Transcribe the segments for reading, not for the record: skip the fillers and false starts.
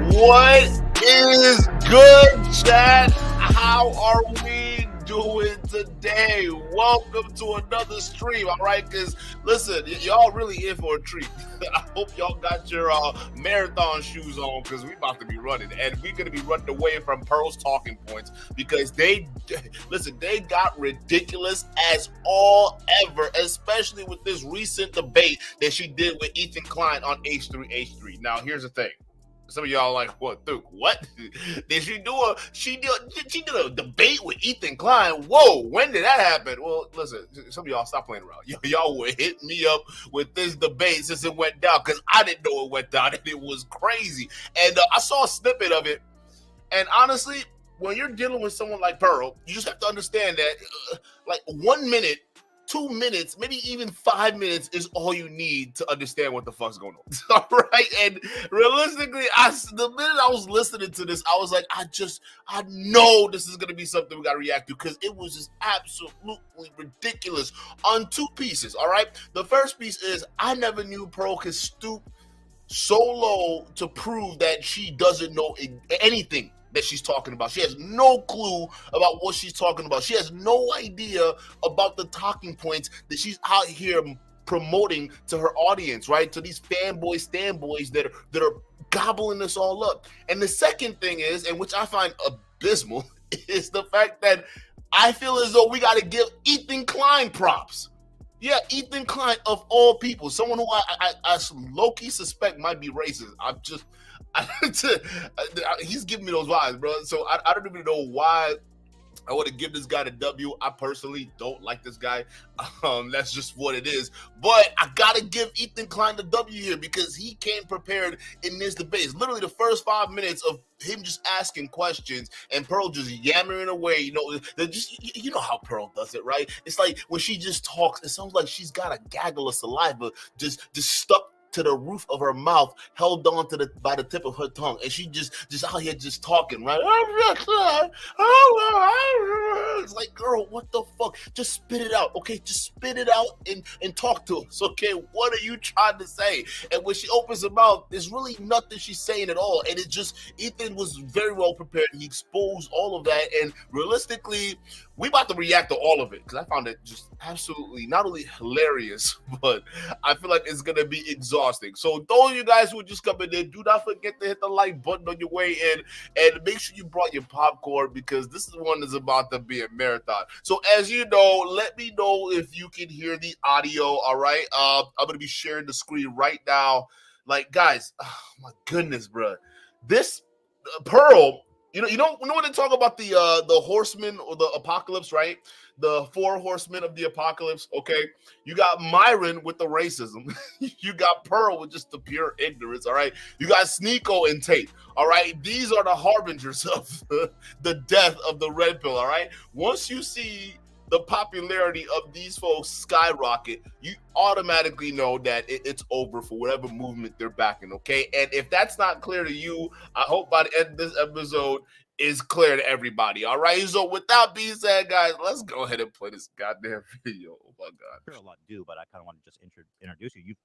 What is good, chat? How are we doing today? Welcome to another stream, all right? Because, listen, y'all really in for a treat. I hope y'all got your marathon shoes on because we about to be running. And we're going to be running away from Pearl's talking points because they got ridiculous as all ever, especially with this recent debate that she did with Ethan Klein on H3H3. Now, here's the thing. Some of y'all like, what, Duke? What? Did she do she did a debate with Ethan Klein? Whoa, when did that happen? Well, listen, some of y'all stop playing around. Y'all would hit me up with this debate since it went down because I didn't know it went down and it was crazy. And I saw a snippet of it. And honestly, when you're dealing with someone like Pearl, you just have to understand that like 1 minute, 2 minutes, maybe even 5 minutes is all you need to understand what the fuck's going on. All right. And realistically, the minute I was listening to this, I was like, I know this is going to be something we got to react to because it was just absolutely ridiculous on two pieces. All right. The first piece is I never knew Pearl could stoop so low to prove that she doesn't know anything that she's talking about. She has no clue about what she's talking about. She has no idea about the talking points that she's out here promoting to her audience, right? To these standboys that are gobbling this all up. And the second thing is, and which I find abysmal, is the fact that I feel as though we got to give Ethan Klein props. Yeah, Ethan Klein of all people, someone who I low-key suspect might be racist. He's giving me those vibes, bro. So I don't even know why I want to give this guy the W. I personally don't like this guy. That's just what it is. But I gotta give Ethan Klein the W here because he came prepared in this debate. It's literally the first 5 minutes of him just asking questions and Pearl just yammering away. You know how Pearl does it, right? It's like when she just talks, it sounds like she's got a gaggle of saliva just stuck to the roof of her mouth, held on to by the tip of her tongue, and she just out here just talking, right? It's like, girl, what the fuck? Just spit it out, okay? Just spit it out and talk to us, okay? What are you trying to say? And when she opens her mouth, there's really nothing she's saying at all, and Ethan was very well prepared. He exposed all of that, and realistically, we about to react to all of it because I found it just absolutely not only hilarious, but I feel like it's gonna be exhausting. So those of you guys who are just coming in, do not forget to hit the like button on your way in and make sure you brought your popcorn because this is one that's about to be a marathon. So as you know, let me know if you can hear the audio. All right, I'm gonna be sharing the screen right now. Like, guys, oh my goodness, bro, this Pearl. You know when they talk about the horsemen or the apocalypse, right? The 4 horsemen of the apocalypse, okay? You got Myron with the racism. You got Pearl with just the pure ignorance, all right? You got Sneeko and Tate, all right? These are the harbingers of the death of the red pill, all right? Once you see the popularity of these folks skyrocket, you automatically know that it's over for whatever movement they're backing, okay? And if that's not clear to you, I hope by the end of this episode is clear to everybody, all right? So with that being said, guys, let's go ahead and play this goddamn video. Oh my God. Sure, a lot to do, but I kind of want to just introduce you. You've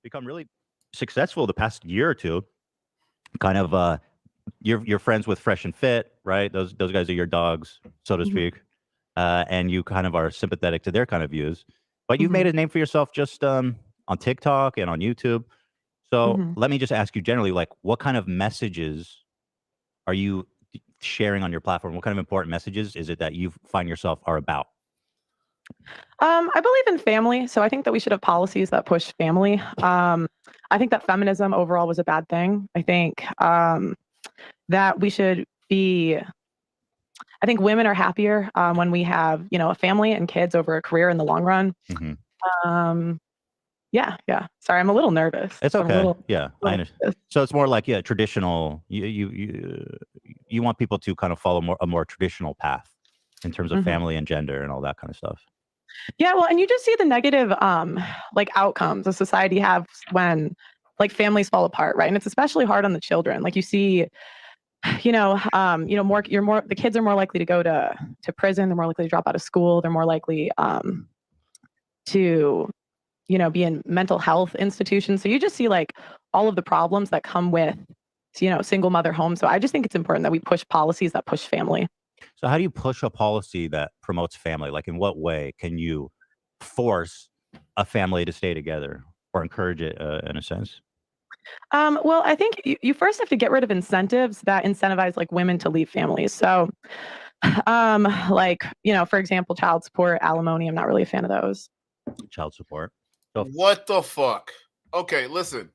become really successful the past year or two. Kind of, you're friends with Fresh and Fit, right? Those guys are your dogs, so to speak, and you kind of are sympathetic to their kind of views. But you've made a name for yourself just on TikTok and on YouTube. So let me just ask you generally, like, what kind of messages are you sharing on your platform? What kind of important messages is it that you find yourself are about? I believe in family, so I think that we should have policies that push family. I think that feminism overall was a bad thing. I think that we should be. I think women are happier when we have, a family and kids over a career in the long run. Yeah. Sorry, I'm a little nervous. It's okay. I understand. Nervous. So it's more like traditional. You want people to kind of follow a more traditional path in terms of family and gender and all that kind of stuff. Yeah, well, and you just see the negative outcomes a society has when families fall apart, right? And it's especially hard on the children. Like you see, the kids are more likely to go to prison. They're more likely to drop out of school. They're more likely to be in mental health institutions. So you just see all of the problems that come with single mother homes. So I just think it's important that we push policies that push family. So how do you push a policy that promotes family? Like, in what way can you force a family to stay together or encourage it in a sense? Well, I think you first have to get rid of incentives that incentivize women to leave families. So, for example, child support, alimony. I'm not really a fan of those. Child support. What the fuck? Okay, listen.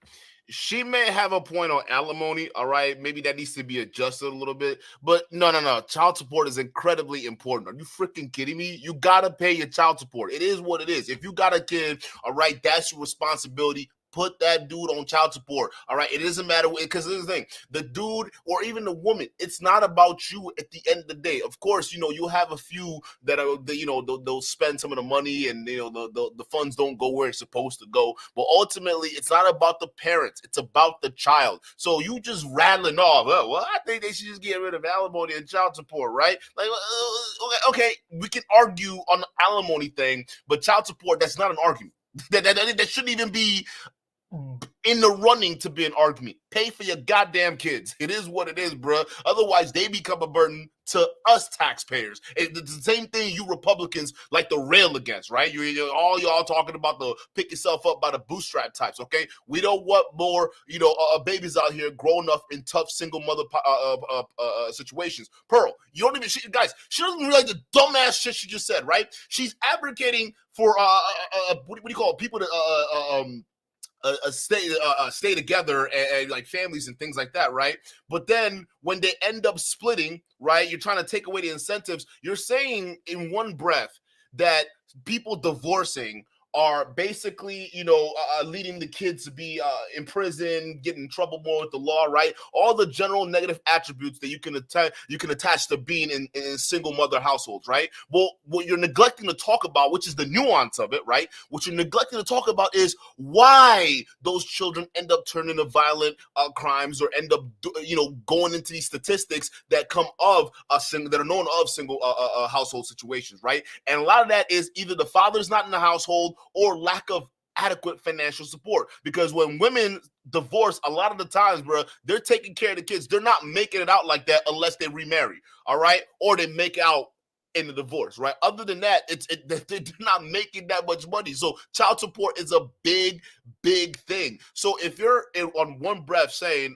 She may have a point on alimony, all right? Maybe that needs to be adjusted a little bit. But no. Child support is incredibly important. Are you freaking kidding me? You got to pay your child support. It is what it is. If you got a kid, all right, that's your responsibility. Put that dude on child support, all right? It doesn't matter, because this is the thing. The dude or even the woman, it's not about you at the end of the day. Of course, you'll have a few that are, they'll spend some of the money and, the funds don't go where it's supposed to go. But ultimately, it's not about the parents. It's about the child. So you just rattling off, I think they should just get rid of alimony and child support, right? Okay, we can argue on the alimony thing, but child support, that's not an argument. That shouldn't even be in the running to be an argument. Pay for your goddamn kids. It is what it is, bro. Otherwise, they become a burden to us taxpayers. It's the same thing you Republicans like to rail against, right? You're all y'all talking about the pick yourself up by the bootstrap types, okay? We don't want more, babies out here growing up in tough single mother situations. Pearl, you don't even, she doesn't realize the dumbass shit she just said, right? She's advocating for what do you call it? People to stay together and like families and things like that, right? But then when they end up splitting, right, you're trying to take away the incentives. You're saying in one breath that people divorcing are basically, leading the kids to be in prison, get in trouble more with the law, right? All the general negative attributes that you can attach to being in single mother households, right? Well, what you're neglecting to talk about, which is the nuance of it, right? What you're neglecting to talk about is why those children end up turning to violent crimes or end up, going into these statistics that come of that are known of single household situations, right? And a lot of that is either the father's not in the household or lack of adequate financial support. Because when women divorce, a lot of the times, bro, they're taking care of the kids. They're not making it out like that unless they remarry, all right? Or they make out in the divorce, right? Other than that, they're not making that much money. So child support is a big, big thing. So if you're on one breath saying,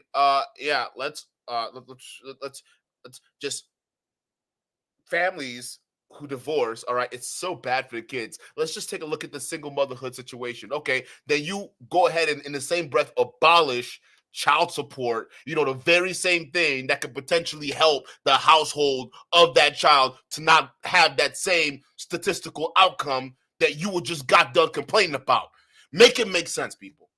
let's just families who divorce, all right, it's so bad for the kids. Let's just take a look at the single motherhood situation. Okay, then you go ahead and in the same breath abolish child support, the very same thing that could potentially help the household of that child to not have that same statistical outcome that you just got done complaining about. Make it make sense, people.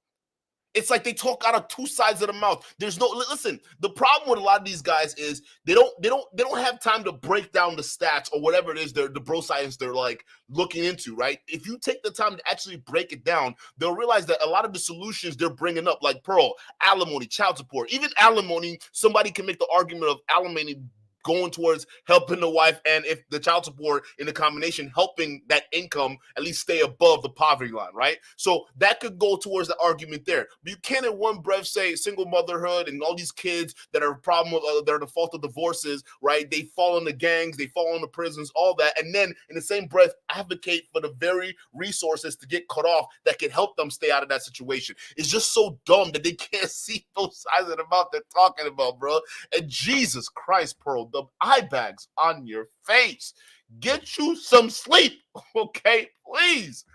It's like they talk out of two sides of the mouth. There's no listen. The problem with a lot of these guys is they don't have time to break down the stats or whatever it is the bro science they're like looking into, right? If you take the time to actually break it down, they'll realize that a lot of the solutions they're bringing up, like Pearl, alimony, child support, even alimony, somebody can make the argument of alimony going towards helping the wife, and if the child support in the combination helping that income at least stay above the poverty line, right? So that could go towards the argument there. But you can't in one breath say single motherhood and all these kids that are a problem with, they're the fault of divorces, right? They fall into gangs, they fall into prisons, all that, and then in the same breath advocate for the very resources to get cut off that can help them stay out of that situation. It's just so dumb that they can't see both sides of the mouth they're talking about, bro. And Jesus Christ, Pearl, the eye bags on your face. Get you some sleep, okay? Please.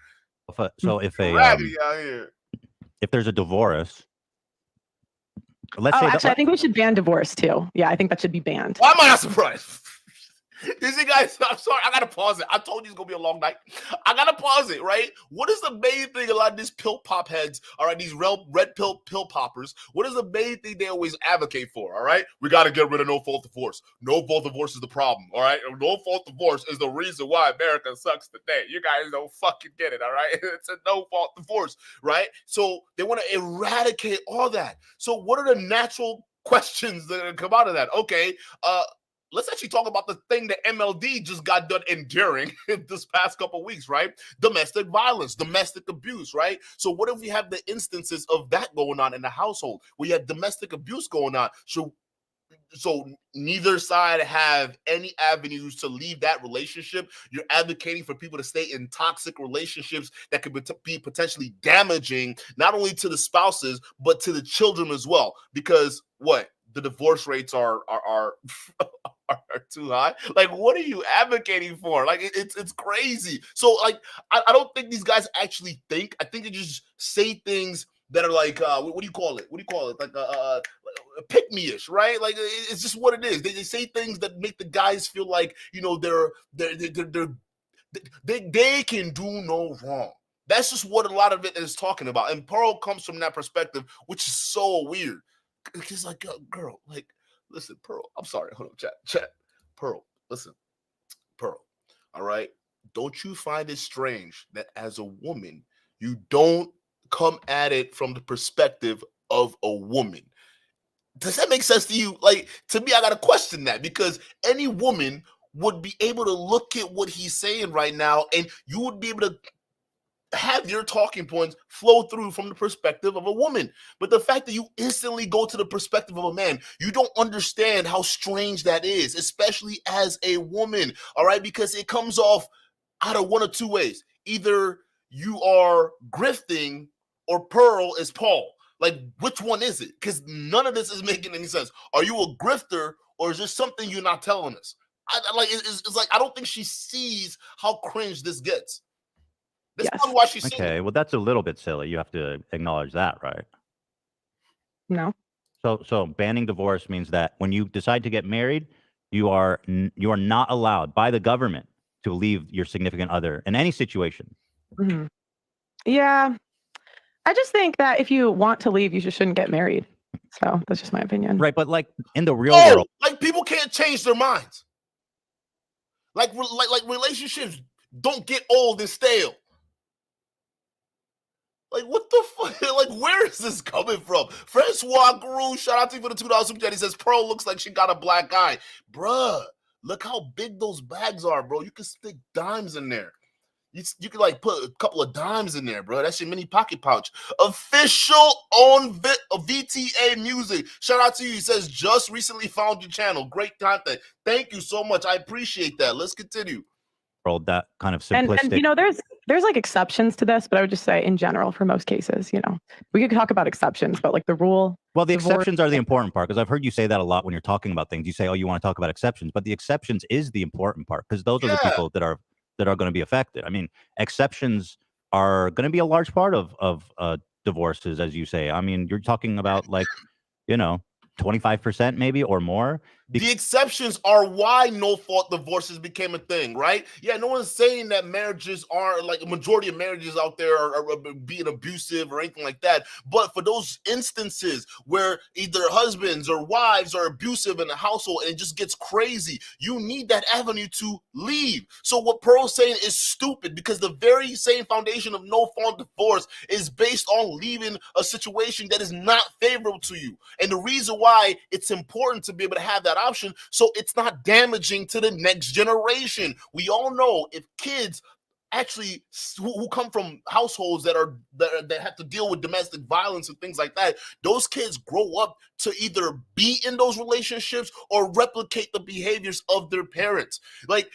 So if out here. if there's a divorce, let's say actually, I think we should ban divorce too. Yeah, I think that should be banned. Why am I not surprised? You see, guys, I'm sorry. I got to pause it. I told you it's going to be a long night. I got to pause it, right? What is the main thing a lot of these pill pop heads, all right, these red pill poppers, what is the main thing they always advocate for, all right? We got to get rid of no-fault divorce. No-fault divorce is the problem, all right? No-fault divorce is the reason why America sucks today. You guys don't fucking get it, all right? It's a no-fault divorce, right? So they want to eradicate all that. So what are the natural questions that come out of that? Okay, let's actually talk about the thing that MLD just got done enduring this past couple of weeks, right? Domestic violence, domestic abuse, right? So what if we have the instances of that going on in the household? We have domestic abuse going on. So neither side have any avenues to leave that relationship. You're advocating for people to stay in toxic relationships that could be potentially damaging, not only to the spouses, but to the children as well. Because what? The divorce rates are too high. Like, what are you advocating for? Like, it's crazy. So, like, I don't think these guys actually think. I think they just say things that are like, what do you call it? What do you call it? Like, pick-me-ish, right? Like, it's just what it is. They say things that make the guys feel like, you know, they can do no wrong. That's just what a lot of it is talking about. And Pearl comes from that perspective, which is so weird. It's like, girl, like, listen, Pearl, I'm sorry. Hold on, chat. Pearl, listen. Pearl, all right? Don't you find it strange that as a woman, you don't come at it from the perspective of a woman? Does that make sense to you? Like, to me, I got to question that, because any woman would be able to look at what he's saying right now, and you would be able to have your talking points flow through from the perspective of a woman. But the fact that you instantly go to the perspective of a man, you don't understand how strange that is, especially as a woman, all right? Because it comes off out of one of two ways. Either you are grifting or Pearl is Paul. Like, which one is it? Because none of this is making any sense. Are you a grifter, or is there something you're not telling us? It's like, I don't think she sees how cringe this gets. That's Yes. not why she's okay, well, that's a little bit silly. You have to acknowledge that, right? No. So banning divorce means that when you decide to get married, you are not allowed by the government to leave your significant other in any situation. Mm-hmm. Yeah. I just think that if you want to leave, you just shouldn't get married. So that's just my opinion. Right, but like in the real world, like people can't change their minds. Like relationships don't get old and stale. Like, what the fuck? Like, where is this coming from? Francois Guru, shout out to you for the $2 super chat. He says, Pearl looks like she got a black eye. Bruh, look how big those bags are, bro. You can stick dimes in there. You can, like, put a couple of dimes in there, bro. That's your mini pocket pouch. Official on VTA Music. Shout out to you. He says, just recently found your channel. Great content. Thank you so much. I appreciate that. Let's continue. That kind of simplistic. And you know, there's like exceptions to this, but I would just say in general, for most cases, you know, we could talk about exceptions, but like the rule. Well, the exceptions are the important part, because I've heard you say that a lot when you're talking about things. You say, oh, you want to talk about exceptions, but the exceptions is the important part, because those are the people that are going to be affected. I mean, exceptions are going to be a large part of divorces, as you say. I mean, you're talking about, like, you know, 25% maybe or more. The exceptions are why no-fault divorces became a thing, right? Yeah, no one's saying that marriages are, like, a majority of marriages out there are being abusive or anything like that. But for those instances where either husbands or wives are abusive in the household and it just gets crazy, you need that avenue to leave. So what Pearl's saying is stupid, because the very same foundation of no-fault divorce is based on leaving a situation that is not favorable to you. And the reason why it's important to be able to have that option, so it's not damaging to the next generation. We all know if kids actually who come from households that have to deal with domestic violence and things like that, those kids grow up to either be in those relationships or replicate the behaviors of their parents. Like,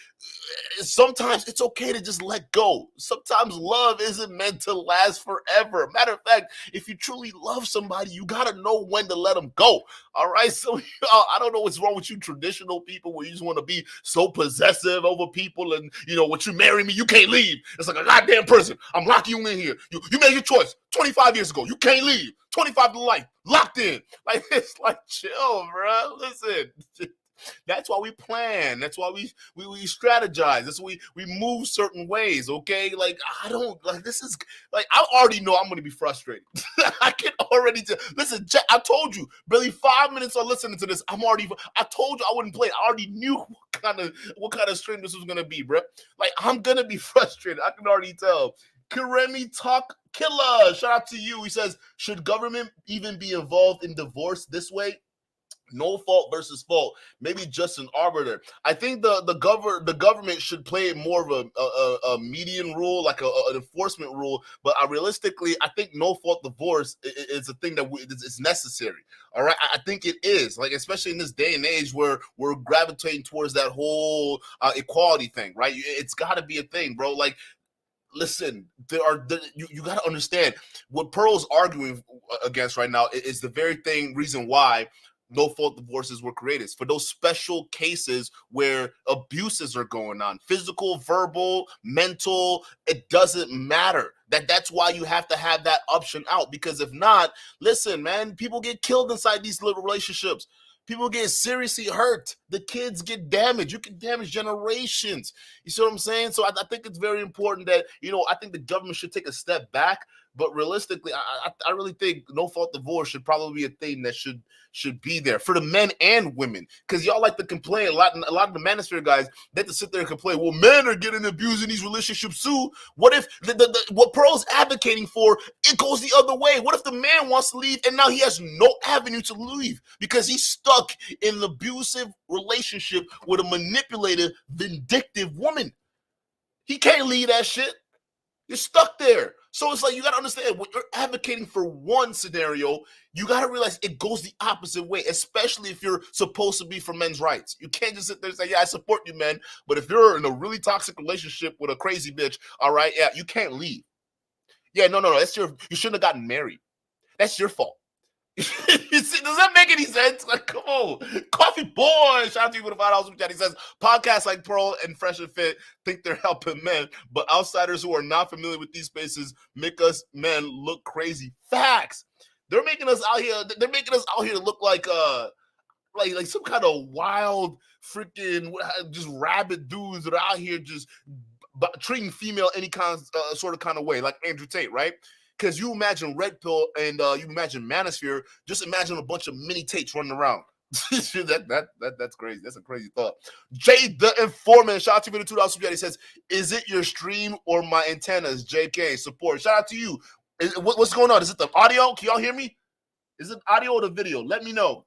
sometimes it's okay to just let go. Sometimes love isn't meant to last forever. Matter of fact, if you truly love somebody, you gotta know when to let them go. All right. So I don't know what's wrong with you traditional people where you just want to be so possessive over people, and once you marry me, you can't leave. It's like a goddamn prison. I'm locking you in here. You made your choice 25 years ago. You can't leave. 25 to life, locked in. Like, it's like, chill, bro. Listen. That's why we plan. That's why we strategize. That's why we move certain ways, okay? Like, I don't, like, this is, like, I already know I'm going to be frustrated. I can already tell. Listen, I told you, barely 5 minutes on listening to this, I told you I wouldn't play it. I already knew what kind of stream this was going to be, bro. Like, I'm going to be frustrated. I can already tell. Kiremi Talk Killer, shout out to you. He says, should government even be involved in divorce this way? No fault versus fault, maybe just an arbiter. I think the government should play more of a median rule, like an enforcement rule. But realistically, I think no fault divorce is a thing that is necessary. All right, I think it is, like, especially in this day and age where we're gravitating towards that whole equality thing, right? It's got to be a thing, bro. Like, listen, you got to understand what Pearl's arguing against right now is the very reason why no-fault divorces were created, for those special cases where abuses are going on, physical, verbal, mental. It doesn't matter. That's why you have to have that option out, because if not, listen, man, people get killed inside these little relationships. People get seriously hurt. The kids get damaged. You can damage generations. You see what I'm saying? So I think it's very important that, I think the government should take a step back. But realistically, I really think no-fault divorce should probably be a thing that should be there for the men and women. Because y'all like to complain. A lot of the manosphere guys, they have to sit there and complain, well, men are getting abused in these relationships too. What if what Pearl's advocating for, it goes the other way? What if the man wants to leave and now he has no avenue to leave because he's stuck in an abusive relationship with a manipulative, vindictive woman? He can't leave that shit. You're stuck there. So it's like, you got to understand, when you're advocating for one scenario, you got to realize it goes the opposite way, especially if you're supposed to be for men's rights. You can't just sit there and say, yeah, I support you, man. But if you're in a really toxic relationship with a crazy bitch, all right, yeah, you can't leave. Yeah, no. You shouldn't have gotten married. That's your fault. Does that make any sense? Like, come on. Coffee boy. Shout out to you with a $5 super chat. He says, podcasts like Pearl and Fresh and Fit think they're helping men, but outsiders who are not familiar with these spaces make us men look crazy. Facts. They're making us out here look like some kind of wild freaking just rabid dudes that are out here just treating female any kind of way, like Andrew Tate, right? Because you imagine Red Pill and you imagine Manosphere, just imagine a bunch of mini Tates running around. That's crazy. That's a crazy thought. Jay the Informant, shout out to you for the $2 super chat. He says, is it your stream or my antennas? JK, support. Shout out to you. What's going on? Is it the audio? Can y'all hear me? Is it audio or the video? Let me know.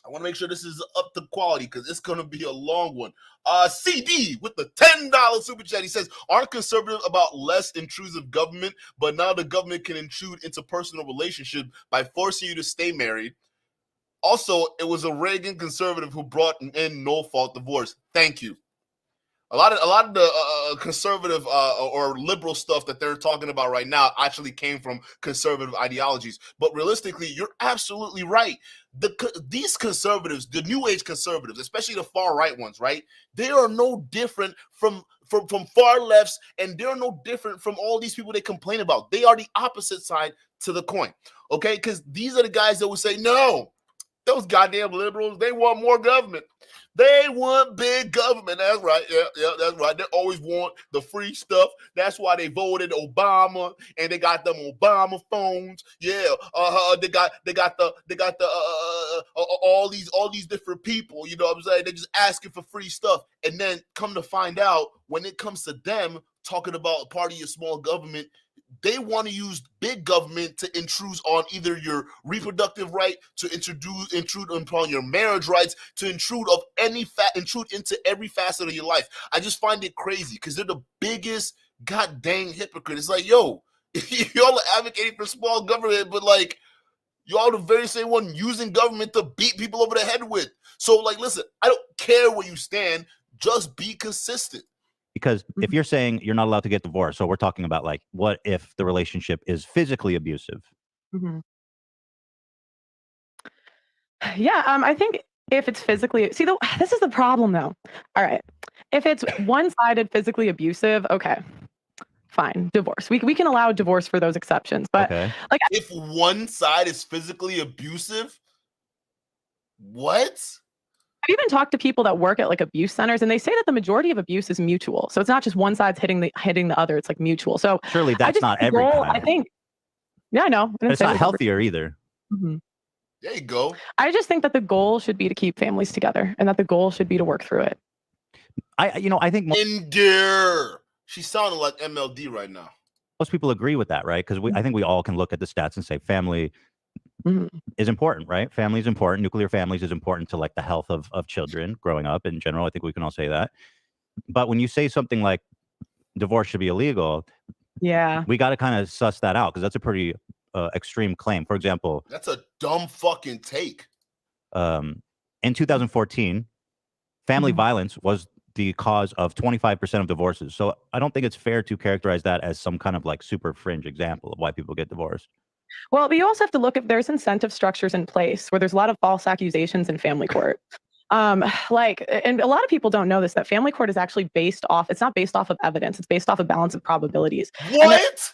I want to make sure this is up to quality because it's going to be a long one. CD with the $10 super chat. He says, aren't conservative about less intrusive government, but now the government can intrude into personal relationships by forcing you to stay married. Also, it was a Reagan conservative who brought in no-fault divorce. Thank you. A lot of the conservative or liberal stuff that they're talking about right now actually came from conservative ideologies. But realistically, you're absolutely right. These conservatives, the new age conservatives, especially the far right ones, right? They are no different from far lefts, and they're no different from all these people they complain about. They are the opposite side to the coin, okay? Because these are the guys that would say, no, Those goddamn liberals, they want more government. They want big government. That's right. Yeah, that's right. They always want the free stuff. That's why they voted Obama, and they got them Obama phones. Yeah, they got all these different people. You know what I'm saying? They're just asking for free stuff, and then come to find out, when it comes to them talking about part of your small government, they want to use big government to intrude on either your reproductive right, to intrude upon your marriage rights, to intrude into every facet of your life. I just find it crazy because they're the biggest god dang hypocrite. It's like, yo, y'all are advocating for small government, but like y'all the very same one using government to beat people over the head with. So like, listen, I don't care where you stand, just be consistent. Because if you're saying you're not allowed to get divorced, so we're talking about like, what if the relationship is physically abusive? Mm-hmm. Yeah, I think if it's physically, this is the problem though. All right, if it's one-sided physically abusive, okay, fine, divorce. We can allow divorce for those exceptions, but like, if one side is physically abusive, what? I've even talked to people that work at like abuse centers, and they say that the majority of abuse is mutual. So it's not just one side's hitting the other; it's like mutual. So surely that's not every time. I think, yeah, I know. It's not healthier either. Mm-hmm. There you go. I just think that the goal should be to keep families together, and that the goal should be to work through it. I think endure. She sounded like MLD right now. Most people agree with that, right? Because I think we all can look at the stats and say family is important, right? Family is important. Nuclear families is important to like the health of children growing up in general. I think we can all say that. But when you say something like divorce should be illegal, we got to kind of suss that out, because that's a pretty extreme claim. For example, that's a dumb fucking take. In 2014, family violence was the cause of 25% of divorces. So I don't think it's fair to characterize that as some kind of like super fringe example of why people get divorced. Well, but you also have to look if there's incentive structures in place where there's a lot of false accusations in family court. And a lot of people don't know this, that family court is actually it's not based off of evidence. It's based off a balance of probabilities. What?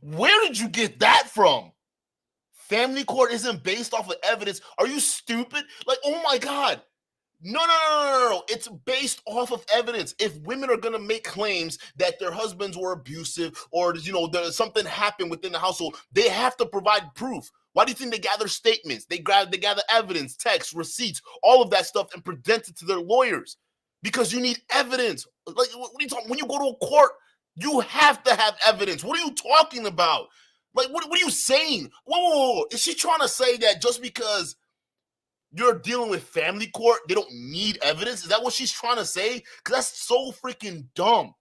Where did you get that from? Family court isn't based off of evidence. Are you stupid? Like, oh my God. No. It's based off of evidence. If women are going to make claims that their husbands were abusive, or, something happened within the household, they have to provide proof. Why do you think they gather statements? They gather evidence, texts, receipts, all of that stuff, and present it to their lawyers, because you need evidence. Like, what are you talking? When you go to a court, you have to have evidence. What are you talking about? Like, what are you saying? Whoa. Is she trying to say that just because you're dealing with family court, they don't need evidence? Is that what she's trying to say? Because that's so freaking dumb.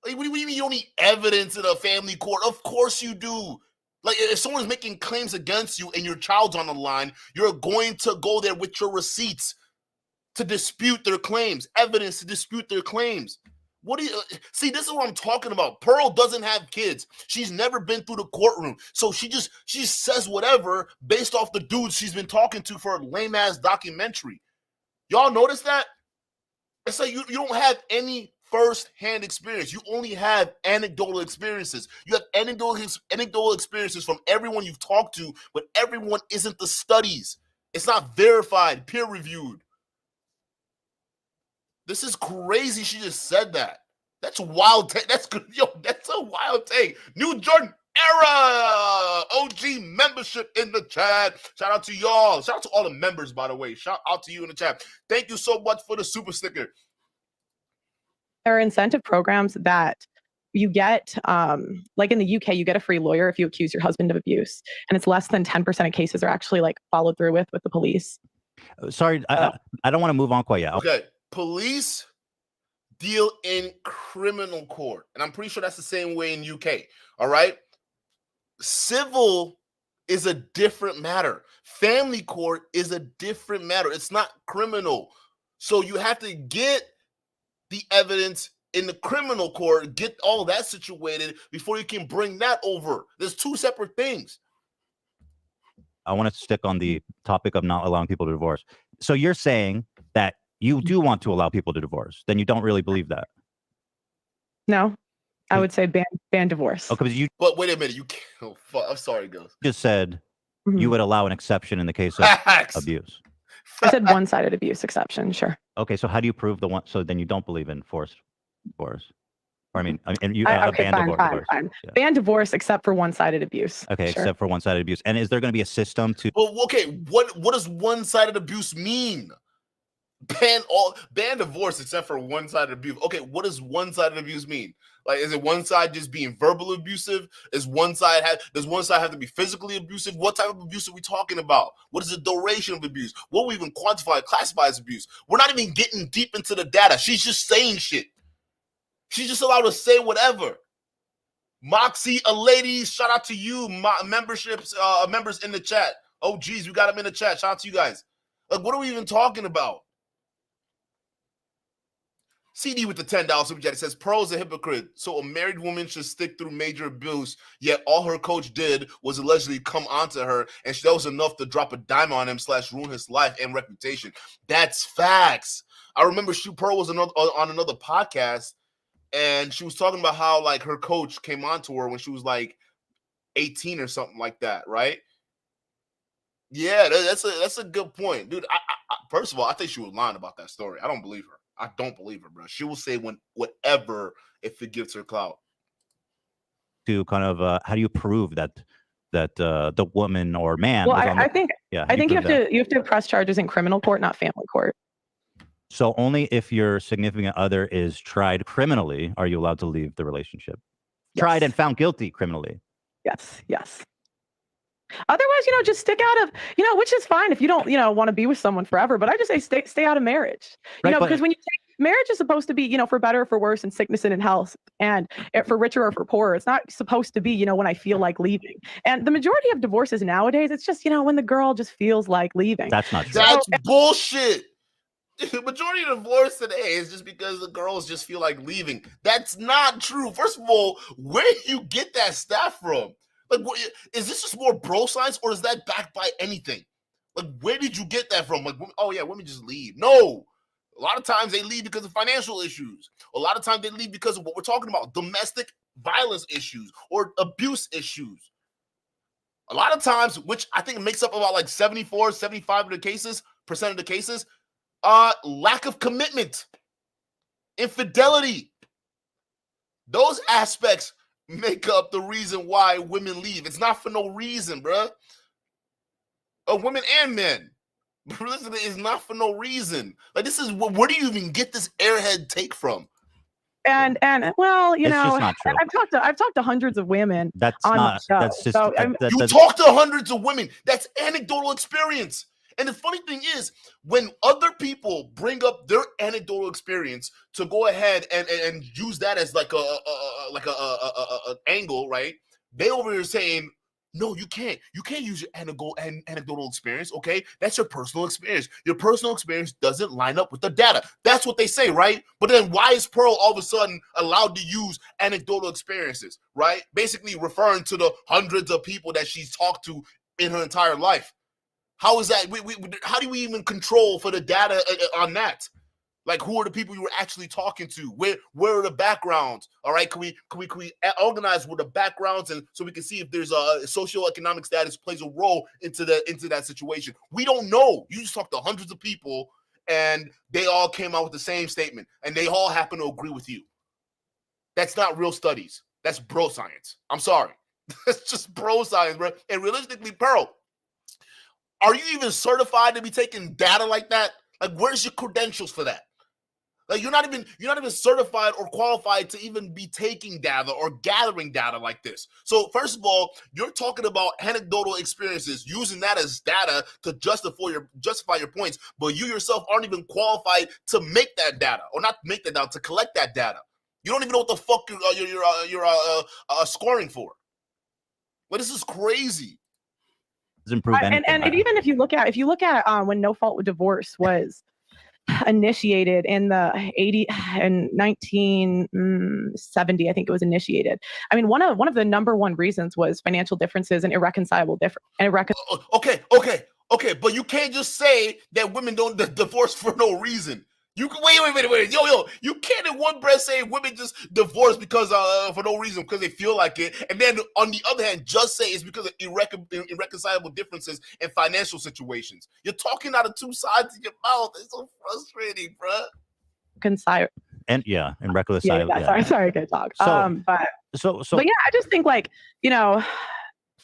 Like, what do you mean you don't need evidence in a family court? Of course you do. Like, if someone's making claims against you and your child's on the line, you're going to go there with your receipts to dispute their claims, evidence to dispute their claims. What do you see? This is what I'm talking about. Pearl doesn't have kids. She's never been through the courtroom. So she says whatever based off the dudes she's been talking to for a lame ass documentary. Y'all notice that? It's like you don't have any first-hand experience. You only have anecdotal experiences. You have anecdotal experiences from everyone you've talked to, but everyone isn't the studies. It's not verified, peer-reviewed. This is crazy. She just said that. That's wild take. That's good. Yo, that's a wild take. New Jordan era. OG membership in the chat. Shout out to y'all. Shout out to all the members, by the way. Shout out to you in the chat. Thank you so much for the super sticker. There are incentive programs that you get, like in the UK, you get a free lawyer if you accuse your husband of abuse, and it's less than 10% of cases are actually like followed through with the police. Sorry, I don't want to move on quite yet. Okay, police deal in criminal court, and I'm pretty sure that's the same way in UK. All right, civil is a different matter. Family court is a different matter. It's not criminal, so you have to get the evidence in the criminal court, get all that situated before you can bring that over. There's two separate things. I want to stick on the topic of not allowing people to divorce. So you're saying that you do want to allow people to divorce, then you don't really believe that? No. I would say ban divorce. Okay, because you But wait a minute, you can't. Oh, fuck. I'm sorry, Ghost. just said Mhm. you would allow an exception in the case of Facts. abuse. I said one-sided abuse exception. Sure. Okay, so how do you prove the one? So then you don't believe in forced divorce, or I mean you Okay, ban divorce. fine. Yeah. Ban divorce except for one-sided abuse. Okay, Sure. except for one-sided abuse. And is there going to be a system to? Well, okay, what does one-sided abuse mean? Ban divorce except for one-sided abuse. Okay, what does one-sided abuse mean? Like, is it one side just being verbal abusive? Does one side have to be physically abusive? What type of abuse are we talking about? What is the duration of abuse? What we even classify as abuse? We're not even getting deep into the data. She's just saying shit. She's just allowed to say whatever. Moxie, a lady, shout out to you, members in the chat. Oh, geez, we got them in the chat. Shout out to you guys. Like, what are we even talking about? CD with the $10 super chat. It says, Pearl is a hypocrite. So a married woman should stick through major abuse, yet all her coach did was allegedly come onto her, and that was enough to drop a dime on him / ruin his life and reputation. That's facts. I remember Pearl was on another podcast, and she was talking about how, like, her coach came onto her when she was, like, 18 or something like that, right? Yeah, that's a good point. Dude, I first of all, I think she was lying about that story. I don't believe her. I don't believe her, bro. She will say whatever if it gives her clout. To kind of how do you prove that the woman or man? Well, was on the, I think yeah, I think you have to press charges in criminal court, not family court. So only if your significant other is tried criminally are you allowed to leave the relationship. Yes. Tried and found guilty criminally. Yes. Otherwise, just stick out of, which is fine if you don't, want to be with someone forever. But I just say stay out of marriage, Right, because when you take marriage is supposed to be, for better or for worse, in sickness and in health, and for richer or for poorer. It's not supposed to be, when I feel like leaving. And the majority of divorces nowadays, it's just, when the girl just feels like leaving. That's not true. That's bullshit. The majority of divorce today is just because the girls just feel like leaving. That's not true. First of all, where do you get that stat from? Like, is this just more bro science, or is that backed by anything? Like, where did you get that from? Like, oh yeah, women just leave. No, a lot of times they leave because of financial issues. A lot of times they leave because of what we're talking about, domestic violence issues or abuse issues. A lot of times, which I think makes up about like 74, 75 of the cases, lack of commitment, infidelity. Those aspects make up the reason why women leave. It's not for no reason, bruh. Women and men. Listen, it's not for no reason. Like, this is where do you even get this airhead take from? And well, It's just not true. I've talked to hundreds of women. That's on not. the show. That's just. So, You talk to hundreds of women. That's anecdotal experience. And the funny thing is, when other people bring up their anecdotal experience to go ahead and use that as like a angle, right? They over here saying, no, you can't. You can't use your anecdotal experience, okay? That's your personal experience. Your personal experience doesn't line up with the data. That's what they say, right? But then why is Pearl all of a sudden allowed to use anecdotal experiences, right? Basically referring to the hundreds of people that she's talked to in her entire life. How is that? How do we even control for the data on that? Like, who are the people you were actually talking to? Where are the backgrounds? All right, can we organize with the backgrounds, and so we can see if there's a socioeconomic status plays a role into that situation? We don't know. You just talk to hundreds of people, and they all came out with the same statement, and they all happen to agree with you. That's not real studies. That's bro science. I'm sorry. That's just bro science, bro. And realistically, Pearl, are you even certified to be taking data like that? Like, where's your credentials for that? Like, you're not even certified or qualified to even be taking data or gathering data like this. So first of all, you're talking about anecdotal experiences, using that as data to justify your points, but you yourself aren't even qualified to make that data, or not make that data, to collect that data. You don't even know what the fuck you're scoring for. Well, this is crazy. Improve and even if you look at when no fault divorce was initiated in the 80 and 1970, I think it was initiated. I mean, one of the number one reasons was financial differences and irreconcilable Okay, but you can't just say that women don't divorce for no reason. You can wait. Yo. You can't in one breath say women just divorce because for no reason, because they feel like it. And then on the other hand, just say it's because of irreconcilable differences in financial situations. You're talking out of two sides of your mouth. It's so frustrating, bruh. Reconcile. And reconcile. Sorry, good talk. So, but yeah, I just think like,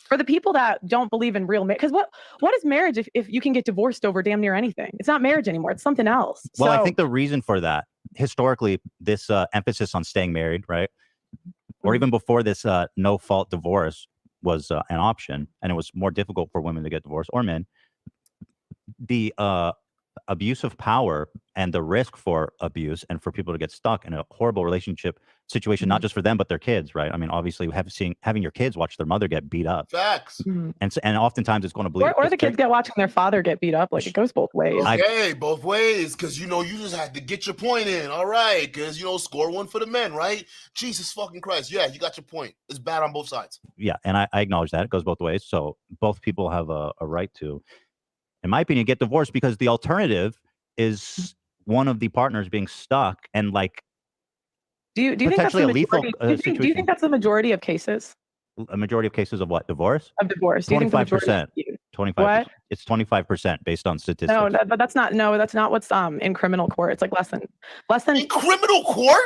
for the people that don't believe in real marriage, because what is marriage if you can get divorced over damn near anything? It's not marriage anymore. It's something else. Well, I think the reason for that, historically, this emphasis on staying married, right? Or even before this no-fault divorce was an option, and it was more difficult for women to get divorced, or men, the abuse of power and the risk for abuse and for people to get stuck in a horrible relationship situation, not just for them, but their kids, right? I mean, obviously having your kids watch their mother get beat up. Facts. And oftentimes it's going to bleed. Or the kids get watching their father get beat up. Like, it goes both ways. Okay, both ways. Because, you just had to get your point in. All right. Because, score one for the men, right? Jesus fucking Christ. Yeah, you got your point. It's bad on both sides. Yeah, and I acknowledge that. It goes both ways. So both people have a right to, in my opinion, get divorced, because the alternative is one of the partners being stuck and like do you think that's the majority? Do you think that's the majority of cases? A majority of cases of what? Divorce? Of divorce. 25%. 25%. It's 25% based on statistics. No, but that's not what's in criminal court. It's like less than. In criminal court?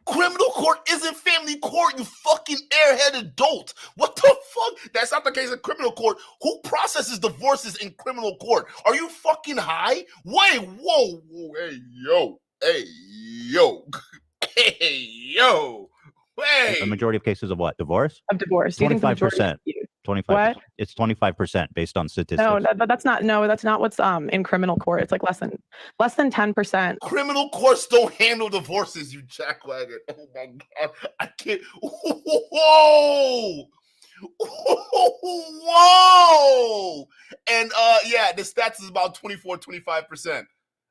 Criminal court isn't family court, you fucking airhead adult. What the fuck? That's not the case in criminal court. Who processes divorces in criminal court? Are you fucking high? Wait, whoa, hey, yo. Wait. A majority of cases of what? Divorce? Of divorce. 25%. 25%. What? It's 25% based on statistics. No, but that's not what's in criminal court. It's like less than 10%. Criminal courts don't handle divorces, you jackwagon. Oh my god, I can't. Whoa. And the stats is about 24-25%.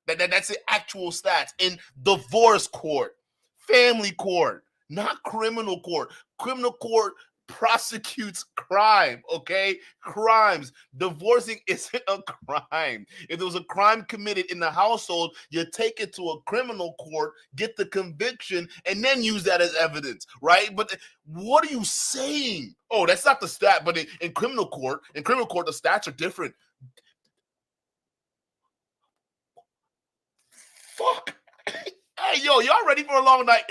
That's the actual stats in divorce court, family court, not criminal court. Criminal court prosecutes crime, okay? Crimes. Divorcing isn't a crime. If there was a crime committed in the household, you take it to a criminal court, get the conviction, and then use that as evidence, right? But what are you saying? Oh, that's not the stat, but in criminal court, the stats are different. Fuck. Hey, yo, y'all ready for a long night?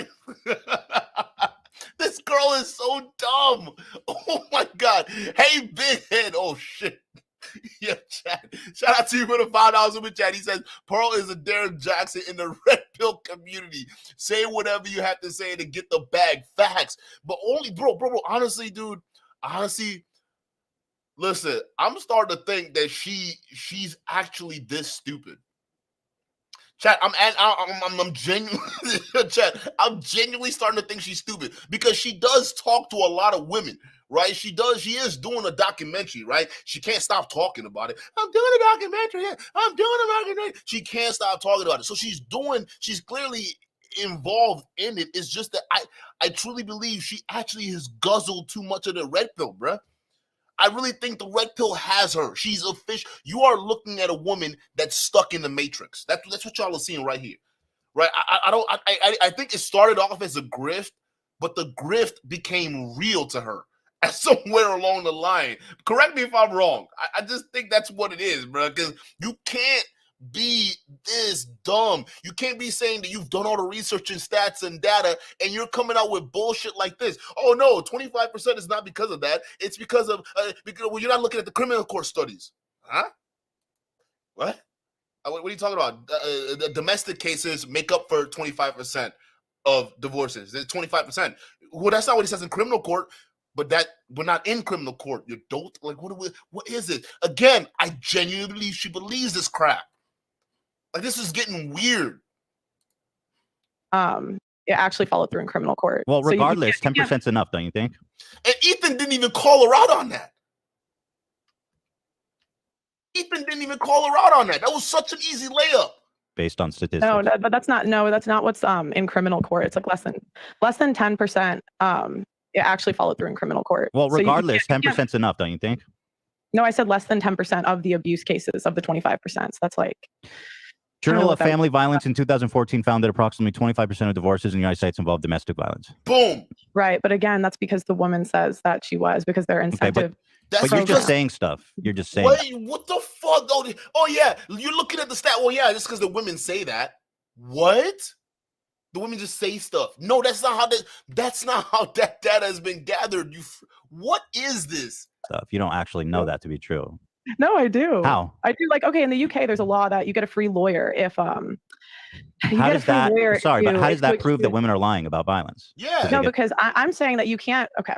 This girl is so dumb. Oh my god. Hey, big head. Oh shit. Yeah, chat. Shout out to you for the $5 super chat. He says Pearl is a Derek Jackson in the red pill community. Say whatever you have to say to get the bag. Facts. But only bro. Honestly, dude. Listen, I'm starting to think that she's actually this stupid. Chat, I'm genuinely starting to think she's stupid, because she does talk to a lot of women, right? She is doing a documentary, right? She can't stop talking about it. I'm doing a documentary. I'm doing a documentary. She can't stop talking about it. So she's clearly involved in it. It's just that I truly believe she actually has guzzled too much of the red pill, bruh. I really think the red pill has her. She's a fish. You are looking at a woman that's stuck in the matrix. That's what y'all are seeing right here, right? I think it started off as a grift, but the grift became real to her at somewhere along the line. Correct me if I'm wrong. I just think that's what it is, bro. Because you can't be this dumb. You can't be saying that you've done all the research and stats and data and you're coming out with bullshit like this. Oh no, 25% is not because of that. It's because of you're not looking at the criminal court studies. Huh? What? What are you talking about? The domestic cases make up for 25% of divorces. There's 25%. Well, that's not what it says in criminal court. But that we're not in criminal court. You don't like what is it? Again, I genuinely believe she believes this crap. Like, this is getting weird. It actually followed through in criminal court. Well, regardless, 10% is enough, don't you think? And Ethan didn't even call her out on that. That was such an easy layup. Based on statistics. No, but that's not what's in criminal court. It's like less than 10%. It actually followed through in criminal court. Well, regardless, 10% is enough, don't you think? No, I said less than 10% of the abuse cases of the 25%. So that's like Journal of Family Violence in 2014 found that approximately 25% of divorces in the United States involve domestic violence. Boom. Right, but again, that's because the woman says that she was, because they're incentive. But you're just saying stuff. You're just saying. Wait, what the fuck? Oh yeah, you're looking at the stat. Well, yeah, just because the women say that. What? The women just say stuff. No, that's not how that data has been gathered. What is this stuff? You don't actually know that to be true. No, I do. How? I do. Like, okay, in the UK, there's a law that you get a free lawyer if how does that prove that women are lying about violence? Yeah. No, because I'm saying that you can't. Okay,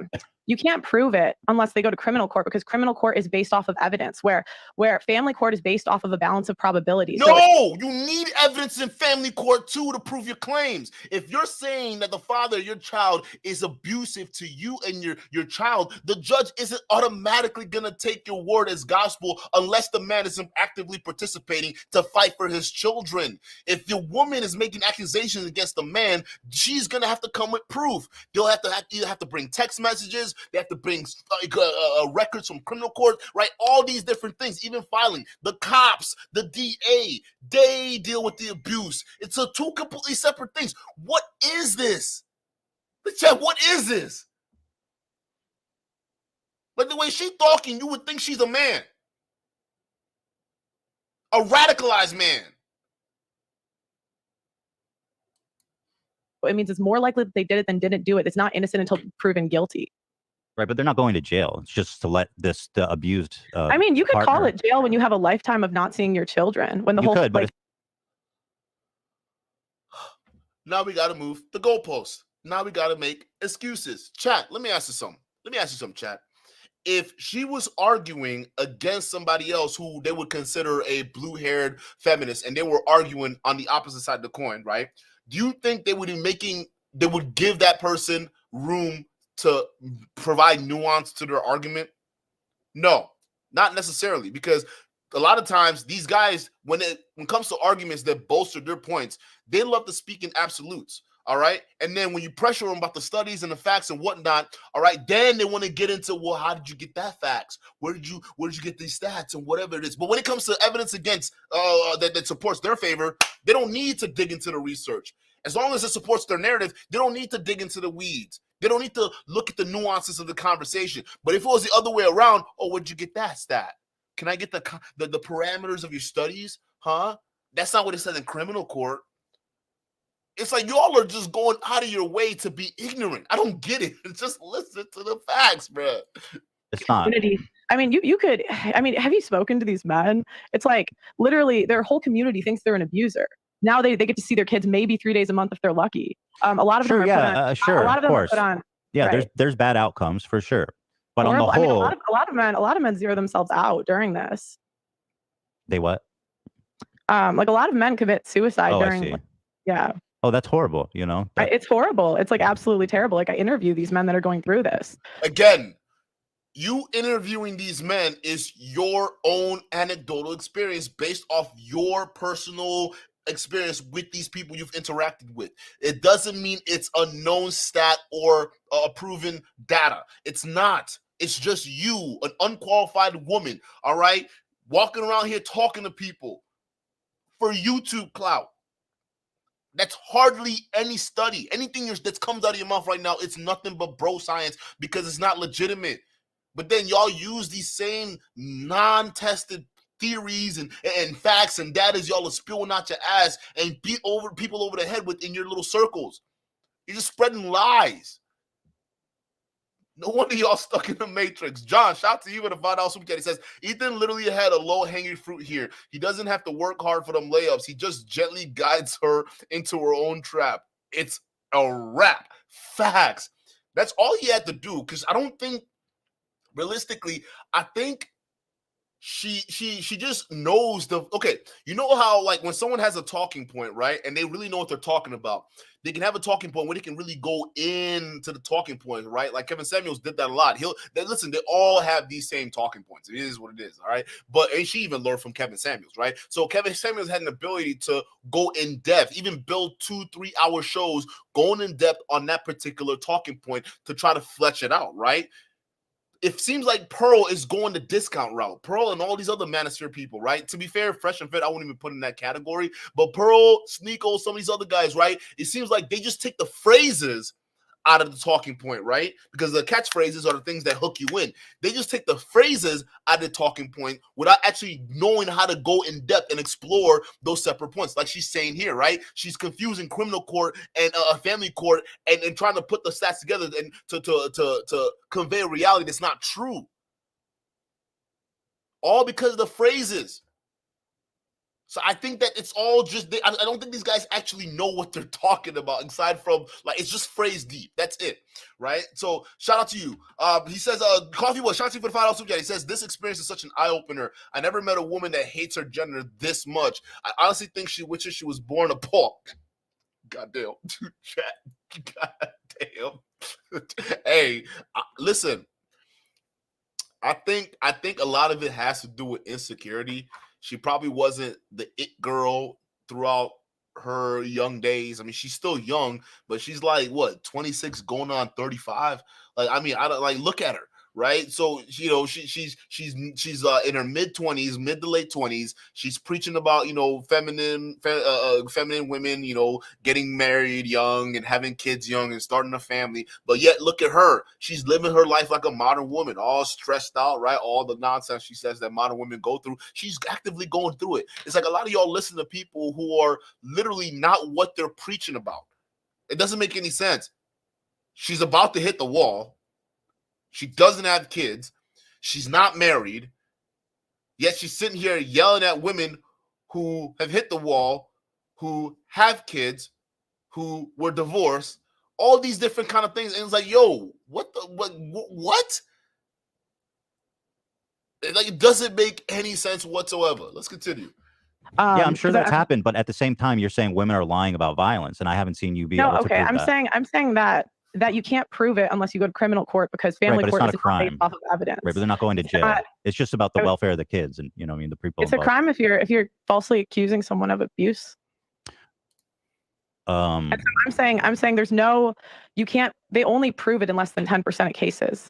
you can't prove it unless they go to criminal court, because criminal court is based off of evidence, where family court is based off of a balance of probabilities. No, you need evidence in family court too to prove your claims. If you're saying that the father of your child is abusive to you and your child, the judge isn't automatically gonna take your word as gospel unless the man is actively participating to fight for his children. If the woman is making accusations against the man, she's gonna have to come with proof. They'll either have to bring text messages. They have to bring records from criminal court, right? All these different things, even filing. The cops, the DA, they deal with the abuse. It's two completely separate things. What is this? What is this? Like the way she's talking, you would think she's a man. A radicalized man. It means it's more likely that they did it than didn't do it. It's not innocent until proven guilty. Right, but they're not going to jail. It's just to let the abused. I mean, you could call it jail when you have a lifetime of not seeing your children. When the whole could, like. Now we got to move the goalpost. Now we got to make excuses. Chat, let me ask you something. Chat. If she was arguing against somebody else who they would consider a blue-haired feminist, and they were arguing on the opposite side of the coin, right? Do you think they would give that person room to provide nuance to their argument? No, not necessarily, because a lot of times these guys, when it comes to arguments that bolster their points, they love to speak in absolutes. All right. And then when you pressure them about the studies and the facts and whatnot, all right, then they want to get into, well, how did you get that facts? Where did you get these stats and whatever it is? But when it comes to evidence against that supports their favor, they don't need to dig into the research. As long as it supports their narrative, they don't need to dig into the weeds. They don't need to look at the nuances of the conversation. But if it was the other way around, oh, where'd you get that stat? Can I get the parameters of your studies? Huh? That's not what it says in criminal court. It's like y'all are just going out of your way to be ignorant. I don't get it. Just listen to the facts, bro. It's not. I mean, you could. I mean, have you spoken to these men? It's like literally their whole community thinks they're an abuser. Now they get to see their kids maybe 3 days a month if they're lucky. A lot of them are sure, a lot of them are put on. Yeah, right. there's bad outcomes for sure. But horrible. on the whole, I mean, a lot of men zero themselves out during this. They what? Like a lot of men commit suicide during. I see. Yeah. Oh, that's horrible. You know, it's horrible. It's like absolutely terrible. Like I interview these men that are going through this. Again, you interviewing these men is your own anecdotal experience based off your personal experience with these people you've interacted with. It doesn't mean it's a known stat or proven data. It's not. It's just you, an unqualified woman, all right, walking around here talking to people for YouTube clout. That's hardly any study. Anything that comes out of your mouth right now, it's nothing but bro science because it's not legitimate. But then y'all use these same non-tested theories and facts and data y'all are spewing out your ass and beat people over the head within your little circles. You're just spreading lies. No wonder y'all stuck in the matrix. John, shout out to you with a $5 super chat. He says, Ethan literally had a low-hanging fruit here. He doesn't have to work hard for them layups. He just gently guides her into her own trap. It's a wrap. Facts. That's all he had to do, because I don't think, realistically, I think she just knows okay, you know how like when someone has a talking point, right, and they really know what they're talking about, they can have a talking point where they can really go into the talking point, right? Like Kevin Samuels did that a lot. They all have these same talking points. It is what it is, all right? And she even learned from Kevin Samuels, right? So Kevin Samuels had an ability to go in depth, even build 2-3 hour shows, going in depth on that particular talking point to try to flesh it out, right? it seems like Pearl is going the discount route. Pearl and all these other Manosphere people, right? To be fair, Fresh and Fit, I wouldn't even put in that category. But Pearl, Sneeko, some of these other guys, right? It seems like they just take the phrases out of the talking point, right? Because the catchphrases are the things that hook you in. They just take the phrases out of the talking point without actually knowing how to go in depth and explore those separate points. Like she's saying here, right? She's confusing criminal court and family court and trying to put the stats together and to convey a reality that's not true. All because of the phrases. So I think that it's all just, I don't think these guys actually know what they're talking about, aside from, like, it's just phrase deep. That's it, right? So shout out to you. He says, Coffee Boy, shout out to you for the $5 super chat. He says, this experience is such an eye-opener. I never met a woman that hates her gender this much. I honestly think she wishes she was born a pork. Goddamn. Chat. Goddamn. Hey, listen. I think a lot of it has to do with insecurity. She probably wasn't the it girl throughout her young days. I mean, she's still young, but she's like, what, 26 going on 35? Like, I mean, I don't, like, look at her, right? So, you know, she's in her mid-20s, mid to late 20s. She's preaching about, you know, feminine women, you know, getting married young and having kids young and starting a family. But yet, look at her. She's living her life like a modern woman, all stressed out, right? All the nonsense she says that modern women go through. She's actively going through it. It's like a lot of y'all listen to people who are literally not what they're preaching about. It doesn't make any sense. She's about to hit the wall. She doesn't have kids. She's not married. Yet she's sitting here yelling at women who have hit the wall, who have kids, who were divorced, all these different kind of things. And it's like, yo, what? Like, it doesn't make any sense whatsoever. Let's continue. Yeah, I'm sure that's happened, but at the same time, you're saying women are lying about violence, and I haven't seen you be able to prove that. I'm saying that you can't prove it unless you go to criminal court, because family court is not based off of evidence. Right, but they're not going to jail. It's just about the welfare of the kids, and you know, I mean, the people. It's a crime if you're falsely accusing someone of abuse. I'm saying there's no, you can't. They only prove it in less than 10% of cases.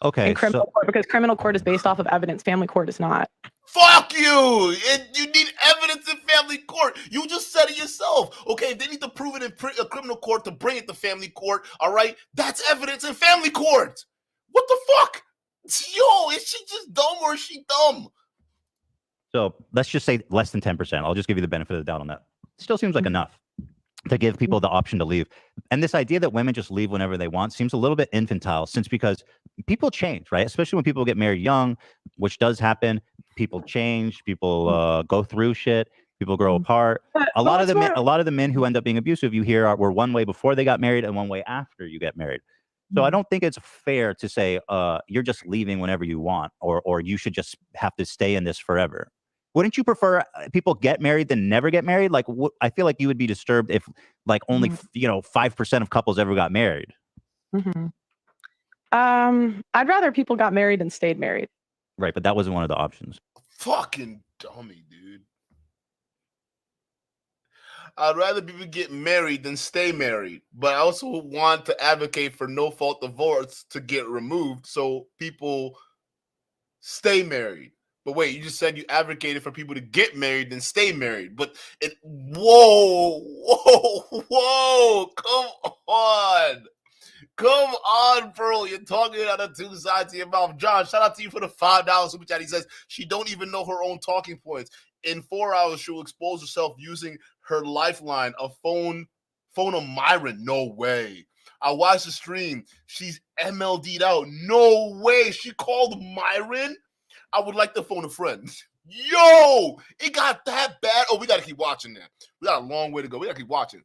Okay, in criminal court, because criminal court is based off of evidence. Family court is not. Fuck you! You need evidence in family court. You just said it yourself. Okay, if they need to prove it in a criminal court to bring it to family court, all right, that's evidence in family court. What the fuck? Yo, is she just dumb or is she dumb? So let's just say less than 10%. I'll just give you the benefit of the doubt on that. Still seems like enough to give people the option to leave. And this idea that women just leave whenever they want seems a little bit infantile, because people change, right? Especially when people get married young, which does happen. People change, people go through shit, people grow apart. A lot of the men who end up being abusive, you hear, were one way before they got married and one way after you get married. So I don't think it's fair to say you're just leaving whenever you want, or you should just have to stay in this forever. Wouldn't you prefer people get married than never get married? Like, I feel like you would be disturbed if, like, only 5% of couples ever got married. I'd rather people got married than stayed married. Right, but that wasn't one of the options. Fucking dummy, dude. I'd rather people get married than stay married, but I also want to advocate for no-fault divorce to get removed so people stay married. But wait, you just said you advocated for people to get married and stay married. But whoa, come on. Come on, Pearl. You're talking out of two sides of your mouth. John, shout out to you for the $5 super chat. He says she don't even know her own talking points. In 4 hours, she'll expose herself using her lifeline, a phone of Myron. No way. I watched the stream. She's MLD'd out. No way. She called Myron? I would like to phone a friend. Yo, it got that bad. Oh, we got to keep watching that. We got a long way to go. We got to keep watching.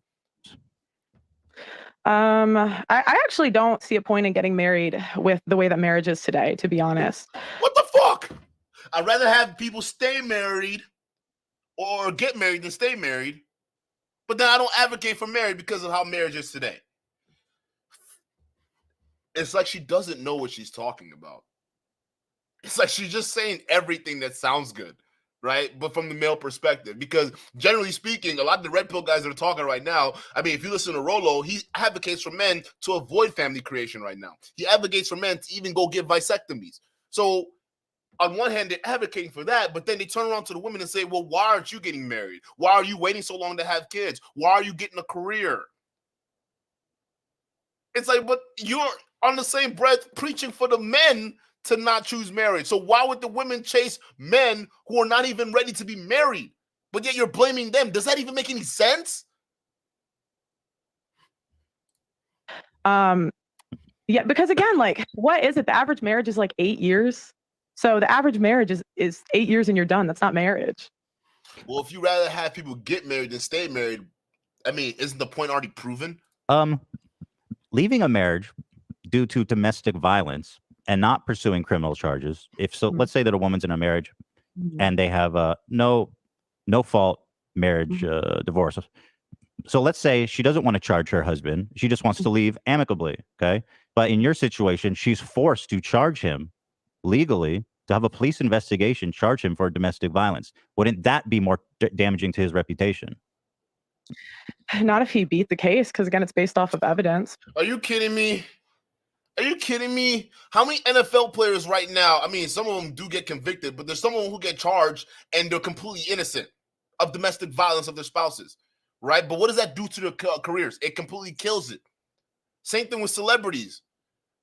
I actually don't see a point in getting married with the way that marriage is today, to be honest. What the fuck? I'd rather have people stay married or get married than stay married. But then I don't advocate for marriage because of how marriage is today. It's like she doesn't know what she's talking about. It's like she's just saying everything that sounds good, right? But from the male perspective, because generally speaking, a lot of the red pill guys that are talking right now, I mean, if you listen to Rolo, he advocates for men to avoid family creation right now. He advocates for men to even go get vasectomies. So on one hand, they're advocating for that, but then they turn around to the women and say, well, why aren't you getting married? Why are you waiting so long to have kids? Why are you getting a career? It's like, but you're on the same breath preaching for the men to not choose marriage. So why would the women chase men who are not even ready to be married? But yet you're blaming them. Does that even make any sense? Yeah, because again, like, what is it? The average marriage is like 8 years. So the average marriage is 8 years and you're done. That's not marriage. Well, if you rather have people get married than stay married, I mean, isn't the point already proven? Leaving a marriage due to domestic violence and not pursuing criminal charges. If so, let's say that a woman's in a marriage and they have no fault marriage divorce. So let's say she doesn't want to charge her husband. She just wants to leave amicably. Okay. But in your situation, she's forced to charge him legally, to have a police investigation, charge him for domestic violence. Wouldn't that be more damaging to his reputation? Not if he beat the case, because again, it's based off of evidence. Are you kidding me? Are you kidding me? How many NFL players right now, I mean, some of them do get convicted, but there's some of them who get charged and they're completely innocent of domestic violence of their spouses, right? But what does that do to their careers? It completely kills it. Same thing with celebrities,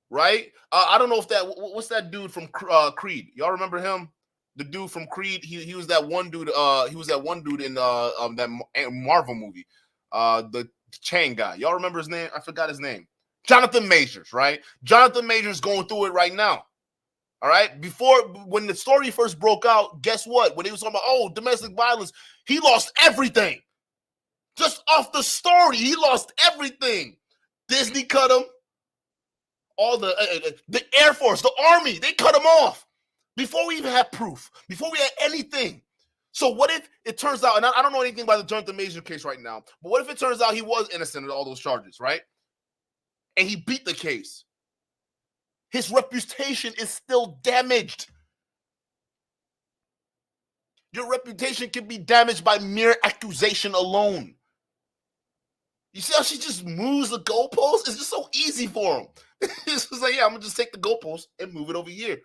right? I don't know if what's that dude from Creed? Y'all remember him? The dude from Creed, he was that one dude. He was that one dude in that Marvel movie, the chain guy. Y'all remember his name? I forgot his name. Jonathan Majors, right? Jonathan Majors going through it right now. All right. Before, when the story first broke out, guess what? When he was talking about domestic violence, he lost everything. Just off the story, he lost everything. Disney cut him. All the Air Force, the Army, they cut him off before we even had proof, before we had anything. So what if it turns out, and I don't know anything about the Jonathan Major case right now, but what if it turns out he was innocent of all those charges, right? And he beat the case. His reputation is still damaged. Your reputation can be damaged by mere accusation alone. You see how she just moves the goalpost? It's just so easy for him. It's just like, yeah, I'm going to just take the goalpost and move it over here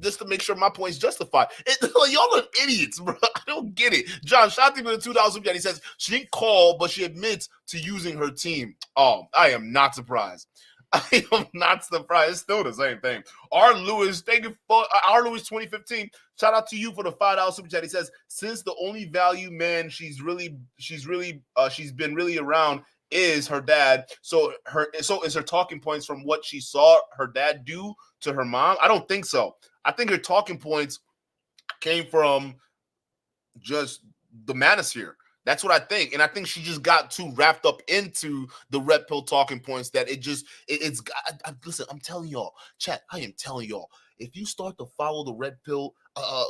just to make sure my point's justified. Y'all are idiots, bro. I don't get it. John, shout out to the $2 He says, she didn't call, but she admits to using her team. Oh, I am not surprised. I am not surprised. It's still the same thing. R. Lewis, thank you for R. Lewis 2015. Shout out to you for the $5 super chat. He says, since the only value man she's been really around is her dad, so is her talking points from what she saw her dad do to her mom? I don't think so. I think her talking points came from just the manosphere. That's what I think. And I think she just got too wrapped up into the red pill talking points that listen, I'm telling y'all, chat, I am telling y'all, if you start to follow the red pill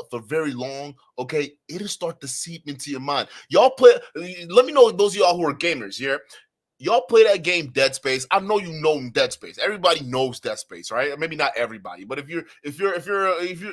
for very long, okay, it'll start to seep into your mind. Y'all let me know those of y'all who are gamers here. Y'all play that game Dead Space. I know you know Dead Space. Everybody knows Dead Space, right? Maybe not everybody, but if you're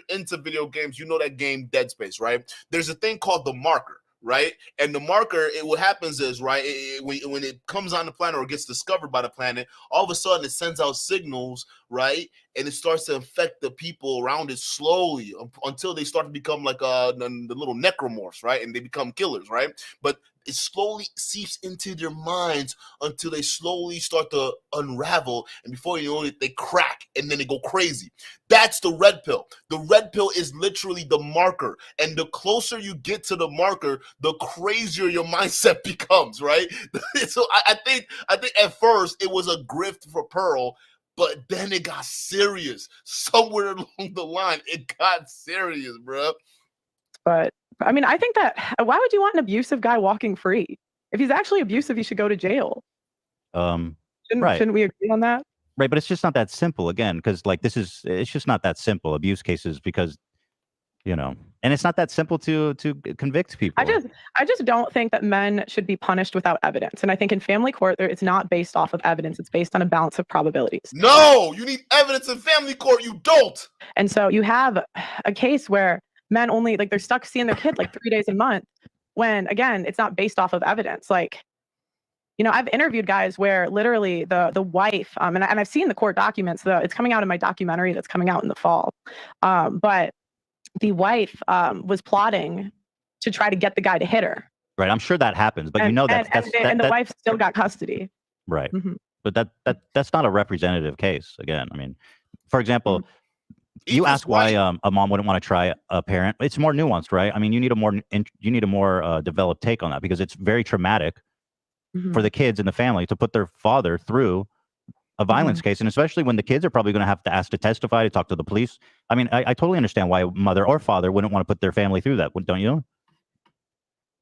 into video games, you know that game Dead Space, right? There's a thing called the marker. Right, and the marker, what happens is, right, when it comes on the planet or gets discovered by the planet, all of a sudden it sends out signals, right, and it starts to infect the people around it slowly until they start to become like the little necromorphs, right, and they become killers, right? But it slowly seeps into their minds until they slowly start to unravel, and before you know it, they crack and then they go crazy. That's the red pill. The red pill is literally the marker, and the closer you get to the marker, the crazier your mindset becomes, right? So I think at first it was a grift for Pearl, but then it got serious. Somewhere along the line, it got serious, bro. But I mean, I think that why would you want an abusive guy walking free? If he's actually abusive, he should go to jail. Shouldn't we agree on that? Right, but it's just not that simple, again, because like it's just not that simple, abuse cases, because and it's not that simple to convict people. I just don't think that men should be punished without evidence. And I think in family court, it's not based off of evidence. It's based on a balance of probabilities. No, you need evidence in family court. You don't. And so you have a case where men only, like, they're stuck seeing their kid like 3 days a month when, again, it's not based off of evidence. Like, you know, I've interviewed guys where literally the wife, and I've seen the court documents. It's coming out in my documentary that's coming out in the fall. But the wife was plotting to try to get the guy to hit her. Right. I'm sure that happens, but you know and the wife still got custody. Right. Mm-hmm. But that's not a representative case. Again, I mean, for example, Mm-hmm. you ask why a mom wouldn't want to try a parent. It's more nuanced, right? I mean, you need a more developed take on that, because it's very traumatic for the kids in the family to put their father through a violence case, and especially when the kids are probably going to have to ask to testify, to talk to the police. I mean, I totally understand why a mother or father wouldn't want to put their family through that, don't you?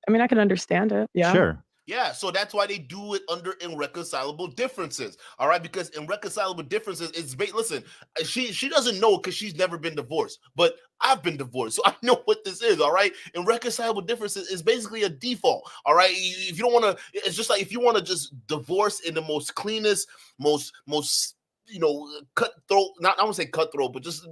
I mean, I can understand it. Yeah. Sure. Yeah, so that's why they do it under irreconcilable differences. All right, because irreconcilable differences is listen, she doesn't know because she's never been divorced, but I've been divorced, so I know what this is. All right, irreconcilable differences is basically a default. All right, if you don't want to, it's just like if you want to just divorce in the most cleanest, most cutthroat, not I won't say cutthroat, but just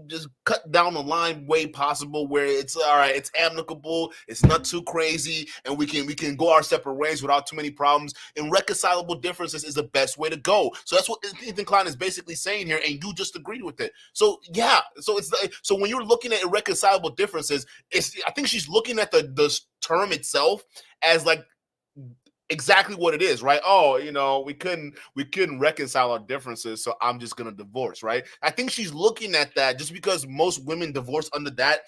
cut down the line way possible, where it's all right, it's amicable, it's not too crazy, and we can go our separate ways without too many problems. Irreconcilable differences is the best way to go. So that's what Ethan Klein is basically saying here, and you just agreed with it. So yeah, so when you're looking at irreconcilable differences, I think she's looking at the term itself as like exactly what it is, right? Oh, we couldn't reconcile our differences, so I'm just gonna divorce, right? I think she's looking at that just because most women divorce under that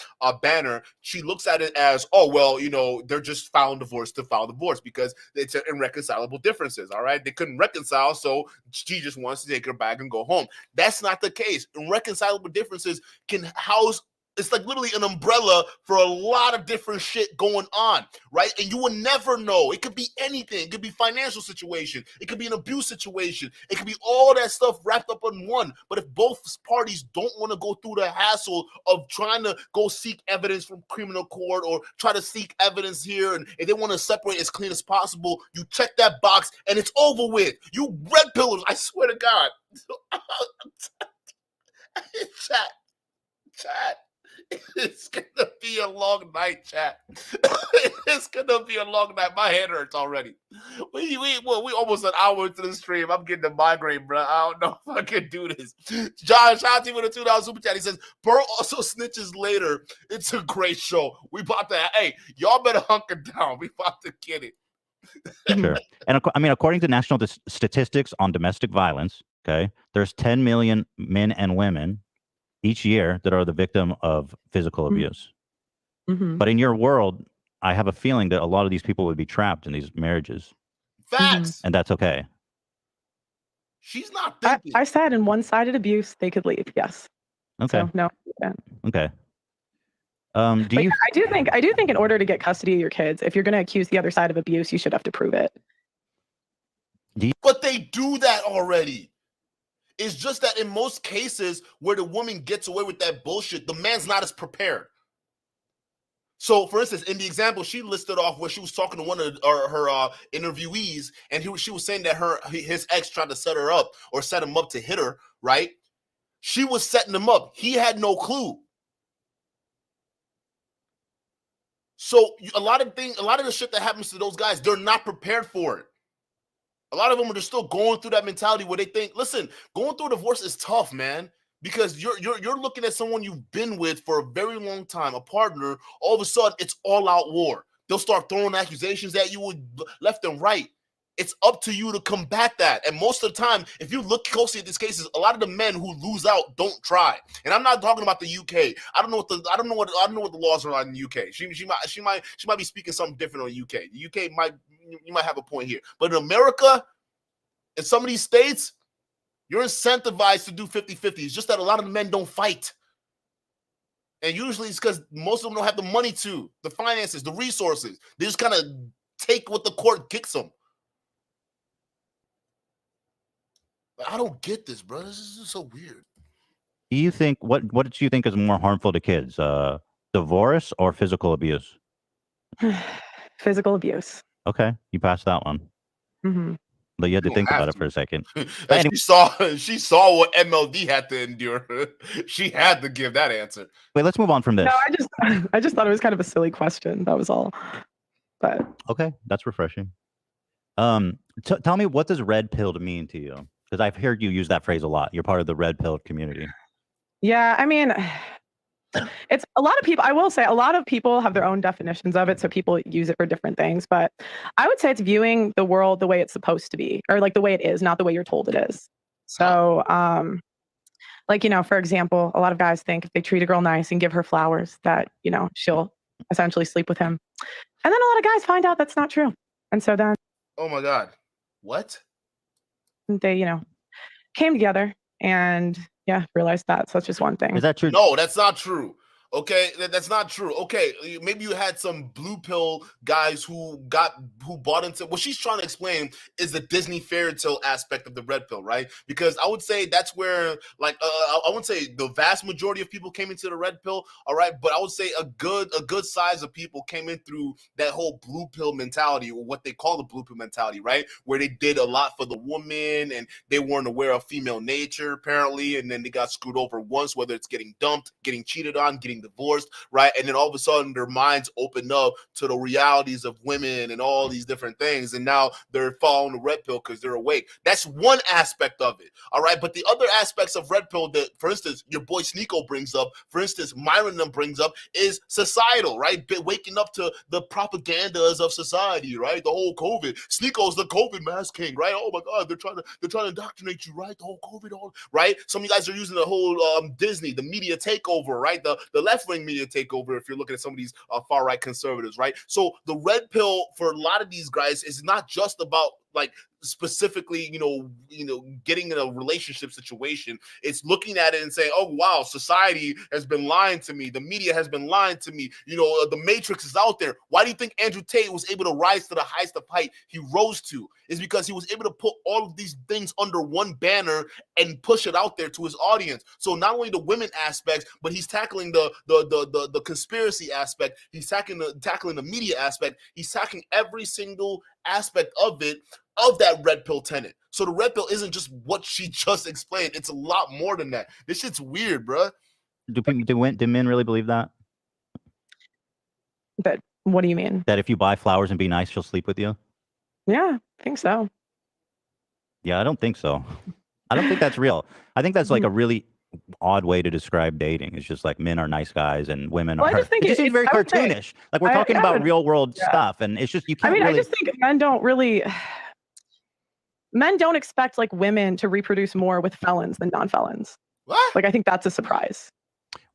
banner. She looks at it as, oh, well, they're just filing divorce to file divorce because it's irreconcilable differences. All right, they couldn't reconcile, so she just wants to take her bag and go home. That's not the case. Irreconcilable differences can house. It's like literally an umbrella for a lot of different shit going on, right? And you will never know. It could be anything. It could be financial situation. It could be an abuse situation. It could be all that stuff wrapped up in one. But if both parties don't want to go through the hassle of trying to go seek evidence from criminal court or try to seek evidence here, and if they want to separate as clean as possible, you check that box and it's over with. You red pillars, I swear to God. Chat. It's gonna be a long night, chat. It's gonna be a long night. My head hurts already. We almost an hour into the stream. I'm getting a migraine, bro. I don't know if I can do this. John, shout out to you with a $2 super chat. He says, Burr also snitches later. It's a great show. We about to, hey, y'all better hunker down. We about to get it. Sure. And I mean, according to national statistics on domestic violence, okay, there's 10 million men and women each year that are the victim of physical abuse. Mm-hmm. But in your world, I have a feeling that a lot of these people would be trapped in these marriages. Facts. And that's okay. She's not thinking. I said in one-sided abuse, they could leave. Yes. Okay. So, no. Yeah. Okay. I do think in order to get custody of your kids, if you're going to accuse the other side of abuse, you should have to prove it. But they do that already. It's just that in most cases where the woman gets away with that bullshit, the man's not as prepared. So, for instance, in the example she listed off where she was talking to one of her interviewees, and she was saying that his ex tried to set her up or set him up to hit her, right? She was setting him up. He had no clue. So a lot of the shit that happens to those guys, they're not prepared for it. A lot of them are just still going through that mentality where they think, listen, going through a divorce is tough, man, because you're looking at someone you've been with for a very long time, a partner. All of a sudden, it's all out war. They'll start throwing accusations at you left and right. It's up to you to combat that. And most of the time, if you look closely at these cases, a lot of the men who lose out don't try. And I'm not talking about the UK. I don't know what the laws are in the UK. She might be speaking something different on the UK. The UK you might have a point here. But in America, in some of these states, you're incentivized to do 50-50. It's just that a lot of the men don't fight. And usually it's because most of them don't have the money the finances, the resources. They just kind of take what the court kicks them. I don't get this, bro. This is just so weird. Do you think what do you think is more harmful to kids? Divorce or physical abuse? Physical abuse. Okay, you passed that one. Mm-hmm. But you had to don't think have about it to. for a second. And she saw what MLD had to endure. She had to give that answer. Wait, let's move on from this. No, I just thought it was kind of a silly question. That was all. But Okay, that's refreshing. Tell me, what does red pilled mean to you? Because I've heard you use that phrase a lot. You're part of the red pilled community. yeah, I mean, it's a lot of people. I will say a lot of people have their own definitions of it, so people use it for different things. But I would say it's viewing the world the way it's supposed to be, or like the way it is, not the way you're told it is. So, like, for example, a lot of guys think if they treat a girl nice and give her flowers, that she'll essentially sleep with him, and then a lot of guys find out that's not true, and so then oh my God, what? they came together and realized that. So that's just one thing. Is that true? No, that's not true. Okay, that's not true. Okay, maybe you had some blue pill guys who bought into what she's trying to explain is the Disney fairy tale aspect of the red pill, right? Because I would say that's where, like, I wouldn't say the vast majority of people came into the red pill, all right, but I would say a good size of people came in through that whole blue pill mentality, or what they call the blue pill mentality, right? Where they did a lot for the woman and they weren't aware of female nature apparently, and then they got screwed over once, whether it's getting dumped, getting cheated on, getting divorced, right? And then all of a sudden their minds open up to the realities of women and all these different things, and now they're following the red pill because they're awake. That's one aspect of it, all right? But the other aspects of red pill that, for instance, your boy Sneeko brings up, for instance, Myron them brings up, is societal, right? Waking up to the propagandas of society, right? The whole COVID. Sneeko's the COVID mask king, right? Oh my God, they're trying to indoctrinate you, right? The whole COVID, right? Some of you guys are using the whole Disney, the media takeover, right? The left-wing media takeover, if you're looking at some of these far-right conservatives, right? So the red pill for a lot of these guys is not just about, like, specifically, getting in a relationship situation. It's looking at it and saying, oh wow, society has been lying to me, the media has been lying to me, the matrix is out there. Why do you think Andrew Tate was able to rise to the highest of height he rose to? Is because he was able to put all of these things under one banner and push it out there to his audience. So not only the women aspects, but he's tackling the conspiracy aspect, he's tackling the media aspect, he's tackling every single aspect of it, of that red pill tenet. So the red pill isn't just what she just explained. It's a lot more than that. This shit's weird, bro. Do men really believe that? But what do you mean? That if you buy flowers and be nice, she'll sleep with you? Yeah, I think so. Yeah, I don't think so. I don't think that's real. I think that's like a really odd way to describe dating. It's just like men are nice guys and women are. I just think it seems very cartoonish. Like we're talking about real world stuff, and it's just you can't. I just think men don't expect like women to reproduce more with felons than non-felons. What? Like I think that's a surprise.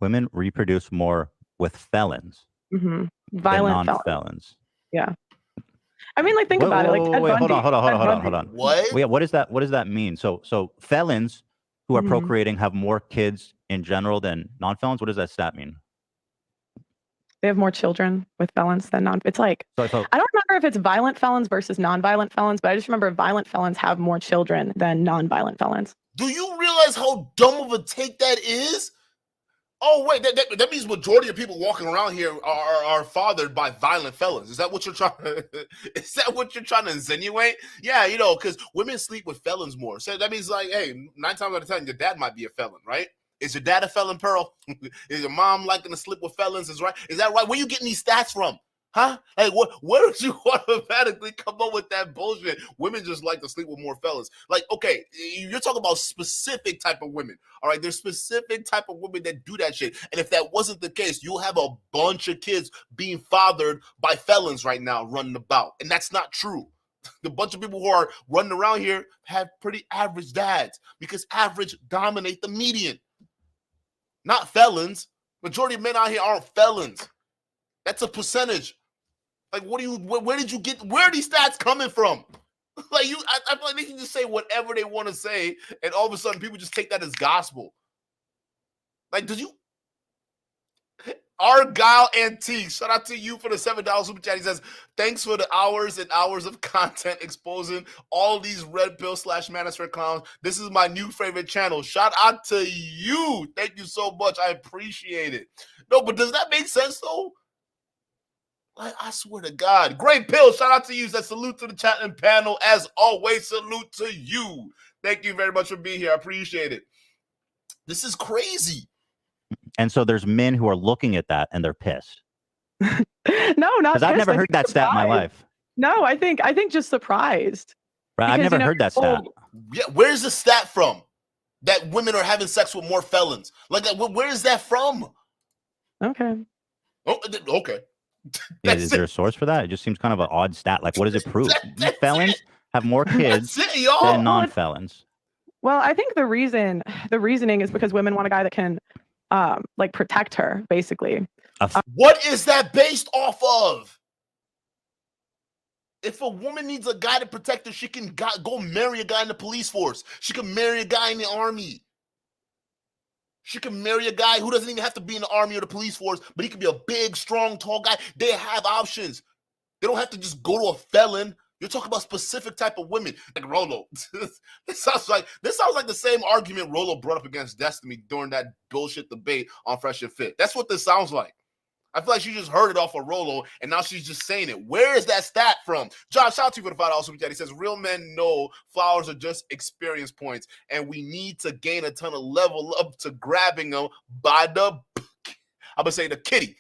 Women reproduce more with felons. Mm-hmm. Violent non-felons. Yeah. I mean, like think about it. Like wait, hold on. What? Wait, what does that mean? So felons who are procreating have more kids in general than non-felons. What does that stat mean? They have more children with felons than non. It's like I don't remember if it's violent felons versus non-violent felons, but I just remember violent felons have more children than non-violent felons. Do you realize how dumb of a take that is? Oh wait, that means majority of people walking around here are fathered by violent felons. Is that what you're trying to insinuate? Yeah, because women sleep with felons more. So that means, like, hey, 9 times out of 10, your dad might be a felon, right? Is your dad a felon, Pearl? Is your mom liking to sleep with felons? Is that right? Where you getting these stats from? Huh? Like, where did you automatically come up with that bullshit? Women just like to sleep with more fellas. Like, okay, you're talking about specific type of women. All right, there's specific type of women that do that shit. And if that wasn't the case, you'll have a bunch of kids being fathered by felons right now running about. And that's not true. The bunch of people who are running around here have pretty average dads because average dominate the median. Not felons. Majority of men out here aren't felons. That's a percentage. Like, where did you get, where are these stats coming from? Like, I feel like they can just say whatever they want to say, and all of a sudden people just take that as gospel. Like, Argyle Antique, shout out to you for the $7 super chat. He says, thanks for the hours and hours of content exposing all these red pill / manosphere clowns. This is my new favorite channel. Shout out to you. Thank you so much. I appreciate it. No, but does that make sense though? I swear to God. Great pill. Shout out to you. Said salute to the chat and panel. As always, salute to you. Thank you very much for being here. I appreciate it. This is crazy. And so there's men who are looking at that and they're pissed. No, not because I've never heard that stat in my life. No, I think just surprised. Right, I've never heard that stat. Yeah, where's the stat from? That women are having sex with more felons. Like, where is that from? Okay. Oh, okay. Is there a source for that? It just seems kind of an odd stat. Like, what does it prove? Felons have more kids than non-felons. Well, I think the reasoning is because women want a guy that can, like, protect her, basically. What is that based off of? If a woman needs a guy to protect her, she can go marry a guy in the police force. She can marry a guy in the army. She can marry a guy who doesn't even have to be in the army or the police force, but he can be a big, strong, tall guy. They have options. They don't have to just go to a felon. You're talking about specific type of women, like Rolo. This sounds like the same argument Rolo brought up against Destiny during that bullshit debate on Fresh and Fit. That's what this sounds like. I feel like she just heard it off of Rolo, and now she's just saying it. Where is that stat from? John, shout out to you for the $5 super chat. He says, real men know flowers are just experience points, and we need to gain a ton of level up to grabbing them by the, I'm going to say the kitty.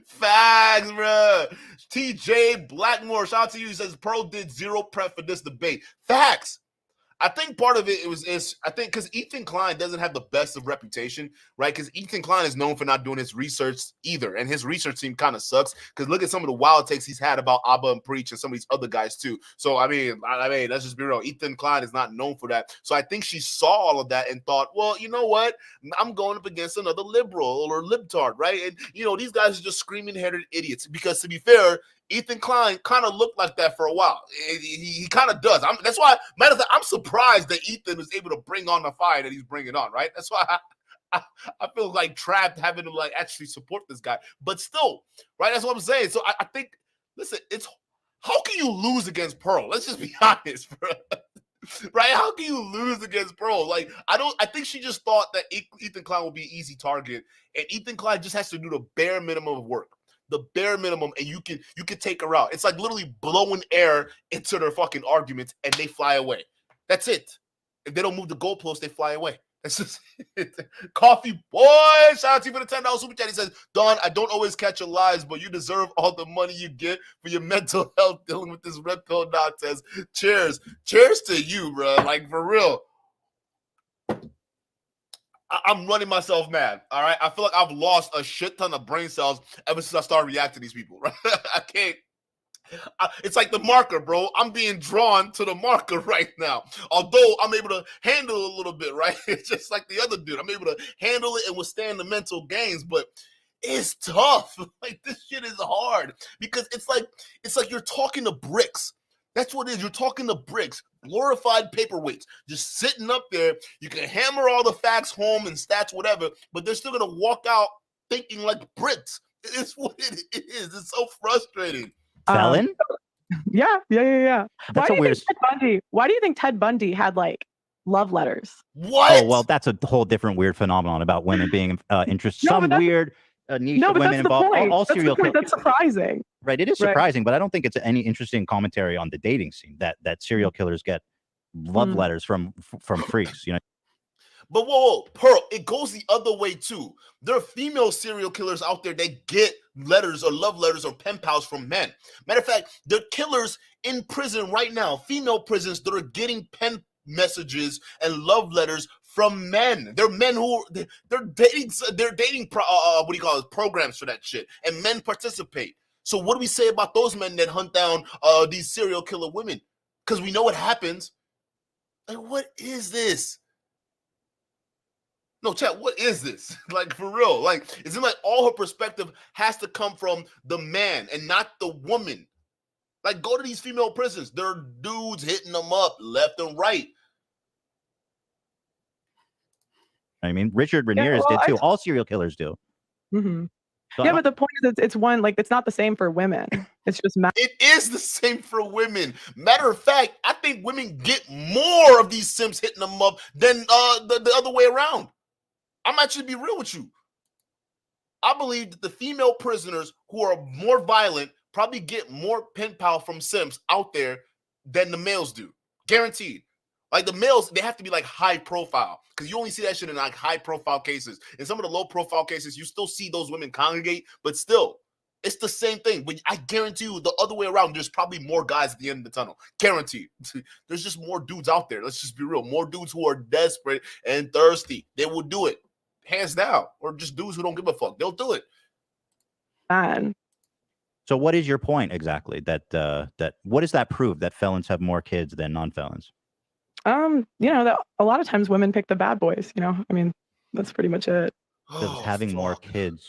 Facts, bro. TJ Blackmore, shout out to you. He says, Pearl did zero prep for this debate. Facts. I think part of it is I think because Ethan Klein doesn't have the best of reputation, right? Because Ethan Klein is known for not doing his research either, and his research team kind of sucks. Because look at some of the wild takes he's had about Abba and Preach and some of these other guys too. So I mean, let's just be real. Ethan Klein is not known for that. So I think she saw all of that and thought, well, you know what? I'm going up against another liberal or libtard, right? And you know, these guys are just screaming-headed idiots. Because to be fair, Ethan Klein kind of looked like that for a while. He kind of does. That's why, matter of fact, I'm surprised that Ethan was able to bring on the fire that he's bringing on, right? That's why I feel like trapped having to like actually support this guy. But still, right? That's what I'm saying. So I think, listen, it's how can you lose against Pearl? Let's just be honest, bro. Right? How can you lose against Pearl? Like, I think she just thought that Ethan Klein would be an easy target, and Ethan Klein just has to do the bare minimum of work. The bare minimum, and you can take her out. It's like literally blowing air into their fucking arguments, and they fly away. That's it. If they don't move the goalpost, they fly away. That's just it. Coffee boy, shout out to you for the $10 super chat. He says, Don, I don't always catch your lies, but you deserve all the money you get for your mental health dealing with this red pill nonsense. Cheers to you, bro. Like, for real. I'm running myself mad, all right? I feel like I've lost a shit ton of brain cells ever since I started reacting to these people, right? I can't. It's like the marker, bro. I'm being drawn to the marker right now. Although I'm able to handle it a little bit, right? It's just like the other dude. I'm able to handle it and withstand the mental gains, but it's tough. Like, this shit is hard because it's like you're talking to bricks. That's what it is. You're talking to bricks, glorified paperweights, just sitting up there. You can hammer all the facts home and stats, whatever, but they're still going to walk out thinking like bricks. It's what it is. It's so frustrating. Felon? Yeah. That's Why do you think Ted Bundy had like love letters? What? Oh, well, that's a whole different weird phenomenon about women being interested. Some weird niche of women involved. All serial killers. That's surprising. Right, it is surprising, but I don't think it's any interesting commentary on the dating scene that serial killers get love letters from freaks, you know. But whoa, Pearl, it goes the other way too. There are female serial killers out there that get letters or love letters or pen pals from men. Matter of fact, there are killers in prison right now, female prisons, that are getting pen messages and love letters from men. They're men who they're dating programs for that shit, and men participate. So what do we say about those men that hunt down these serial killer women? Because we know what happens. Like, what is this? No, chat, what is this? Like, for real. Like, it's like all her perspective has to come from the man and not the woman. Like, go to these female prisons. There are dudes hitting them up left and right. I mean, Richard Ramirez did too. All serial killers do. Mm-hmm. So yeah, but the point is, it's one, like, it's not the same for women. It's just it is the same for women. Matter of fact, I think women get more of these simps hitting them up than the other way around. I'm actually be real with you. I believe that the female prisoners who are more violent probably get more pen pal from simps out there than the males do. Guaranteed. Like the males, they have to be like high profile because you only see that shit in like high profile cases. In some of the low profile cases, you still see those women congregate, but still, it's the same thing. But I guarantee you, the other way around, there's probably more guys at the end of the tunnel. Guaranteed. There's just more dudes out there. Let's just be real. More dudes who are desperate and thirsty. They will do it. Hands down. Or just dudes who don't give a fuck. They'll do it. Man. So what is your point exactly? That what does that prove that felons have more kids than non-felons? That a lot of times women pick the bad boys, I mean, that's pretty much it. Does having more kids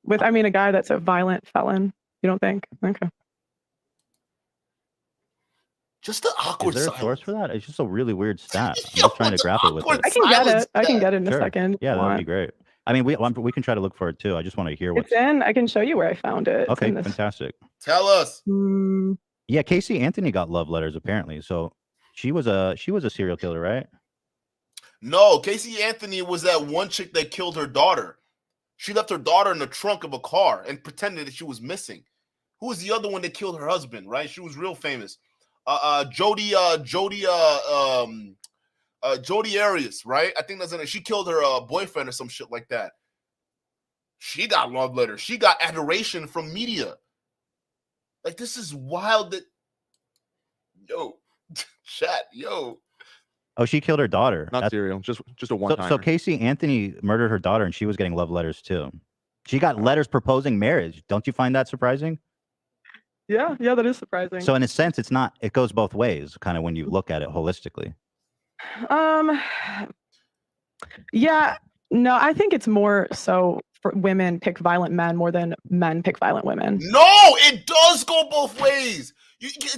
with, a guy that's a violent felon, you don't think? Okay. Just the awkward Is there a silence. source for that? It's just a really weird stat. I'm just trying to grapple with it. I can get it. I can get it in a second. Yeah, that'd be great. I mean, we can try to look for it too. I just want to hear what's in. I can show you where I found it. Okay, fantastic. Tell us. Yeah, Casey Anthony got love letters apparently. So she was a serial killer, right? No, Casey Anthony was that one chick that killed her daughter. She left her daughter in the trunk of a car and pretended that she was missing. Who was the other one that killed her husband, right? She was real famous. Jody Arias, right? I think that's in it. She killed her boyfriend or some shit like that. She got love letters. She got adoration from media. Like, this is wild that chat. Oh, she killed her daughter. Not serial, just a one-timer. So Casey Anthony murdered her daughter, and she was getting love letters too. She got letters proposing marriage. Don't you find that surprising? Yeah, that is surprising. So in a sense, it goes both ways, kind of when you look at it holistically. Yeah, no, I think it's more so for women pick violent men more than men pick violent women. No, it does go both ways.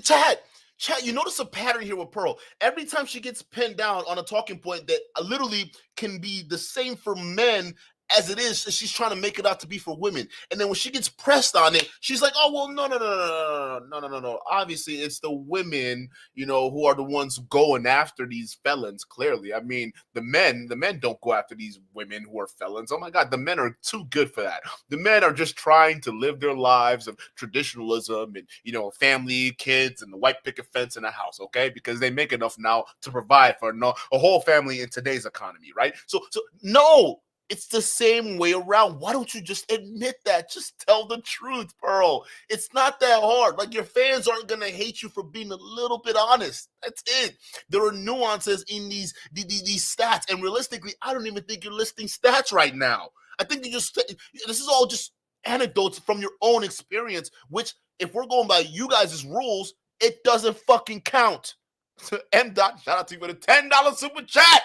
Chat, you notice a pattern here with Pearl. Every time she gets pinned down on a talking point that literally can be the same for men as it is, she's trying to make it out to be for women. And then when she gets pressed on it, she's like, oh, well, no. Obviously, it's the women, who are the ones going after these felons, clearly. I mean, the men don't go after these women who are felons. Oh, my God, the men are too good for that. The men are just trying to live their lives of traditionalism and, family, kids, and the white picket fence in a house, okay? Because they make enough now to provide for a whole family in today's economy, right? So no. It's the same way around. Why don't you just admit that? Just tell the truth, Pearl. It's not that hard. Like, your fans aren't going to hate you for being a little bit honest. That's it. There are nuances in these stats. And realistically, I don't even think you're listing stats right now. I think this is all just anecdotes from your own experience, which, if we're going by you guys' rules, it doesn't fucking count. So M. Shout out to you for the $10 super chat.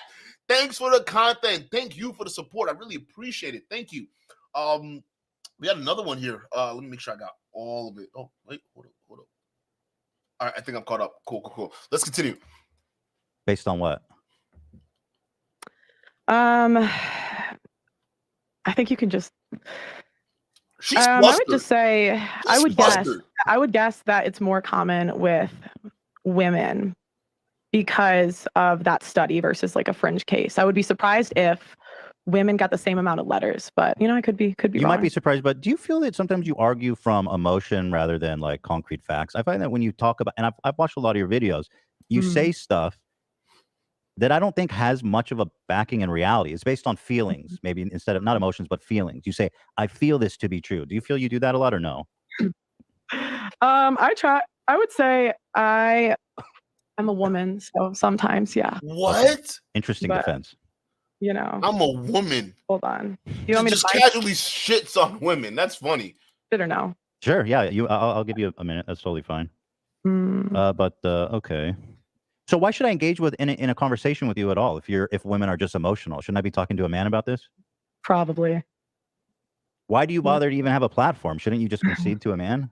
Thanks for the content. Thank you for the support. I really appreciate it. Thank you. We got another one here. Let me make sure I got all of it. Oh, wait, hold up. All right, I think I'm caught up. Cool. Let's continue. Based on what? I think you can just. I would just say I would guess that it's more common with women because of that study versus like a fringe case. I would be surprised if women got the same amount of letters, but I could be You wrong. might be surprised, but do you feel that sometimes you argue from emotion rather than like concrete facts? I find that when you talk about, and I've watched a lot of your videos, you say stuff that I don't think has much of a backing in reality. It's based on feelings, maybe instead of not emotions, but feelings. You say, I feel this to be true. Do you feel you do that a lot or no? I try. I would say I'm a woman, so sometimes, yeah. What? Interesting defense. I'm a woman. Hold on. You want me just to casually shits on women? That's funny. It or no? Sure. Yeah. I'll give you a minute. That's totally fine. Okay. So why should I engage in a conversation with you at all if women are just emotional? Shouldn't I be talking to a man about this? Probably. Why do you bother to even have a platform? Shouldn't you just concede to a man?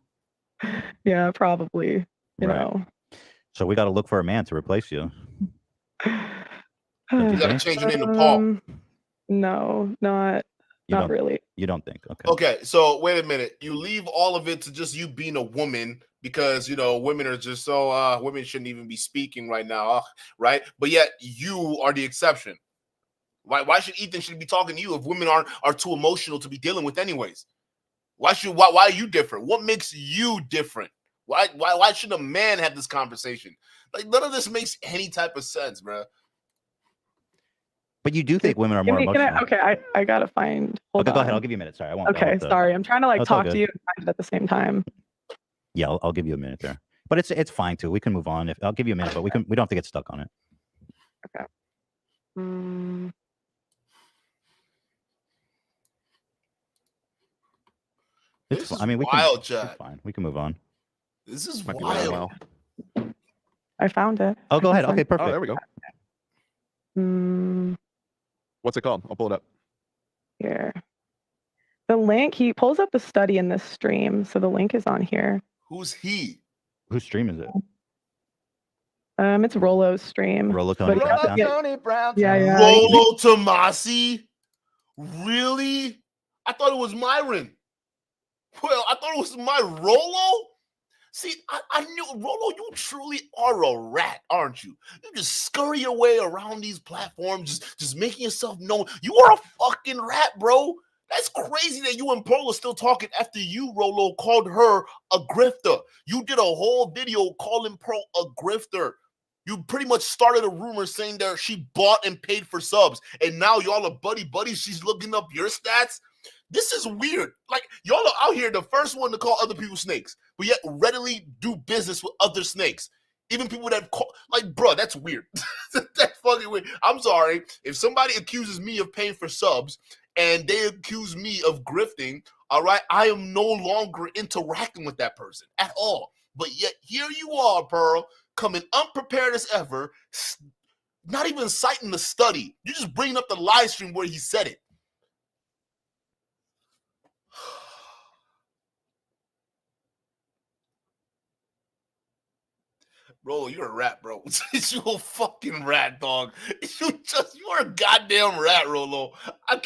Yeah, probably. You know. So we got to look for a man to replace you. You got to change your name to Paul. No, not really. You don't think? Okay. Okay, so wait a minute. You leave all of it to just you being a woman because, women are just so, women shouldn't even be speaking right now, right? But yet you are the exception. Why should Ethan be talking to you if women are too emotional to be dealing with anyways? Why are you different? What makes you different? Why should a man have this conversation? Like, none of this makes any type of sense, bro. But you do think women are more emotional. I gotta find. Okay, go ahead. I'll give you a minute. Sorry, I won't. Okay, sorry. I'm trying to like talk to you and find it at the same time. Yeah, I'll give you a minute there. But it's fine too. We can move on. I'll give you a minute, but we don't have to get stuck on it. Okay. I mean, wild, it's fine. We can move on. This is wild. I found it. Oh, go ahead. Okay, perfect. Oh, there we go. What's it called? I'll pull it up. Here. The link, he pulls up the study in this stream, so the link is on here. Who's he? Whose stream is it? It's Rollo's stream. Rollo Tony Brown. Yeah. Rollo Tomasi? Really? I thought it was Myron. Well, I thought it was my Rollo. See, I knew, Rollo, you truly are a rat, aren't you? You just scurry your way around these platforms, just making yourself known. You are a fucking rat, bro. That's crazy that you and Pearl are still talking after you, Rollo, called her a grifter. You did a whole video calling Pearl a grifter. You pretty much started a rumor saying that she bought and paid for subs, and now y'all are buddies. She's looking up your stats. This is weird. Like, y'all are out here the first one to call other people snakes, but yet readily do business with other snakes. Even people that call, like, bro, that's weird. That's fucking weird. I'm sorry. If somebody accuses me of paying for subs and they accuse me of grifting, all right, I am no longer interacting with that person at all. But yet here you are, Pearl, coming unprepared as ever, not even citing the study. You're just bringing up the live stream where he said it. Bro, you're a rat, bro. You a fucking rat, dog. You're a goddamn rat, Rollo. I'm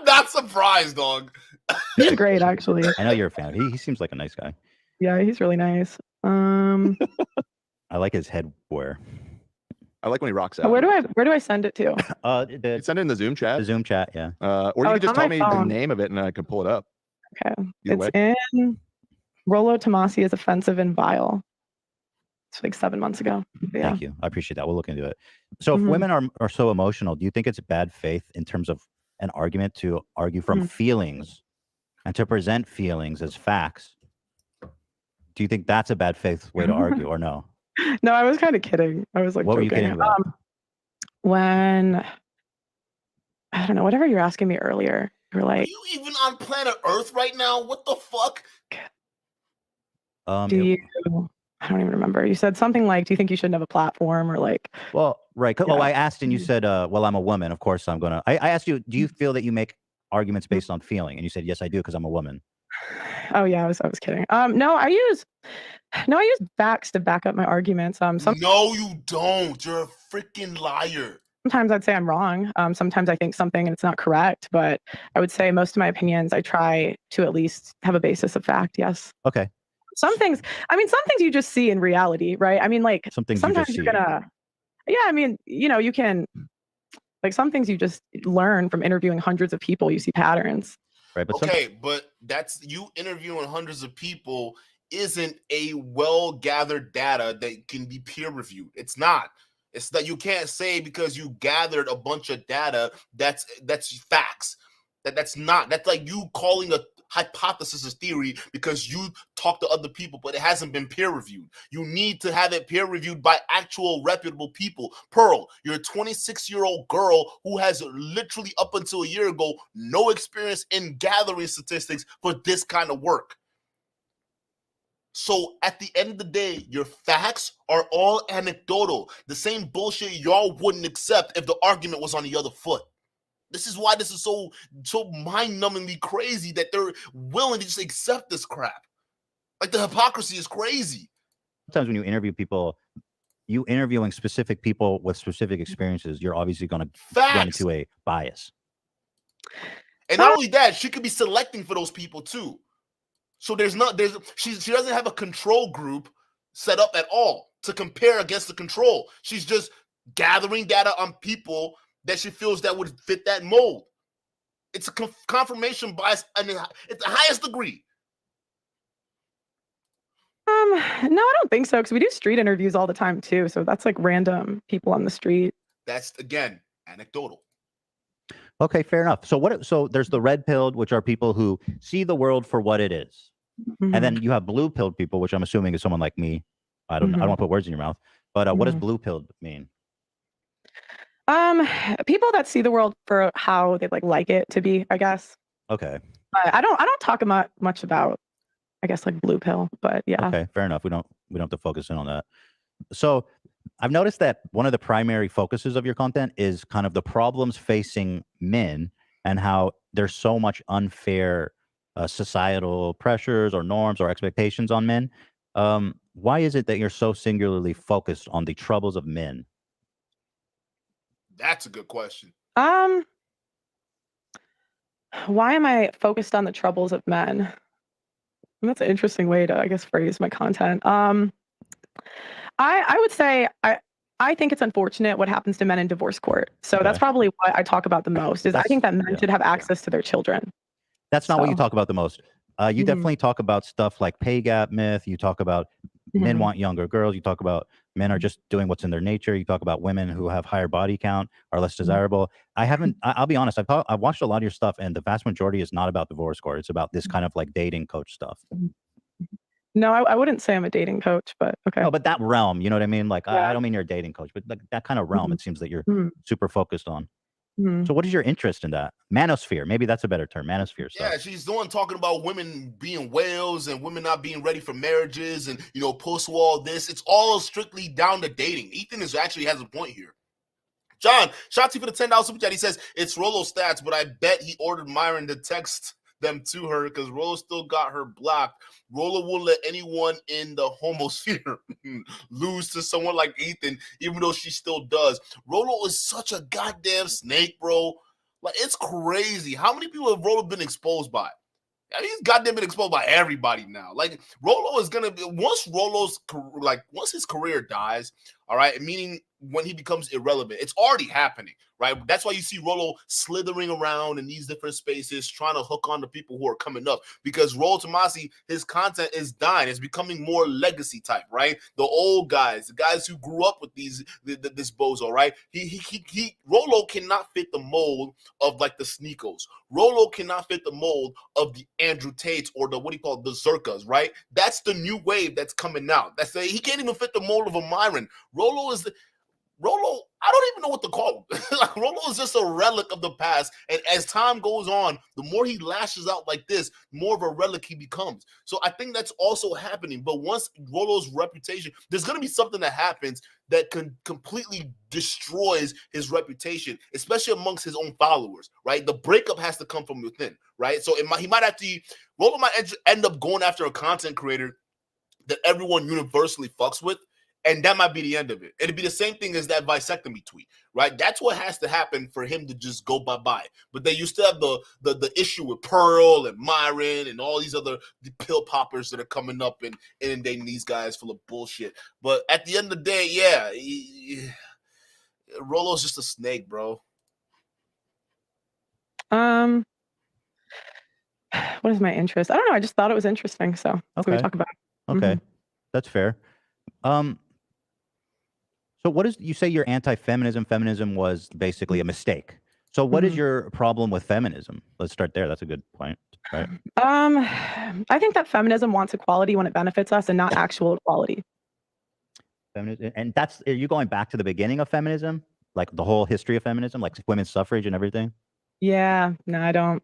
not surprised, dog. He's great, actually. I know you're a fan. He seems like a nice guy. Yeah, he's really nice. I like his headwear. I like when he rocks out. Where do I send it to? Send it in the Zoom chat. The Zoom chat, yeah. Or you can just tell me the name of it and I can pull it up. Okay. It's in Rollo Tomasi is offensive and vile. It's like 7 months ago. Yeah. Thank you. I appreciate that. We'll look into it. So if women are so emotional, do you think it's bad faith in terms of an argument to argue from feelings and to present feelings as facts? Do you think that's a bad faith way to argue or no? No, I was kind of kidding. I was like, what joking. were you kidding about? When, I don't know, whatever you were asking me earlier, you were like, are you even on planet Earth right now? What the fuck? I don't even remember. You said something like, do you think you shouldn't have a platform or like? Well, right. Well, I asked and you said, well, I'm a woman. Of course I'm going to. I asked you, do you feel that you make arguments based on feeling? And you said, yes, I do, because I'm a woman. Oh, yeah, I was kidding. No, I use facts to back up my arguments. No, you don't. You're a freaking liar. Sometimes I'd say I'm wrong. Sometimes I think something and it's not correct. But I would say most of my opinions, I try to at least have a basis of fact. Yes. Okay. Some things you just see in reality, right? I mean, like sometimes you're gonna, I mean, you can, like some things you just learn from interviewing hundreds of people. You see patterns. Right. But but that's you interviewing hundreds of people isn't a well-gathered data that can be peer-reviewed. It's not. It's that you can't say because you gathered a bunch of data that's facts. That's like you calling a hypothesis a theory because you talk to other people, but it hasn't been peer-reviewed. You need to have it peer-reviewed by actual reputable people. Pearl, you're a 26-year-old girl who has literally up until a year ago no experience in gathering statistics for this kind of work. So at the end of the day, your facts are all anecdotal. The same bullshit y'all wouldn't accept if the argument was on the other foot. This is why this is so mind-numbingly crazy that they're willing to just accept this crap. Like, the hypocrisy is crazy. Sometimes when you interview people, you interviewing specific people with specific experiences, you're obviously going to run into a bias. And not only that, she could be selecting for those people too. So she doesn't have a control group set up at all to compare against the control. She's just gathering data on people that she feels that would fit that mold. It's a confirmation bias at the highest degree. No, I don't think so, because we do street interviews all the time too. So that's like random people on the street. That's, again, anecdotal. Okay, fair enough. So there's the red pilled, which are people who see the world for what it is. Mm-hmm. And then you have blue pilled people, which I'm assuming is someone like me. I don't want to put words in your mouth, but what does blue pilled mean? People that see the world for how they like it to be, I guess. Okay. But I don't talk much about, I guess, like blue pill, but yeah. Okay, fair enough. We don't have to focus in on that. So I've noticed that one of the primary focuses of your content is kind of the problems facing men and how there's so much unfair societal pressures or norms or expectations on men. Why is it that you're so singularly focused on the troubles of men? That's a good question. Why am I focused on the troubles of men? That's an interesting way to, I guess, phrase my content. I would say I think it's unfortunate what happens to men in divorce court. So that's probably what I talk about the most. I think that men should have access to their children. That's not what you talk about the most. You definitely talk about stuff like pay gap myth. You talk about men want younger girls. You talk about men are just doing what's in their nature. You talk about women who have higher body count are less desirable. I'll be honest. I've watched a lot of your stuff, and the vast majority is not about divorce court. It's about this kind of like dating coach stuff. No, I wouldn't say I'm a dating coach, but okay. No, but that realm, you know what I mean? Like, I don't mean you're a dating coach, but like that kind of realm, it seems that you're super focused on. So what is your interest in that? Manosphere. Maybe that's a better term. Manosphere stuff. Yeah, she's talking about women being whales and women not being ready for marriages and, post-war this. It's all strictly down to dating. Ethan actually has a point here. John, shout out to you for the $10 super chat. He says, it's Rolo stats, but I bet he ordered Myron to text them to her because Rolo still got her blocked. Rolo won't let anyone in the homosphere lose to someone like Ethan, even though she still does. Rolo is such a goddamn snake, bro. Like, it's crazy. How many people have Rolo been exposed by? I mean, he's goddamn been exposed by everybody now. Like, Rolo is gonna be once his career dies, all right, meaning when he becomes irrelevant, it's already happening, right? That's why you see Rolo slithering around in these different spaces, trying to hook on to people who are coming up. Because Rolo Tomasi, his content is dying. It's becoming more legacy type, right? The old guys, the guys who grew up with this bozo, right? Rolo cannot fit the mold of like the Sneakos. Rolo cannot fit the mold of the Andrew Tates or the the Zerkas, right? That's the new wave that's coming out. He can't even fit the mold of a Myron. Rolo, I don't even know what to call him. Like, Rolo is just a relic of the past. And as time goes on, the more he lashes out like this, more of a relic he becomes. So I think that's also happening. But once Rolo's reputation, there's going to be something that happens that completely destroys his reputation, especially amongst his own followers, right? The breakup has to come from within, right? So Rolo might end up going after a content creator that everyone universally fucks with. And that might be the end of it. It'd be the same thing as that vasectomy tweet, right? That's what has to happen for him to just go bye-bye. But then you still have the issue with Pearl and Myron and all these other pill poppers that are coming up and inundating these guys full of bullshit. But at the end of the day, yeah, Rolo's just a snake, bro. What is my interest? I don't know. I just thought it was interesting, so that's what we talk about. Okay, that's fair. So what is, you say you're anti-feminism? Feminism was basically a mistake. So what is your problem with feminism? Let's start there. That's a good point, right? I think that feminism wants equality when it benefits us and not actual equality. Feminism, and are you going back to the beginning of feminism? Like the whole history of feminism, like women's suffrage and everything? Yeah, no, I don't.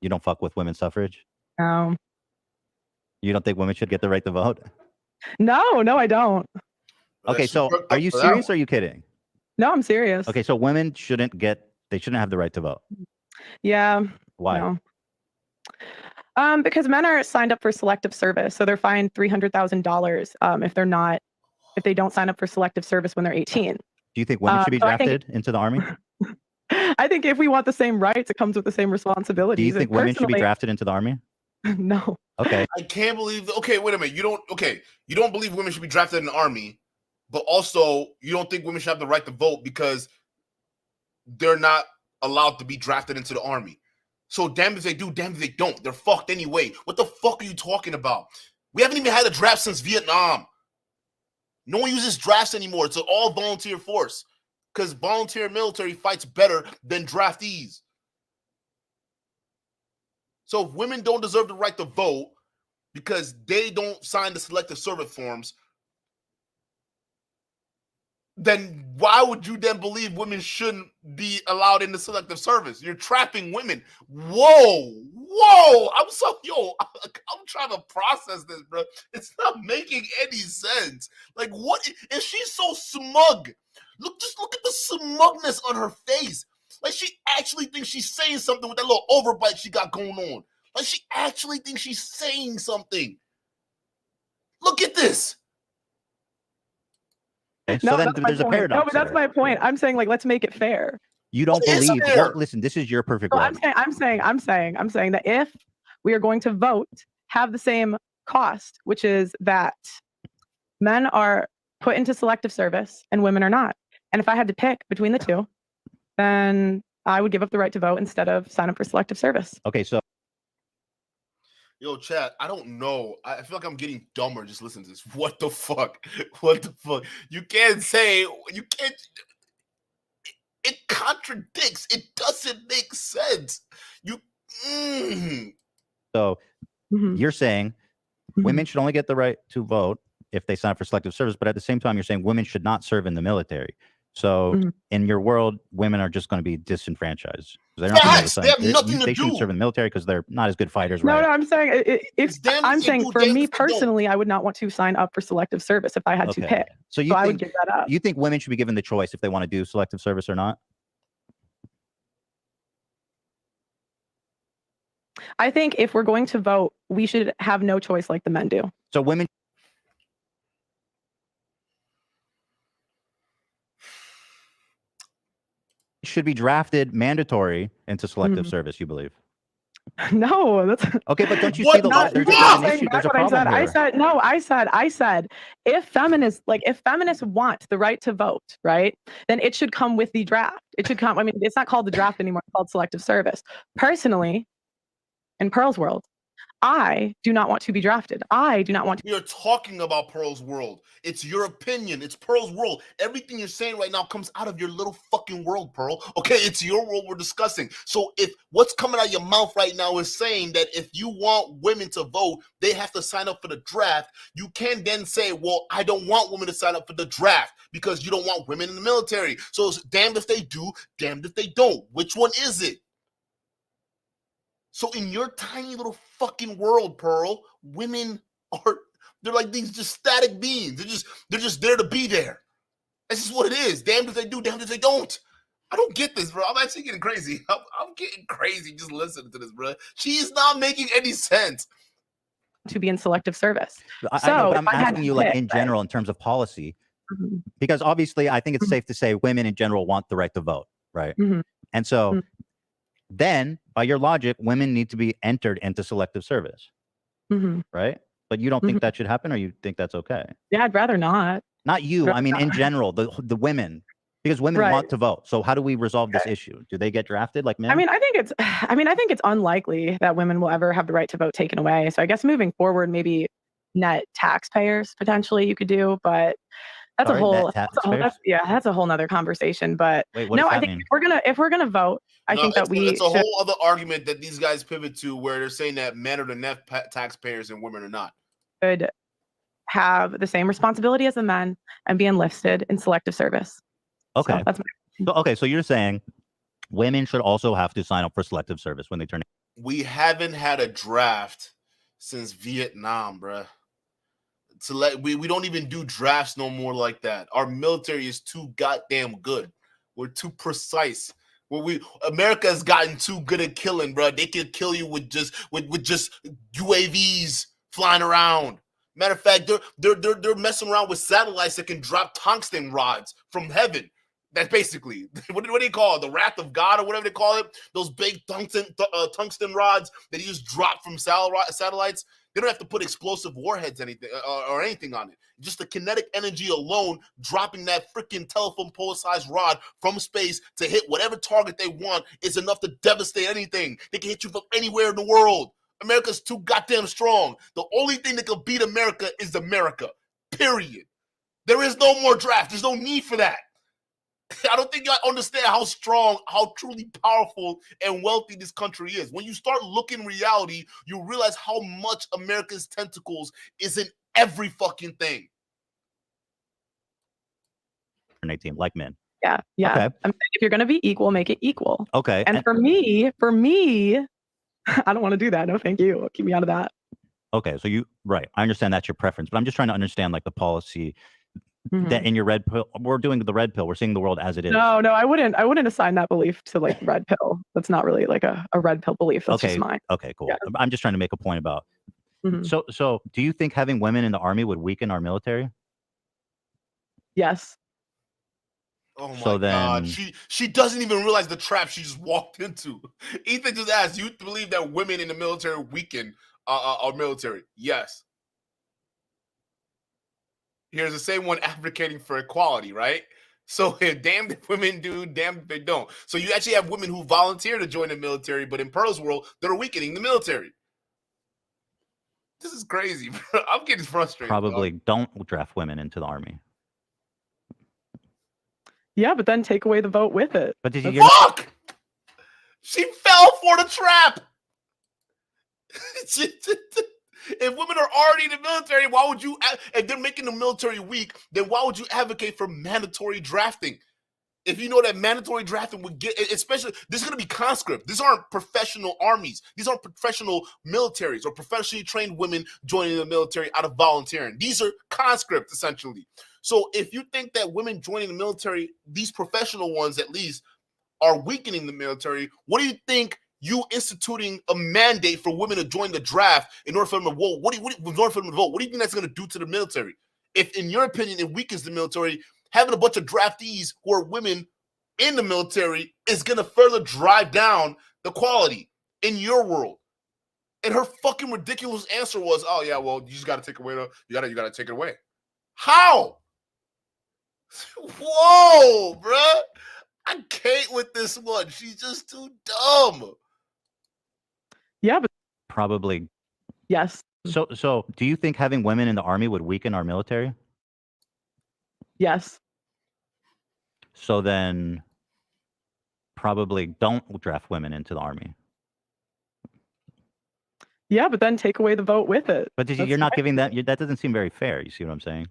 You don't fuck with women's suffrage? No. You don't think women should get the right to vote? No, I don't. Okay, so are you serious or are you kidding? No, I'm serious. Okay, so women shouldn't have the right to vote. Yeah. Why? No. Because men are signed up for selective service, so they're fined $300,000 if they don't sign up for selective service when they're 18. Do you think women should be drafted into the army? I think if we want the same rights, it comes with the same responsibilities. Do you think women should be drafted into the army? No. Okay. I can't believe. Okay, wait a minute. You don't believe women should be drafted in the army, but also you don't think women should have the right to vote because they're not allowed to be drafted into the army. So damn if they do, damn if they don't. They're fucked anyway. What the fuck are you talking about? We haven't even had a draft since Vietnam. No one uses drafts anymore. It's an all volunteer force because volunteer military fights better than draftees. So if women don't deserve the right to vote because they don't sign the selective service forms, then why would you then believe women shouldn't be allowed in the selective service? You're trapping women. Whoa. I'm trying to process this, bro. It's not making any sense. Like, what? And she's so smug. Just look at the smugness on her face. Like, she actually thinks she's saying something with that little overbite she got going on. Like, she actually thinks she's saying something. Look at this. So then there's a paradox. No, but that's my point. I'm saying, like, let's make it fair. You don't believe. Well, listen, this is your perfect world. I'm saying that if we are going to vote, have the same cost, which is that men are put into selective service and women are not. And if I had to pick between the two, then I would give up the right to vote instead of sign up for selective service. Okay, so. Yo, chat, I don't know. I feel like I'm getting dumber just listening to this. What the fuck? What the fuck? You can't say, you can't. It contradicts. It doesn't make sense. So you're saying women should only get the right to vote if they sign up for selective service, but at the same time, you're saying women should not serve in the military. So in your world, women are just going to be disenfranchised. They're not they have nothing to do. They shouldn't serve in the military because they're not as good fighters. No, right? I'm saying for me personally, I would not want to sign up for selective service if I had to pick. So I would give that up. You think women should be given the choice if they want to do selective service or not? I think if we're going to vote, we should have no choice like the men do. So women should be drafted mandatory into selective service, you believe? No, that's okay, but don't you see the law? There's an issue. There's a problem here. I said if feminists want the right to vote, right, then it should come with the draft. It should come. I mean, it's not called the draft anymore. It's called selective service. Personally, in Pearl's world, I do not want to be drafted. I do not want to. You're talking about Pearl's world. It's your opinion. It's Pearl's world. Everything you're saying right now comes out of your little fucking world, Pearl. Okay, it's your world we're discussing. So if what's coming out of your mouth right now is saying that if you want women to vote, they have to sign up for the draft, you can then say, well, I don't want women to sign up for the draft because you don't want women in the military. So it's damned if they do, damned if they don't. Which one is it? So in your tiny little fucking world, Pearl, women they're like these just static beings. They're just there to be there. That's just what it is. Damned if they do, damned if they don't. I don't get this, bro. I'm actually getting crazy. I'm getting crazy just listening to this, bro. She's not making any sense. To be in selective service. I'm asking you, like, in general, in terms of policy, because obviously I think it's safe to say women in general want the right to vote, right? And so then, by your logic, women need to be entered into selective service, right? But you don't think that should happen, or you think that's okay? Yeah, I'd rather not. Not you. I mean, in general, the women, because women want to vote. So how do we resolve this issue? Do they get drafted like men? I think it's unlikely that women will ever have the right to vote taken away. So I guess moving forward, maybe net taxpayers potentially you could do, but that's a whole nother conversation. But no, I think if we're gonna vote, I think that it's a whole other argument that these guys pivot to where they're saying that men are the net taxpayers and women are not. Could have the same responsibility as the men and be enlisted in selective service. Okay. So you're saying women should also have to sign up for selective service when they turn. We haven't had a draft since Vietnam, bruh. We don't even do drafts no more like that. Our military is too goddamn good. We're too precise. America has gotten too good at killing, bro. They can kill you with just UAVs flying around. Matter of fact, they're messing around with satellites that can drop tungsten rods from heaven. That's basically what do you call it? The wrath of God or whatever they call it. Those big tungsten rods that you just drop from satellites. They don't have to put explosive warheads or anything on it. Just the kinetic energy alone, dropping that freaking telephone pole-sized rod from space to hit whatever target they want is enough to devastate anything. They can hit you from anywhere in the world. America's too goddamn strong. The only thing that can beat America is America, period. There is no more draft. There's no need for that. I don't think y'all understand how strong, how truly powerful and wealthy this country is. When you start looking reality, you realize how much America's tentacles is in every fucking thing. Team like men. Yeah. Okay. I'm saying if you're going to be equal, make it equal. Okay. And for me, I don't want to do that. No, thank you. Keep me out of that. Okay. So right. I understand that's your preference, but I'm just trying to understand like the policy that in your red pill, we're doing the red pill. We're seeing the world as it is. No, I wouldn't assign that belief to like red pill. That's not really like a red pill belief. That's just mine. Okay, cool. Yeah. I'm just trying to make a point about. So do you think having women in the army would weaken our military? Yes. Oh my God. She doesn't even realize the trap she just walked into. Ethan just asked, you believe that women in the military weaken our military? Yes. Here's the same one advocating for equality, right? So damned if women do, damned if they don't. So you actually have women who volunteer to join the military, but in Pearl's world, they're weakening the military. This is crazy, bro. I'm getting frustrated. Probably don't draft women into the army. Yeah, but then take away the vote with it. But did you fuck? She fell for the trap. If women are already in the military, why would you, if they're making the military weak, then why would you advocate for mandatory drafting? If you know that mandatory drafting would get, especially, this is going to be conscript. These aren't professional armies. These aren't professional militaries or professionally trained women joining the military out of volunteering. These are conscript, essentially. So if you think that women joining the military, these professional ones at least, are weakening the military, what do you think you instituting a mandate for women to join the draft in order for them to vote? What do you think that's going to do to the military? If, in your opinion, it weakens the military, having a bunch of draftees who are women in the military is going to further drive down the quality in your world. And her fucking ridiculous answer was, "Oh yeah, well, you just got to take away you got to take it away." How? Whoa, bruh. I can't with this one. She's just too dumb. Yeah, but probably. Yes. So do you think having women in the army would weaken our military? Yes. So then probably don't draft women into the army. Yeah, but then take away the vote with it. But you're not giving that. That doesn't seem very fair. You see what I'm saying?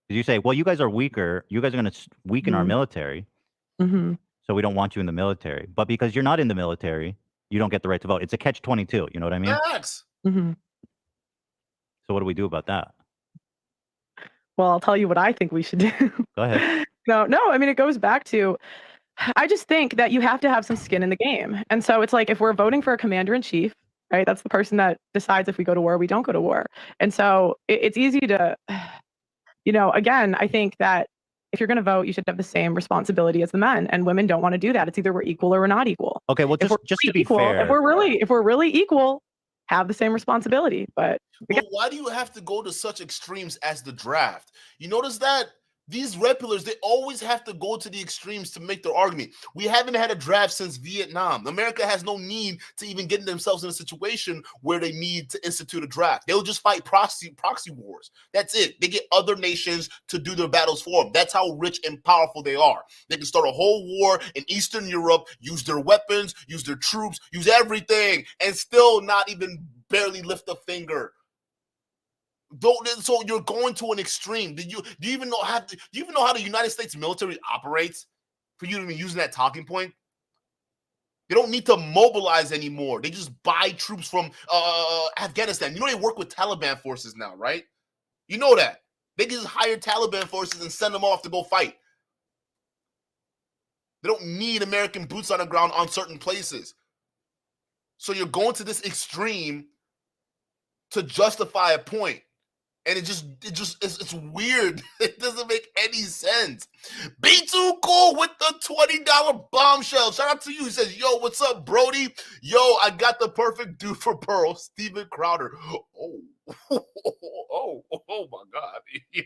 Because you say, well, you guys are weaker. You guys are going to weaken our military. So we don't want you in the military. But because you're not in the military, you don't get the right to vote. It's a catch-22. You know what I mean? Yes. So what do we do about that? Well, I'll tell you what I think we should do. Go ahead. No, I mean, it goes back to, I just think that you have to have some skin in the game. And so it's like, if we're voting for a commander-in-chief, right, that's the person that decides if we go to war or we don't go to war. And so it's easy to, again, I think that if you're going to vote, you should have the same responsibility as the men, and women don't want to do that. It's either we're equal or we're not equal. Okay, well, just to be fair, if we're really equal, have the same responsibility. But why do you have to go to such extremes as the draft? You notice that these red pillars, they always have to go to the extremes to make their argument. We haven't had a draft since Vietnam. America has no need to even get themselves in a situation where they need to institute a draft. They'll just fight proxy wars. That's it. They get other nations to do their battles for them. That's how rich and powerful they are. They can start a whole war in Eastern Europe, use their weapons, use their troops, use everything, and still not even barely lift a finger. So you're going to an extreme. Do you even know how the United States military operates for you to be using that talking point? They don't need to mobilize anymore. They just buy troops from Afghanistan. You know they work with Taliban forces now, right? You know that. They can just hire Taliban forces and send them off to go fight. They don't need American boots on the ground on certain places. So you're going to this extreme to justify a point. And it's weird. It doesn't make any sense. Be too cool with the $20 bombshell. Shout out to you. He says, yo, what's up, Brody? Yo, I got the perfect dude for Pearl, Steven Crowder. Oh my God. Yo.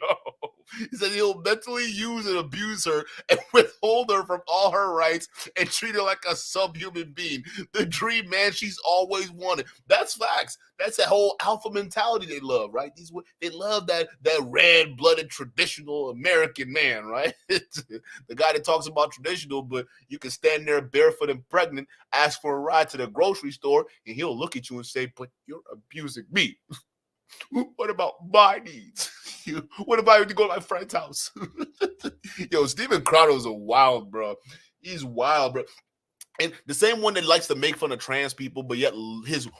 He said he'll mentally use and abuse her and withhold her from all her rights and treat her like a subhuman being. The dream man she's always wanted. That's facts. That's that whole alpha mentality they love, right? They love that red-blooded traditional American man, right? The guy that talks about traditional, but you can stand there barefoot and pregnant, ask for a ride to the grocery store, and he'll look at you and say, but you're abusing me. What about my needs? What if I have to go to my friend's house? Yo, Steven Crowder is a wild, bro. He's wild, bro. And the same one that likes to make fun of trans people, but yet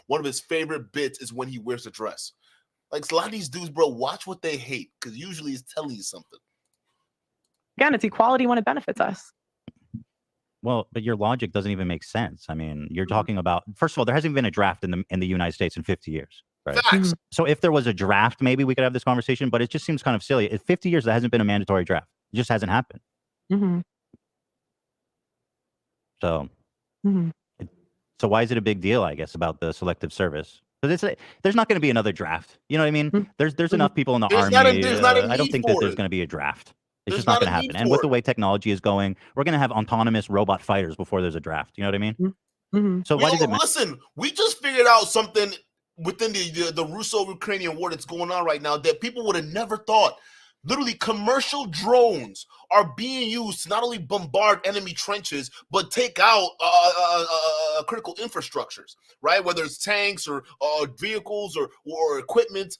one of his favorite bits is when he wears a dress. Like, a lot of these dudes, bro, watch what they hate, because usually it's telling you something. Again, it's equality when it benefits us. Well, but your logic doesn't even make sense. I mean, you're talking about, first of all, there hasn't been a draft in the United States in 50 years. Right? Facts. So if there was a draft, maybe we could have this conversation, but it just seems kind of silly. In 50 years, there hasn't been a mandatory draft. It just hasn't happened. Mm-hmm. So, so why is it a big deal, I guess, about the selective service? Because there's not going to be another draft. You know what I mean? There's enough people in the army. I don't think that there's going to be a draft. It's just not going to happen. And with the way technology is going, we're going to have autonomous robot fighters before there's a draft. You know what I mean? Mm-hmm. So why does it matter? Listen, we just figured out something within the Russo-Ukrainian war that's going on right now that people would have never thought. Literally, commercial drones are being used to not only bombard enemy trenches, but take out critical infrastructures, right? Whether it's tanks or vehicles or equipment.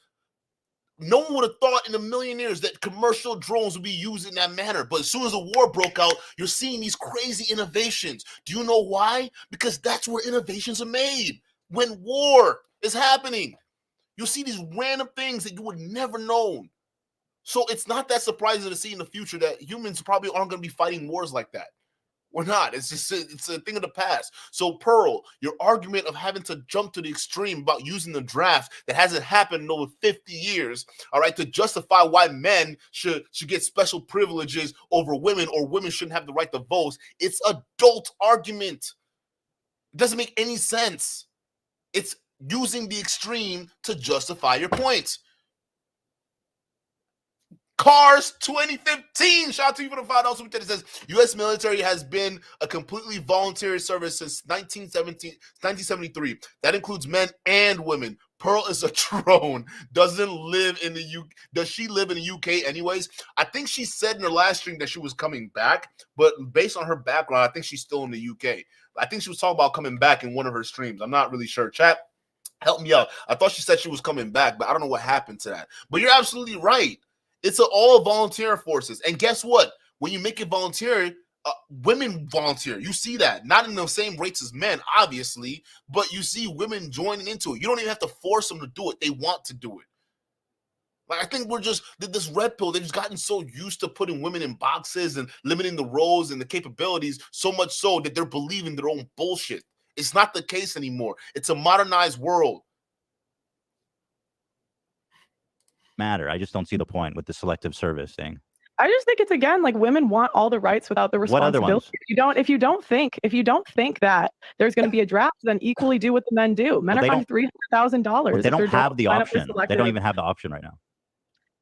No one would have thought in a million years that commercial drones would be used in that manner. But as soon as the war broke out, you're seeing these crazy innovations. Do you know why? Because that's where innovations are made. When war is happening, you'll see these random things that you would never known. So it's not that surprising to see in the future that humans probably aren't going to be fighting wars like that. We're not. It's a thing of the past. So Pearl, your argument of having to jump to the extreme about using the draft that hasn't happened in over 50 years, all right, to justify why men should get special privileges over women or women shouldn't have the right to vote, it's adult argument. It doesn't make any sense. It's using the extreme to justify your points. Cars 2015. Shout out to you for the $5 that says U.S. military has been a completely voluntary service since 1973. That includes men and women. Pearl is a drone. Does she live in the UK anyways? I think she said in her last stream that she was coming back, but based on her background, I think she's still in the UK. I think she was talking about coming back in one of her streams. I'm not really sure. Chat, help me out. I thought she said she was coming back, but I don't know what happened to that. But you're absolutely right. It's all volunteer forces. And guess what? When you make it voluntary, women volunteer. You see that. Not in the same rates as men, obviously, but you see women joining into it. You don't even have to force them to do it. They want to do it. Like, I think we're just, this red pill, they've just gotten so used to putting women in boxes and limiting the roles and the capabilities so much so that they're believing their own bullshit. It's not the case anymore. It's a modernized world. Matter. I just don't see the point with the selective service thing. I just think it's, again, like, women want all the rights without the responsibility. What other ones? If you don't think that there's going to be a draft, then equally do what the men do. Men are fined $300,000. They don't have the option. They don't even have the option right now.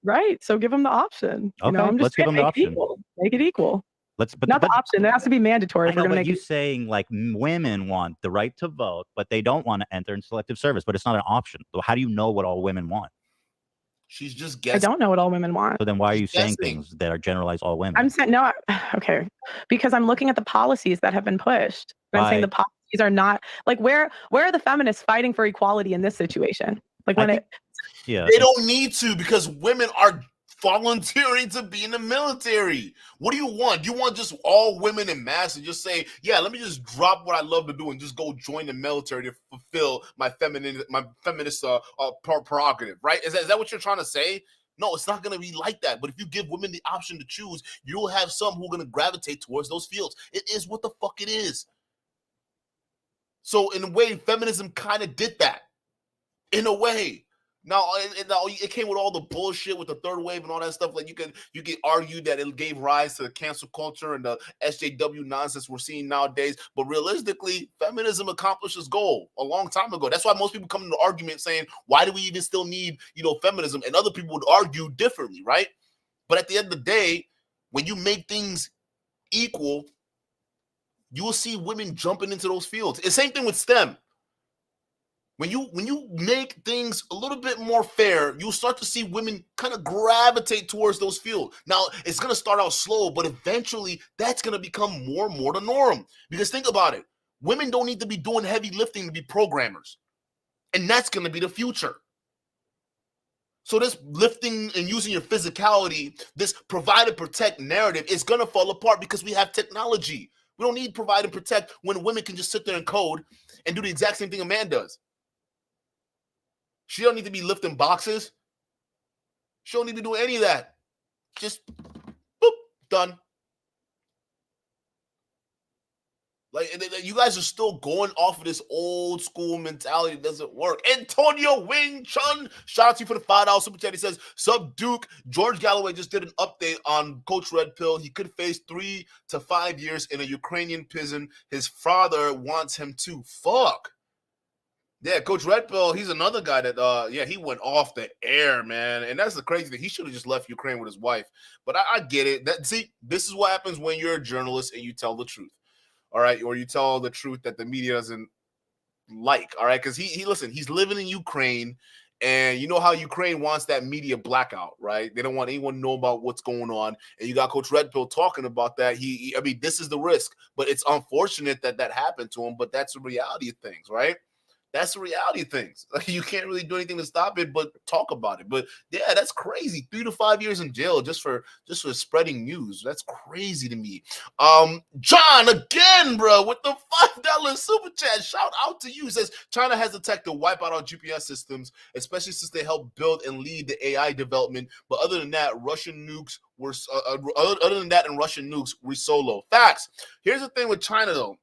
Right. So give them the option. Okay, let's give them the option. Make it equal. Not the option. It has to be mandatory. I know, but you saying like women want the right to vote, but they don't want to enter in selective service, but it's not an option. So how do you know what all women want? She's just guessing. I don't know what all women want. So then why are you saying things that are generalized all women? I'm saying, no, okay. Because I'm looking at the policies that have been pushed. I'm saying the policies are not, like, where are the feminists fighting for equality in this situation? Like, when they don't need to, because women are volunteering to be in the military. What do you want? Do you want just all women in mass and just say, yeah, let me just drop what I love to do and just go join the military to fulfill my feminist prerogative, right? Is that what you're trying to say? No, it's not going to be like that. But if you give women the option to choose, you'll have some who are going to gravitate towards those fields. It is what the fuck it is. So in a way, feminism kind of did that. In a way. Now, it came with all the bullshit with the third wave and all that stuff. Like you can argue that it gave rise to the cancel culture and the SJW nonsense we're seeing nowadays. But realistically, feminism accomplished its goal a long time ago. That's why most people come into argument saying, why do we even still need, feminism? And other people would argue differently, right? But at the end of the day, when you make things equal, you will see women jumping into those fields. The same thing with STEM. When you make things a little bit more fair, you'll start to see women kind of gravitate towards those fields. Now, it's going to start out slow, but eventually that's going to become more and more the norm. Because think about it. Women don't need to be doing heavy lifting to be programmers. And that's going to be the future. So this lifting and using your physicality, this provide and protect narrative is going to fall apart because we have technology. We don't need provide and protect when women can just sit there and code and do the exact same thing a man does. She don't need to be lifting boxes. She don't need to do any of that. Just boop, done. Like, you guys are still going off of this old school mentality. It doesn't work. Antonio Wing Chun, shout out to you for the $5 super chat. He says, "Sub Duke, George Galloway just did an update on Coach Red Pill. He could face 3 to 5 years in a Ukrainian prison. His father wants him to." Fuck. Yeah, Coach Red Pill, he's another guy that, he went off the air, man. And that's the crazy thing. He should have just left Ukraine with his wife. But I get it. See, this is what happens when you're a journalist and you tell the truth. All right, or you tell the truth that the media doesn't like, all right? Because listen, he's living in Ukraine, and you know how Ukraine wants that media blackout, right? They don't want anyone to know about what's going on, and you got Coach Red Pill talking about that. I mean, this is the risk, but it's unfortunate that happened to him, but that's the reality of things, right? That's the reality of things. Like, you can't really do anything to stop it, but talk about it. But yeah, that's crazy. 3 to 5 years in jail just for spreading news. That's crazy to me. John again, bro, with the $5 super chat. Shout out to you. Says China has attacked the wipeout on GPS systems, especially since they helped build and lead the AI development. But other than that, Russian nukes were Russian nukes were solo. Facts. Here's the thing with China though.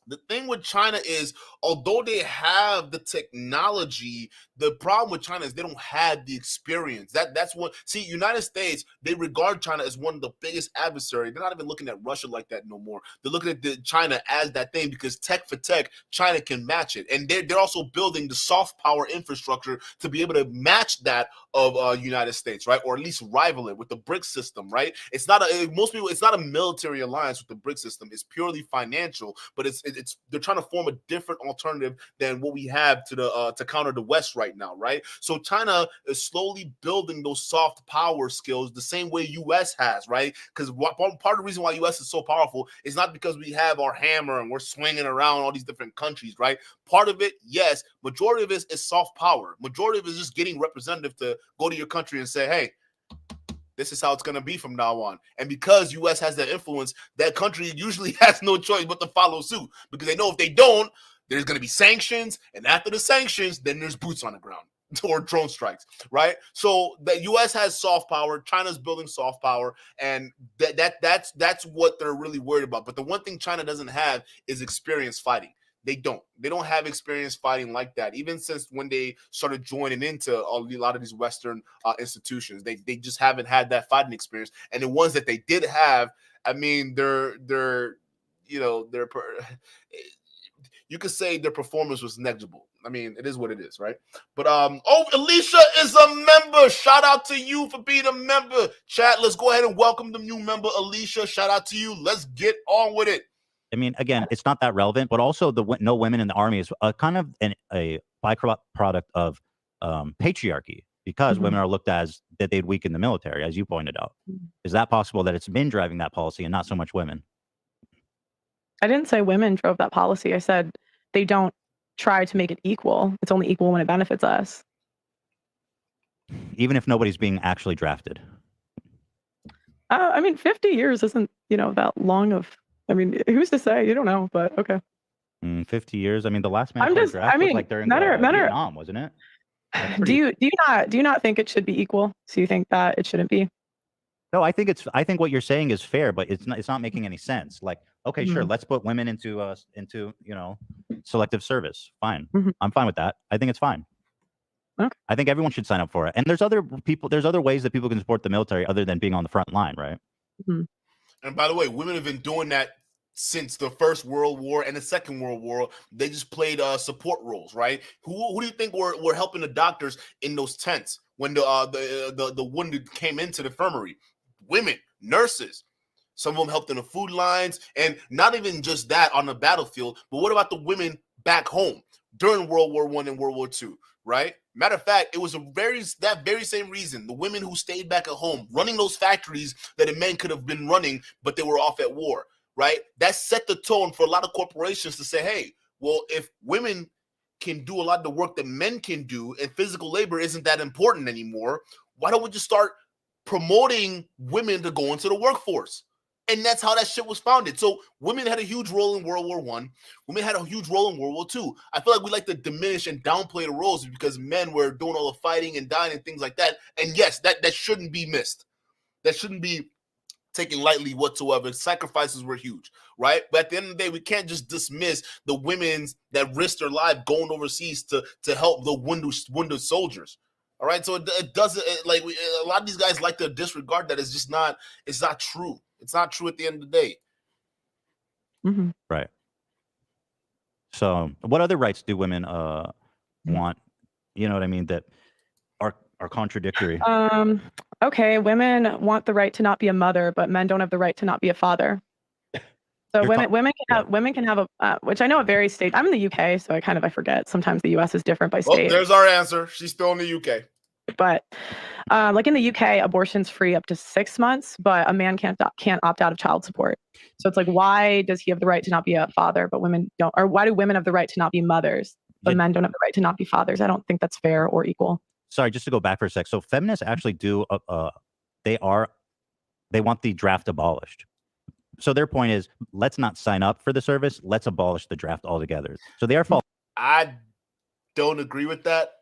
The thing with China is, although they have the technology, the problem with China is they don't have the experience. That's what. See, United States, they regard China as one of the biggest adversaries. They're not even looking at Russia like that no more. They're looking at China as that thing because tech for tech, China can match it, and they're also building the soft power infrastructure to be able to match that of United States, right, or at least rival it with the BRICS system, right? It's not it's not a military alliance with the BRICS system. It's purely financial, but they're trying to form a different alternative than what we have to counter the West right now, right? So China is slowly building those soft power skills the same way U.S. has, right? Because part of the reason why U.S. is so powerful is not because we have our hammer and we're swinging around all these different countries, right? Part of it, yes. Majority of it is soft power. Majority of it is just getting representative to go to your country and say, hey, this is how it's going to be from now on. And because U.S. has that influence, that country usually has no choice but to follow suit because they know if they don't, there's going to be sanctions. And after the sanctions, then there's boots on the ground or drone strikes, right? So the U.S. has soft power. China's building soft power. And that's what they're really worried about. But the one thing China doesn't have is experience fighting. They don't have experience fighting like that. Even since when they started joining into a lot of these Western institutions, they just haven't had that fighting experience. And the ones that they did have, I mean, you could say their performance was negligible. I mean, it is what it is, right? But Alicia is a member. Shout out to you for being a member. Chat, let's go ahead and welcome the new member, Alicia. Shout out to you. Let's get on with it. I mean, again, it's not that relevant, but also the no women in the army is kind of a byproduct of patriarchy because women are looked at as that they'd weaken the military, as you pointed out. Is that possible that it's men driving that policy and not so much women? I didn't say women drove that policy. I said they don't try to make it equal. It's only equal when it benefits us. Even if nobody's being actually drafted. I mean, 50 years isn't, that long of. I mean, who's to say? You don't know, but okay. 50 years. I mean, the last mandatory draft was like during Vietnam, wasn't it? Do you not think it should be equal? So you think that it shouldn't be? No, I think what you're saying is fair, but it's not making any sense. Like, okay, sure, let's put women into selective service. Fine. I'm fine with that. I think it's fine. Okay. I think everyone should sign up for it. And there's other ways that people can support the military other than being on the front line, right? Mm-hmm. And by the way, women have been doing that since the First World War and the Second World War. They just played support roles, right? Who do you think were helping the doctors in those tents when the wounded came into the infirmary? Women, nurses. Some of them helped in the food lines, and not even just that on the battlefield. But what about the women back home during World War I and World War II? Right? Matter of fact, it was that very same reason. The women who stayed back at home, running those factories that the men could have been running, but they were off at war. Right? That set the tone for a lot of corporations to say, hey, well, if women can do a lot of the work that men can do and physical labor isn't that important anymore, why don't we just start promoting women to go into the workforce? And that's how that shit was founded. So women had a huge role in World War I. Women had a huge role in World War II. I feel like we like to diminish and downplay the roles because men were doing all the fighting and dying and things like that. And yes, that shouldn't be missed. That shouldn't be taken lightly whatsoever. Sacrifices were huge, right? But at the end of the day, we can't just dismiss the women that risked their life going overseas to help the wounded soldiers. All right, so it doesn't a lot of these guys like to disregard that. It's not true. It's not true at the end of the day. Mm-hmm. Right. So, what other rights do women want? You know what I mean? That are contradictory. Okay, women want the right to not be a mother, but men don't have the right to not be a father. So women can have a which I know it varies state. I'm in the UK, so I forget. Sometimes the US is different by state. Oh, there's our answer. She's still in the UK. But like in the UK, abortion's free up to 6 months, but a man can't opt out of child support. So it's like, why does he have the right to not be a father, but women don't? Or why do women have the right to not be mothers, but men don't have the right to not be fathers? I don't think that's fair or equal. Sorry, just to go back for a sec. So feminists actually do they want the draft abolished. So their point is, let's not sign up for the service. Let's abolish the draft altogether. So they are falling. I don't agree with that.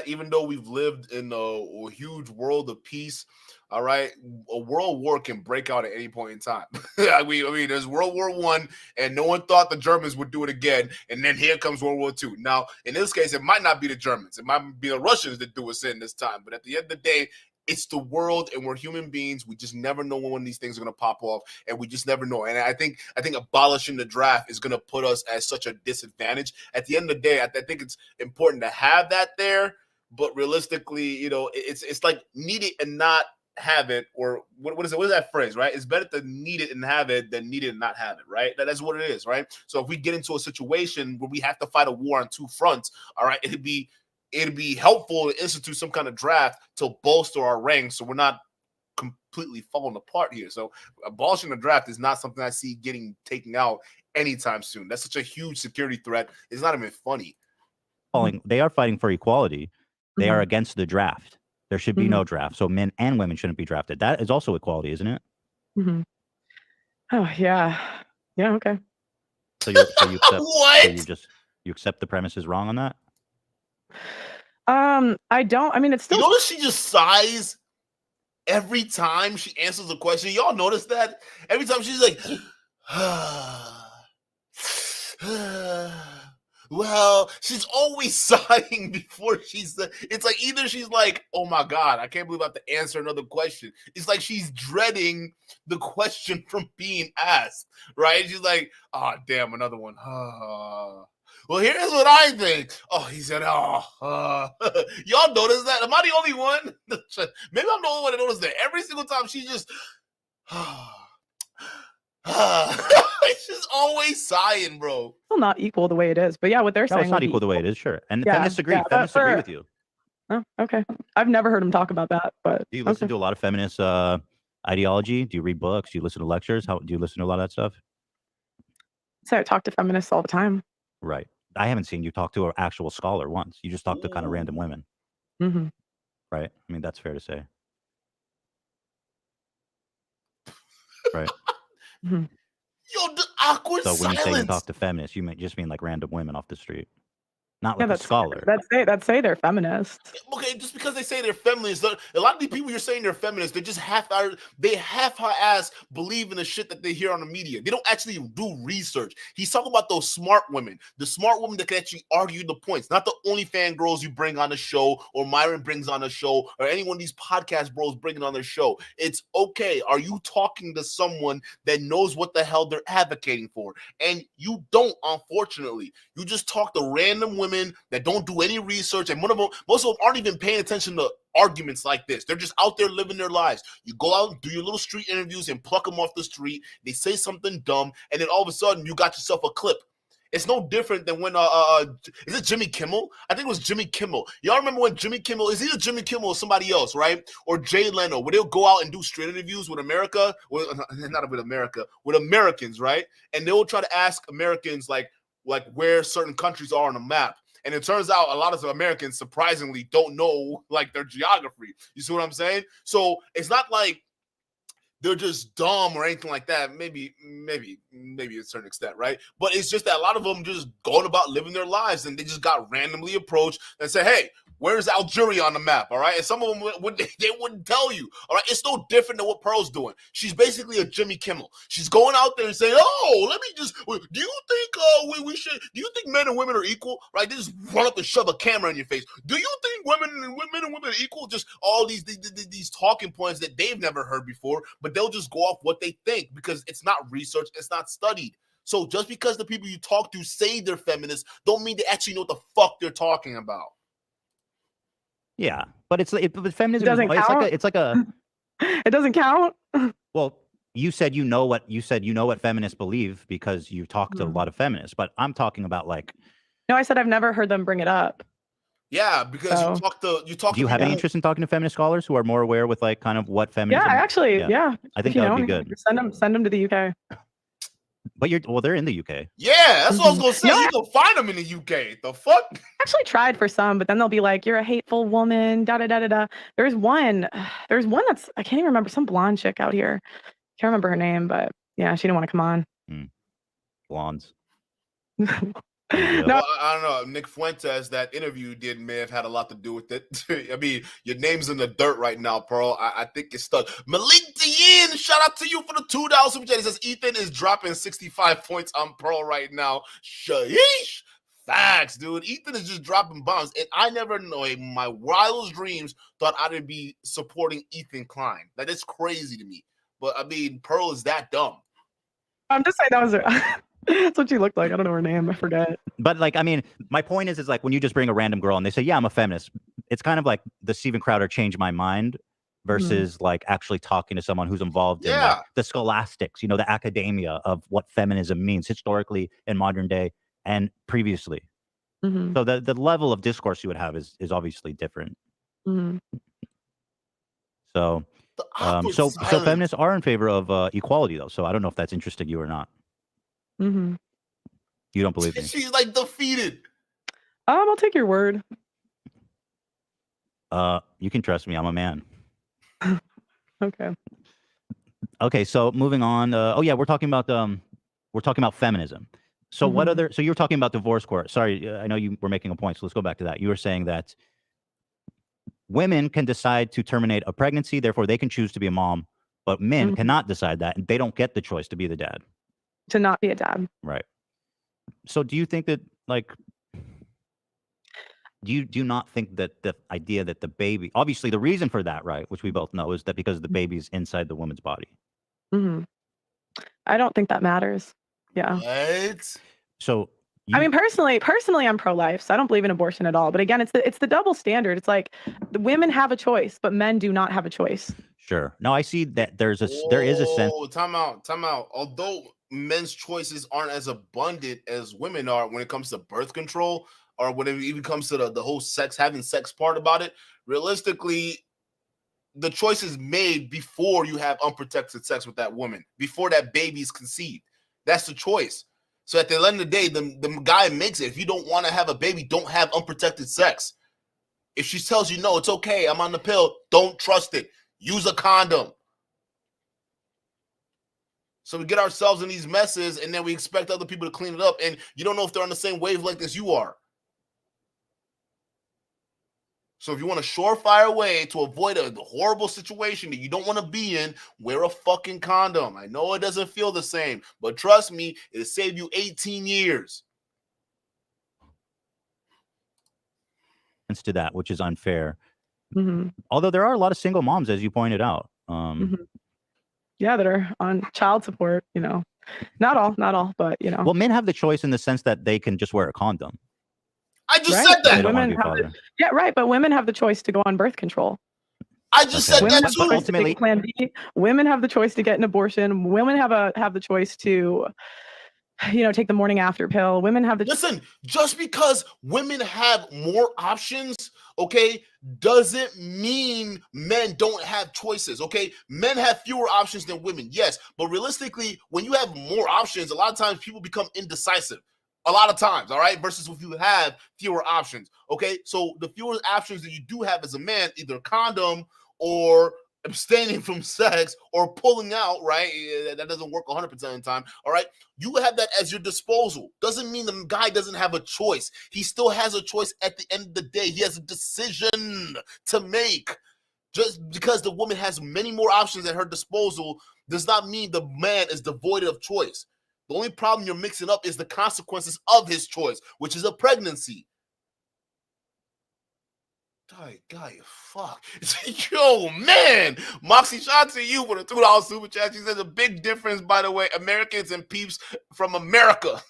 Even though we've lived in a huge world of peace, all right, a world war can break out at any point in time. I mean, there's World War I, and no one thought the Germans would do it again, and then here comes World War II. Now, in this case, it might not be the Germans. It might be the Russians that do us in this time. But at the end of the day, it's the world, and we're human beings. We just never know when these things are going to pop off, and we just never know. And I think abolishing the draft is going to put us at such a disadvantage. At the end of the day, I think it's important to have that there, but realistically, it's like need it and not have it, or what is it? What is that phrase, right? It's better to need it and have it than need it and not have it, right? That's what it is, right? So if we get into a situation where we have to fight a war on two fronts, all right, it'd be helpful to institute some kind of draft to bolster our ranks so we're not completely falling apart here. So abolishing the draft is not something I see getting taken out anytime soon. That's such a huge security threat. It's not even funny. They are fighting for equality. They are against the draft. There should be no draft. So men and women shouldn't be drafted. That is also equality, isn't it? Mm-hmm. Oh, yeah. Yeah, okay. So you accept what? So you accept the premise is wrong on that? I don't. I mean, it's still. You notice she just sighs every time she answers a question. Y'all notice that? Every time she's like, well, she's always sighing before it's like either she's like, oh my God, I can't believe I have to answer another question. It's like she's dreading the question from being asked, right? She's like, oh, damn, another one. Well, here's what I think. Oh, he said, y'all notice that? Am I the only one? Maybe I'm the only one that noticed that. Every single time she just, she's always sighing, bro. Still not equal the way it is. But yeah, what they're saying. It's not equal the way it is, sure. And feminists agree. Feminists agree with you. Oh, okay. I've never heard him talk about that. But do you listen to a lot of feminist ideology? Do you read books? Do you listen to lectures? Do you listen to a lot of that stuff? So I talk to feminists all the time. Right. I haven't seen you talk to an actual scholar once. You just talk to kind of random women. Mm-hmm. Right? I mean, that's fair to say. Right. Mm-hmm. Yo, the awkward silence. So when you say you talk to feminists, you just mean like random women off the street. not like a scholar. That say they're feminists. Okay, just because they say they're feminists, a lot of these people you're saying they're feminists, they just half-ass believe in the shit that they hear on the media. They don't actually do research. He's talking about those smart women, the smart women that can actually argue the points, not the OnlyFans girls you bring on the show, or Myron brings on the show, or any one of these podcast bros bringing on their show. It's okay. Are you talking to someone that knows what the hell they're advocating for? And you don't, unfortunately. You just talk to random women that don't do any research, and most of them aren't even paying attention to arguments like this. They're just out there living their lives. You go out and do your little street interviews and pluck them off the street. They say something dumb, and then all of a sudden you got yourself a clip. It's no different than when is it Jimmy Kimmel? I think it was Jimmy Kimmel. Y'all remember when Jimmy Kimmel, is either Jimmy Kimmel or somebody else, right? Or Jay Leno, where they'll go out and do street interviews with America, not with America, with Americans, right? And they'll try to ask Americans like where certain countries are on the map. And it turns out a lot of Americans surprisingly don't know like their geography. You see what I'm saying? So it's not like they're just dumb or anything like that. Maybe to a certain extent, right? But it's just that a lot of them just going about living their lives, and they just got randomly approached and say, "Hey, where's Algeria on the map?" All right, and some of them they wouldn't tell you. All right, it's no different than what Pearl's doing. She's basically a Jimmy Kimmel. She's going out there and saying, "Oh, let me just. Do you think we should? Do you think men and women are equal? Right? They just run up and shove a camera in your face. Do you think men and women are equal? Just all these talking points that they've never heard before, but they'll just go off what they think because it's not research, it's not studied. So just because the people you talk to say they're feminists, don't mean they actually know what the fuck they're talking about." Yeah, but but feminism doesn't count. It's like a it doesn't count. Well, you said you know what feminists believe because you talk to a lot of feminists, but I'm talking about like. No, I said I've never heard them bring it up. Yeah, because you talk. Do you have any interest in talking to feminist scholars who are more aware with like kind of what feminism? Yeah, actually, yeah. I think that would be good. Send them to the UK. But they're in the UK. Yeah, that's what I was gonna say. You can find them in the UK. The fuck? I actually tried for some, but then they'll be like, "You're a hateful woman." Da da da da da. There's one that's I can't even remember, some blonde chick out here. Can't remember her name, but yeah, she didn't want to come on. Blondes. No, well, I don't know. Nick Fuentes, that interview you did may have had a lot to do with it. I mean, your name's in the dirt right now, Pearl. I think it's stuck. Malik Dian, shout out to you for the $2 super chat. He says Ethan is dropping 65 points on Pearl right now. Sheesh. Facts, dude. Ethan is just dropping bombs. And I never know, in my wildest dreams, thought I'd be supporting Ethan Klein. That is crazy to me. But I mean, Pearl is that dumb. I'm just saying that was her. That's what she looked like. I don't know her name. I forget. But like, I mean, my point is like when you just bring a random girl and they say, "Yeah, I'm a feminist," it's kind of like the Steven Crowder "Change My Mind" versus like actually talking to someone who's involved in like, the scholastics, the academia of what feminism means historically in modern day and previously. So the level of discourse you would have is obviously different. So feminists are in favor of equality though. So I don't know if that's interesting you or not. You don't believe me? She's like defeated. I'll take your word. You can trust me. I'm a man. Okay. So moving on. We're talking about feminism. So what other? So you were talking about divorce court. Sorry, I know you were making a point. So let's go back to that. You were saying that women can decide to terminate a pregnancy, therefore they can choose to be a mom, but men cannot decide that, and they don't get the choice to be the dad. To not be a dad. Right. So do you think that like do you not think that the idea that the baby, obviously the reason for that, right, which we both know, is that because the baby's inside the woman's body? I don't think that matters. Yeah. What? So I mean, personally, I'm pro-life, so I don't believe in abortion at all. But again, it's the double standard. It's like the women have a choice, but men do not have a choice. Sure. No, I see that there is a sense. Time out. Although men's choices aren't as abundant as women are when it comes to birth control, or when it even comes to the whole having sex part about it, realistically, the choice is made before you have unprotected sex with that woman, before that baby's conceived. That's the choice. So at the end of the day, the guy makes it. If you don't want to have a baby, don't have unprotected sex. If she tells you, no, it's okay, I'm on the pill, don't trust it. Use a condom. So we get ourselves in these messes, and then we expect other people to clean it up, and you don't know if they're on the same wavelength as you are. So if you want a surefire way to avoid a horrible situation that you don't want to be in, wear a fucking condom. I know it doesn't feel the same, but trust me, it'll save you 18 years. To that, which is unfair. Mm-hmm. Although there are a lot of single moms, as you pointed out. Yeah, that are on child support, you know. Not all, but, you know. Well, men have the choice in the sense that they can just wear a condom. I just said that. Women have yeah, right. But women have the choice to go on birth control. I just said that too. Ultimately, Plan B. Women have the choice to get an abortion. Women have the choice to, you know, take the morning after pill. Women have the listen. Just because women have more options, okay, doesn't mean men don't have choices. Okay, men have fewer options than women. Yes, but realistically, when you have more options, a lot of times people become indecisive. A lot of times, all right, versus if you have fewer options, okay? So the fewer options that you do have as a man, either condom or abstaining from sex or pulling out, right? That doesn't work 100% of the time, all right? You have that as your disposal. Doesn't mean the guy doesn't have a choice. He still has a choice at the end of the day. He has a decision to make. Just because the woman has many more options at her disposal does not mean the man is devoid of choice. The only problem you're mixing up is the consequences of his choice, which is a pregnancy. Guy, fuck. Yo, man. Moxie, shout out to you for the $2 super chat. She says a big difference, by the way, Americans and peeps from America.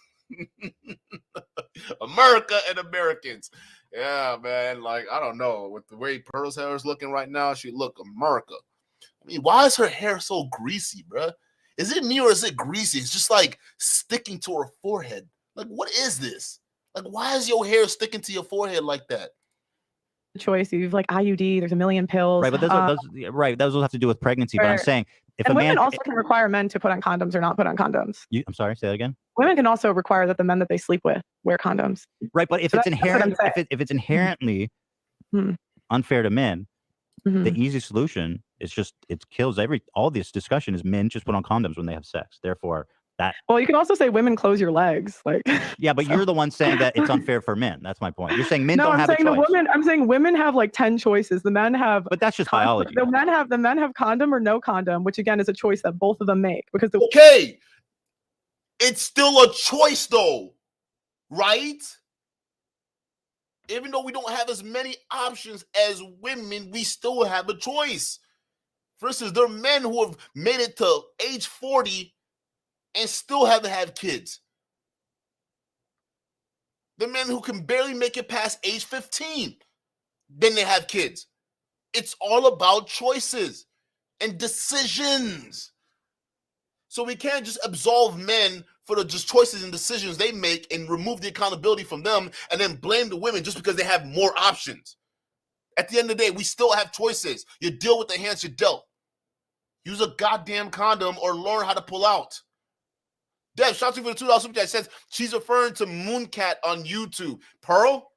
America and Americans. Yeah, man. Like, I don't know. With the way Pearl's hair is looking right now, she look America. I mean, why is her hair so greasy, bruh? Is it me or is it greasy? It's just like sticking to her forehead. Like, what is this? Like, why is your hair sticking to your forehead like that? Choice. You've like IUD. There's a million pills. Right, but those will have to do with pregnancy. But I'm saying if women also can require men to put on condoms or not put on condoms. I'm sorry, say that again. Women can also require that the men that they sleep with wear condoms. Right, but if it's inherently unfair to men, the easy solution is just it kills all this discussion is men just put on condoms when they have sex. Therefore, that. Well, you can also say women close your legs, like. Yeah, but you're the one saying that it's unfair for men. That's my point. You're saying men don't have a choice. I'm saying women have like 10 choices. The men have. But that's just biology. The men have condom or no condom, which again is a choice that both of them make because okay, it's still a choice though, right? Even though we don't have as many options as women, we still have a choice. For instance, there are men who have made it to age 40 and still haven't had kids. The men who can barely make it past age 15, then they have kids. It's all about choices and decisions. So we can't just absolve men for the just choices and decisions they make and remove the accountability from them and then blame the women just because they have more options. At the end of the day, we still have choices. You deal with the hands you're dealt. Use a goddamn condom or learn how to pull out. Dev, shout out to you for the $2 super chat. Says she's referring to Mooncat on YouTube. Pearl?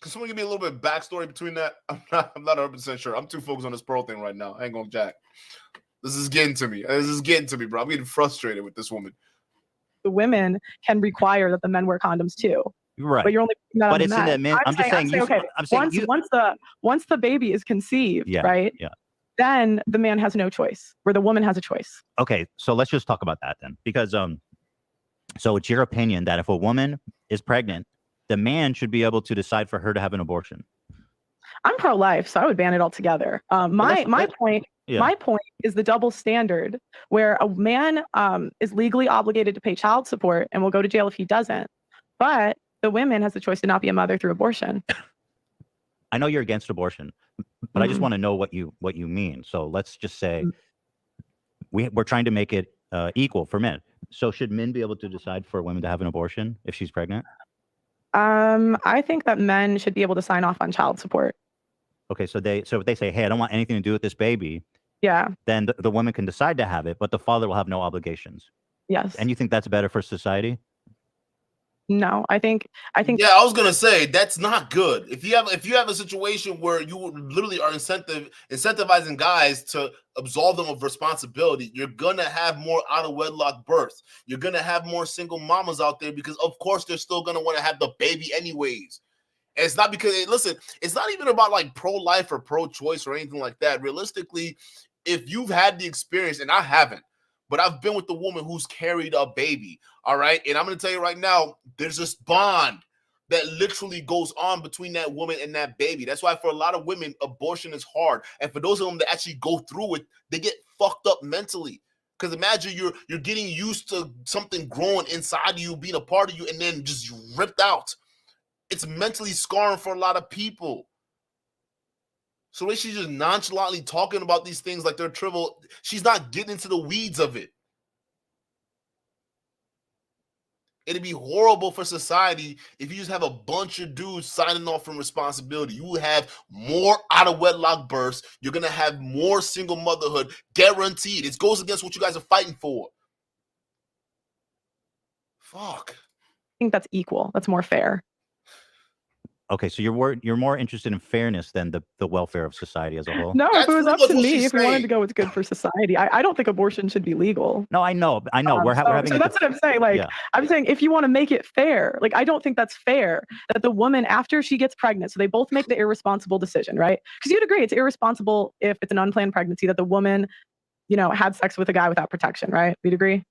Can someone give me a little bit of backstory between that? I'm not 100% sure. I'm too focused on this Pearl thing right now. I ain't gonna jack. This is getting to me. Bro. I'm getting frustrated with this woman. The women can require that the men wear condoms too. Right. But you're only putting that on the men. I'm just saying. Okay. Once the baby is conceived, right? Yeah. Then the man has no choice, where the woman has a choice. Okay, so let's just talk about that then, because so it's your opinion that if a woman is pregnant, the man should be able to decide for her to have an abortion. I'm pro-life, so I would ban it altogether. My point is the double standard, where a man is legally obligated to pay child support and will go to jail if he doesn't, but the woman has the choice to not be a mother through abortion. I know you're against abortion, but I just want to know what you mean. So let's just say we're trying to make it equal for men. So should men be able to decide for women to have an abortion if she's pregnant? I think that men should be able to sign off on child support. Okay, so if they say, hey, I don't want anything to do with this baby. Yeah. Then the woman can decide to have it, but the father will have no obligations. Yes. And you think that's better for society? No, I think. Yeah, I was gonna say that's not good. If you have a situation where you literally are incentivizing guys to absolve them of responsibility, you're gonna have more out of wedlock births. You're gonna have more single mamas out there because, of course, they're still gonna want to have the baby anyways. it's not because, listen, it's not even about like pro-life or pro-choice or anything like that. Realistically, if you've had the experience, and I haven't, but I've been with the woman who's carried a baby, all right? And I'm going to tell you right now, there's this bond that literally goes on between that woman and that baby. That's why for a lot of women, abortion is hard. And for those of them that actually go through it, they get fucked up mentally. Because imagine you're getting used to something growing inside of you, being a part of you, and then just ripped out. It's mentally scarring for a lot of people. So when she's just nonchalantly talking about these things like they're trivial, she's not getting into the weeds of it. It'd be horrible for society if you just have a bunch of dudes signing off from responsibility. You will have more out of wedlock births. You're going to have more single motherhood, guaranteed. It goes against what you guys are fighting for. Fuck. I think that's equal. That's more fair. Okay, so you're more interested in fairness than the welfare of society as a whole. No, That's if it was up pretty to much what me, she's if we wanted saying. to go, it's good for society. I don't think abortion should be legal. No, I know. We're having. So that's what I'm saying. Like, yeah. I'm saying if you want to make it fair, like, I don't think that's fair that the woman, after she gets pregnant, so they both make the irresponsible decision, right? Because you'd agree it's irresponsible if it's an unplanned pregnancy that the woman, had sex with a guy without protection, right? We'd agree?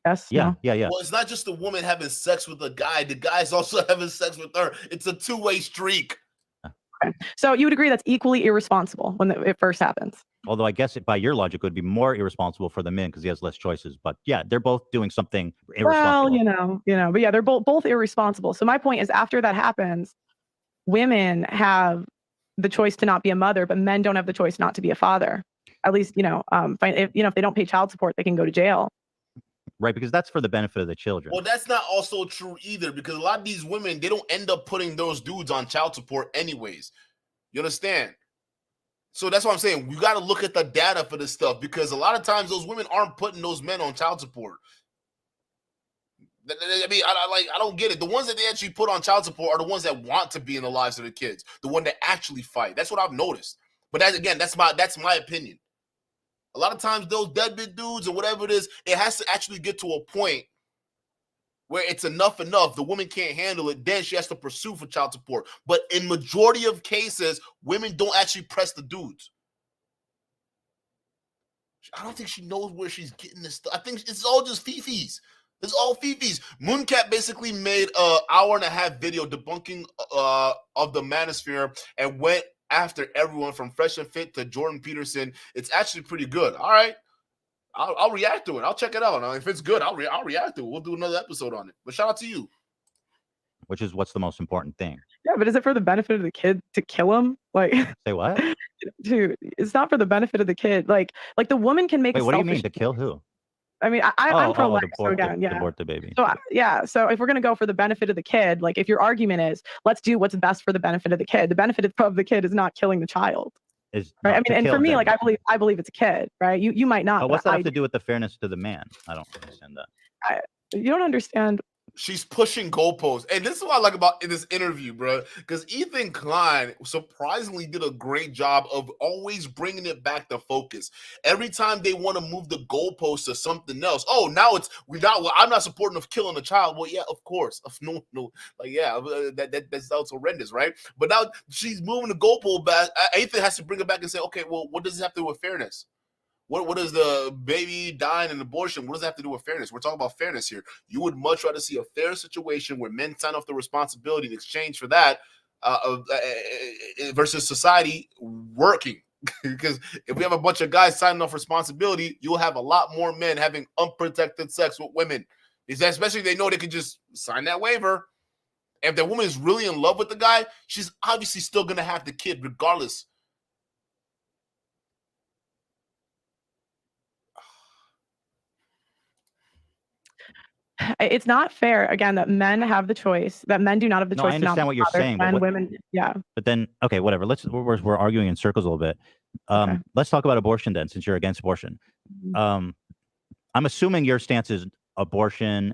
Yes? Yeah, No? yeah. Well, it's not just the woman having sex with the guy. The guy's also having sex with her. It's a two-way streak. Okay. So you would agree that's equally irresponsible when it first happens? Although I guess by your logic, it would be more irresponsible for the men because he has less choices. But yeah, they're both doing something irresponsible. Well, but yeah, they're both irresponsible. So my point is, after that happens, women have the choice to not be a mother, but men don't have the choice not to be a father. At least, if they don't pay child support, they can go to jail. Right, because that's for the benefit of the children. Well, that's not also true either, because a lot of these women, they don't end up putting those dudes on child support anyways. You understand? So that's what I'm saying. We got to look at the data for this stuff, because a lot of times those women aren't putting those men on child support. I mean, I don't get it. The ones that they actually put on child support are the ones that want to be in the lives of the kids, the one that actually fight. That's what I've noticed. But that's my opinion. A lot of times those deadbeat dudes or whatever it is, it has to actually get to a point where it's enough. The woman can't handle it. Then she has to pursue for child support. But in majority of cases, women don't actually press the dudes. I don't think she knows where she's getting this stuff. I think it's all just fifis. It's all fifis. Mooncat basically made an hour-and-a-half video debunking of the manosphere and went after everyone from Fresh and Fit to Jordan Peterson. It's actually pretty good. All right. I'll react to it. I'll check it out. If it's good, I'll react to it. We'll do another episode on it. But shout out to you. Which is what's the most important thing. Yeah, but is it for the benefit of the kid to kill him? Like, say what? Dude, it's not for the benefit of the kid. Like the woman can make. Wait, what do you mean to kill who? I mean, I'm pro-life, so again, abort the baby. So so if we're gonna go for the benefit of the kid, like if your argument is let's do what's best for the benefit of the kid the kid is not killing the child. Right? I mean, and for me, like I believe it's a kid, right? You might not. But what's that have to do with the fairness to the man? I don't understand that. You don't understand. She's pushing goalposts. And this is what I like about in this interview, bro, because Ethan Klein surprisingly did a great job of always bringing it back to focus. Every time they want to move the goalposts to something else. Oh, now I'm not supporting of killing a child. Well, yeah, of course. No. Like, yeah, that sounds horrendous, right? But now she's moving the goalpost back. Ethan has to bring it back and say, okay, well, what does it have to do with fairness? What is the baby dying and abortion? What does that have to do with fairness? We're talking about fairness here. You would much rather see a fair situation where men sign off the responsibility in exchange for that versus society working. Because if we have a bunch of guys signing off responsibility, you'll have a lot more men having unprotected sex with women. Especially if they know they can just sign that waiver. And if the woman is really in love with the guy, she's obviously still going to have the kid regardless. It's not fair, again, that men have the choice, that men do not have the choice. I understand what you're saying, but women, yeah. But then, okay, whatever. We're arguing in circles a little bit. Okay. Let's talk about abortion then, since you're against abortion. I'm assuming your stance is abortion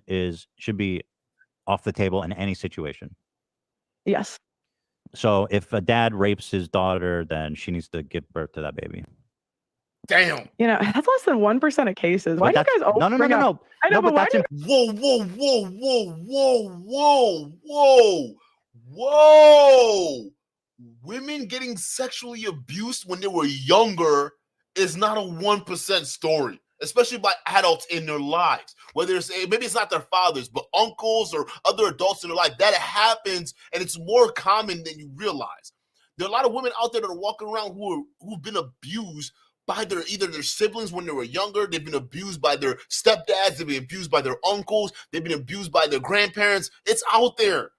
should be off the table in any situation. Yes. So if a dad rapes his daughter, then she needs to give birth to that baby. Damn. That's less than 1% of cases. Why do you guys always No. I know, but that's Whoa. Whoa! Women getting sexually abused when they were younger is not a 1% story, especially by adults in their lives. Whether it's maybe it's not their fathers, but uncles or other adults in their life. That happens, and it's more common than you realize. There are a lot of women out there that are walking around who've been abused by either their siblings when they were younger. They've been abused by their stepdads. They've been abused by their uncles. They've been abused by their grandparents. It's out there.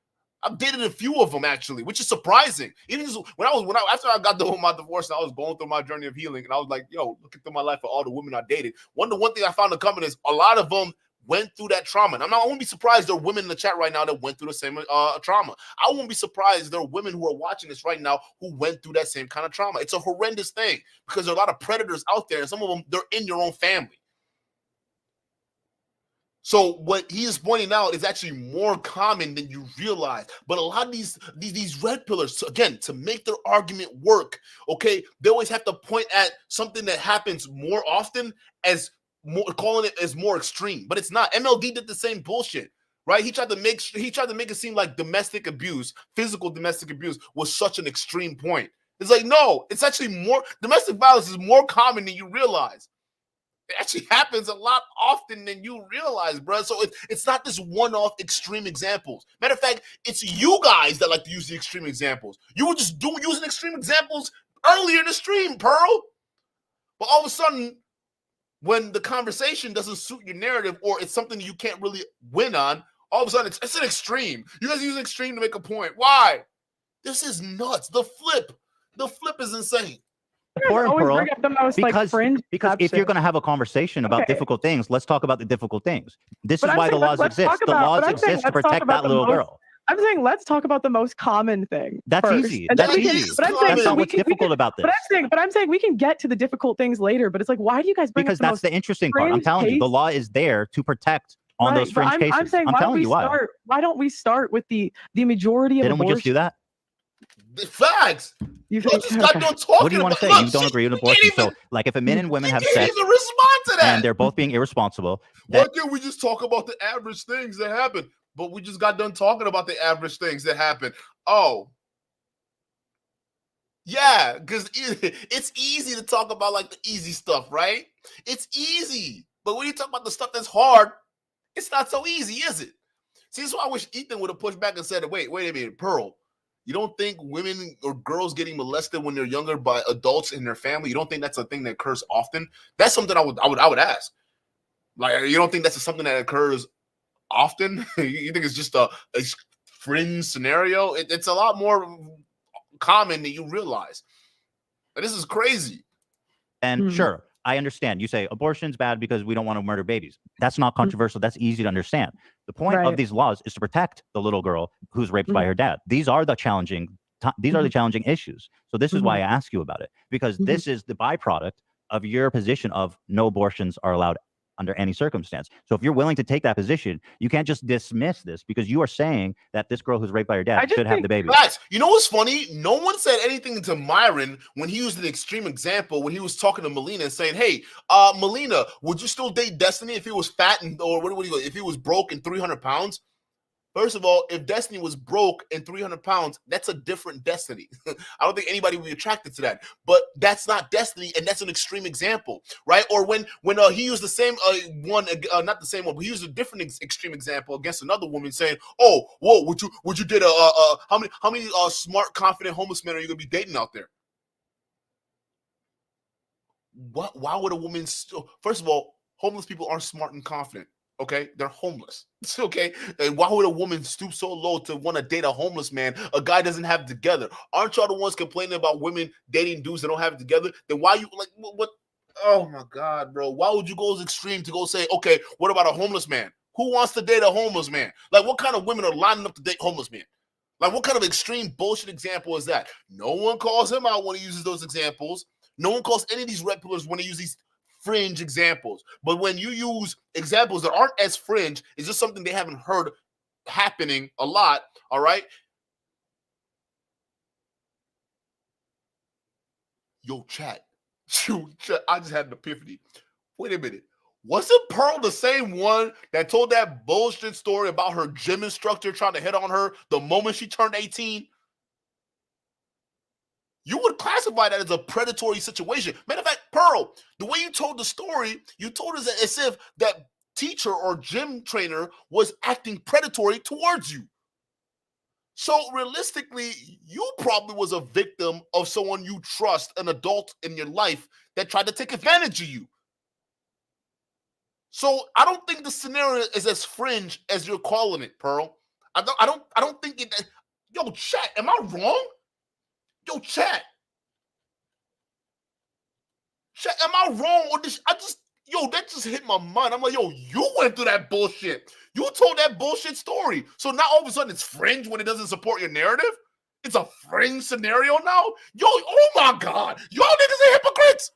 I've dated a few of them actually, which is surprising. Even after I got done with my divorce and I was going through my journey of healing, and I was like, yo, looking through my life for all the women I dated. One thing I found in common is a lot of them went through that trauma. And I wouldn't be surprised there are women in the chat right now that went through the same trauma. I wouldn't be surprised there are women who are watching this right now who went through that same kind of trauma. It's a horrendous thing because there are a lot of predators out there, and some of them, they're in your own family. So what he is pointing out is actually more common than you realize. But a lot of these red pillars, again, to make their argument work, okay, they always have to point at something that happens more often as more, calling it as more extreme. But it's not. MLD did the same bullshit, right? He tried to make it seem like domestic abuse, physical domestic abuse, was such an extreme point. It's like, no, it's actually more. Domestic violence is more common than you realize. It actually happens a lot often than you realize, bro. So it's not this one-off extreme examples. Matter of fact, it's you guys that like to use the extreme examples. You were just using extreme examples earlier in the stream, Pearl. But all of a sudden, when the conversation doesn't suit your narrative or it's something you can't really win on, all of a sudden it's an extreme. You guys use an extreme to make a point. Why? This is nuts. The flip is insane. Important, Pearl, bring up the most, because if you're going to have a conversation about difficult things, let's talk about the difficult things. This is why the laws exist. The laws exist to protect that little girl. I'm saying let's talk about the most common thing. That's first. easy. That's easy. That's not what's difficult about this. But I'm saying we can get to the difficult things later. But it's like, why do you guys bring? Because that's the interesting part. I'm telling you, the law is there to protect on those fringe cases. I'm saying, why don't we start with the majority of abortions? Didn't we just do that? The facts. You just got done talking. What do you want to say? You don't agree with abortion? So, like, if a man and women have sex, even respond to that, and they're both being irresponsible, why can't we just talk about the average things that happen? But we just got done talking about the average things that happen. Oh, yeah, because it's easy to talk about like the easy stuff, right? It's easy, but when you talk about the stuff that's hard, it's not so easy, is it? See, that's why I wish Ethan would have pushed back and said, "Wait a minute, Pearl. You don't think women or girls getting molested when they're younger by adults in their family? You don't think that's a thing that occurs often?" That's something I would ask. Like, you don't think that's something that occurs often? You think it's just a fringe scenario? It's a lot more common than you realize. And this is crazy. And sure, I understand. You say abortion's bad because we don't want to murder babies. That's not controversial. That's easy to understand. The point of these laws is to protect the little girl who's raped by her dad. These are the challenging issues. So this is why I ask you about it, because this is the byproduct of your position of no abortions are allowed under any circumstance. So if you're willing to take that position, you can't just dismiss this because you are saying that this girl who's raped by her dad should have the baby. Guys, you know what's funny? No one said anything to Myron when he used an extreme example when he was talking to Melina and saying, "Hey, Melina, would you still date Destiny if he was fat if he was broke and 300 pounds?" First of all, if Destiny was broke and 300 pounds, that's a different Destiny. I don't think anybody would be attracted to that. But that's not Destiny, and that's an extreme example, right? Or when he used the same not the same one, but he used a different extreme example against another woman, saying, "Oh, whoa, would you date how many smart, confident homeless men are you gonna be dating out there?" What? Why would a woman still? First of all, homeless people aren't smart and confident. Okay, they're homeless. It's okay. And why would a woman stoop so low to want to date a homeless man? A guy doesn't have it together. Aren't y'all the ones complaining about women dating dudes that don't have it together? Then why you like what? Oh my God, bro. Why would you go as extreme to go say, okay, what about a homeless man? Who wants to date a homeless man? Like, what kind of women are lining up to date homeless men? Like, what kind of extreme bullshit example is that? No one calls him out when he uses those examples. No one calls any of these red pillars when they use these fringe examples. But when you use examples that aren't as fringe, it's just something they haven't heard happening a lot. All right. Yo, chat. I just had an epiphany. Wait a minute. Wasn't Pearl the same one that told that bullshit story about her gym instructor trying to hit on her the moment she turned 18? You would classify that as a predatory situation. Matter of fact, Pearl, the way you told the story, you told us as if that teacher or gym trainer was acting predatory towards you. So realistically, you probably was a victim of someone you trust, an adult in your life that tried to take advantage of you. So I don't think the scenario is as fringe as you're calling it, Pearl. I don't think it. Yo, chat, am I wrong? Yo, chat, am I wrong? Or this? That just hit my mind. I'm like, yo, you went through that bullshit. You told that bullshit story. So now all of a sudden it's fringe when it doesn't support your narrative. It's a fringe scenario now. Yo, oh my God, y'all niggas are hypocrites.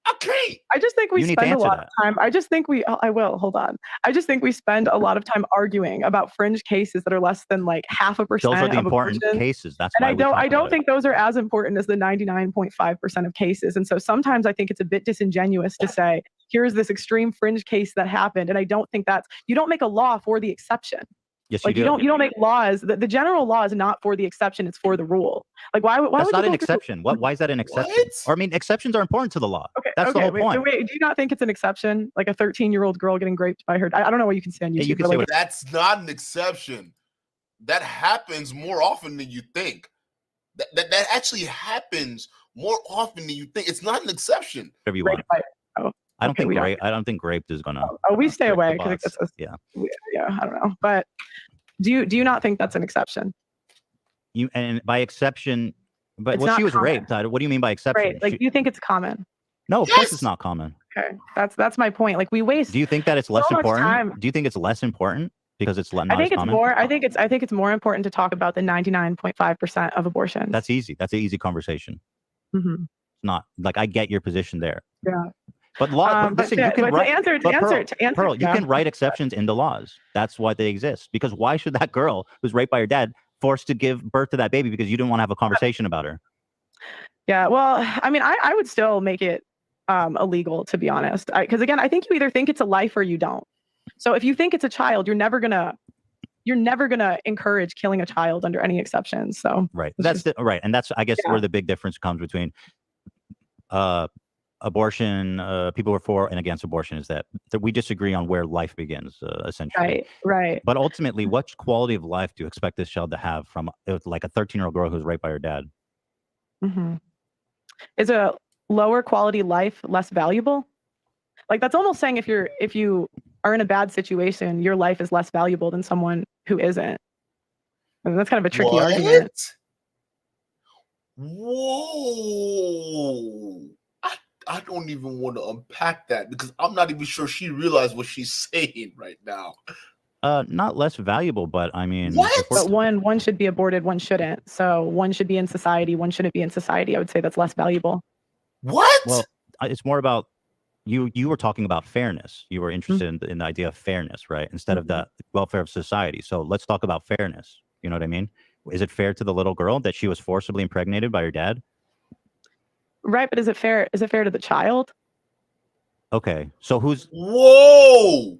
I can't. I just think we spend a lot of time. I just think I will. Hold on. I just think we spend a lot of time arguing about fringe cases that are less than like 0.5%. Those are the important cases. That's and why I don't think those are as important as the 99.5% of cases. And so sometimes I think it's a bit disingenuous to say, here's this extreme fringe case that happened. And I don't think you don't make a law for the exception. Yes, like you don't make laws. The general law is not for the exception; it's for the rule. Like why that's would not an exception? Why is that an exception? What? Or I mean, exceptions are important to the law. Okay, that's the whole point. Wait, do you not think it's an exception? Like a 13-year-old girl getting raped by her? I don't know what you can say on YouTube. Yeah, you can say that's not an exception. That happens more often than you think. That actually happens more often than you think. It's not an exception. Whatever you want. I don't think rape is gonna. We stay away. Yeah. Yeah, I don't know, but. Do you not think that's an exception? And by exception, but she was common. raped. What do you mean by exception? Right. Like, do you think it's common? No, of course it's not common. Okay, that's my point. Like, we waste. Do you think that it's less important? Time. Do you think it's less important because it's not? I think it's common? More. I think it's more important to talk about the 99.5% of abortions. That's easy. That's an easy conversation. Mm-hmm. It's not like I get your position there. Yeah. But listen, you can write. Pearl, you can write exceptions into laws. That's why they exist. Because why should that girl who's raped by her dad forced to give birth to that baby because you didn't want to have a conversation about her? Yeah, well, I mean, I would still make it illegal, to be honest. Because again, I think you either think it's a life or you don't. So if you think it's a child, you're never gonna encourage killing a child under any exceptions. So right, right, and that's I guess where the big difference comes between abortion, people who are for and against abortion is that we disagree on where life begins, essentially. Right. But ultimately, what quality of life do you expect this child to have from like a 13-year-old girl who's raped by her dad? Mm-hmm. Is a lower quality life less valuable? Like that's almost saying if you are in a bad situation, your life is less valuable than someone who isn't. And that's kind of a tricky argument. Whoa. I don't even want to unpack that because I'm not even sure she realized what she's saying right now. Not less valuable, but I mean, but one should be aborted, one shouldn't. So one should be in society, one shouldn't be in society. I would say that's less valuable. What? Well, it's more about you were talking about fairness. You were interested in the idea of fairness, right? Instead of the welfare of society. So let's talk about fairness. You know what I mean? Is it fair to the little girl that she was forcibly impregnated by her dad? Right, but is it fair? Is it fair to the child? Okay, so who's? Whoa!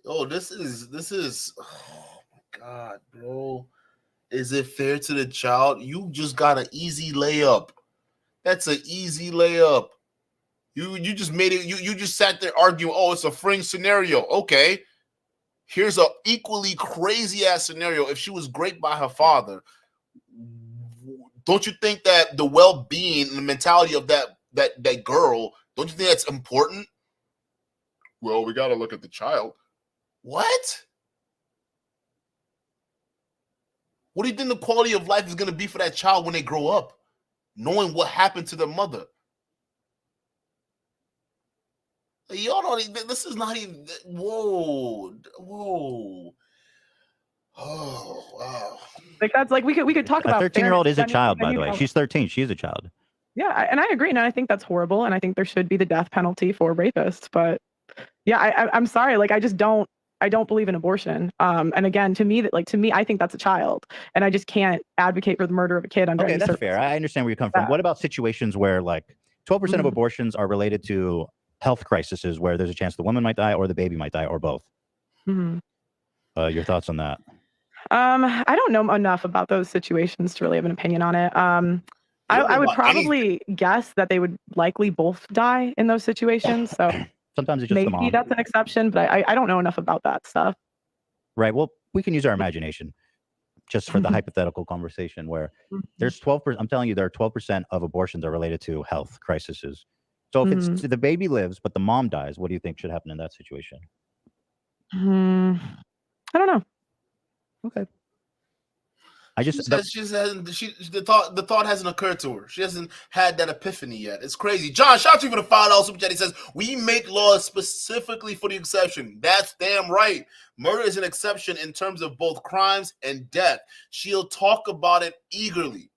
Oh, this is. Oh my God, bro! Is it fair to the child? You just got an easy layup. That's an easy layup. You just made it. You just sat there arguing. Oh, it's a fringe scenario. Okay. Here's a equally crazy ass scenario. If she was raped by her father, don't you think that the well-being and the mentality of that girl, don't you think that's important? Well, we got to look at the child. What? What do you think the quality of life is going to be for that child when they grow up, knowing what happened to their mother? Y'all don't. This is not even. Whoa. Oh wow. Like that's like we could talk about. A 13-year-old is a child, by the way. She's 13. She is a child. Yeah, and I agree, and I think that's horrible, and I think there should be the death penalty for rapists. But yeah, I'm sorry. Like I just don't. I don't believe in abortion. And again, to me, I think that's a child, and I just can't advocate for the murder of a kid under Okay, any that's circumstance. fair. I understand where you come from. Yeah. What about situations where like 12% of abortions are related to health crises where there's a chance the woman might die or the baby might die or both? Your thoughts on that? I don't know enough about those situations to really have an opinion on it. I would probably guess that they would likely both die in those situations. So sometimes it's just the mom. Maybe that's an exception, but I don't know enough about that stuff. Right. Well, we can use our imagination just for the hypothetical conversation where there's 12%. I'm telling you, there are 12% of abortions are related to health crises. So if it's the baby lives, but the mom dies, what do you think should happen in that situation? I don't know. Okay. The thought hasn't occurred to her. She hasn't had that epiphany yet. It's crazy. John, shout out to you for the $5 super chat. He says, we make laws specifically for the exception. That's damn right. Murder is an exception in terms of both crimes and death. She'll talk about it eagerly.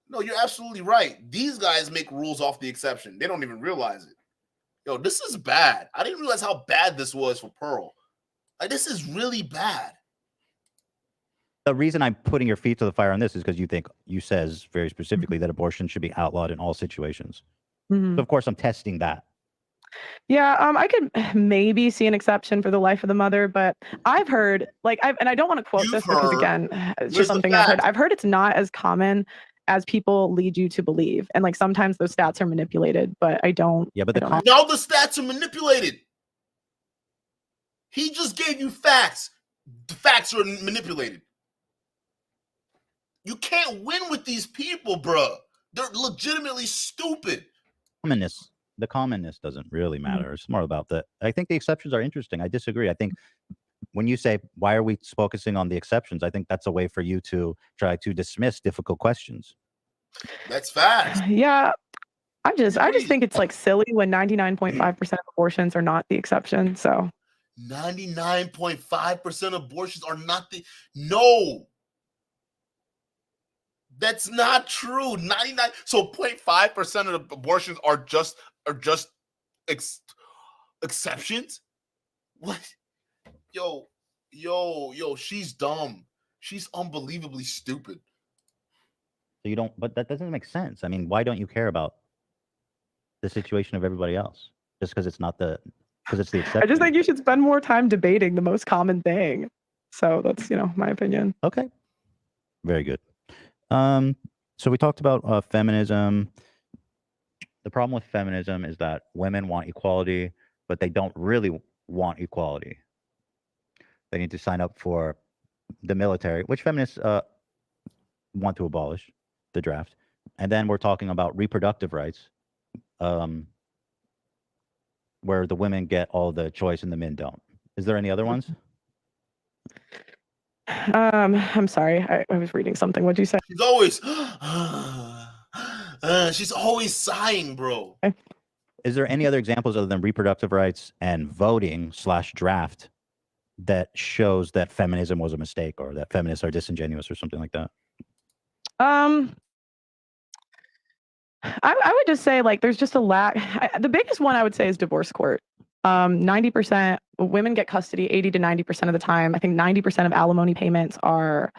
No, you're absolutely right. These guys make rules off the exception. They don't even realize it. Yo, this is bad. I didn't realize how bad this was for Pearl. Like, this is really bad. The reason I'm putting your feet to the fire on this is because you says very specifically that abortion should be outlawed in all situations. So of course I'm testing that. Yeah, I could maybe see an exception for the life of the mother, but I've heard, and I don't want to quote this because again, it's just something I've heard. I've heard it's not as common as people lead you to believe, and like sometimes those stats are manipulated. But I don't. Yeah, but the stats are manipulated. He just gave you facts. The facts are manipulated. You can't win with these people, bro. They're legitimately stupid. The commonness doesn't really matter. It's more about I think the exceptions are interesting. I disagree. I think when you say, why are we focusing on the exceptions? I think that's a way for you to try to dismiss difficult questions. That's fast. Yeah. I just think it's like silly when 99.5% of abortions are not the exception. So 99.5% of abortions are not no. That's not true. 0.5% of the abortions are just exceptions. What? Yo, she's dumb. She's unbelievably stupid. So but that doesn't make sense. I mean, why don't you care about the situation of everybody else? Just because it's the exception. I just think you should spend more time debating the most common thing. So that's, my opinion. Okay. Very good. So we talked about feminism. The problem with feminism is that women want equality, but they don't really want equality. They need to sign up for the military, which feminists want to abolish the draft. And then we're talking about reproductive rights, where the women get all the choice and the men don't. Is there any other ones? I'm sorry. I was reading something. What'd you say? She's always sighing, bro. Is there any other examples other than reproductive rights and voting / draft that shows that feminism was a mistake or that feminists are disingenuous or something like that? I would just say there's just a lack. The biggest one I would say is divorce court. 90% women get custody 80 to 90% of the time. I think 90% of alimony payments are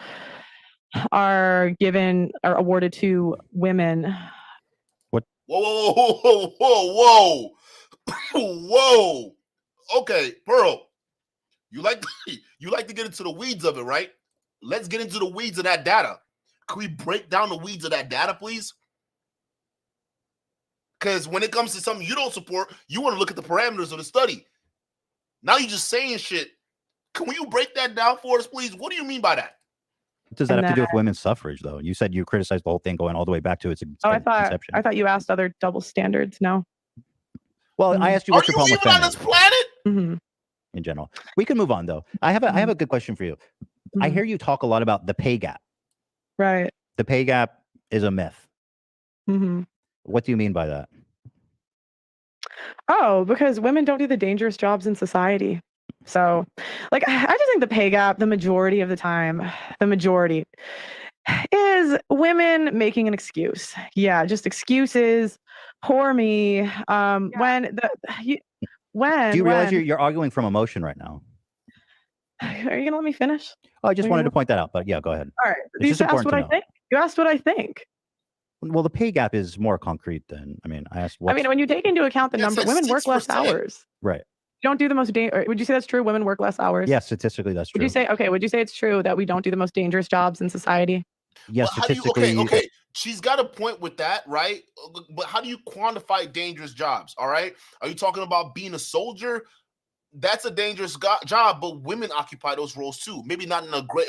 awarded to women. What? Whoa. Okay, Pearl. You like to get into the weeds of it, right? Let's get into the weeds of that data. Can we break down the weeds of that data, please? Because when it comes to something you don't support, you want to look at the parameters of the study. Now you're just saying shit. Can you break that down for us, please? What do you mean by that? What does that have to do with women's suffrage, though? You said you criticized the whole thing going all the way back to its inception. I thought you asked other double standards. No. Well, I asked you what's your problem with feminism. Are you even on this planet? In general. We can move on, though. I have a good question for you. I hear you talk a lot about the pay gap. Right. The pay gap is a myth. What do you mean by that? Oh, because women don't do the dangerous jobs in society. So, I just think the pay gap, the majority of the time, is women making an excuse. Yeah, just excuses. Poor me. When when Do you realize you're arguing from emotion right now? Are you gonna let me finish? Oh, I just wanted to point that out, but yeah, go ahead. All right. It's just important to know. Think. You asked what I think. Well, the pay gap is more concrete than, I asked what. I mean, when you take into account the number, women work less hours. Right. You don't do the most would you say that's true? Women work less hours? Yeah, statistically that's true. Would you say it's true that we don't do the most dangerous jobs in society? Yes, well, statistically. Okay. She's got a point with that, right? But how do you quantify dangerous jobs? All right. Are you talking about being a soldier? That's a dangerous job, but women occupy those roles too. Maybe not in a great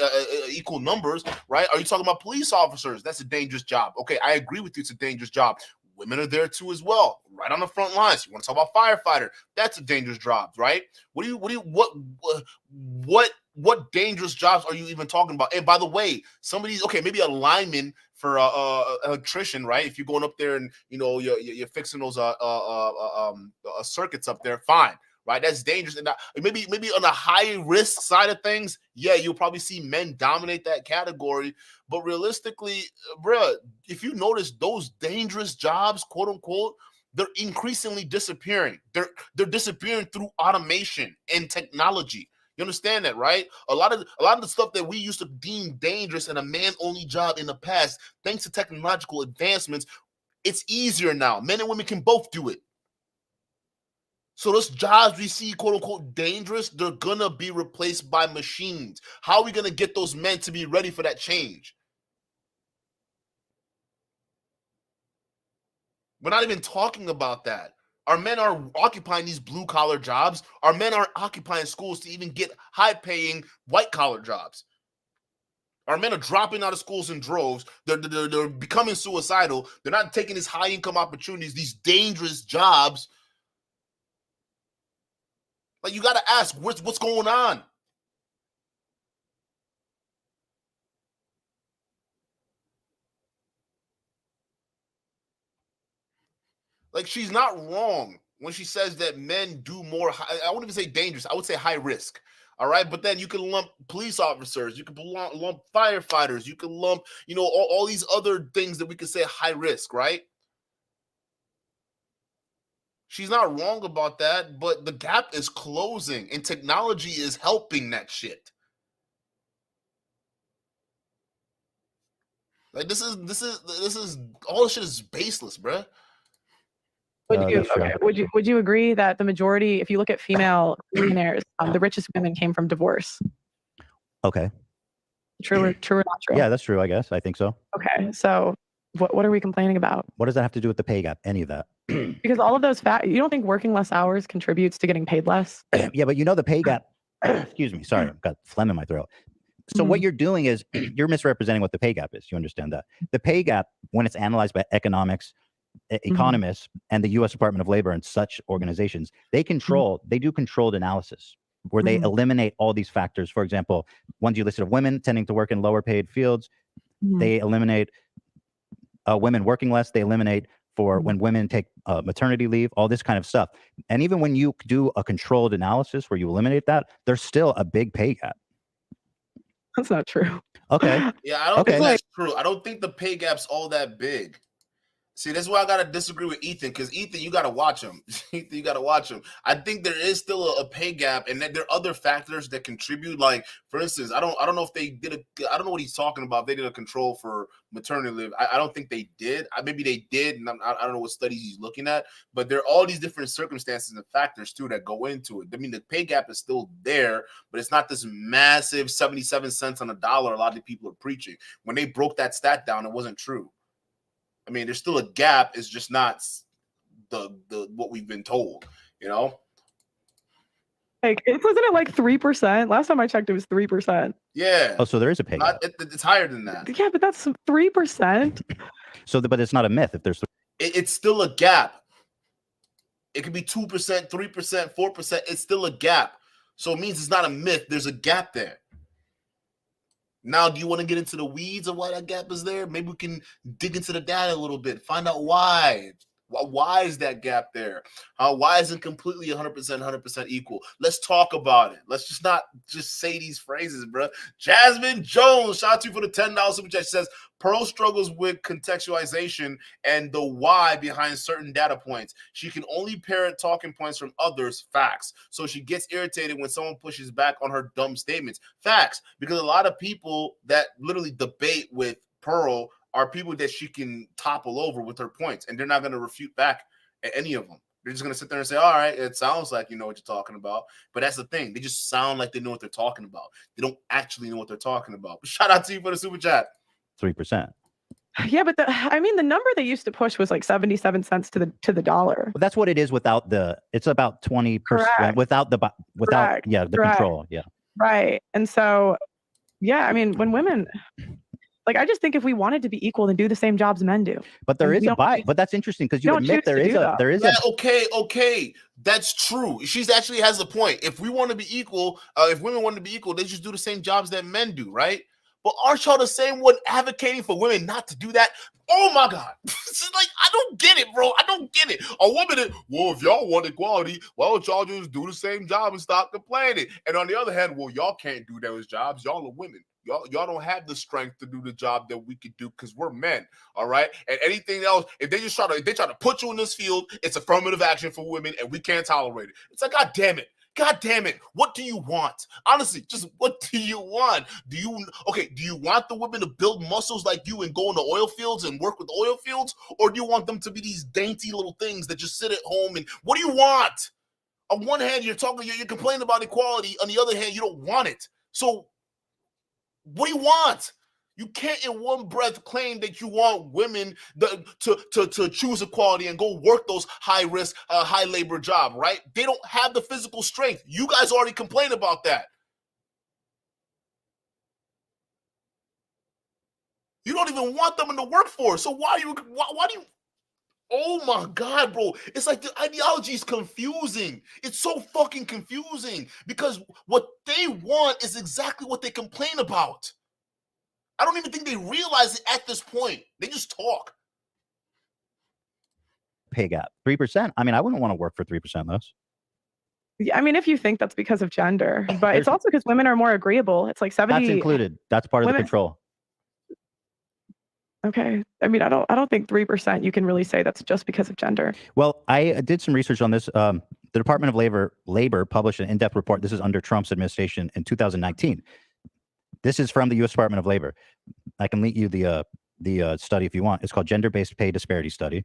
equal numbers, right? Are you talking about police officers? That's a dangerous job. Okay, I agree with you. It's a dangerous job. Women are there too as well, right on the front lines. You want to talk about firefighter? That's a dangerous job, right? What dangerous jobs are you even talking about? And by the way, some of these, okay, maybe a lineman for electrician, right? If you're going up there and you're fixing those circuits up there, fine. Right, that's dangerous. And maybe on a high risk side of things, yeah, you'll probably see men dominate that category. But realistically, bruh, if you notice those dangerous jobs, quote unquote, they're increasingly disappearing. They're disappearing through automation and technology. You understand that, right? A lot of the stuff that we used to deem dangerous and a man-only job in the past, thanks to technological advancements, it's easier now. Men and women can both do it. So those jobs we see, quote unquote, dangerous, they're gonna be replaced by machines. How are we gonna get those men to be ready for that change? We're not even talking about that. Our men are occupying these blue-collar jobs. Our men are occupying schools to even get high-paying white-collar jobs. Our men are dropping out of schools in droves. They're becoming suicidal. They're not taking these high-income opportunities, these dangerous jobs. Like, you got to ask, what's going on? Like, she's not wrong when she says that men do more. I wouldn't even say dangerous. I would say high risk. All right. But then you can lump police officers. You can lump firefighters. You can lump, all these other things that we could say high risk, right? She's not wrong about that, but the gap is closing and technology is helping that shit. Like, this is all this shit is baseless, bruh. Would you agree that the majority, if you look at female millionaires, the richest women came from divorce? Okay. True or not true? Yeah, that's true, I guess. I think so. Okay. So what are we complaining about? What does that have to do with the pay gap? Any of that? Because all of those you don't think working less hours contributes to getting paid less? Yeah, but the pay gap, excuse me, sorry, I've got phlegm in my throat. So what you're doing is you're misrepresenting what the pay gap is. You understand that? The pay gap, when it's analyzed by economics, economists, and the U.S. Department of Labor and such organizations, they do controlled analysis where they eliminate all these factors. For example, ones you listed of women tending to work in lower paid fields. They eliminate women working less. They eliminate for when women take maternity leave, all this kind of stuff. And even when you do a controlled analysis where you eliminate that, there's still a big pay gap. That's not true. Okay. Yeah, I don't think that's true. I don't think the pay gap's all that big. See, that's why I gotta disagree with Ethan, because Ethan, you gotta watch him. Ethan, you gotta watch him. I think there is still a pay gap, and that there are other factors that contribute. Like, for instance, I don't know if they did I don't know what he's talking about. If they did a control for maternity leave. I don't think they did. Maybe they did, and I don't know what studies he's looking at. But there are all these different circumstances and factors too that go into it. I mean, the pay gap is still there, but it's not this massive 77 cents on the dollar a lot of people are preaching. When they broke that stat down, it wasn't true. I mean, there's still a gap. It's just not the what we've been told, Like, wasn't it like 3%? Last time I checked, it was 3%. Yeah. Oh, so there is a pay gap. It's higher than that. Yeah, but that's 3%. So, but it's not a myth. If there's, it's still a gap. It could be 2%, 3%, 4%. It's still a gap. So it means it's not a myth. There's a gap there. Now, do you want to get into the weeds of why that gap is there? Maybe we can dig into the data a little bit, find out why. Why is that gap there? Why isn't completely 100% equal? Let's talk about it. Let's just not just say these phrases, bro. Jasmine Jones, shout out to you for the $10 super chat. She says, Pearl struggles with contextualization and the why behind certain data points. She can only parrot talking points from others, facts. So she gets irritated when someone pushes back on her dumb statements. Facts. Because a lot of people that literally debate with Pearl are people that she can topple over with her points, and they're not going to refute back at any of them. They're just going to sit there and say, all right, it sounds like you know what you're talking about. But that's the thing. They just sound like they know what they're talking about. They don't actually know what they're talking about. But shout out to you for the super chat. 3%. Yeah, but the number they used to push was like 77 cents to the dollar. Well, that's what it is without it's about 20% without the control. Yeah. Right. And so, yeah, I mean, when women, like, I just think if we wanted to be equal, then do the same jobs men do. But there is a bias. But that's interesting because you admit there is okay. That's true. She's actually has a point. If we want to be equal, if women want to be equal, they just do the same jobs that men do, right? But aren't y'all the same one advocating for women not to do that? Oh my God. It's like, I don't get it, bro. I don't get it. A woman, well, if y'all want equality, why don't y'all just do the same job and stop complaining? And on the other hand, well, y'all can't do those jobs. Y'all are women. Y'all don't have the strength to do the job that we could do because we're men, all right? And anything else, if they try to put you in this field, it's affirmative action for women, and we can't tolerate it. It's like, God damn it. God damn it. What do you want? Honestly, just what do you want? Do you want the women to build muscles like you and go into oil fields and work with oil fields? Or do you want them to be these dainty little things that just sit at home? And what do you want? On one hand, you're complaining about equality. On the other hand, you don't want it. So what do you want? You can't in one breath claim that you want women to choose equality and go work those high-risk, high-labor job, right? They don't have the physical strength. You guys already complained about that. You don't even want them in the workforce. So why do you... Oh, my God, bro. It's like the ideology is confusing. It's so fucking confusing because what they want is exactly what they complain about. I don't even think they realize it at this point. They just talk. Pay gap, 3%. I mean, I wouldn't want to work for 3% less. Yeah, I mean, if you think that's because of gender, but it's also because women are more agreeable. It's like 70. That's included. That's part of the control. Okay. I mean, I don't think 3% you can really say that's just because of gender. Well, I did some research on this. The Department of Labor published an in-depth report. This is under Trump's administration in 2019. This is from the U.S. Department of Labor. I can link you the study if you want. It's called Gender-Based Pay Disparity Study.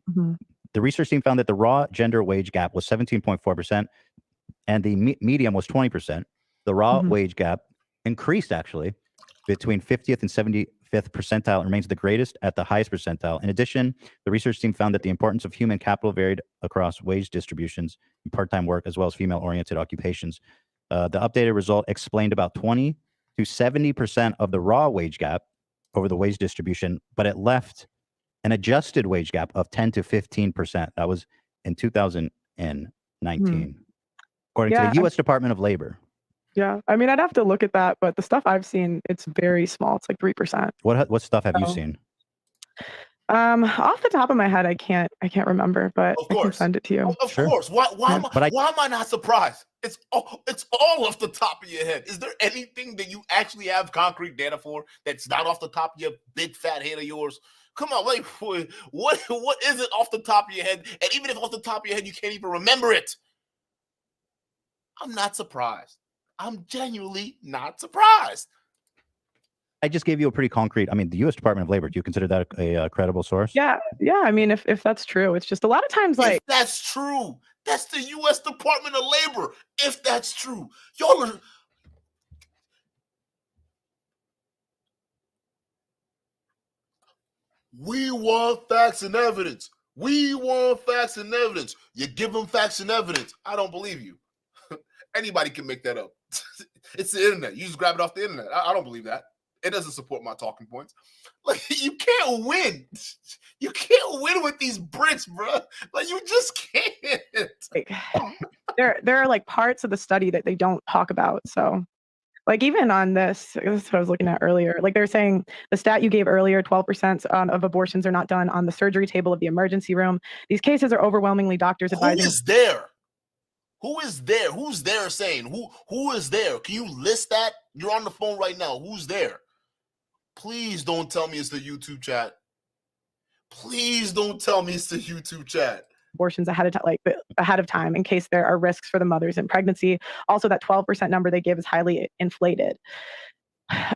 Mm-hmm. The research team found that the raw gender wage gap was 17.4%, and the median was 20%. The raw wage gap increased actually between 50th and 75th percentile and remains the greatest at the highest percentile. In addition, the research team found that the importance of human capital varied across wage distributions and part-time work as well as female-oriented occupations. The updated result explained about 20 to 70% of the raw wage gap over the wage distribution, but it left an adjusted wage gap of 10 to 15%. That was in 2019, according to the U.S. Department of Labor. Yeah, I mean, I'd have to look at that, but the stuff I've seen, it's very small. It's like 3%. What stuff have you seen? Off the top of my head, I can't remember, but of course. I can send it to you. Of course. Why am I not surprised? It's all off the top of your head. Is there anything that you actually have concrete data for that's not off the top of your big fat head of yours? Come on, like what is it off the top of your head? And even if off the top of your head you can't even remember it, I'm not surprised. I'm genuinely not surprised. I just gave you a pretty concrete. I mean, the U.S. Department of Labor. Do you consider that a credible source? Yeah. I mean, if that's true, it's just a lot of times like. If that's true, that's the U.S. Department of Labor. If that's true, y'all are. We want facts and evidence. We want facts and evidence. You give them facts and evidence. I don't believe you. Anybody can make that up. It's the internet. You just grab it off the internet. I don't believe that. It doesn't support my talking points. Like, you can't win. You can't win with these Brits, bro. Like, you just can't. Like, there are like parts of the study that they don't talk about. So Like even on this is what I was looking at earlier. Like they're saying the stat you gave earlier, 12% of abortions are not done on the surgery table of the emergency room. These cases are overwhelmingly doctors advising. Who is there? Who is there? Who's there saying who is there? Can you list that? You're on the phone right now. Who's there? Please don't tell me it's the YouTube chat. Please don't tell me it's the YouTube chat. Abortions ahead of time in case there are risks for the mothers in pregnancy. Also, that 12% number they give is highly inflated.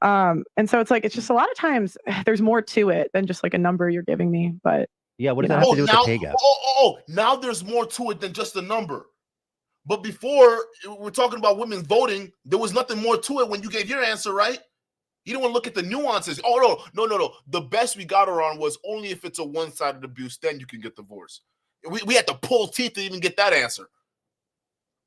And so it's just a lot of times there's more to it than just like a number you're giving me. But yeah, what does that have to do with the pay gap? Now there's more to it than just a number. But before we're talking about women voting, there was nothing more to it when you gave your answer, right? You don't want to look at the nuances. Oh, no. The best we got her on was only if it's a one-sided abuse, then you can get divorced. We had to pull teeth to even get that answer.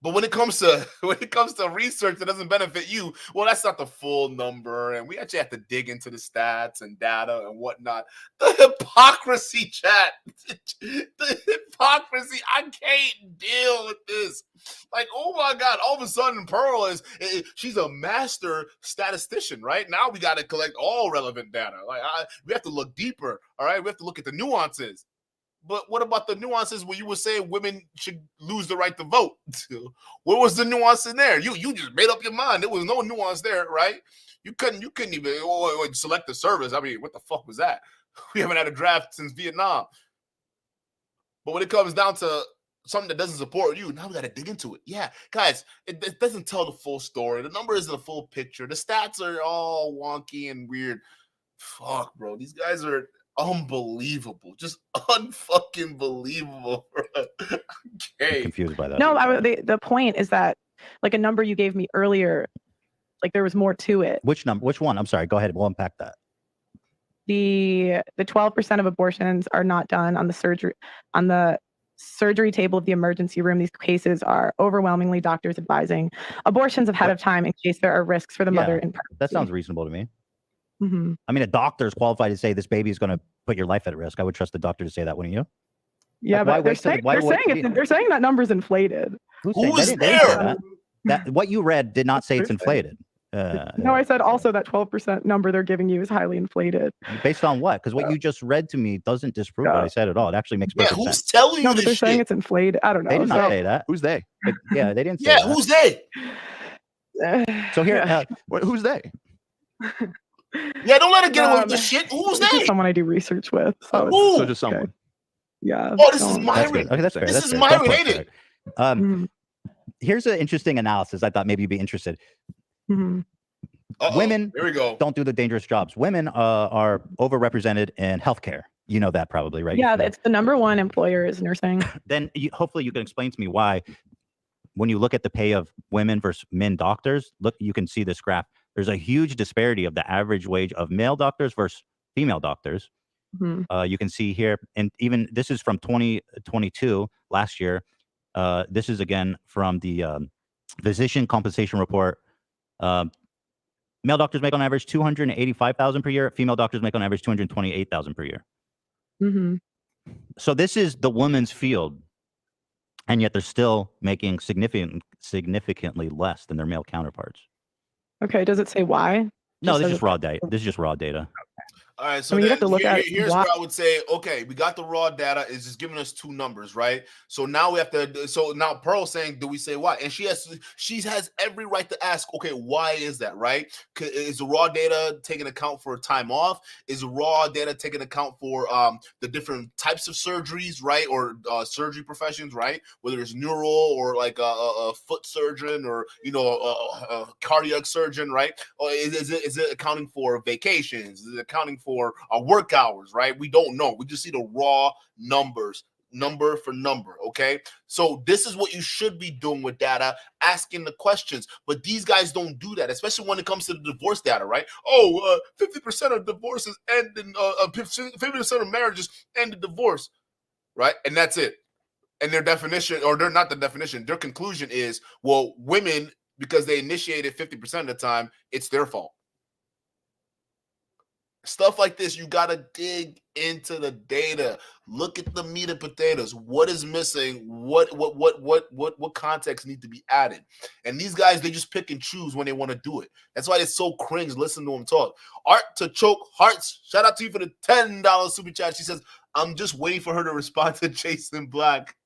But when it comes to research that doesn't benefit you, well, that's not the full number, and we actually have to dig into the stats and data and whatnot. The hypocrisy, chat. The hypocrisy. I can't deal with this. Like, oh my God! All of a sudden, Pearl she's a master statistician, right? Now we got to collect all relevant data. Like, we have to look deeper. All right, we have to look at the nuances. But what about the nuances where you were saying women should lose the right to vote? What was the nuance in there? You just made up your mind. There was no nuance there, right? You couldn't even select the service. I mean, what the fuck was that? We haven't had a draft since Vietnam. But when it comes down to something that doesn't support you, now we got to dig into it. Yeah, guys, it doesn't tell the full story. The number isn't a full picture. The stats are all wonky and weird. Fuck, bro. These guys are unbelievable, just unfucking believable. Okay, I'm confused by that. No, the point is that like a number you gave me earlier, like there was more to it. Which number? Which one? I'm sorry. Go ahead. We'll unpack that. The 12% of abortions are not done on the surgery table of the emergency room. These cases are overwhelmingly doctors advising abortions ahead of time in case there are risks for the mother in pregnancy. That sounds reasonable to me. Mm-hmm. I mean, a doctor is qualified to say this baby is going to put your life at risk. I would trust the doctor to say that, wouldn't you? Yeah, but they're saying that number's inflated. Who's there? What you read did not say it's inflated. No, I said also that 12% number they're giving you is highly inflated. Based on what? Because what you just read to me doesn't disprove what I said at all. It actually makes perfect sense. Who's telling you this they're shit? Saying it's inflated. I don't know. They did not say that. Who's they? Yeah, they didn't say that. Who's they? So here, who's they? Yeah, don't let her get away with the shit. Who's they? Someone I do research with. So just someone. Okay. Yeah. Oh, this is Myron. Okay, that's fair. This is Myron, ain't it? Here's an interesting analysis. I thought maybe you'd be interested. Mm-hmm. Women here we go. Don't do the dangerous jobs. Women are overrepresented in healthcare. You know that probably, right? Yeah, it's the number one employer is nursing. Then hopefully you can explain to me why, when you look at the pay of women versus men doctors, you can see this graph. There's a huge disparity of the average wage of male doctors versus female doctors. Mm-hmm. You can see here, and even this is from 2022, last year. This is again from the physician compensation report. Male doctors make on average $285,000 per year. Female doctors make on average $228,000 per year. Mm-hmm. So this is the women's field, and yet they're still making significantly less than their male counterparts. Okay, does it say why? No, this is just raw data. This is just raw data. All right, so you have to look at here's where I would say, okay, we got the raw data. It's just giving us two numbers, right? So now we have to. So now Pearl's saying, do we say why? And she has every right to ask, okay, why is that, right? Is the raw data taking account for time off? Is the raw data taking account for the different types of surgeries, right, or surgery professions, right? Whether it's neural or like a foot surgeon or a cardiac surgeon, right? Or is it accounting for vacations? Is it accounting for work hours, right? We don't know. We just see the raw numbers, number for number, okay? So this is what you should be doing with data, asking the questions. But these guys don't do that, especially when it comes to the divorce data, right? 50% of divorces end in 50% of marriages end in divorce, right? And that's it. And their definition, or they're not the definition, their conclusion is, well, women, because they initiated 50% of the time, it's their fault. Stuff like this, you gotta dig into the data. Look at the meat and potatoes. What is missing? What context need to be added? And these guys, they just pick and choose when they want to do it. That's why it's so cringe. Listen to them talk. Art to Choke Hearts. Shout out to you for the $10 super chat. She says, "I'm just waiting for her to respond to Jason Black."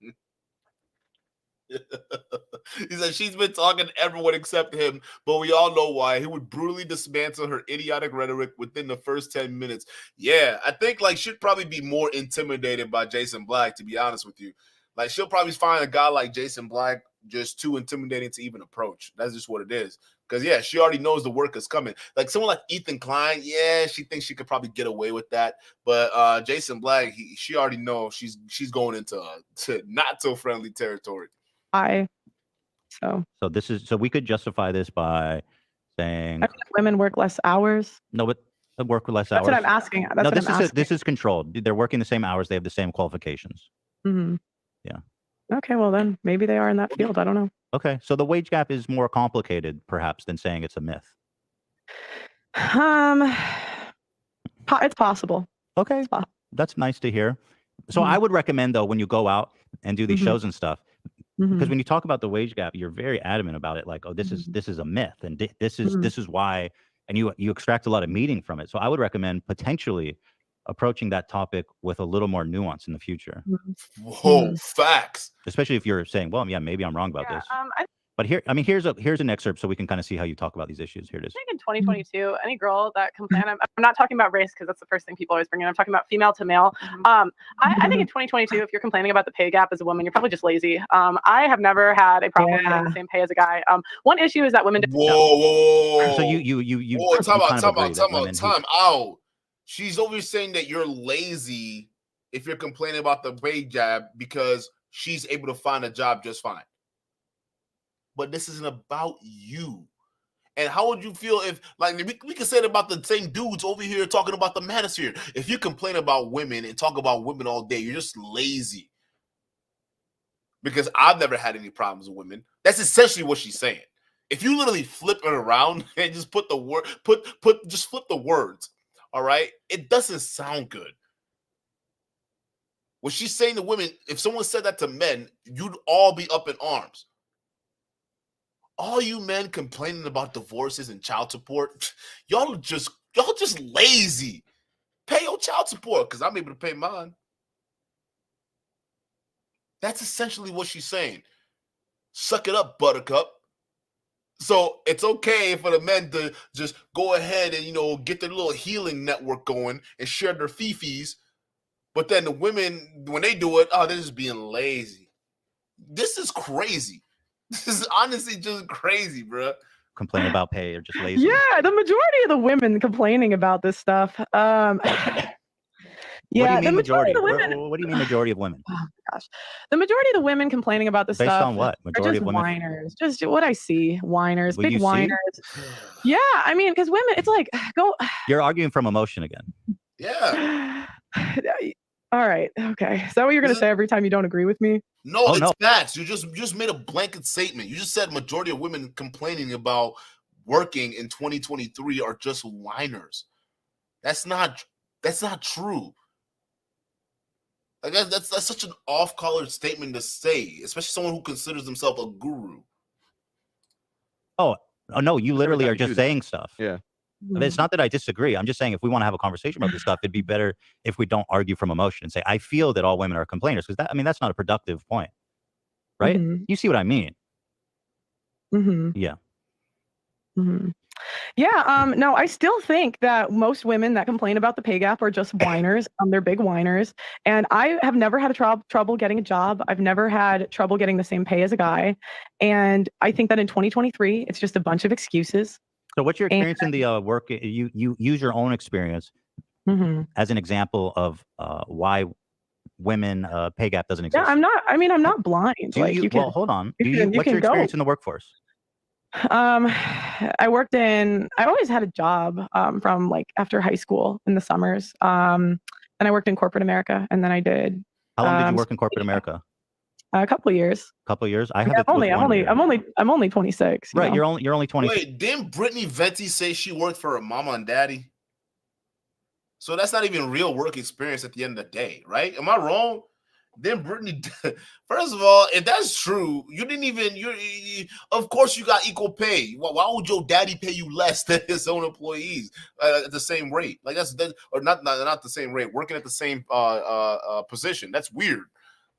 He said she's been talking to everyone except him, but we all know why. He would brutally dismantle her idiotic rhetoric within the first 10 minutes. Yeah, I think like she'd probably be more intimidated by Jason Black, to be honest with you. Like she'll probably find a guy like Jason Black just too intimidating to even approach. That's just what it is. Because yeah, she already knows the work is coming. Like someone like Ethan Klein, yeah, she thinks she could probably get away with that. But Jason Black, she already knows she's going into not so friendly territory. So we could justify this by saying women work less hours. No, but work less hours. That's what I'm asking. This is controlled. They're working the same hours. They have the same qualifications. Mm-hmm. Yeah. Okay, well then maybe they are in that field. I don't know. Okay, so the wage gap is more complicated, perhaps, than saying it's a myth. It's possible. Okay, it's possible. That's nice to hear. So I would recommend, though, when you go out and do these shows and stuff, because when you talk about the wage gap, you're very adamant about it. Like, oh, this is a myth, and this is why, and you extract a lot of meaning from it. So I would recommend potentially approaching that topic with a little more nuance in the future. Whoa, facts. Especially if you're saying, well, yeah, maybe I'm wrong about this. But here's an excerpt so we can kind of see how you talk about these issues. Here it is. I think in 2022, any girl that complains, I'm not talking about race because that's the first thing people always bring in. I'm talking about female to male. I think in 2022, if you're complaining about the pay gap as a woman, you're probably just lazy. I have never had a problem getting the same pay as a guy. One issue is that women. Whoa. So you. Time out. She's over saying that you're lazy if you're complaining about the pay gap because she's able to find a job just fine. But this isn't about you. And how would you feel if, like, we can say it about the same dudes over here talking about the manosphere. If you complain about women and talk about women all day, you're just lazy. Because I've never had any problems with women. That's essentially what she's saying. If you literally flip it around and just put the word, just flip the words, all right, it doesn't sound good. What she's saying to women, if someone said that to men, you'd all be up in arms. All you men complaining about divorces and child support, y'all just lazy. Pay your child support because I'm able to pay mine. That's essentially what she's saying. Suck it up, buttercup. So it's okay for the men to just go ahead and, get their little healing network going and share their fifis. But then the women, when they do it, they're just being lazy. This is crazy. This is honestly just crazy, bro. Complain about pay or just lazy. Yeah, the majority of the women complaining about this stuff. Yeah, the majority of the women. What do you mean majority of women? Oh my gosh. The majority of the women complaining about this Based stuff on what? Majority are just of women? Whiners. Just what I see. Whiners. What big you whiners. see? Yeah, I mean, because women, it's like, go. You're arguing from emotion again. Yeah. All right. Okay. Is that what you're going to say every time you don't agree with me? No, it's facts. You just made a blanket statement. You just said majority of women complaining about working in 2023 are just whiners. That's not true. Like that's such an off-color statement to say, especially someone who considers himself a guru. Oh no, you literally are just saying stuff. Yeah. It's not that I disagree. I'm just saying if we want to have a conversation about this stuff, it'd be better if we don't argue from emotion and say, I feel that all women are complainers. Because that's not a productive point. Right? You see what I mean? Yeah. Yeah. No, I still think that most women that complain about the pay gap are just whiners. They're big whiners. And I have never had trouble getting a job. I've never had trouble getting the same pay as a guy. And I think that in 2023, it's just a bunch of excuses. So what's your experience in the work? You use your own experience as an example of why women pay gap doesn't exist. Yeah, I'm not blind. Well, hold on. What's your experience in the workforce? I always had a job from like after high school in the summers. And I worked in corporate America, and then I did. How long did you work in corporate America? A couple of years. Couple of years. I'm only 26. Right. You're only 20. Wait, didn't Brittany Venti say she worked for her mama and daddy? So that's not even real work experience at the end of the day, right? Am I wrong? Then Brittany, first of all, if that's true, you didn't even, of course you got equal pay. Why would your daddy pay you less than his own employees at the same rate? Like or not the same rate, working at the same position. That's weird.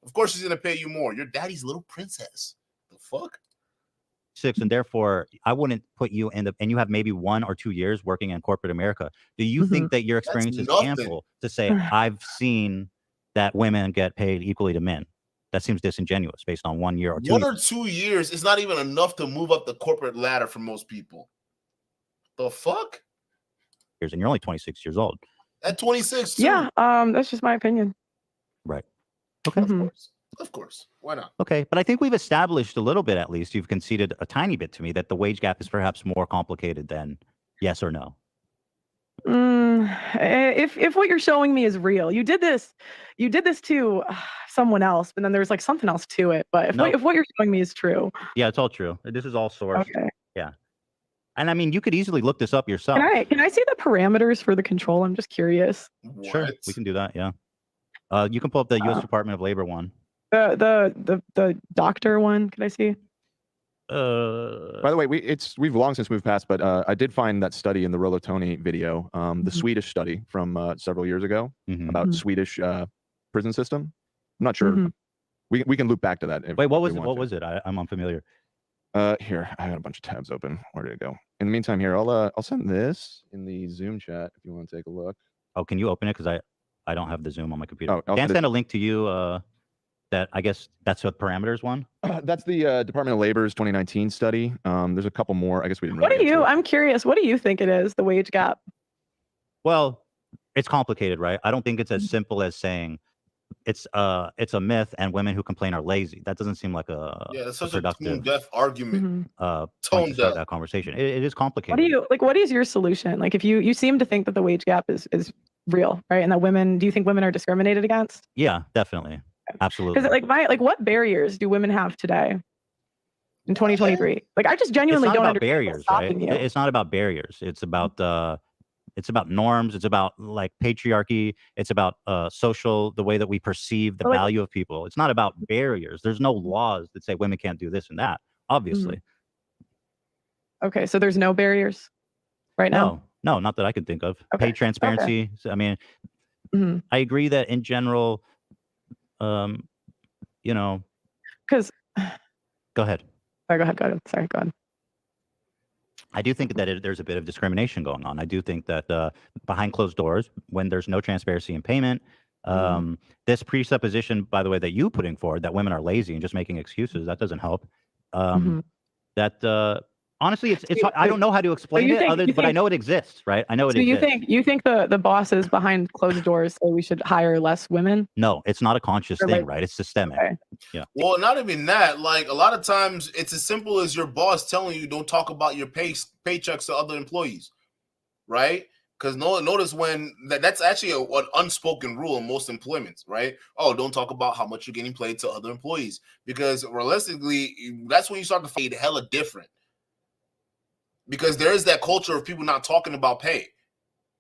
Of course he's going to pay you more. Your daddy's little princess. The fuck? And therefore I wouldn't put you in and you have maybe 1 or 2 years working in corporate America. Do you think that your experience is ample to say, I've seen that women get paid equally to men? That seems disingenuous based on 1 year or 2 1 or 2 years is not even enough to move up the corporate ladder for most people. The fuck? And you're only 26 years old. At 26, too. Yeah, that's just my opinion. Right. Okay. Of course. Why not? Okay, but I think we've established a little bit, at least you've conceded a tiny bit to me, that the wage gap is perhaps more complicated than yes or no. If what you're showing me is real, you did this to someone else, but then there's like something else to it. But if what you're showing me is true, yeah, it's all true. This is all sourced. Okay. Yeah, and I mean, you could easily look this up yourself. Can I see the parameters for the control? I'm just curious. Sure, we can do that. Yeah, you can pull up the U.S. Department of Labor one. The doctor one. Can I see? By the way, we've long since moved past, but I did find that study in the Rolotoni video, the Swedish study from several years ago about Swedish prison system. I'm not sure. We can loop back to that. Wait, what was it? I'm unfamiliar. Here, I had a bunch of tabs open. Where did it go? In the meantime, here, I'll send this in the Zoom chat if you want to take a look. Oh, can you open it? Because I don't have the Zoom on my computer. Oh, Dan sent a link to you. That I guess that's what parameters one. That's the Department of Labor's 2019 study. There's a couple more. I guess we didn't. I'm curious. What do you think it is? The wage gap? Well, it's complicated, right? I don't think it's as simple as saying it's a myth and women who complain are lazy. That doesn't seem like that's such a tone-deaf argument. Tone-deaf that conversation. It is complicated. What is your solution? Like, if you seem to think that the wage gap is real, right? And that do you think women are discriminated against? Yeah, definitely. Absolutely. Because what barriers do women have today in 2023? Like, I just genuinely don't understand barriers, right? It's not about barriers. It's about norms. It's about like patriarchy. It's about the way that we perceive the value of people. It's not about barriers. There's no laws that say women can't do this and that, obviously. Okay, so there's no barriers right now? No, not that I could think of. Okay. Pay transparency. Okay. I mean, I agree that in general, because go ahead. Sorry, go ahead. Sorry, go ahead. I do think that there's a bit of discrimination going on. I do think that behind closed doors, when there's no transparency in payment, this presupposition, by the way, that you putting forward that women are lazy and just making excuses, that doesn't help. Honestly, it's I don't know how to explain it, but I know it exists, right? I know it exists. So you think the bosses behind closed doors say we should hire less women? No, it's not a conscious thing, right? It's systemic. Okay. Yeah. Well, not even that. Like, a lot of times, it's as simple as your boss telling you don't talk about your paychecks to other employees, right? Because notice when that's actually an unspoken rule in most employments, right? Oh, don't talk about how much you're getting paid to other employees, because realistically, that's when you start to fade hella different. Because there is that culture of people not talking about pay.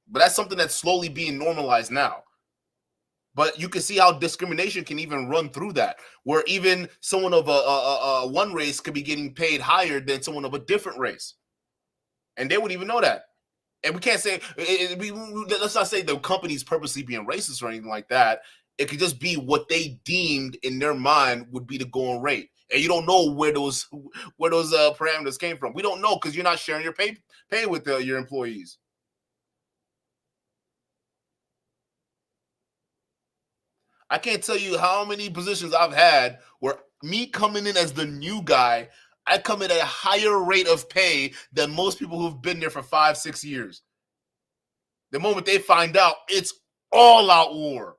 But that's something that's slowly being normalized now. But you can see how discrimination can even run through that, where even someone of a one race could be getting paid higher than someone of a different race. And they would even know that. And we can't say, let's not say the company's purposely being racist or anything like that. It could just be what they deemed in their mind would be the going rate. And you don't know where those parameters came from. We don't know because you're not sharing your pay with your employees. I can't tell you how many positions I've had where me coming in as the new guy, I come in at a higher rate of pay than most people who've been there for 5-6 years. The moment they find out, it's all out war.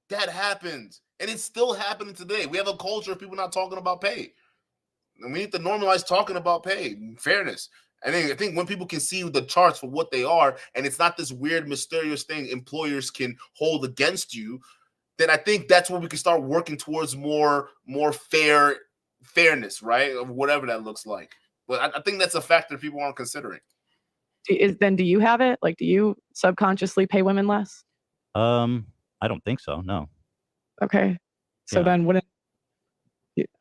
That happens. And it's still happening today. We have a culture of people not talking about pay. And we need to normalize talking about pay, fairness. I think when people can see the charts for what they are, and it's not this weird, mysterious thing employers can hold against you, then I think that's when we can start working towards more fairness, right? Of whatever that looks like. But I think that's a factor people aren't considering. do you have it? Like, do you subconsciously pay women less? I don't think so. No. Okay. So Yeah. then wouldn't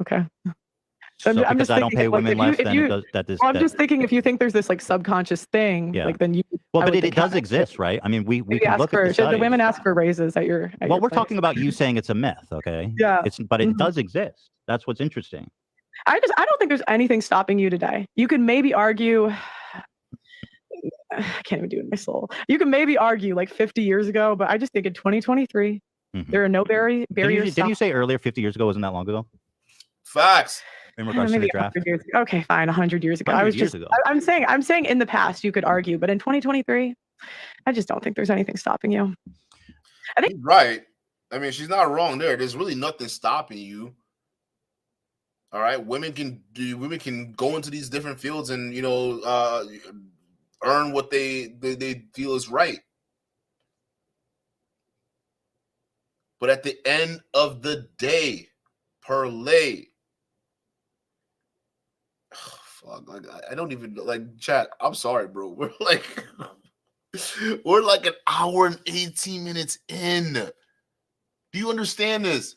okay. So I'm because just I don't thinking pay of, like, women if you less, if then you it does that is well, I'm that. just thinking if you think there's this like subconscious thing, Yeah. like then you Well, I but would it think does have it. exist, right? I mean, we Maybe can ask look at for the should the studies. women ask for raises at your Well, we're place? talking about you saying it's a myth, okay? Yeah. But it Mhm. does exist. That's what's interesting. I don't think there's anything stopping you today. You could maybe argue I can't even do it in my soul. You can maybe argue like 50 years ago, but I just think in 2023, there are no barriers. Didn't you say earlier 50 years ago wasn't that long ago? Facts. In regards to maybe the draft? 100 years ago. Okay, fine, 100 years ago. 100 years ago. I'm saying in the past you could argue, but in 2023, I just don't think there's anything stopping you. I think You're right. I mean, she's not wrong there. There's really nothing stopping you. All right, women can go into these different fields and earn what they feel is right. But at the end of the day, parlay. Oh, fuck, like I don't even like chat. I'm sorry, bro. We're like an hour and 18 minutes in. Do you understand this?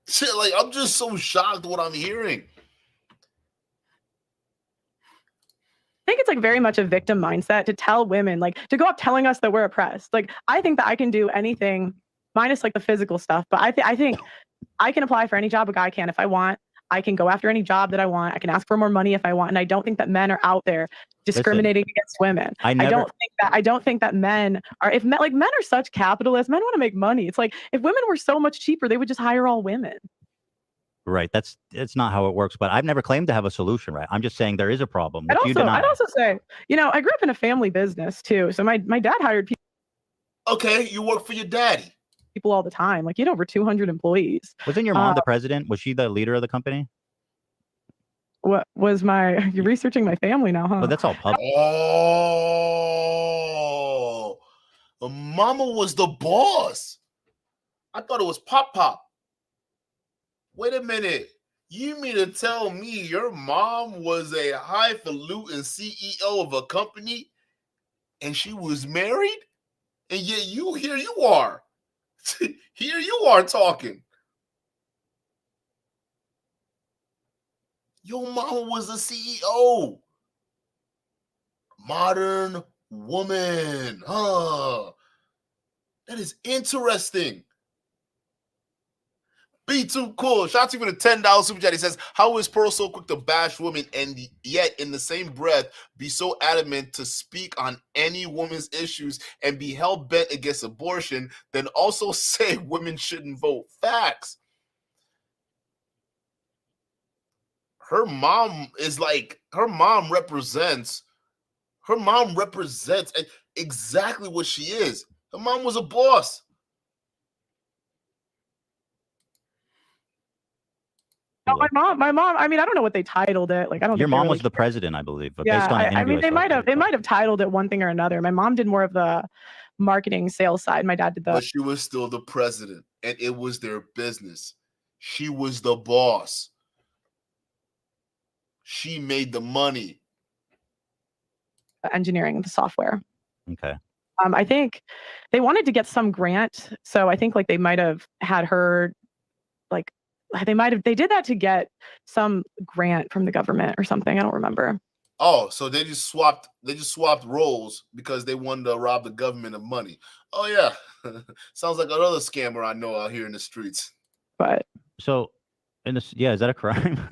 Shit, like I'm just so shocked what I'm hearing. I think it's like very much a victim mindset to tell women, like to go up telling us that we're oppressed. Like I think that I can do anything minus like the physical stuff, but I think I can apply for any job a guy can if I want. I can go after any job that I want. I can ask for more money if I want. And I don't think that men are out there discriminating against women. I don't think that men are men are such capitalists. Men want to make money. It's like if women were so much cheaper, they would just hire all women. Right. It's not how it works. But I've never claimed to have a solution, right? I'm just saying there is a problem. I'd also say, I grew up in a family business too. So my dad hired people. Okay, you work for your daddy. People all the time. Like, over 200 employees. Wasn't your mom the president? Was she the leader of the company? What was you're researching my family now, huh? Well, that's all public. Oh, the mama was the boss. I thought it was Pop. Wait a minute. You mean to tell me your mom was a highfalutin CEO of a company and she was married? And yet here you are. Here you are talking. Your mama was a CEO. Modern woman. Huh. That is interesting. Be too cool. Shout out to you for the $10 super chat. He says, how is Pearl so quick to bash women and yet in the same breath be so adamant to speak on any woman's issues and be hell-bent against abortion, then also say women shouldn't vote? Facts. Her mom represents exactly what she is. Her mom was a boss. My mom. I mean, I don't know what they titled it. Like, I don't. Your mom was the president, I believe. Yeah, I mean, they might have titled it one thing or another. My mom did more of the marketing sales side. My dad did the. But she was still the president, and it was their business. She was the boss. She made the money. Engineering and the software. Okay. I think they wanted to get some grant, so I think like they might have had her like. They did that to get some grant from the government or something. I don't remember. Oh, so they just swapped roles because they wanted to rob the government of money. Oh yeah. Sounds like another scammer I know out here in the streets. But so is that a crime?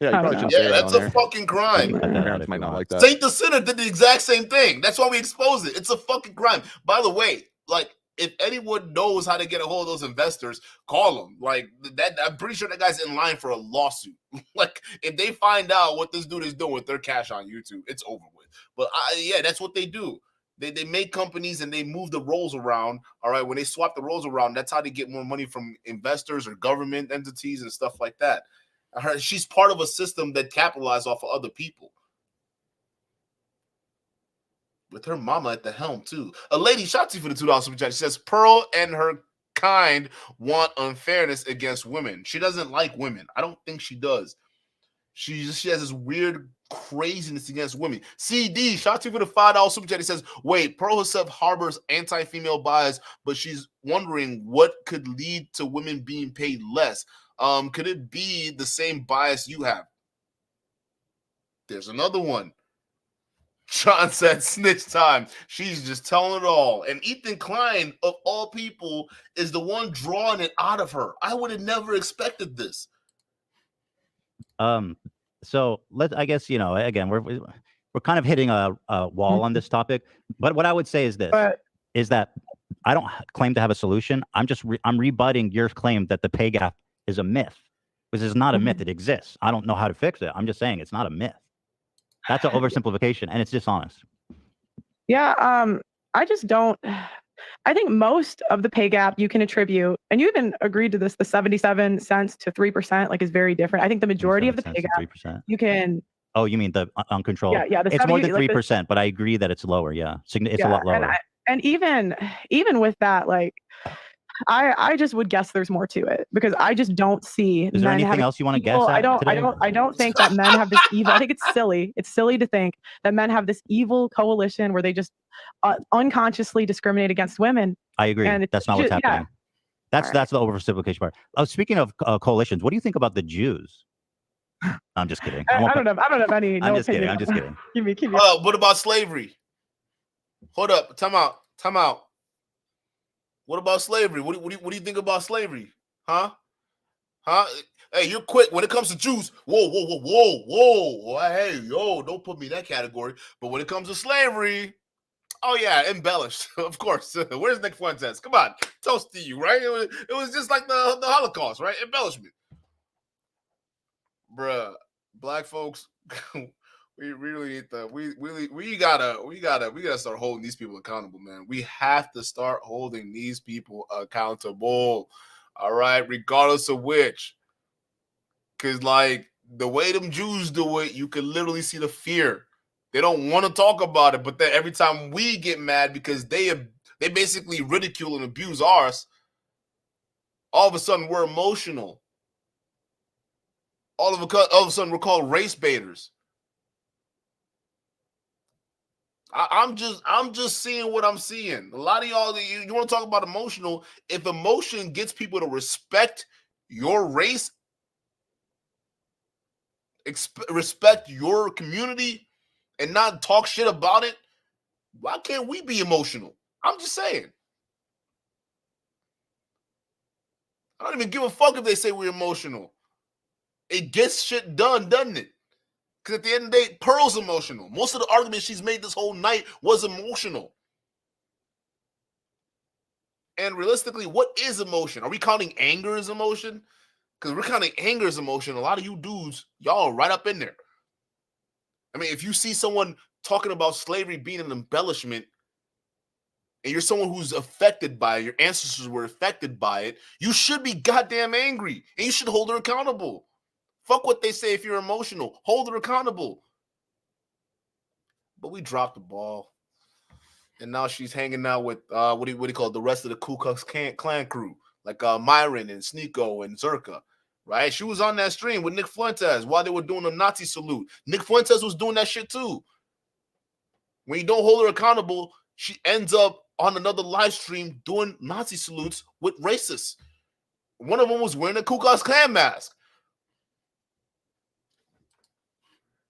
Yeah, you probably shouldn't say that's a fucking crime. Parents might not like that. Saint the Sinner did the exact same thing. That's why we exposed it. It's a fucking crime. By the way, like, if anyone knows how to get a hold of those investors, call them. Like that, I'm pretty sure that guy's in line for a lawsuit. Like if they find out what this dude is doing with their cash on YouTube, it's over with. But that's what they do. They make companies and they move the roles around. All right, when they swap the roles around, that's how they get more money from investors or government entities and stuff like that. She's part of a system that capitalizes off of other people. With her mama at the helm, too. A lady, shout out to you for the $2 super chat. She says, Pearl and her kind want unfairness against women. She doesn't like women. I don't think she does. She has this weird craziness against women. CD, shout out to you for the $5 super chat. He says, wait, Pearl herself harbors anti-female bias, but she's wondering what could lead to women being paid less. Could it be the same bias you have? There's another one. Sean said, snitch time. She's just telling it all. And Ethan Klein, of all people, is the one drawing it out of her. I would have never expected this. So I guess, again, we're kind of hitting a wall on this topic. But what I would say is this, is that I don't claim to have a solution. I'm rebutting your claim that the pay gap is a myth, because it's not a myth. It exists. I don't know how to fix it. I'm just saying it's not a myth. That's an oversimplification, and it's dishonest. Yeah, I just don't. I think most of the pay gap you can attribute, and you even agreed to this, the 77 cents to 3%, like, is very different. I think the majority of the pay gap 3%. You can. Oh, you mean the uncontrolled? Yeah. It's more than 3%, but I agree that it's lower. Yeah, it's a lot lower. And even with that, like, I just would guess there's more to it, because I just don't see. Is there anything else you want to guess at today? I don't think that men have this evil. I think it's silly. It's silly to think that men have this evil coalition where they just unconsciously discriminate against women. I agree. And that's not what's happening. Yeah. That's the oversimplification part. Speaking of coalitions, what do you think about the Jews? I'm just kidding. I don't have any. I'm just kidding. Keep me. What about slavery? Hold up. Time out. What about slavery? What do you think about slavery? Huh? Hey, you're quick when it comes to Jews. Whoa. Hey, yo, don't put me in that category. But when it comes to slavery, oh yeah, embellished. Of course. Where's Nick Fuentes? Come on, toast to you, right? It was just like the Holocaust, right? Embellishment, bruh. Black folks, we really need to. We gotta start holding these people accountable, man. We have to start holding these people accountable. All right, regardless of which. Because, like, the way them Jews do it, you can literally see the fear. They don't want to talk about it, but then every time we get mad because they basically ridicule and abuse ours, all of a sudden we're emotional. All of a sudden we're called race baiters. I'm just seeing what I'm seeing. A lot of y'all, you want to talk about emotional. If emotion gets people to respect your race, respect your community, and not talk shit about it, why can't we be emotional? I'm just saying. I don't even give a fuck if they say we're emotional. It gets shit done, doesn't it? Because at the end of the day, Pearl's emotional. Most of the arguments she's made this whole night was emotional. And realistically, what is emotion? Are we counting anger as emotion? Because we're counting anger as emotion. A lot of you dudes, y'all are right up in there. I mean, if you see someone talking about slavery being an embellishment, and you're someone who's affected by it, your ancestors were affected by it, you should be goddamn angry, and you should hold her accountable. Fuck what they say if you're emotional. Hold her accountable. But we dropped the ball. And now she's hanging out with, what do you call it, the rest of the Ku Klux Klan crew, like Myron and Sneeko and Zerka, right? She was on that stream with Nick Fuentes while they were doing a Nazi salute. Nick Fuentes was doing that shit too. When you don't hold her accountable, she ends up on another live stream doing Nazi salutes with racists. One of them was wearing a Ku Klux Klan mask.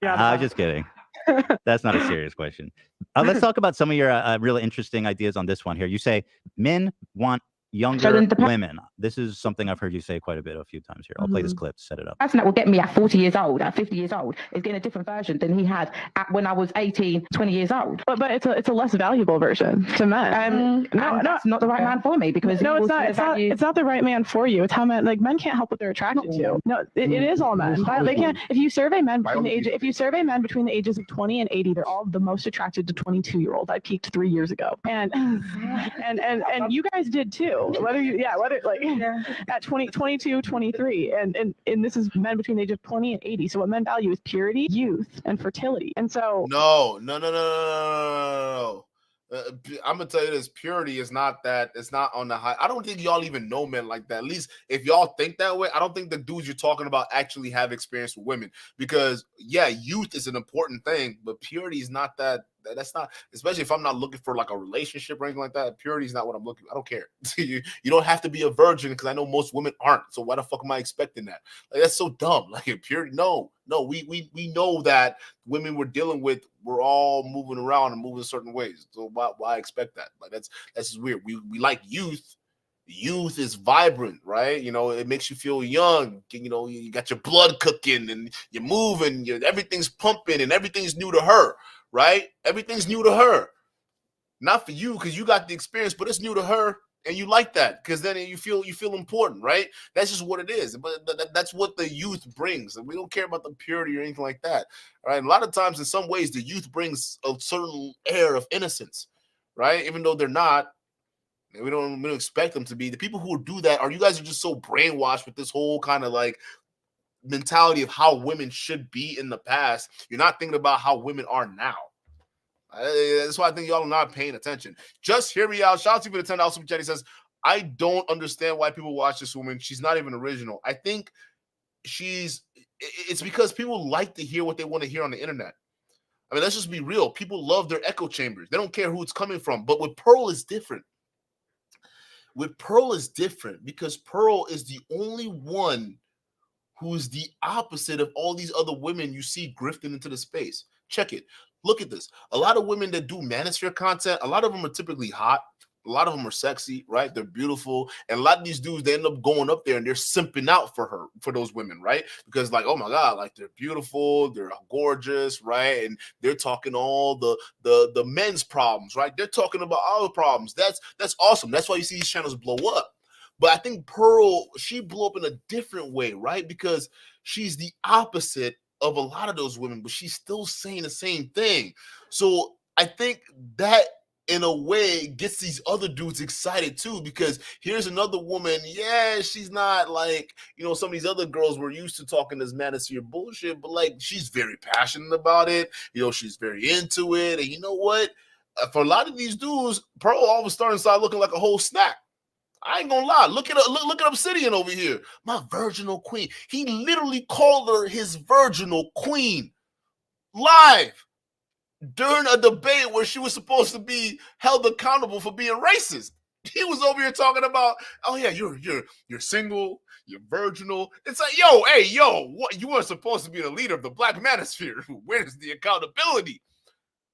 Yeah, I'm just kidding. That's not a serious question. Let's talk about some of your really interesting ideas on this one here. You say men want younger women. This is something I've heard you say quite a few times here. I'll play this clip to set it up. The person that will get me at 40 years old, at 50 years old, is getting a different version than he had when I was 18, 20 years old. But it's a less valuable version to men. No, that's not the right man for me, because no, it's not. It's not the right man for you. It's how men can't help what they're attracted to. No, it is all men. They can't. If you survey men between the ages of 20 and 80, they're all the most attracted to 22-year-olds. I peaked 3 years ago, and you guys did too. At 20, 22, 23, and this is men between the age of 20 and 80. So what men value is purity, youth, and fertility. And so no. I'm gonna tell you this: purity is not that. It's not on the high. I don't think y'all even know men like that. At least if y'all think that way, I don't think the dudes you're talking about actually have experience with women. Because yeah, youth is an important thing, but purity is not that. That's not, especially if I'm not looking for like a relationship or anything like that. Purity is not what I'm looking for. I don't care. you don't have to be a virgin, because I know most women aren't. So why the fuck am I expecting that? Like, that's so dumb. Like, purity, no. We know that women we're dealing with, we're all moving around and moving certain ways. So why expect that? Like, that's just weird. We like youth. Youth is vibrant, right? You know, it makes you feel young. You know, you got your blood cooking and you're moving, everything's pumping and everything's new to her. Right? Everything's new to her. Not for you, because you got the experience, but it's new to her, and you like that, because then you feel important, right? That's just what it is. But that's what the youth brings, and we don't care about the purity or anything like that. Right? A lot of times, in some ways, the youth brings a certain air of innocence, right? Even though they're not. We don't expect them to be. The people who do that you guys are just so brainwashed with this whole kind of like mentality of how women should be in the past. You're not thinking about how women are now. That's why I think y'all are not paying attention. Just hear me out. Shout out to you for the $10 super chat. He says, I don't understand why people watch this woman. She's not even original. I think it's because people like to hear what they want to hear on the internet. I mean, let's just be real. People love their echo chambers. They don't care who it's coming from. But with Pearl, it's different. With Pearl, it's different because Pearl is the only one who's the opposite of all these other women you see grifting into the space. Check it. Look at this. A lot of women that do manosphere content, a lot of them are typically hot. A lot of them are sexy, right? They're beautiful. And a lot of these dudes, they end up going up there and they're simping out for those women, right? Because like, oh my God, like they're beautiful, they're gorgeous, right? And they're talking all the men's problems, right? They're talking about our problems. That's awesome. That's why you see these channels blow up. But I think Pearl, she blew up in a different way, right? Because she's the opposite of a lot of those women, but she's still saying the same thing. So I think that in a way gets these other dudes excited too, because here's another woman. Yeah, she's not like, some of these other girls we're used to talking this manosphere bullshit, but like she's very passionate about it. She's very into it. And you know what? For a lot of these dudes, Pearl all of a sudden started looking like a whole snack. I ain't gonna lie. Look at Obsidian over here. My virginal queen. He literally called her his virginal queen live during a debate where she was supposed to be held accountable for being racist. He was over here talking about, oh yeah, you're single, you're virginal. It's like, what? You weren't supposed to be the leader of the Black Manosphere. Where's the accountability?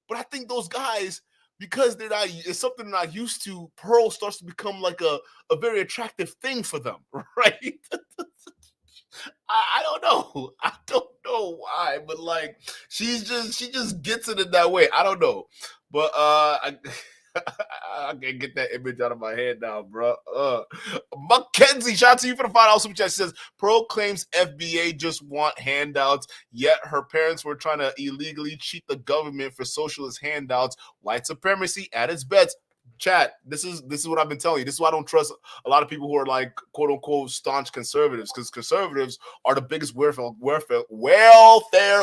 But I think those guys, because it's something they're not used to, Pearl starts to become like a very attractive thing for them, right? I don't know. I don't know why, but like she just gets it in that way. I don't know. But I can't get that image out of my head now, bro. Mackenzie, shout out to you for the $5 super chat. She says, Pearl claims FBA just want handouts, yet her parents were trying to illegally cheat the government for socialist handouts. White supremacy at its best. Chat, this is what I've been telling you. This is why I don't trust a lot of people who are like quote unquote staunch conservatives, because conservatives are the biggest welfare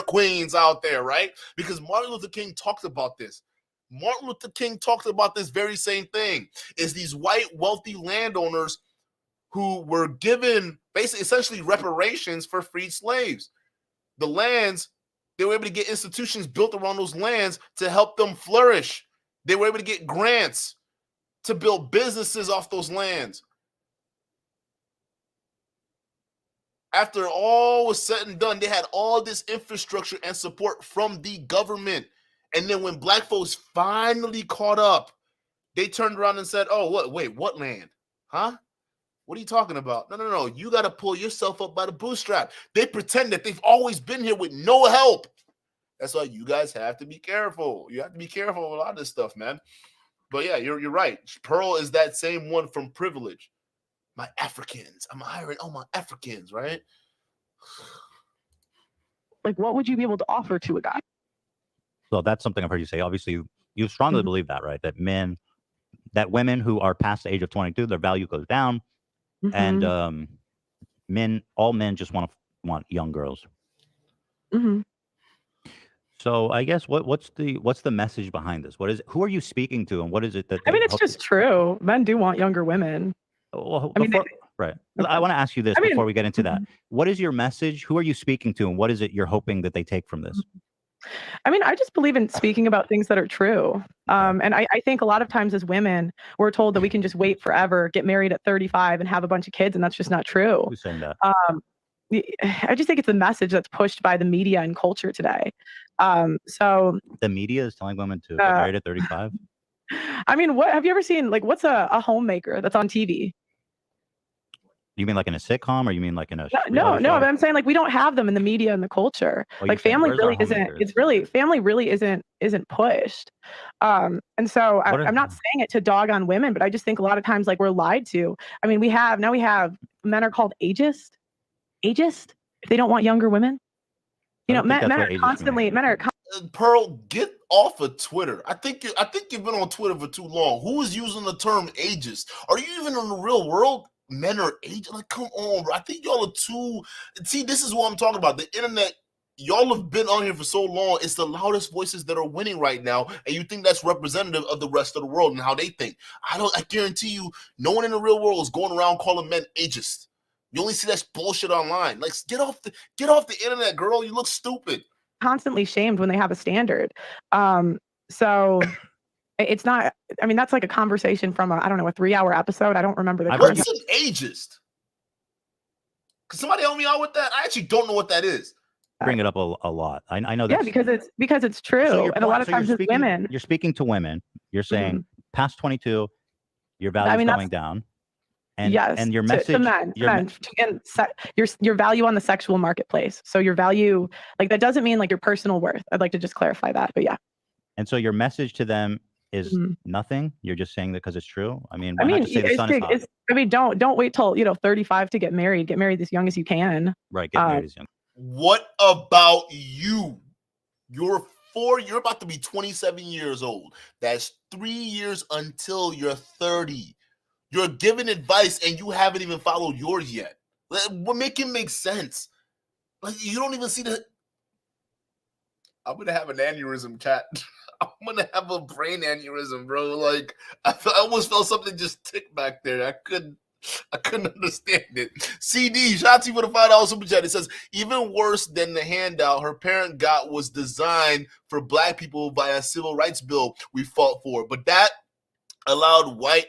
queens out there, right? Because Martin Luther King talked about this. Martin Luther King talked about this very same thing. Is these white wealthy landowners who were given basically essentially reparations for freed slaves. The lands, they were able to get institutions built around those lands to help them flourish. They were able to get grants to build businesses off those lands. After all was said and done, they had all this infrastructure and support from the government. And then when black folks finally caught up, they turned around and said, oh, what land? Huh? What are you talking about? No. You got to pull yourself up by the bootstrap. They pretend that they've always been here with no help. That's why you guys have to be careful. You have to be careful with a lot of this stuff, man. But yeah, you're right. Pearl is that same one from privilege. My Africans. I'm hiring all my Africans, right? Like, what would you be able to offer to a guy? So that's something I've heard you say. Obviously, you strongly believe that, right? That women who are past the age of 22, their value goes down, and all men just want young girls. So I guess what's the message behind this? What is it? Who are you speaking to, and what is it that I mean, it's hope just true. Men do want younger women. Well, I mean, before, right. I okay. want to ask you this I mean, before we get into that. What is your message? Who are you speaking to, and what is it you're hoping that they take from this? I mean, I just believe in speaking about things that are true. And I think a lot of times as women, we're told that we can just wait forever, get married at 35 and have a bunch of kids. And that's just not true. Who's saying that? I just think it's a message that's pushed by the media and culture today. So the media is telling women to get married at 35. I mean, what have you ever seen? Like, what's a homemaker that's on TV? You mean like in a sitcom, or you mean like in a no? But I'm saying like we don't have them in the media and the culture. Like family really isn't. It's really family really isn't pushed. And so I'm not saying it to dog on women, but I just think a lot of times like we're lied to. I mean, we have men are called ageist. Ageist if they don't want younger women. You know, men are constantly Pearl, get off of Twitter. I think you've been on Twitter for too long. Who is using the term ageist? Are you even in the real world? Men are ageist. Like, come on, bro. I think y'all are too. See, this is what I'm talking about. The internet. Y'all have been on here for so long. It's the loudest voices that are winning right now, and you think that's representative of the rest of the world and how they think. I guarantee you, no one in the real world is going around calling men ageist. You only see that bullshit online. Like, get off the internet, girl. You look stupid. Constantly shamed when they have a standard. So it's not. I mean, that's like a conversation from a 3-hour episode. I don't remember the. What's an ageist? Can somebody help me out with that? I actually don't know what that is. Bring it up a lot. I know that. Yeah, because it's true, so and a lot of times it's women. You're speaking to women. You're saying past 22, your value is going down. And, yes, and your message, to men, and your value on the sexual marketplace. So your value, like that doesn't mean like your personal worth. I'd like to just clarify that, but yeah. And so your message to them is nothing. You're just saying that because it's true. I mean, why not just say the sun is hot? I mean, don't wait till 35 to get married. Get married as young as you can. Right, get married as young. What about you? You're about to be 27 years old. That's 3 years until you're 30. You're giving advice and you haven't even followed yours yet. Make it make sense. Like, you don't even see the. I'm gonna have an aneurysm, chat. I'm gonna have a brain aneurysm, bro. Like, I almost felt something just tick back there. I couldn't understand it. CD, shout out to you for the $5 super chat. It says, even worse than the handout her parent got was designed for black people via a civil rights bill we fought for, but that allowed white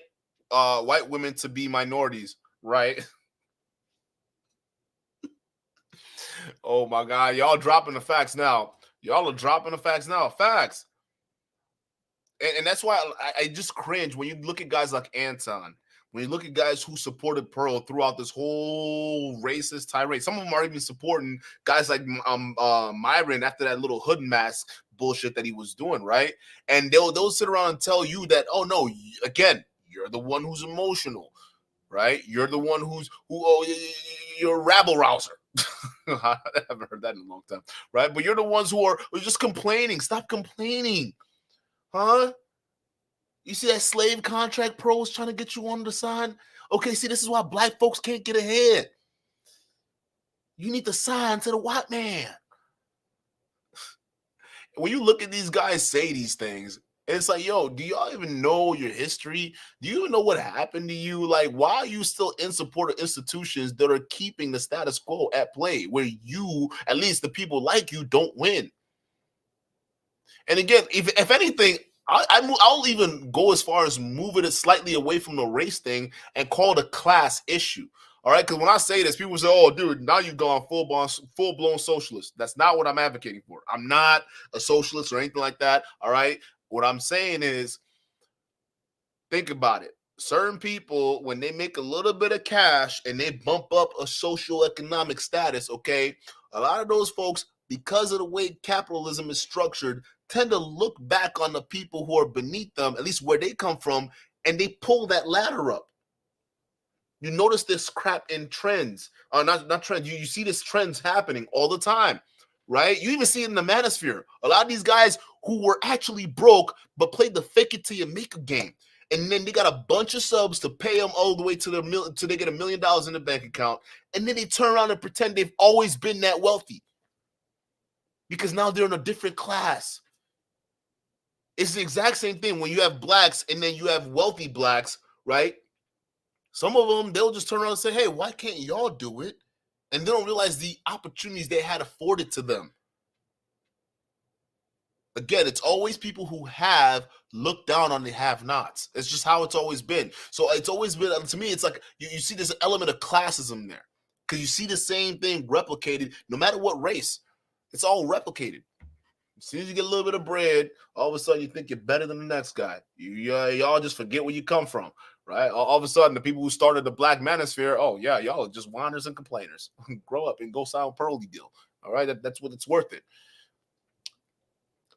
women to be minorities, right? Oh my God, y'all dropping the facts now. Y'all are dropping the facts now. Facts. And that's why I just cringe when you look at guys like Anton, when you look at guys who supported Pearl throughout this whole racist tirade. Some of them are even supporting guys like Myron after that little hood mask bullshit that he was doing, right? And they'll sit around and tell you that, oh no, again, you're the one who's emotional, right? You're the one you're a rabble rouser. I haven't heard that in a long time, right? But you're the ones who are just complaining. Stop complaining, huh? You see that slave contract Pro is trying to get you on the side? Okay, see, this is why black folks can't get ahead. You need to sign to the white man. When you look at these guys say these things, it's like, yo, do y'all even know your history? Do you even know what happened to you? Like, why are you still in support of institutions that are keeping the status quo at play, where you, at least the people like you, don't win? And again, if anything, I'll even go as far as moving it slightly away from the race thing and call it a class issue. All right, because when I say this, people say, "Oh, dude, now you've gone full-blown socialist." That's not what I'm advocating for. I'm not a socialist or anything like that. All right, what I'm saying is, think about it. Certain people, when they make a little bit of cash and they bump up a social economic status, okay, a lot of those folks, because of the way capitalism is structured, tend to look back on the people who are beneath them, at least where they come from, and they pull that ladder up. You notice this crap in trends. Not trends. You see this trends happening all the time, right? You even see it in the manosphere. A lot of these guys who were actually broke but played the fake it till you make a game. And then they got a bunch of subs to pay them all the way to till they get $1 million in the bank account. And then they turn around and pretend they've always been that wealthy. because now they're in a different class. It's the exact same thing when you have blacks and then you have wealthy blacks, right? Some of them, they'll just turn around and say, hey, why can't y'all do it? And they don't realize the opportunities they had afforded to them. Again, it's always people who have looked down on the have-nots. It's just how it's always been. So it's always been, to me, it's like you see this element of classism there, because you see the same thing replicated no matter what race. It's all replicated. As soon as you get a little bit of bread, all of a sudden you think you're better than the next guy. Y'all just forget where you come from, right? All of a sudden, the people who started the Black Manosphere, oh, yeah, y'all are just whiners and complainers. Grow up and go sign a Pearly deal, all right? That's what it's worth it.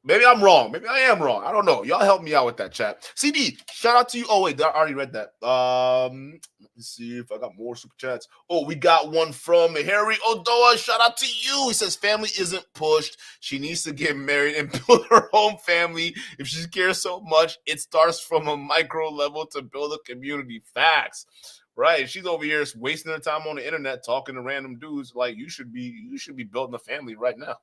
Maybe I'm wrong. Maybe I am wrong. I don't know. Y'all help me out with that, chat. CD, shout out to you. Oh, wait, I already read that. Let me see if I got more super chats. Oh, we got one from Harry Odoa. Shout out to you. He says, family isn't pushed. She needs to get married and build her own family. If she cares so much, it starts from a micro level to build a community. Facts. Right. She's over here wasting her time on the internet talking to random dudes. Like, you should be building a family right now.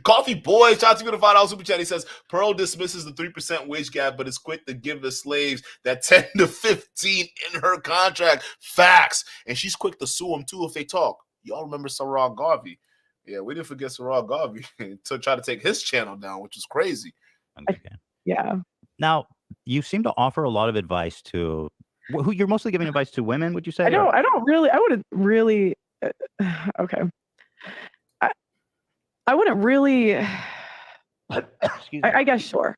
Coffee Boy, shout out to you to $5 super chat. He says Pearl dismisses the 3% wage gap, but is quick to give the slaves that 10 to 15 in her contract. Facts. And she's quick to sue them too if they talk. Y'all remember Sarah Garvey? Yeah, we didn't forget Sarah Garvey to try to take his channel down, which is crazy. Yeah. Now, you seem to offer a lot of advice to who you're mostly giving advice to women, would you say? I wouldn't really okay. I wouldn't really. I guess sure.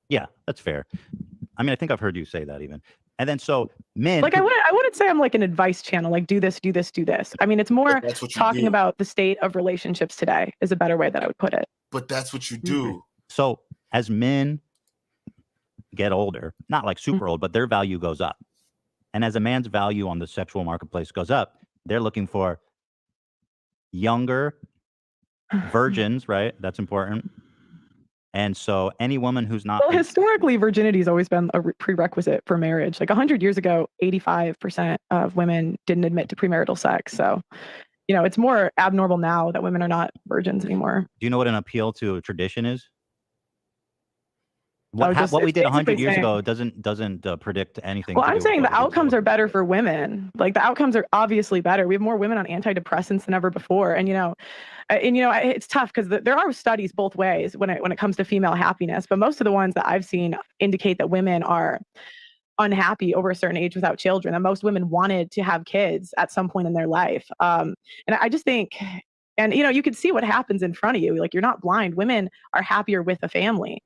Yeah, that's fair. I mean, I think I've heard you say that even. And then so men, like I wouldn't say I'm like an advice channel, like do this. I mean, it's more talking about the state of relationships today is a better way that I would put it. But that's what you do. So as men get older, not like super old, but their value goes up. And as a man's value on the sexual marketplace goes up, they're looking for younger virgins, right? That's important. And so any woman who's not... Well, historically, virginity has always been a prerequisite for marriage. Like 100 years ago, 85% of women didn't admit to premarital sex. So, you know, it's more abnormal now that women are not virgins anymore. Do you know what an appeal to a tradition is? What we did 100 years ago doesn't predict anything. Well, I'm saying the outcomes are better for women. Like the outcomes are obviously better. We have more women on antidepressants than ever before. And, it's tough because there are studies both ways when it comes to female happiness. But most of the ones that I've seen indicate that women are unhappy over a certain age without children. And most women wanted to have kids at some point in their life. And I just think, and, you can see what happens in front of you. Like you're not blind. Women are happier with a family.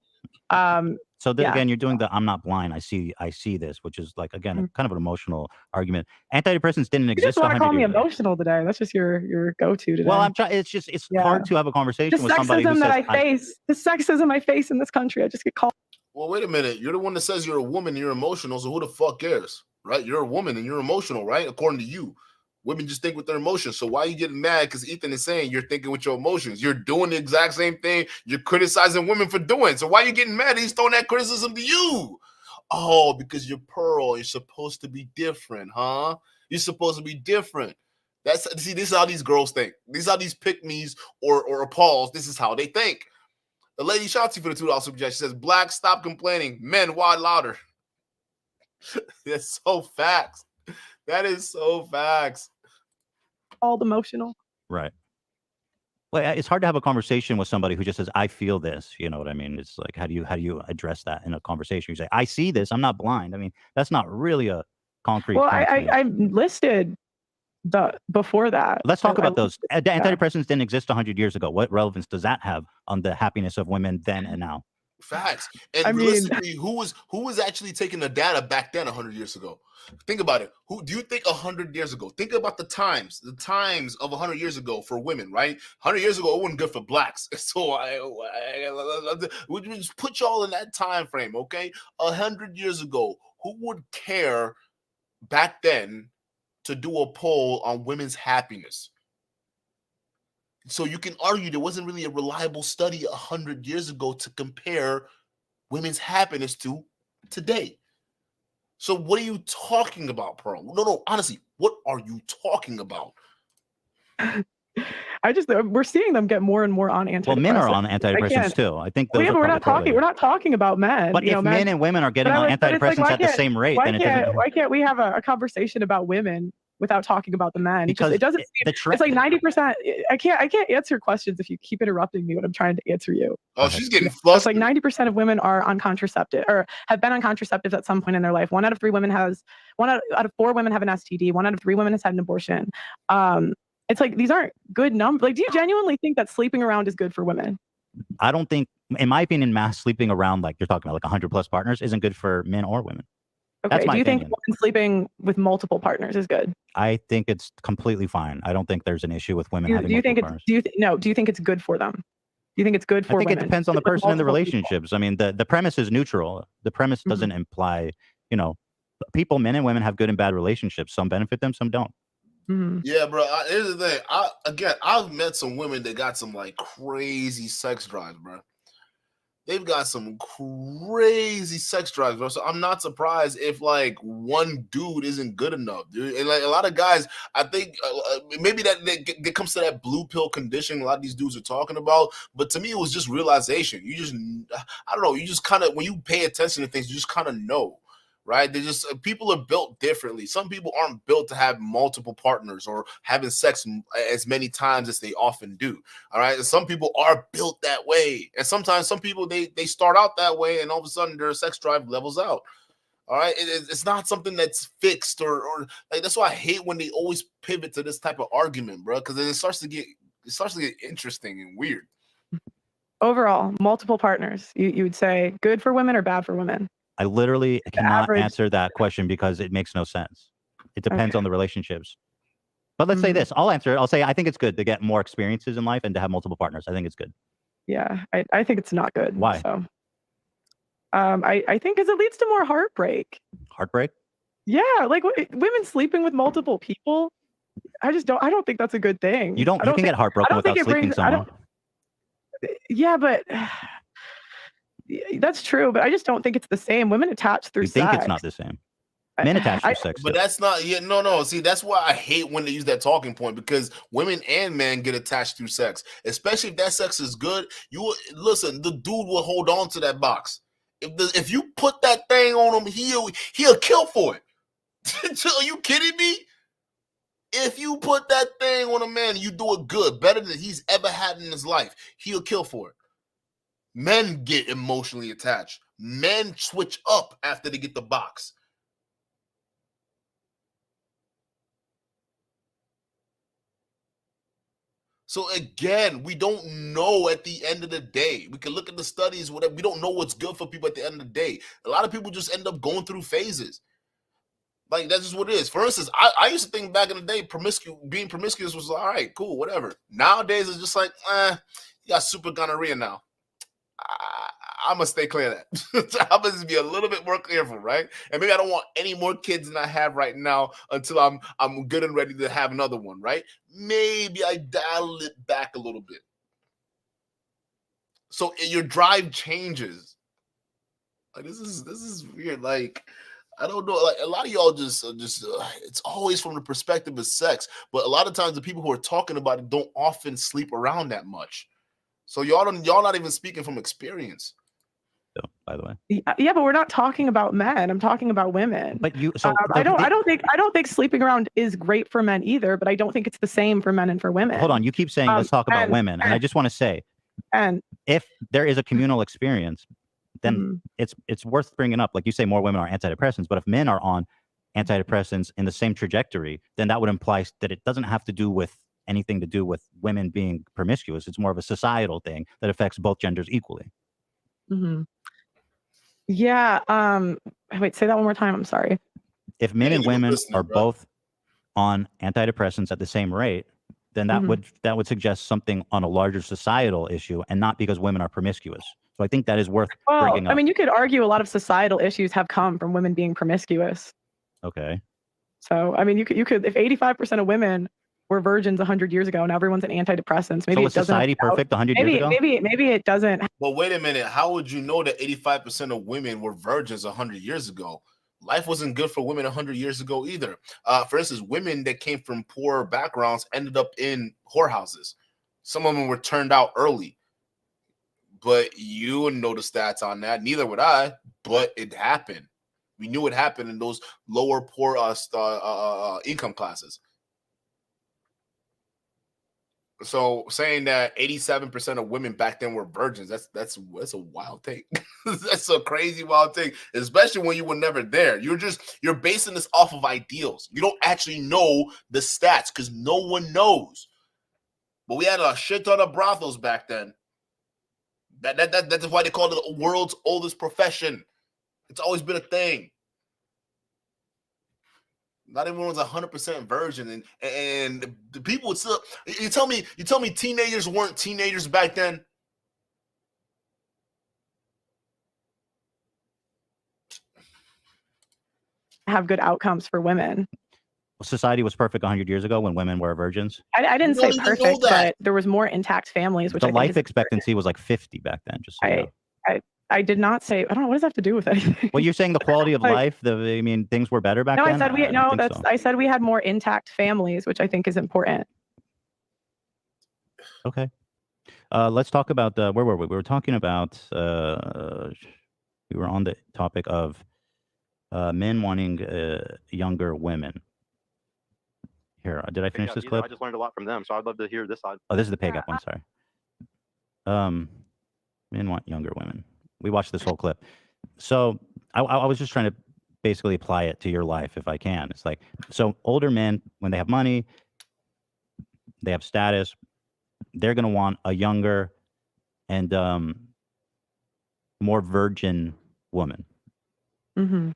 So again, you're doing the I'm not blind. I see this, which is like, again, kind of an emotional argument. Antidepressants didn't exist. You just want to call me emotional today. That's just your go-to today. Well, I'm trying. It's hard to have a conversation with somebody who says, the sexism I face in this country. I just get called. Well, wait a minute. You're the one that says you're a woman and you're emotional. So who the fuck cares, right? You're a woman and you're emotional, right? According to you. Women just think with their emotions. So why are you getting mad? Because Ethan is saying you're thinking with your emotions. You're doing the exact same thing you're criticizing women for doing. So why are you getting mad? He's throwing that criticism to you. Oh, because you're Pearl. You're supposed to be different, huh? You're supposed to be different. This is how these girls think. These are these pick-me's or Pauls. This is how they think. The lady shouts you for the $2 super chat. She says, "Black, stop complaining. Men, why louder?" That's so facts. That is so facts. All emotional. Right. Well, it's hard to have a conversation with somebody who just says, I feel this. You know what I mean? It's like, how do you address that in a conversation? You say, I see this. I'm not blind. I mean, that's not really a concrete. Well, I listed before that. Let's talk about those. Antidepressants didn't exist 100 years ago. What relevance does that have on the happiness of women then and now? Facts. And realistically, who was actually taking the data back then 100 years ago? Think about it. Who do you think 100 years ago? Think about the times of 100 years ago for women, right? 100 years ago, it wasn't good for blacks. So we just put y'all in that time frame, okay? 100 years ago, who would care back then to do a poll on women's happiness? So you can argue there wasn't really a reliable study 100 years ago to compare women's happiness to today. So what are you talking about, Pearl? No, honestly, what are you talking about? we're seeing them get more and more on antidepressants. Well, men are on antidepressants too. I think those yeah, are but we're probably not talking about men. But if men and women are getting on antidepressants at the same rate, then it doesn't. Why can't we have a conversation about women without talking about the men? Because it doesn't seem, it's like 90%. I can't answer questions if you keep interrupting me when I'm trying to answer you. Oh, she's getting flustered. It's like 90% of women are on contraceptive or have been on contraceptives at some point in their life. 1 out of 4 women have an STD. 1 out of 3 women has had an abortion. It's like these aren't good numbers. Like, do you genuinely think that sleeping around is good for women? I don't think, in my opinion, mass sleeping around, like you're talking about, like 100+ partners, isn't good for men or women. Okay. Do you think sleeping with multiple partners is good? I think it's completely fine. I don't think there's an issue with women having multiple partners. Do you think it's good for them? Do you think it's good for women? I think it depends on the person and the relationships. I mean, the premise is neutral. The premise doesn't imply, people, men and women have good and bad relationships. Some benefit them, some don't. Mm-hmm. Yeah, bro. Here's the thing. I've met some women that got some like crazy sex drives, bro. They've got some crazy sex drives, bro. So I'm not surprised if like one dude isn't good enough, dude. And like a lot of guys, I think maybe that comes to that blue pill condition a lot of these dudes are talking about. But to me, it was just realization. I don't know. You just kind of, when you pay attention to things, you just kind of know. Right? They're just people are built differently. Some people aren't built to have multiple partners or having sex as many times as they often do. All right. And some people are built that way. And sometimes some people they start out that way and all of a sudden their sex drive levels out. All right. It's not something that's fixed or like that's why I hate when they always pivot to this type of argument, bro. Because then it starts to get interesting and weird. Overall, multiple partners. You would say good for women or bad for women? I literally cannot answer that question because it makes no sense. It depends on the relationships. But let's say this. I'll answer it. I'll say I think it's good to get more experiences in life and to have multiple partners. I think it's good. Yeah, I think it's not good. Why? So, I think because it leads to more heartbreak. Heartbreak? Yeah, like women sleeping with multiple people. I don't think that's a good thing. You can get heartbroken without sleeping with someone. Yeah, but that's true, but I just don't think it's the same. Women attach through sex. You think it's not the same. Men attach through sex. But that's not, no. See, that's why I hate when they use that talking point because women and men get attached through sex, especially if that sex is good. Listen, the dude will hold on to that box. If you put that thing on him, he'll kill for it. Are you kidding me? If you put that thing on a man, you do it good, better than he's ever had in his life, he'll kill for it. Men get emotionally attached. Men switch up after they get the box. So again, we don't know at the end of the day. We can look at the studies, whatever. We don't know what's good for people at the end of the day. A lot of people just end up going through phases. Like, that's just what it is. For instance, I used to think back in the day, being promiscuous was all right, cool, whatever. Nowadays, it's just like, you got super gonorrhea now. I must stay clear of that. I must be a little bit more careful, right? And maybe I don't want any more kids than I have right now until I'm good and ready to have another one, right? Maybe I dial it back a little bit. So your drive changes. Like this is weird. Like I don't know. Like a lot of y'all just it's always from the perspective of sex, but a lot of times the people who are talking about it don't often sleep around that much. So y'all not even speaking from experience. By the way, yeah, but we're not talking about men. I'm talking about women. But I don't think sleeping around is great for men either. But I don't think it's the same for men and for women. Hold on, you keep saying let's talk about women, and I just want to say, if there is a communal experience, then it's worth bringing up. Like you say, more women are antidepressants, but if men are on antidepressants in the same trajectory, then that would imply that it doesn't have to do with anything to do with women being promiscuous. It's more of a societal thing that affects both genders equally. Mm-hmm. Yeah. Wait, say that one more time. I'm sorry. If men and women are both on antidepressants at the same rate, then that would suggest something on a larger societal issue and not because women are promiscuous. So I think that is worth bringing up. I mean, you could argue a lot of societal issues have come from women being promiscuous. Okay. So, I mean, you could if 85% of women were virgins 100 years ago and everyone's on antidepressants. Maybe so was society perfect 100 years ago? Maybe it doesn't. Well, wait a minute. How would you know that 85% of women were virgins 100 years ago? Life wasn't good for women 100 years ago either. For instance, women that came from poor backgrounds ended up in whorehouses. Some of them were turned out early. But you wouldn't know the stats on that. Neither would I. But it happened. We knew it happened in those lower poor income classes. So saying that 87% of women back then were virgins, that's a wild thing. That's a crazy wild thing, especially when you were never there. You're basing this off of ideals. You don't actually know the stats because no one knows. But we had a shit ton of brothels back then. That's why they call it the world's oldest profession. It's always been a thing. Not everyone was 100% virgin, and the people would still. You tell me teenagers weren't teenagers back then. Have good outcomes for women. Society was perfect 100 years ago when women were virgins. I didn't say perfect, but there was more intact families. Which the life expectancy was like 50 back then. Just so you know. I did not say. I don't know what does that have to do with anything. Well, you're saying the quality of life. Things were better back then. I said we had more intact families, which I think is important. Okay, let's talk about where were we? We were talking about. We were on the topic of men wanting younger women. Here, did I finish this clip? I just learned a lot from them, so I'd love to hear this side. Oh, this is the pay gap one. Sorry. Men want younger women. We watched this whole clip. So I was just trying to basically apply it to your life if I can. It's like, so older men, when they have money, they have status, they're going to want a younger and more virgin woman. Mm-hmm.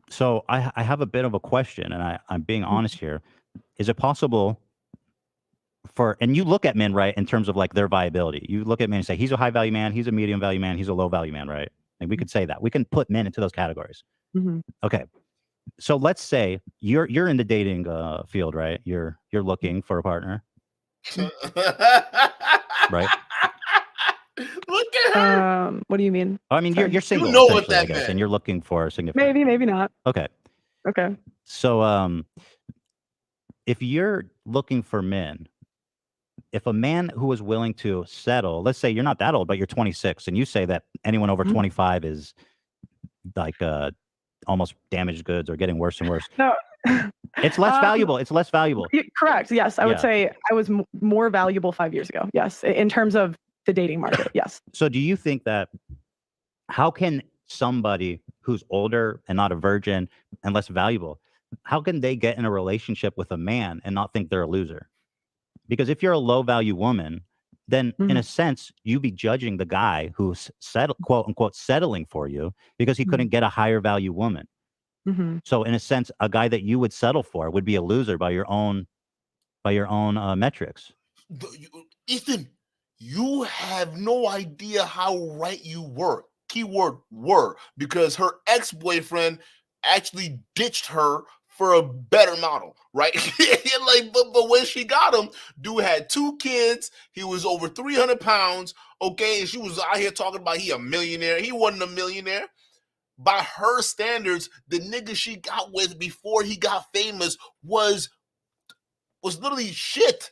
So I have a bit of a question, and I'm being honest here. Is it possible and you look at men, right, in terms of like their viability. You look at men and say, he's a high value man, he's a medium value man, he's a low value man, right? And we could say that. We can put men into those categories. Mm-hmm. Okay. So let's say you're in the dating field, right? You're looking for a partner. Right? Look at her. What do you mean? I mean, you're single, you know what that I guess, meant. and you're looking for a significant. Maybe not. Okay. Okay. So if you're looking for men, if a man who is willing to settle, let's say you're not that old, but you're 26, and you say that anyone over 25 is like almost damaged goods or getting worse and worse. No. It's less valuable. It's less valuable. Correct. Yes. I would say I was more valuable 5 years ago. Yes. In terms of the dating market. Yes. So do you think that, how can somebody who's older and not a virgin and less valuable, how can they get in a relationship with a man and not think they're a loser? Because if you're a low value woman, then in a sense, you be judging the guy who's quote unquote settling for you because he couldn't get a higher value woman. Mm-hmm. So in a sense, a guy that you would settle for would be a loser by your own metrics. Ethan, you have no idea how right you were. Keyword were, because her ex-boyfriend actually ditched her for a better model, right? Like, but when she got him, dude had 2 kids. He was over 300 pounds. Okay, and she was out here talking about he a millionaire. He wasn't a millionaire. By her standards, the nigga she got with before he got famous was literally shit.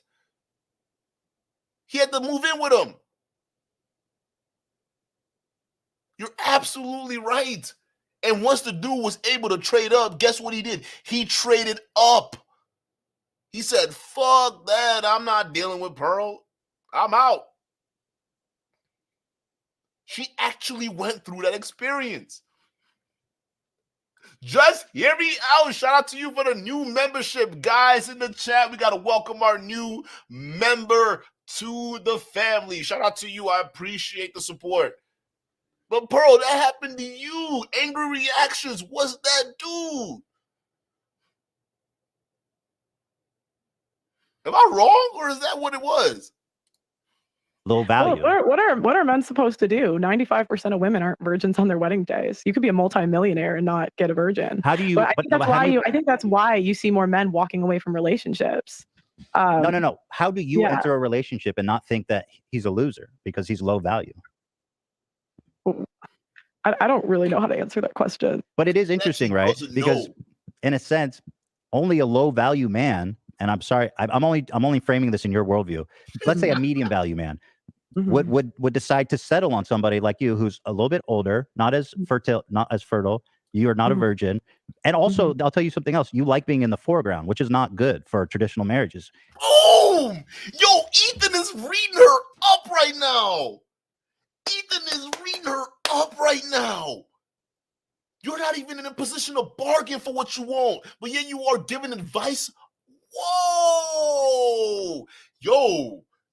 He had to move in with him. You're absolutely right. And once the dude was able to trade up, guess what he did? He traded up. He said, fuck that. I'm not dealing with Pearl. I'm out. She actually went through that experience. Just hear me out. Shout out to you for the new membership. Guys in the chat, we got to welcome our new member to the family. Shout out to you. I appreciate the support. But Pearl, that happened to you. Angry reactions. What's that dude? Am I wrong, or is that what it was? Low value. Well, what are men supposed to do? 95% of women aren't virgins on their wedding days. You could be a multimillionaire and not get a virgin. How do you? But I think that's why you see more men walking away from relationships. No. How do you enter a relationship and not think that he's a loser because he's low value? I don't really know how to answer that question. But it is interesting, right? Because in a sense, only a low value man and I'm sorry, I'm only framing this in your worldview. Let's say a medium value man would decide to settle on somebody like you, who's a little bit older, not as fertile. You are not a virgin, and also I'll tell you something else. You like being in the foreground, which is not good for traditional marriages. Boom! Yo, Ethan is reading her up right now. Ethan is reading her up right now. You're not even in a position to bargain for what you want, but yet you are giving advice. Whoa!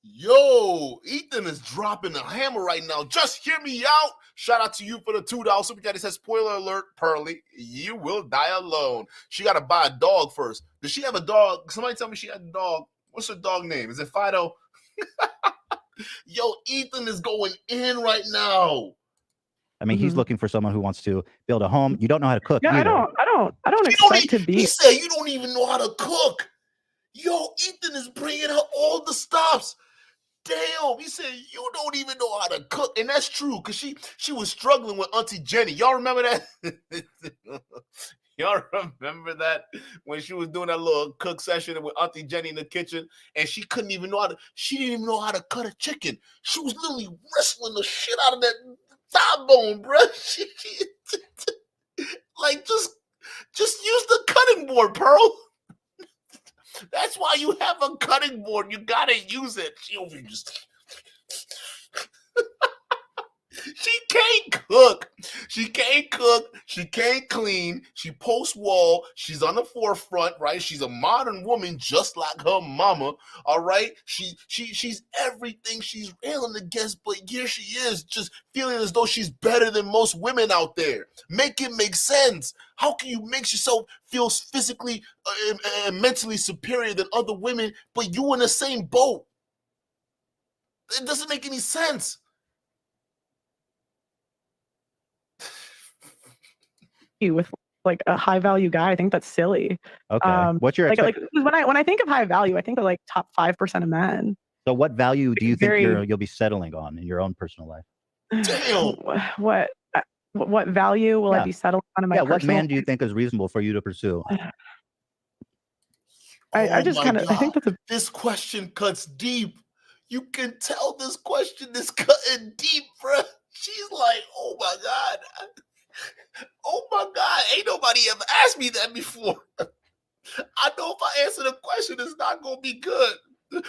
Yo, Ethan is dropping a hammer right now. Just hear me out. Shout out to you for the $2 super chat. It says, spoiler alert, Pearly, you will die alone. She got to buy a dog first. Does she have a dog? Somebody tell me she had a dog. What's her dog name? Is it Fido? Yo, Ethan is going in right now. I mean, he's looking for someone who wants to build a home. You don't know how to cook. Yeah, either. I don't expect to be. He said you don't even know how to cook. Yo, Ethan is bringing her all the stops. Damn, he said you don't even know how to cook, and that's true because she was struggling with Auntie Jenny. Y'all remember that? Y'all remember that when she was doing that little cook session with Auntie Jenny in the kitchen, and she didn't even know how to cut a chicken. She was literally wrestling the shit out of that thigh bone, bro. Like just use the cutting board, Pearl. That's why you have a cutting board. You gotta use it. She can't cook. She can't cook. She can't clean. She posts wall. She's on the forefront, right? She's a modern woman, just like her mama. All right. She's everything she's railing against, but here she is, just feeling as though she's better than most women out there. Make it make sense. How can you make yourself feel physically and mentally superior than other women, but you in the same boat? It doesn't make any sense. With like a high value guy, I think that's silly. Okay. What's your like when I think of high value, I think of like top 5% of men. So what value do you think you'll be settling on in your own personal life? Damn. What value will I be settling on in my personal what man do you think is reasonable for you to pursue? I think this question cuts deep. You can tell this question is cutting deep, bro. She's like, oh my God. Oh my God, ain't nobody ever asked me that before. I know if I answer the question, it's not going to be good.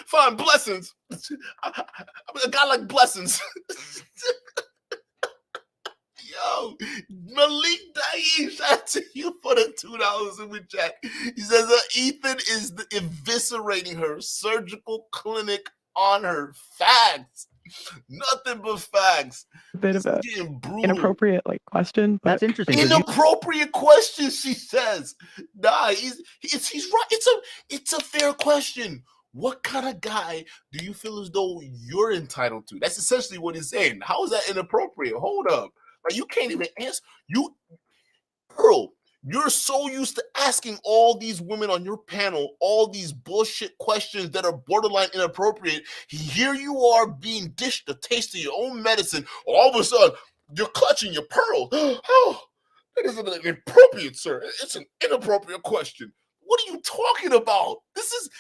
Fine, blessings. I'm a guy like blessings. Yo, Malik Daeed, shout out to you for the $2 super chat. He says Ethan is eviscerating her surgical clinic on her. Facts. Nothing but facts. A bit of a inappropriate question. That's interesting. Inappropriate question, she says. Nah, he's right. It's a fair question. What kind of guy do you feel as though you're entitled to? That's essentially what he's saying. How is that inappropriate? Hold up. Like, you can't even answer. Pearl, you're so used to asking all these women on your panel all these bullshit questions that are borderline inappropriate. Here you are being dished a taste of your own medicine. All of a sudden, you're clutching your pearl. Oh, that isn't inappropriate, sir. It's an inappropriate question. What are you talking about? This is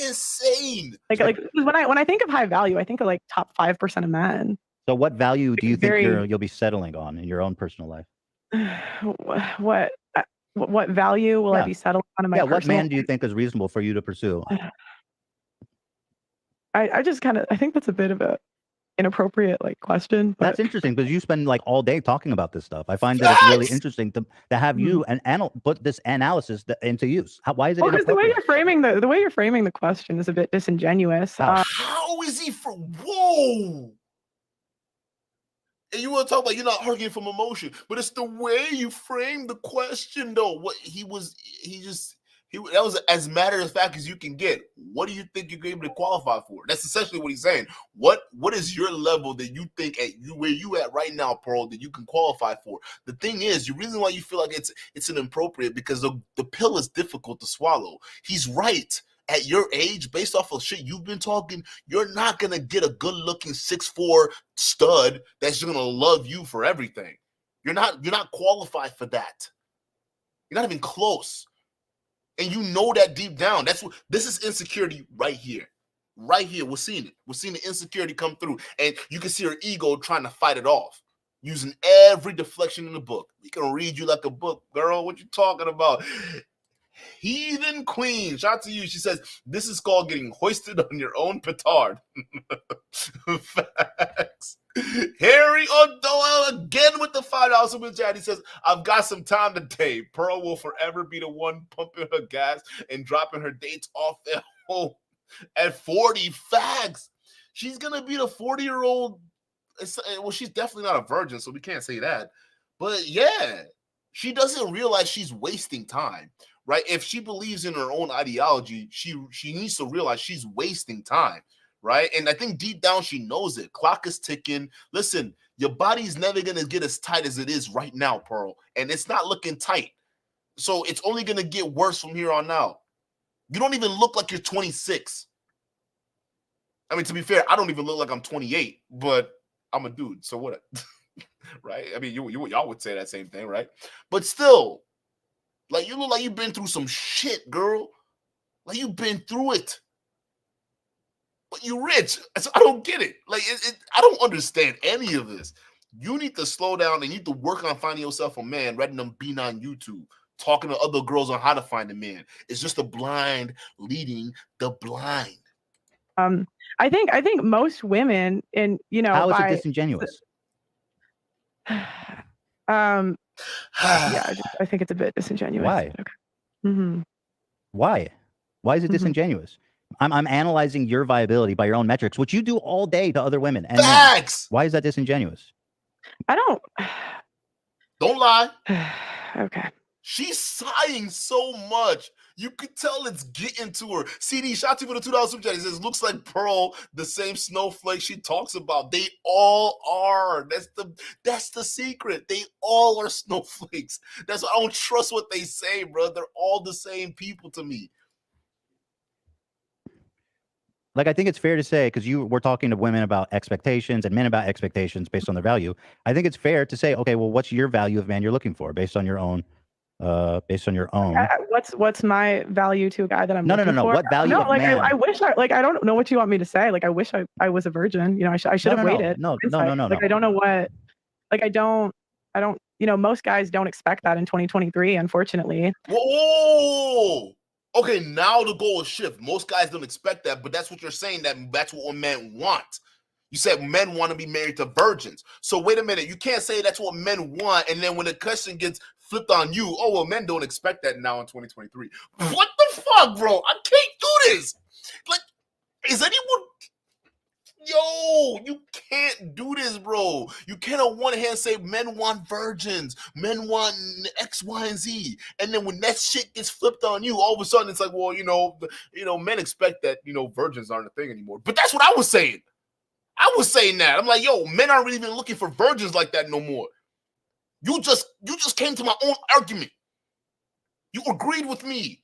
insane. Like when I think of high value, I think of like top 5% of men. So what value do you think you'll be settling on in your own personal life? What value will I be settling on in my personal what man do you think is reasonable for you to pursue? I think that's a bit of a inappropriate question. But that's interesting because you spend all day talking about this stuff. I find that it's really interesting to have you put this analysis into use. Why is it? Because the way you're framing the question is a bit disingenuous. How is he whoa? And you want to talk about you're not arguing from emotion, but it's the way you frame the question, though. That was as matter of fact as you can get. What do you think you're able to qualify for? That's essentially what he's saying. What is your level that you think where you at right now, Pearl, that you can qualify for? The thing is, the reason why you feel like it's inappropriate because the pill is difficult to swallow. He's right. At your age, based off of shit you've been talking, you're not gonna get a good-looking 6'4" stud that's gonna love you for everything. You're not qualified for that. You're not even close. And you know that deep down. That's what this is, insecurity right here. Right here. We're seeing it. We're seeing the insecurity come through. And you can see her ego trying to fight it off, using every deflection in the book. We can read you like a book, girl. What you talking about? Heathen queen. Shout out to you. She says, this is called getting hoisted on your own petard. Facts. Harry O'Doyle again with the $5 super chat. He says, I've got some time today. Pearl will forever be the one pumping her gas and dropping her dates off at home at 40. Facts. She's going to be the 40-year-old. Well, she's definitely not a virgin, so we can't say that. But yeah, she doesn't realize she's wasting time. Right? If she believes in her own ideology, she needs to realize she's wasting time, right? And I think deep down she knows it. Clock is ticking. Listen, your body's never going to get as tight as it is right now, Pearl. And it's not looking tight. So it's only going to get worse from here on out. You don't even look like you're 26. I mean, to be fair, I don't even look like I'm 28, but I'm a dude. So what? Right? I mean, y'all would say that same thing, right? But still, like, you look like you've been through some shit, girl. Like, you've been through it. But you're rich. So I don't get it. Like, I don't understand any of this. You need to slow down and you need to work on finding yourself a man rather than being on YouTube, talking to other girls on how to find a man. It's just the blind leading the blind. I think most women, and how is it disingenuous? Yeah, I think it's a bit disingenuous. Why? Okay. Mm-hmm. Why is it disingenuous? I'm analyzing your viability by your own metrics, which you do all day to other women. And facts. Why is that disingenuous? I don't lie. Okay. She's sighing so much. You could tell it's getting to her. CD, shout out to you for the $2 super chat. He says, looks like Pearl, the same snowflake she talks about. They all are. That's the secret. They all are snowflakes. That's why I don't trust what they say, bro. They're all the same people to me. Like, I think it's fair to say, because we're talking to women about expectations and men about expectations based on their value. I think it's fair to say, okay, well, what's your value of man you're looking for based on your own? What's my value to a guy that I'm looking for? What value of man? I wish I don't know what you want me to say. Like, I wish I was a virgin. I should have waited. No. Like, I don't know what. Like, I don't. Most guys don't expect that in 2023. Unfortunately. Whoa. Okay, now the goal is shift. Most guys don't expect that, but that's what you're saying. That's what men want. You said men want to be married to virgins. So wait a minute. You can't say that's what men want, and then when the question gets flipped on you, oh, well, men don't expect that now in 2023. What the fuck, bro? I can't do this. Like, is anyone... Yo, you can't do this, bro. You can't on one hand say men want virgins, men want X, Y, and Z, and then when that shit gets flipped on you, all of a sudden it's like, well, men expect that, virgins aren't a thing anymore. But that's what I was saying. I was saying that. I'm like, yo, men aren't really even looking for virgins like that no more. You just came to my own argument. You agreed with me,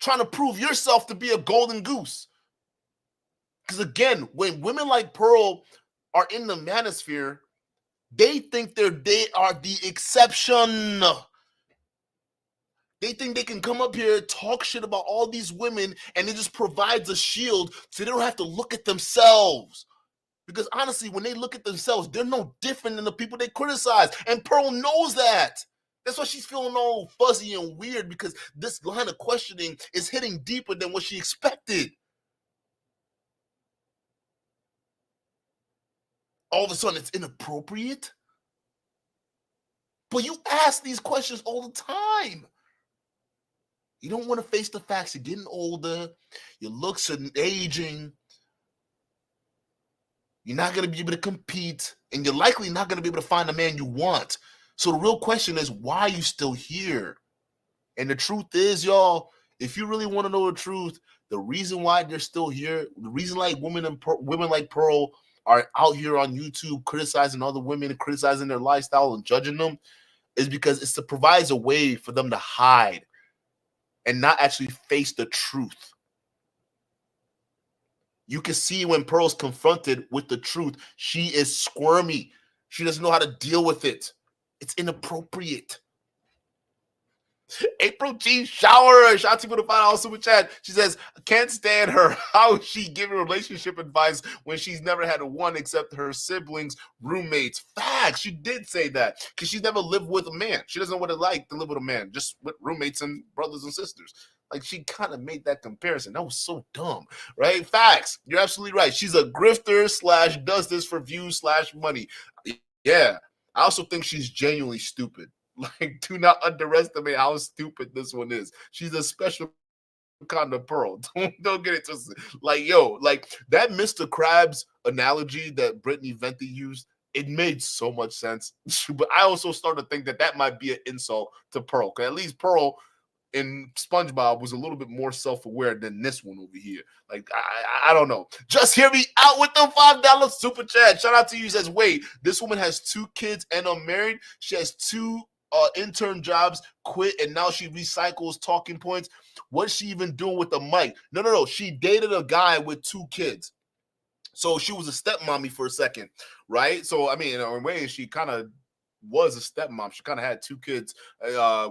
trying to prove yourself to be a golden goose. Because again, when women like Pearl are in the manosphere, they think they are the exception. They think they can come up here, talk shit about all these women, and it just provides a shield so they don't have to look at themselves. Because honestly, when they look at themselves, they're no different than the people they criticize. And Pearl knows that. That's why she's feeling all fuzzy and weird, because this line of questioning is hitting deeper than what she expected. All of a sudden, it's inappropriate. But you ask these questions all the time. You don't want to face the facts. You're getting older. Your looks are aging. You're not going to be able to compete. And you're likely not going to be able to find the man you want. So the real question is, why are you still here? And the truth is, y'all, if you really want to know the truth, the reason why they're still here, the reason like women like Pearl are out here on YouTube criticizing other women and criticizing their lifestyle and judging them, is because it provides a way for them to hide and not actually face the truth. You can see when Pearl's confronted with the truth, she is squirmy. She doesn't know how to deal with it. It's inappropriate. April G. Shower, shout out to you for the $5 super chat. She says, can't stand her. How is she giving relationship advice when she's never had a one except her siblings, roommates? Facts. She did say that because she's never lived with a man. She doesn't know what it's like to live with a man, just with roommates and brothers and sisters. Like, she kind of made that comparison. That was so dumb, right? Facts. You're absolutely right. She's a grifter / does this for views / money. Yeah. I also think she's genuinely stupid. Like, do not underestimate how stupid this one is. She's a special kind of pearl. Don't get it twisted. Like, yo, like that Mr. Krabs analogy that Brittany Venti used, it made so much sense. But I also started to think that might be an insult to Pearl. Because at least Pearl in SpongeBob was a little bit more self-aware than this one over here. Like, I don't know. Just hear me out with the $5 super chat. Shout out to you. He says, wait, this woman has 2 kids and unmarried. She has 2 intern jobs, quit, and now she recycles talking points. What's she even doing with the mic? No. She dated a guy with 2 kids. So she was a stepmommy for a second, right? So, I mean, in a way, she kind of was a stepmom. She kind of had 2 kids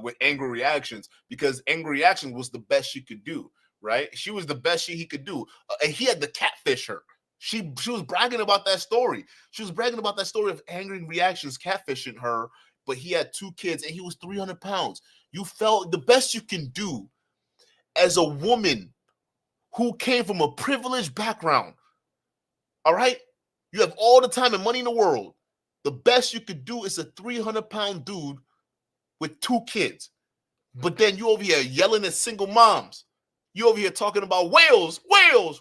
with angry reactions because angry reactions was the best she could do, right? She was the best he could do. And he had to catfish her. She was bragging about that story. She was bragging about that story of angry reactions, catfishing her. But he had 2 kids and he was 300 pounds. You felt the best you can do as a woman who came from a privileged background. All right? You have all the time and money in the world. The best you could do is a 300-pound dude with 2 kids. But then you over here yelling at single moms. You over here talking about whales. What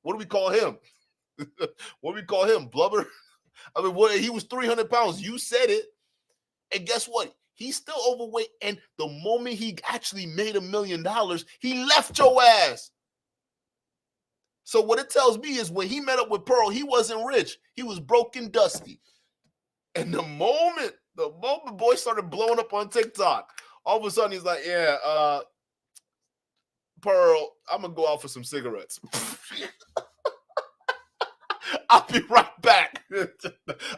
do we call him? What do we call him? Blubber? I mean, he was 300 pounds. You said it. And guess what? He's still overweight. And the moment he actually made $1 million, he left your ass. So what it tells me is when he met up with Pearl, he wasn't rich. He was broke and dusty. And the moment boy started blowing up on TikTok, all of a sudden he's like, yeah, Pearl, I'm going to go out for some cigarettes. I'll be right back.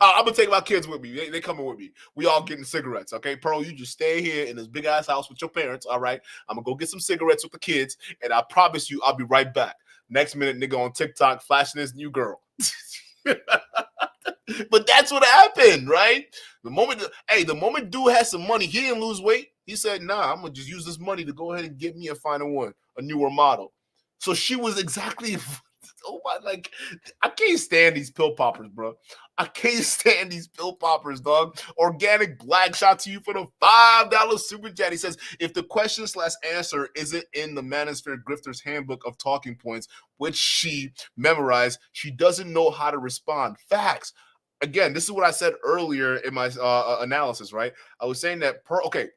I'm going to take my kids with me. They coming with me. We all getting cigarettes, okay? Pearl, you just stay here in this big-ass house with your parents, all right? I'm going to go get some cigarettes with the kids, and I promise you I'll be right back. Next minute, nigga on TikTok flashing his new girl. But that's what happened, right? The moment dude had some money, he didn't lose weight. He said, nah, I'm going to just use this money to go ahead and get me a finer one, a newer model. So she was exactly... Oh my, like, I can't stand these pill poppers, bro. I can't stand these pill poppers, dog. Organic Black, shout to you for the $5 super chat. He says, if the question / answer isn't in the Manosphere Grifter's handbook of talking points, which she memorized, she doesn't know how to respond. Facts. Again, this is what I said earlier in my analysis, right? I was saying that Pearl, okay,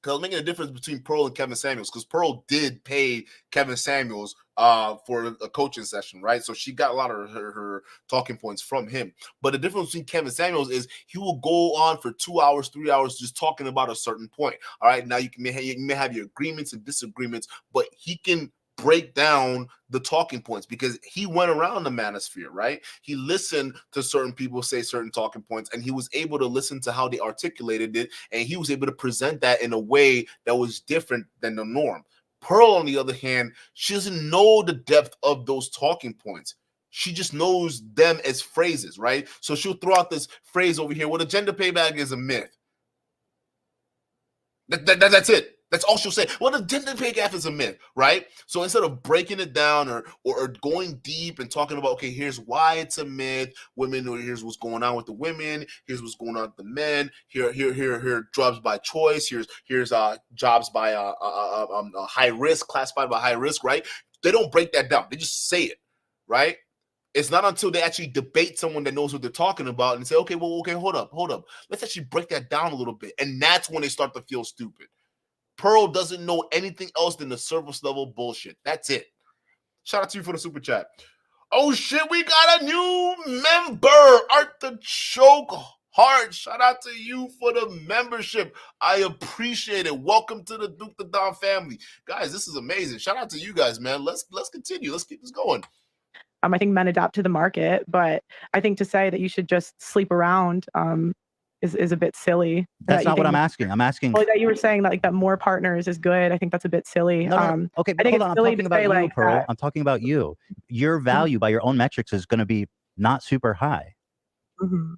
because I was making a difference between Pearl and Kevin Samuels, because Pearl did pay Kevin Samuels for a coaching session, right? So she got a lot of her talking points from him. But the difference between Kevin Samuels is he will go on for 2 hours, 3 hours just talking about a certain point. All right, now you may have your agreements and disagreements, but he can break down the talking points because he went around the manosphere, right? He listened to certain people say certain talking points, and he was able to listen to how they articulated it, and he was able to present that in a way that was different than the norm. Pearl, on the other hand, she doesn't know the depth of those talking points. She just knows them as phrases, right? So she'll throw out this phrase over here, well, the gender payback is a myth. That's it. That's all she'll say. Well, the gender pay gap is a myth, right? So instead of breaking it down or going deep and talking about, okay, here's why it's a myth, women, or here's what's going on with the women, here's what's going on with the men, here jobs by choice, here's jobs by high risk, classified by high risk, right? They don't break that down. They just say it, right? It's not until they actually debate someone that knows what they're talking about and say, okay, hold up. Let's actually break that down a little bit. And that's when they start to feel stupid. Pearl doesn't know anything else than the surface level bullshit. That's it. Shout out to you for the super chat. Oh shit, we got a new member, Arthur Choke Heart. Shout out to you for the membership. I appreciate it. Welcome to the Duke the Don family. Guys, this is amazing. Shout out to you guys, man. Let's continue. Let's keep this going. I think men adapt to the market, but I think to say that you should just sleep around is a bit silly. That's not what I'm asking. I'm asking. Well, that you were saying that like that more partners is good. I think that's a bit silly. No. Okay, I think hold on. it's I'm silly talking to about say you, like Pearl. that. I'm talking about you. Your value by your own metrics is going to be not super high. Mm-hmm.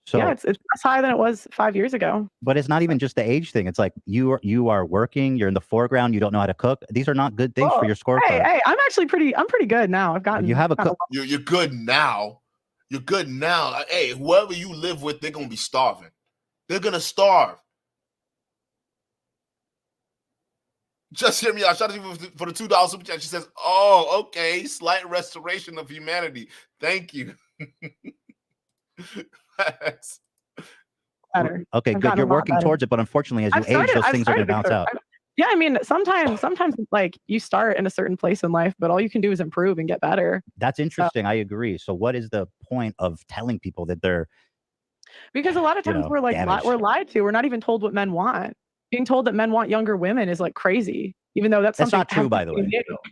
So yeah, it's less higher than it was 5 years ago. But it's not even just the age thing. It's like you are working. You're in the foreground. You don't know how to cook. These are not good things for your scorecard. Hey, I'm actually pretty good now. I've gotten. You have a cook. You're good now. You're good now. Hey, whoever you live with, they're gonna be starving. They're gonna starve. Just hear me out. Shout out to you for the $2 super chat. She says, "Oh, okay, slight restoration of humanity. Thank you." Better. Okay, good. You're working towards it, but unfortunately, as you age, those things are going to bounce out. Yeah, I mean, sometimes like you start in a certain place in life, but all you can do is improve and get better. That's interesting. I agree. So, what is the point of telling people that they're? Because a lot of times we're like we're lied to. We're not even told what men want. Being told that men want younger women is like crazy, even though that's not true, by the way.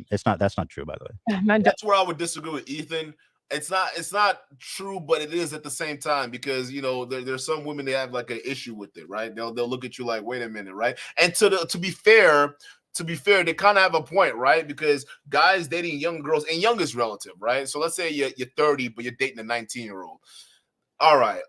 That's not true, by the way. That's where I would disagree with Ethan. It's not true, but it is at the same time, because there's some women that have like an issue with it, right? They'll look at you like, wait a minute, right? And to be fair, they kind of have a point, right? Because guys dating young girls, and young is relative, right? So let's say you're 30, but you're dating a 19-year-old. All right,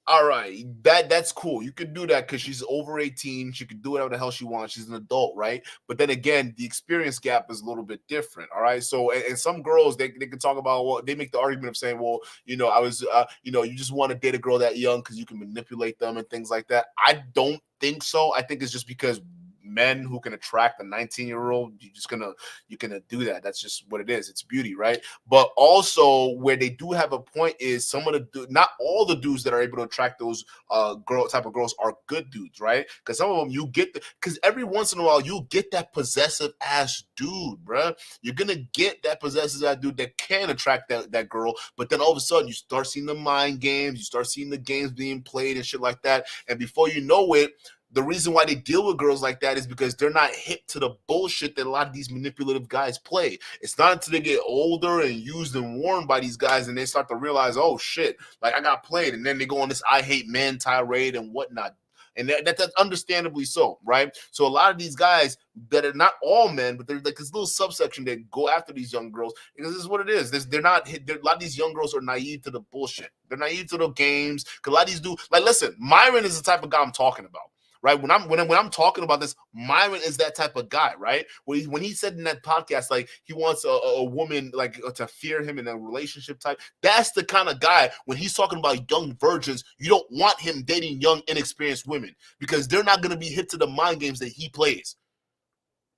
all right, that's cool. You could do that because she's over 18. She could do whatever the hell she wants. She's an adult, right? But then again, the experience gap is a little bit different, all right? So, and some girls, they can talk about, well, they make the argument of saying, well, I was, you just want to date a girl that young because you can manipulate them and things like that. I don't think so. I think it's just because men who can attract a 19-year-old, you're gonna do that. That's just what it is. It's beauty, right? But also where they do have a point is some of the not all the dudes that are able to attract those type of girls are good dudes, right? Because some of them you get because every once in a while you get that possessive ass dude, bruh. You're gonna get that possessive ass dude that can attract that girl, but then all of a sudden you start seeing the mind games, you start seeing the games being played and shit like that, and before you know it, the reason why they deal with girls like that is because they're not hip to the bullshit that a lot of these manipulative guys play. It's not until they get older and used and worn by these guys and they start to realize, oh shit, like I got played, and then they go on this I hate men tirade and whatnot. And that's understandably so, right? So a lot of these guys that are not all men, but they're like this little subsection that go after these young girls, because this is what it is. A lot of these young girls are naive to the bullshit. They're naive to the games. Because a lot of these dudes, like, listen, Myron is the type of guy I'm talking about. Right, when I'm talking about this, Myron is that type of guy, right? When he said in that podcast, like he wants a woman like to fear him in a relationship type. That's the kind of guy. When he's talking about young virgins, you don't want him dating young, inexperienced women because they're not going to be hip to the mind games that he plays.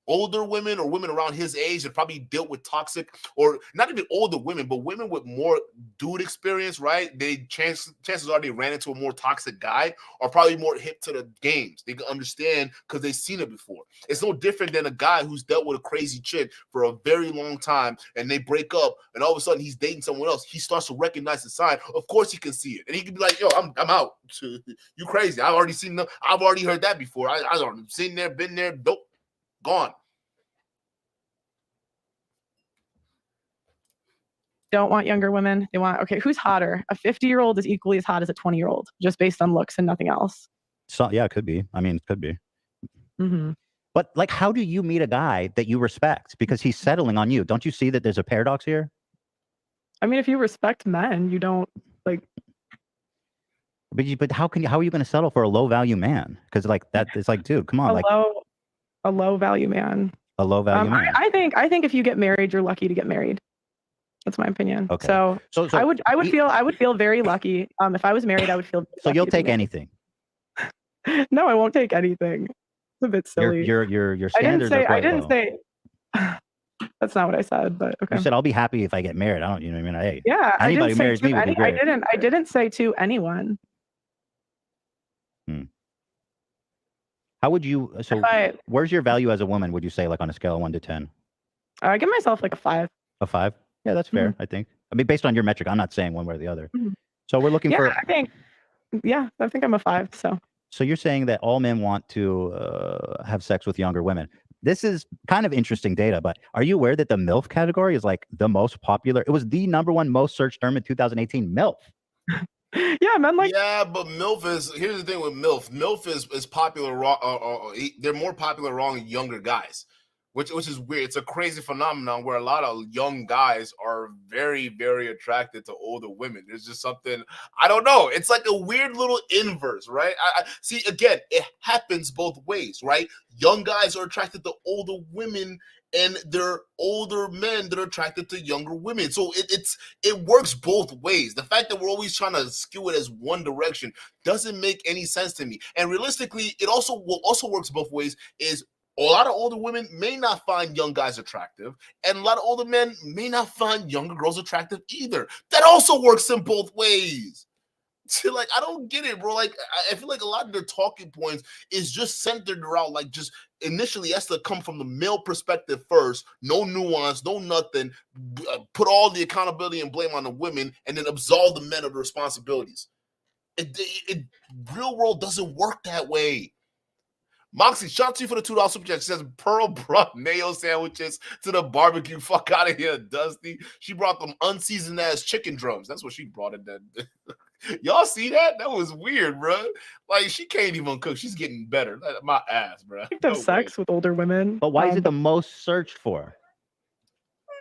Older women or women around his age that probably dealt with toxic, or not even older women, but women with more dude experience, right? Chances are they ran into a more toxic guy, are probably more hip to the games. They can understand because they've seen it before. It's no different than a guy who's dealt with a crazy chick for a very long time and they break up and all of a sudden he's dating someone else. He starts to recognize the sign. Of course he can see it. And he can be like, yo, I'm out. You crazy. I've already heard that before. I've seen there, been there, dope. Gone. Don't want younger women. They want, okay, who's hotter? A 50-year-old is equally as hot as a 20-year-old, just based on looks and nothing else. So yeah, it could be. I mean, it could be. Mm-hmm. But like, how do you meet a guy that you respect because he's settling on you? Don't you see that there's a paradox here? I mean, if you respect men, you don't like. But how are you going to settle for a low value man? Because like that, it's like, dude, come on, a low value man. A low value man. I think if you get married, you're lucky to get married. That's my opinion. Okay. So I would feel very lucky. If I was married, I would feel. So you'll take anything. No, I won't take anything. It's a bit silly. Your standards are quite low. That's not what I said, but okay. You said I'll be happy if I get married. I don't, you know what I mean? Hey, yeah. Anybody who marries me would be great. I didn't say to anyone. How would you? So, where's your value as a woman? Would you say, like on a scale of 1 to 10? I give myself like a 5. A 5? Yeah, that's fair. Mm-hmm. I think. I mean, based on your metric, I'm not saying one way or the other. Mm-hmm. So we're looking for. I think I'm a 5. So you're saying that all men want to have sex with younger women. This is kind of interesting data, but are you aware that the MILF category is like the most popular? It was the #1 most searched term in 2018. MILF. Yeah, men like. Yeah, but MILF is, here's the thing with MILF. MILF is popular wrong. They're more popular wrong younger guys, which is weird. It's a crazy phenomenon where a lot of young guys are very, very attracted to older women. There's just something, I don't know. It's like a weird little inverse, right? I see, again, it happens both ways, right? Young guys are attracted to older women, and they're older men that are attracted to younger women. So it works both ways. The fact that we're always trying to skew it as one direction doesn't make any sense to me. And realistically, it also works both ways. Is a lot of older women may not find young guys attractive, and a lot of older men may not find younger girls attractive either. That also works in both ways. So, like, I don't get it, bro. Like, I feel like a lot of their talking points is just centered around, like, just initially has to come from the male perspective first, no nuance, no nothing, put all the accountability and blame on the women, and then absolve the men of the responsibilities. It real world doesn't work that way. Moxie, shout out to you for the $2 super chat. She says, Pearl brought mayo sandwiches to the barbecue. Fuck out of here, Dusty. She brought them unseasoned ass chicken drums. That's what she brought in that. Y'all see that? That was weird, bro. Like, she can't even cook. She's getting better. My ass, bro. I think they have sex with older women. But why is it the most searched for?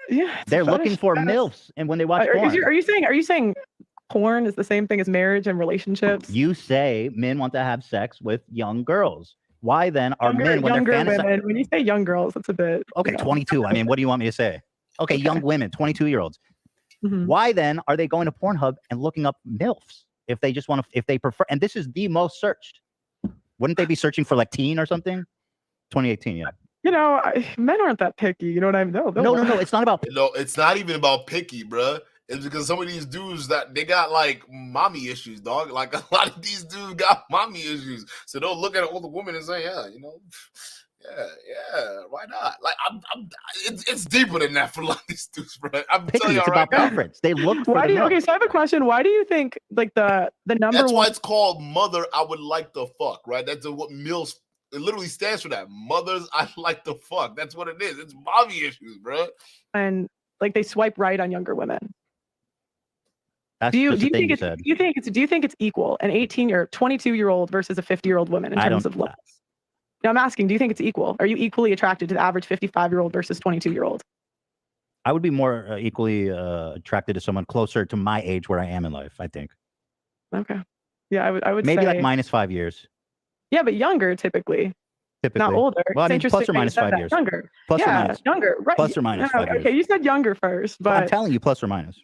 Yeah, they're looking for MILFs, and when they watch porn. Are you saying porn is the same thing as marriage and relationships? You say men want to have sex with young girls. Why then are men when younger they're women? When you say young girls, it's a bit okay. 22. I mean, what do you want me to say? Okay, young women, 22-year-olds. Mm-hmm. Why then are they going to Pornhub and looking up MILFs if they just want to? If they prefer, and this is the most searched. Wouldn't they be searching for like teen or something? 2018, yeah. You know, men aren't that picky. You know what I mean? No. It's not about. No, it's not even about picky, bro. It's because some of these dudes that they got like mommy issues, dog. Like a lot of these dudes got mommy issues, so they'll look at an older woman and say, "Yeah, you know, yeah, why not?" Like it's deeper than that for a lot of these dudes, bro. I'm picky. telling you It's right about now. preference. They look for. Okay, so I have a question. Why do you think like the number? That's why it's called mother. I would like to fuck, right? That's what MILF. It literally stands for that. Mothers I like to fuck. That's what it is. It's mommy issues, bro. And like they swipe right on younger women. That's do you think it's equal, an 18 or 22-year-old versus a 50-year-old woman in terms of looks? Now I'm asking, do you think it's equal? Are you equally attracted to the average 55-year-old versus 22-year-old? I would be more equally attracted to someone closer to my age where I am in life, I think. Okay. Yeah, I would maybe say like minus 5 years. Yeah, but younger typically. Not older. Well, I mean, plus or interesting minus that you said 5 that. years. Younger. Plus or Yeah, minus. younger. Right. Plus or minus 5 years. Okay, you said younger first, but I'm telling you, plus or minus.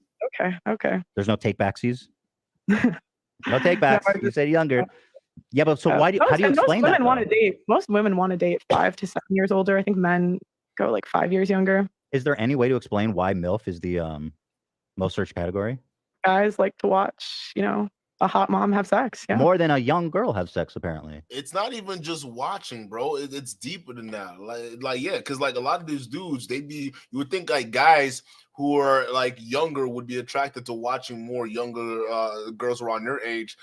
Okay. There's no take backsies. No take backs. You said younger. Yeah, but so how do you explain that? Most women want to date 5 to 7 years older. I think men go like 5 years younger. Is there any way to explain why MILF is the most searched category? Guys like to watch, a hot mom have sex. Yeah. More than a young girl have sex, apparently. It's not even just watching, bro. It's deeper than that. Like yeah, because like a lot of these dudes, you would think like guys who are like younger would be attracted to watching more younger girls around their age,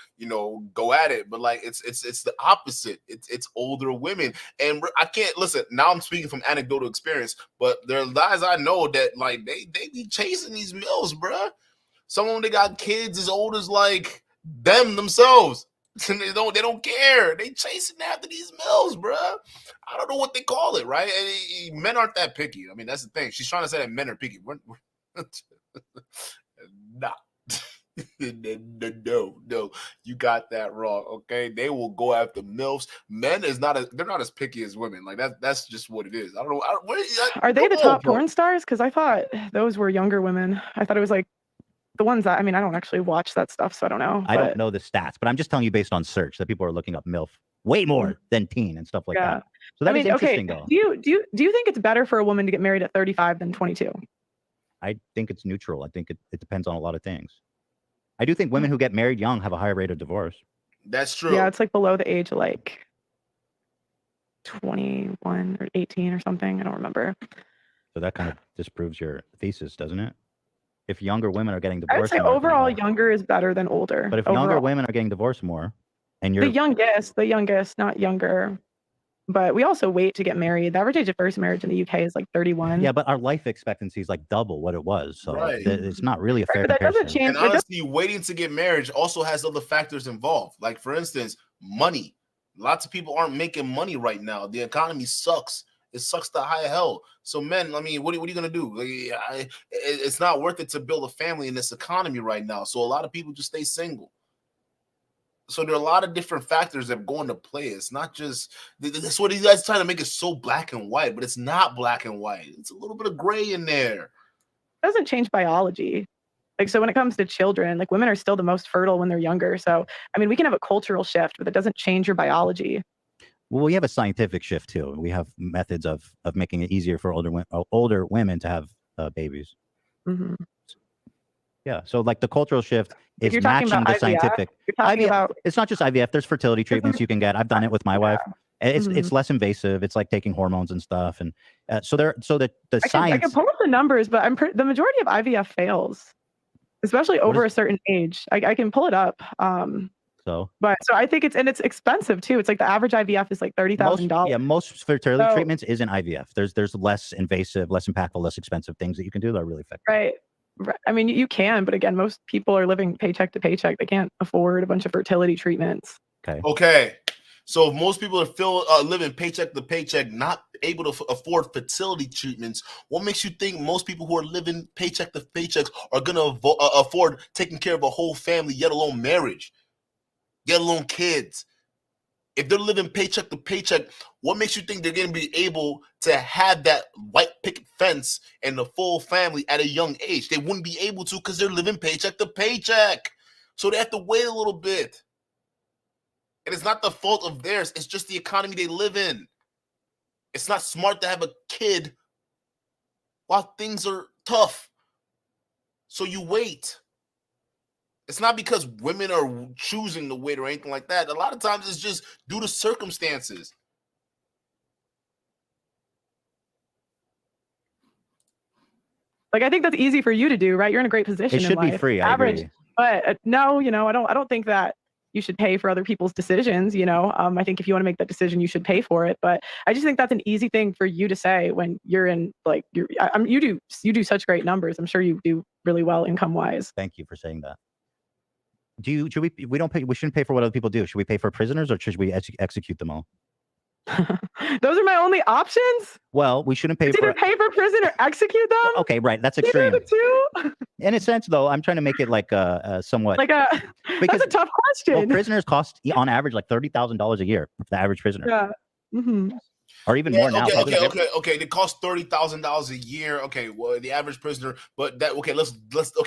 go at it. But like it's the opposite. It's older women. And I can't listen. Now I'm speaking from anecdotal experience, but there are guys I know that like they be chasing these MILFs, bro. Some of them they got kids as old as like them themselves. And they don't care. They chasing after these MILFs, bro. I don't know what they call it, right? And men aren't that picky. I mean, that's the thing. She's trying to say that men are picky. We're nah. No, you got that wrong. Okay, they will go after MILFs. Men they're not as picky as women. Like that's just what it is. I don't know. Are they the top porn stars? Because I thought those were younger women. I thought it was like the ones that, I mean, I don't actually watch that stuff, so I don't know. I don't know the stats, but I'm just telling you based on search that people are looking up MILF way more than teen and stuff like that. So that is interesting, though. Do you think it's better for a woman to get married at 35 than 22? I think it's neutral. I think it depends on a lot of things. I do think women who get married young have a higher rate of divorce. That's true. Yeah, it's like below the age of like 21 or 18 or something. I don't remember. So that kind of disproves your thesis, doesn't it? If younger women are getting divorced, I would say overall younger is better than older. But if younger women are getting divorced more, and you're the youngest, not younger. but we also wait to get married. The average age of first marriage in the UK is like 31. Yeah, but our life expectancy is like double what it was. So Right. it's not really a fair But that doesn't comparison. change. And honestly, waiting to get married also has other factors involved. Like, for instance, money. Lots of people aren't making money right now. The economy sucks. It sucks to high hell. So, men, I mean, what are you going to do? It's not worth it to build a family in this economy right now. So a lot of people just stay single. So there are a lot of different factors that go into play. It's not just that's what you guys trying to make it so black and white, but it's not black and white. It's a little bit of gray in there. It doesn't change biology. Like, so when it comes to children, like, women are still the most fertile when they're younger. So, I mean, we can have a cultural shift, but it doesn't change your biology. Well, we have a scientific shift too. We have methods of making it easier for older women to have babies. Mm-hmm. Yeah. So like the cultural shift is you're talking matching about the scientific. You're talking IVF, about it's not just IVF. There's fertility treatments you can get. I've done it with my wife. It's Mhm. it's less invasive. It's like taking hormones and stuff. And so the I science. can pull up the numbers, but the majority of IVF fails, especially over a certain age. I can pull it up. So I think it's expensive too. It's like the average IVF is like $30,000. Yeah, most fertility treatments isn't IVF. There's less invasive, less impactful, less expensive things that you can do that are really effective. Right. I mean, you can, but again, most people are living paycheck to paycheck. They can't afford a bunch of fertility treatments. Okay. So if most people are living paycheck to paycheck, not able to afford fertility treatments, what makes you think most people who are living paycheck to paychecks are going to afford taking care of a whole family, yet alone marriage, yet alone kids? If they're living paycheck to paycheck, what makes you think they're going to be able to have that white picket fence and the full family at a young age? They wouldn't be able to because they're living paycheck to paycheck. So they have to wait a little bit. And it's not the fault of theirs. It's just the economy they live in. It's not smart to have a kid while things are tough. So you wait. It's not because women are choosing to wait or anything like that. A lot of times it's just due to circumstances. Like, I think that's easy for you to do, right? You're in a great position. It should be free. Average, I agree. But no, I don't think that you should pay for other people's decisions. I think if you want to make that decision, you should pay for it. But I just think that's an easy thing for you to say when you're in, like, you do such great numbers. I'm sure you do really well income wise. Thank you for saying that. We shouldn't pay for what other people do. Should we pay for prisoners or should we execute them all? Those are my only options. Well, we shouldn't pay either pay for prison or execute them. Okay, right. That's extreme. The two. In a sense, though, I'm trying to make it like somewhat because that's a tough question. Well, prisoners cost on average like $30,000 a year for the average prisoner. Yeah. Mm-hmm. Or even more now. Okay. They cost $30,000 a year. Okay, well, the average prisoner, but that let's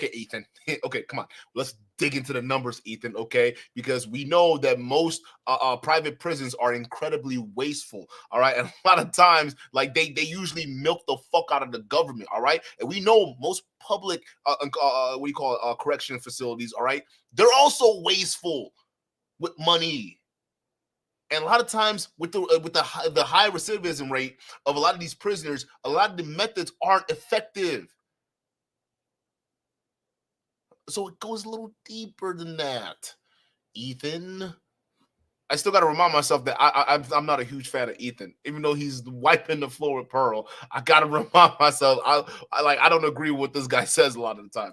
Ethan. Okay, come on. Let's dig into the numbers, Ethan, okay? Because we know that most private prisons are incredibly wasteful, all right? And a lot of times, like, they usually milk the fuck out of the government, all right? And we know most public correction facilities, all right? They're also wasteful with money. And a lot of times with the high recidivism rate of a lot of these prisoners, a lot of the methods aren't effective. So it goes a little deeper than that, Ethan. I still got to remind myself that I'm not a huge fan of Ethan, even though he's wiping the floor with Pearl. I got to remind myself I don't agree with what this guy says a lot of the time.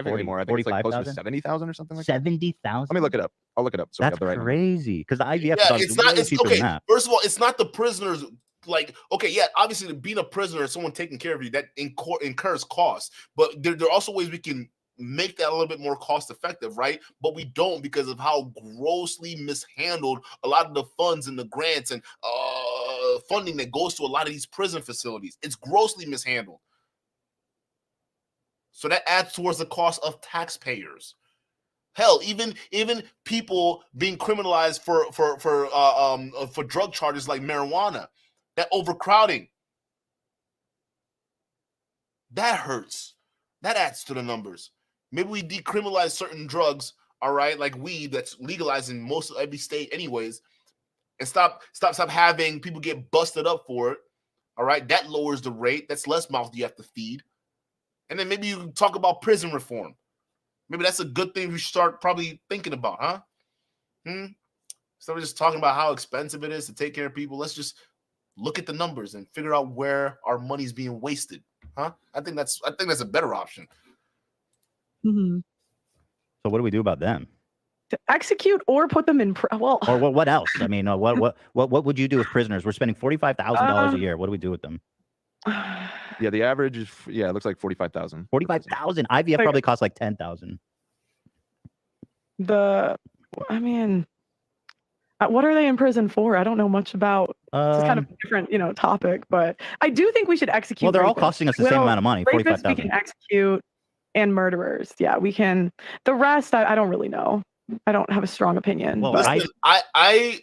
Anymore, I think it's like close to 70,000 or something like that. 70,000. Let me look it up. I'll look it up. So that's crazy because the IVF it's not. It's okay. First of all, it's not the prisoners. Like, okay, yeah, obviously, being a prisoner, someone taking care of you, that incurs costs. But there are also ways we can make that a little bit more cost effective, right? But we don't because of how grossly mishandled a lot of the funds and the grants and funding that goes to a lot of these prison facilities. It's grossly mishandled. So that adds towards the cost of taxpayers. Hell, even people being criminalized for drug charges like marijuana, that overcrowding, that hurts. That adds to the numbers. Maybe we decriminalize certain drugs, all right, like weed that's legalized in most of every state, anyways, and stop having people get busted up for it. All right, that lowers the rate. That's less mouth you have to feed. And then maybe you can talk about prison reform. Maybe that's a good thing we should start probably thinking about, huh? Instead of just talking about how expensive it is to take care of people, let's just look at the numbers and figure out where our money's being wasted. Huh? I think that's a better option. Mm-hmm. So what do we do about them? To execute or put them in or what else? I mean, what would you do with prisoners? We're spending $45,000 a year. What do we do with them? Yeah, the average is it looks like 45,000. 45,000. IVF probably costs like 10,000. I mean, what are they in prison for? I don't know much about. It's kind of a different, topic, but I do think we should execute. Well, they're all costing us the same amount of money. 45,000. We can execute, and murderers. Yeah, we can. The rest, I don't really know. I don't have a strong opinion. Well, listen, I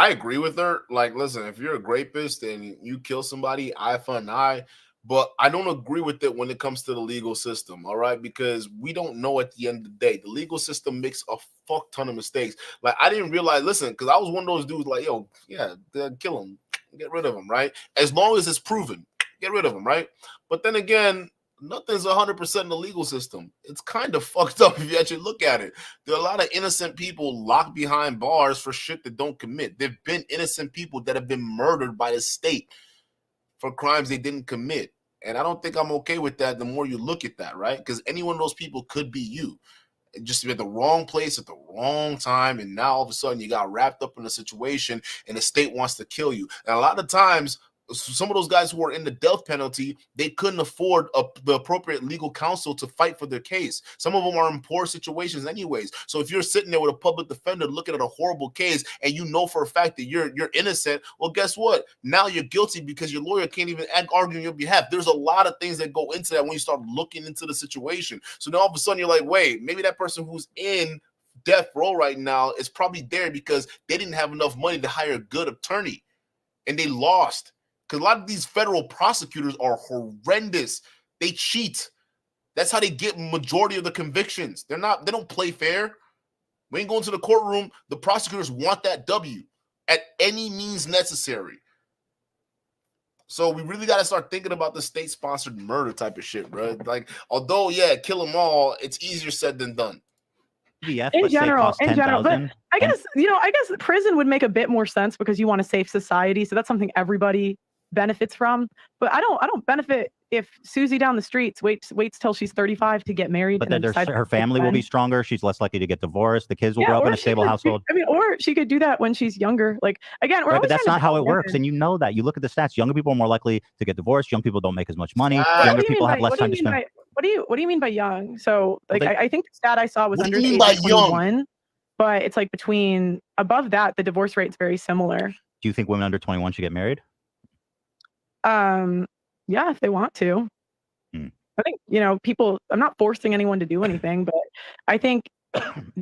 agree with her. Like, listen, if you're a rapist and you kill somebody, eye for an eye. But I don't agree with it when it comes to the legal system, all right? Because we don't know at the end of the day. The legal system makes a fuck ton of mistakes. Like, I didn't realize, listen, because I was one of those dudes like, yo, yeah, kill him. Get rid of him, right? As long as it's proven, get rid of him, right? But then again, nothing's 100% in the legal system. It's kind of fucked up if you actually look at it. There are a lot of innocent people locked behind bars for shit that don't commit. There have been innocent people that have been murdered by the state for crimes they didn't commit. And I don't think I'm okay with that the more you look at that, right? Because any one of those people could be you. Just at the wrong place at the wrong time, and now all of a sudden you got wrapped up in a situation and the state wants to kill you. And a lot of times, some of those guys who are in the death penalty, they couldn't afford the appropriate legal counsel to fight for their case. Some of them are in poor situations anyways. So if you're sitting there with a public defender looking at a horrible case and you know for a fact that you're innocent, well, guess what? Now you're guilty because your lawyer can't even argue on your behalf. There's a lot of things that go into that when you start looking into the situation. So now all of a sudden you're like, wait, maybe that person who's in death row right now is probably there because they didn't have enough money to hire a good attorney and they lost. Because a lot of these federal prosecutors are horrendous. They cheat. That's how they get majority of the convictions. They don't play fair. When you go into the courtroom, the prosecutors want that W at any means necessary. So we really got to start thinking about the state-sponsored murder type of shit, bro. Like, although, yeah, kill them all, it's easier said than done. In general, but I guess prison would make a bit more sense because you want a safe society. So that's something everybody benefits from. But I don't benefit if Susie down the streets waits till she's 35 to get married. But then her family will be stronger. She's less likely to get divorced. The kids will grow up in a stable household. Or she could do that when she's younger. Like, again, but that's not how it works. And you know that. You look at the stats. Younger people are more likely to get divorced. Young people don't make as much money. Younger people have less time to spend. What do you mean by young? So, like, I think the stat I saw was under the age of 21. But it's like above that, the divorce rate is very similar. Do you think women under 21 should get married? Yeah, if they want to. I think, people, I'm not forcing anyone to do anything, but I think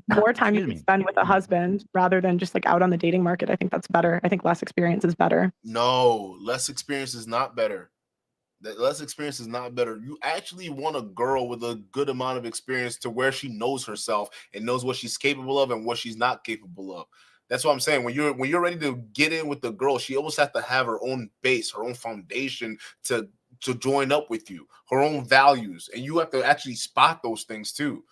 more time you can spend with a husband rather than just like out on the dating market. I think that's better. I think less experience is better. No, less experience is not better. That less experience is not better. You actually want a girl with a good amount of experience to where she knows herself and knows what she's capable of and what she's not capable of. That's what I'm saying. When you're ready to get in with the girl, she almost has to have her own base, her own foundation to join up with you, her own values, and you have to actually spot those things too.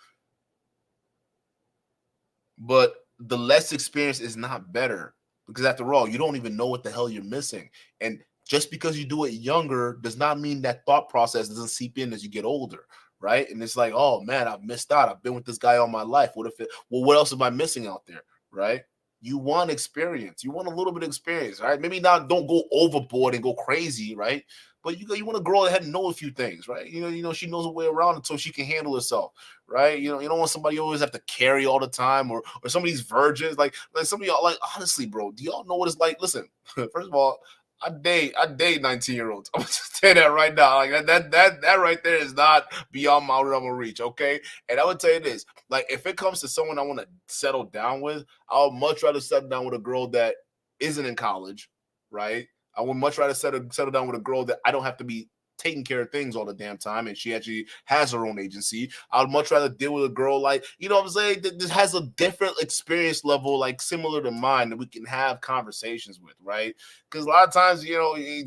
But the less experience is not better because after all, you don't even know what the hell you're missing. And just because you do it younger does not mean that thought process doesn't seep in as you get older, right? And it's like, oh man, I've missed out. I've been with this guy all my life. What else am I missing out there, right? You want experience. You want a little bit of experience, right? Maybe don't go overboard and go crazy, right? But you want a girl that had to know a few things, right? You know, she knows her way around until she can handle herself, right? You don't want somebody who always have to carry all the time, or some of these virgins, like some of y'all, like, honestly, bro, do y'all know what it's like? Listen, first of all, I date 19-year-olds. I'm just saying that right now. Like that right there is not beyond my realm of reach, okay? And I would tell you this: like, if it comes to someone I want to settle down with, I would much rather settle down with a girl that isn't in college, right? I would much rather settle down with a girl that I don't have to be taking care of things all the damn time, and she actually has her own agency. I would much rather deal with a girl like, you know what I'm saying, that has a different experience level, like similar to mine, that we can have conversations with, right? Because a lot of times,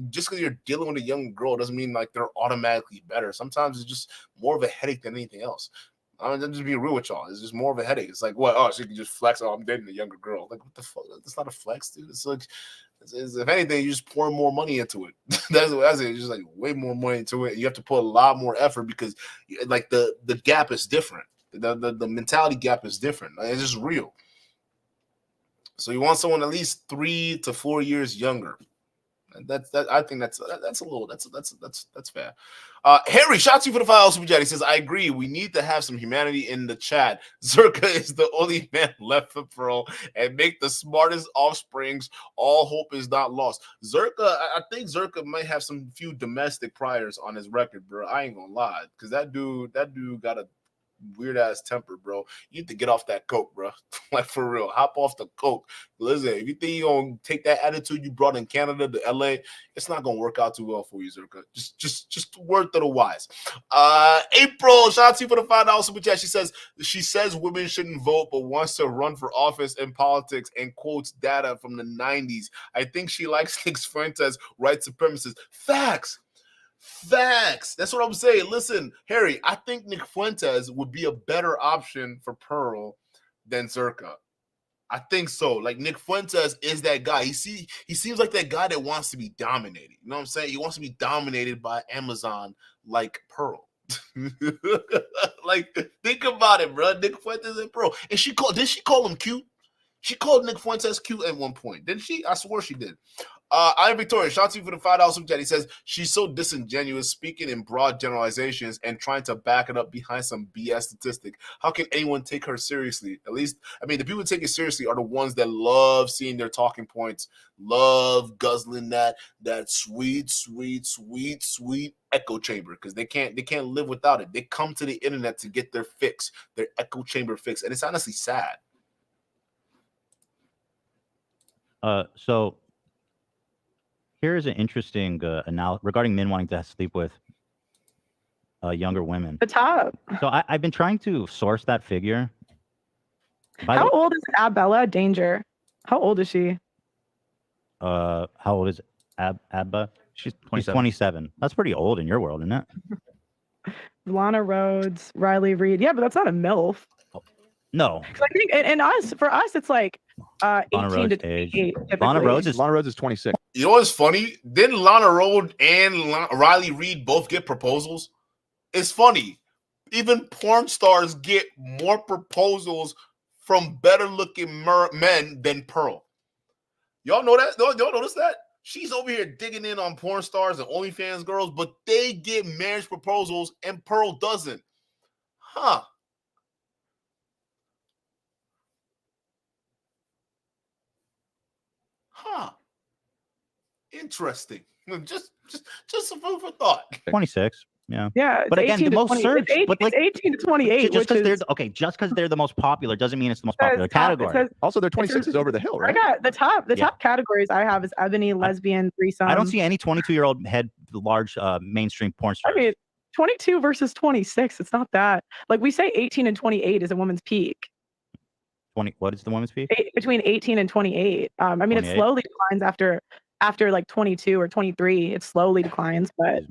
just because you're dealing with a young girl doesn't mean like they're automatically better. Sometimes it's just more of a headache than anything else. I'm just being real with y'all. It's just more of a headache. It's like, what? Oh, she can just flex. Oh, I'm dating a younger girl. Like, what the fuck? That's not a flex, dude. It's like, if anything, you just pour more money into it. that's it. It's just like way more money into it. You have to put a lot more effort because, like, the gap is different. The mentality gap is different. Like, it's just real. So you want someone at least 3 to 4 years younger. I think that's fair. Harry, shout out to you for the $5 super chat. He says, I agree. We need to have some humanity in the chat. Zerka is the only man left for Pearl and make the smartest offsprings. All hope is not lost. Zerka, I think Zerka might have some few domestic priors on his record, bro. I ain't gonna lie, because that dude got a weird ass temper, bro. You need to get off that coke, bro. Like, for real, hop off the coke. Listen, if you think you're gonna take that attitude you brought in Canada to LA, it's not gonna work out too well for you, Zerka. Just word to the wise. April, shout out to you for the $5 super chat. She says women shouldn't vote, but wants to run for office in politics and quotes data from the 90s. I think she likes Nick Fuentes, white supremacists. Facts. That's what I'm saying. Listen, Harry, I think Nick Fuentes would be a better option for Pearl than Zerka. I think so. Like, Nick Fuentes is that guy. He seems like that guy that wants to be dominated. You know what I'm saying? He wants to be dominated by Amazon like Pearl. Like, think about it, bro. Nick Fuentes and Pearl. And did she call him cute? She called Nick Fuentes cute at one point, didn't she? I swear she did. I'm Victoria. Shout out to you for the $5 super chat. He says she's so disingenuous, speaking in broad generalizations and trying to back it up behind some BS statistic. How can anyone take her seriously? At least, I mean, the people who take it seriously are the ones that love seeing their talking points, love guzzling that sweet echo chamber, because they can't live without it. They come to the internet to get their fix, their echo chamber fix, and it's honestly sad. So here's an interesting analysis regarding men wanting to sleep with younger women. The top. So I've been trying to source that figure. How old is Abella Danger? How old is she? How old is Abba? She's 27. That's pretty old in your world, isn't it? Lana Rhodes, Riley Reid. Yeah, but that's not a MILF. No. I think, for us, it's like 18 to 28. Lana Rhodes is 26. You know what's funny? Didn't Lana Rhodes and Riley Reid both get proposals? It's funny. Even porn stars get more proposals from better-looking men than Pearl. Y'all know that? Y'all notice that? She's over here digging in on porn stars and OnlyFans girls, but they get marriage proposals and Pearl doesn't. Huh. Interesting. Just some food for thought. 26. Yeah. Yeah. But again, the most searched. It's 18 to 28. Just because they're the most popular doesn't mean it's the most popular category. Also, their 26 is over the hill, right? I got the top categories I have is ebony, lesbian, threesome. I don't see any 22-year-old head large mainstream porn stars. I mean, 22 versus 26. It's not that. Like, we say 18 and 28 is a woman's peak. 20. What is the woman's peak? Between 18 and 28. I mean, 28. It slowly declines after like 22 or 23. It slowly declines, but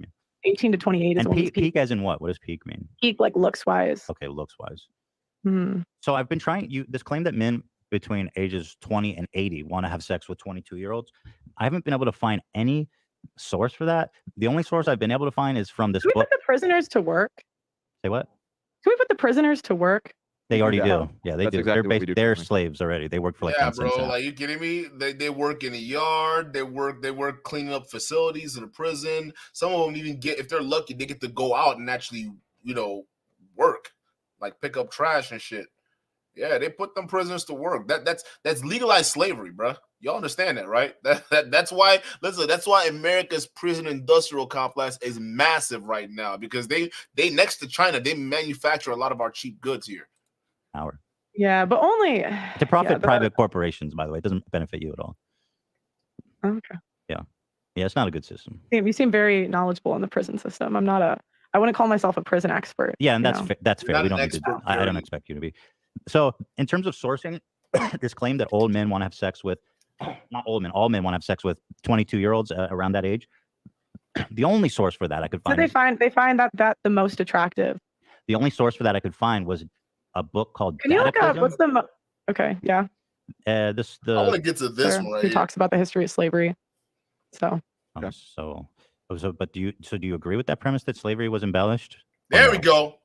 18 to 28 is and peak as in what? What does peak mean? Peak like looks wise. Okay, looks wise. Mm-hmm. So I've been trying this claim that men between ages 20 and 80 want to have sex with 22-year-olds. I haven't been able to find any source for that. The only source I've been able to find is from this book. Can we put the prisoners to work? Say what? Can we put the prisoners to work? They already do. Yeah, they That's do. Exactly They're slaves already. They work for like 10 cents. Yeah, bro. Like, you kidding me? They work in the yard. They work cleaning up facilities in the prison. Some of them even get, if they're lucky, they get to go out and actually, work, like pick up trash and shit. Yeah, they put them prisoners to work. That's legalized slavery, bro. Y'all understand that, right? That's why. Listen, that's why America's prison industrial complex is massive right now, because they next to China, they manufacture a lot of our cheap goods here. Yeah, but only to profit private corporations, by the way. It doesn't benefit you at all. Okay. Yeah, it's not a good system. You seem very knowledgeable in the prison system. I wouldn't call myself a prison expert. Yeah, and that's fair. We don't need to. I don't expect you to be. So in terms of sourcing, this claim that old men want to have sex with, not old men, all men want to have sex with 22-year-olds around that age. The only source for that I could find. So they find that the most attractive. The only source for that I could find was a book called Can you look up Datapism. what's the okay, yeah. I want to get to this one right He here. talks about the history of slavery. So But do you agree with that premise that slavery was embellished? There we go.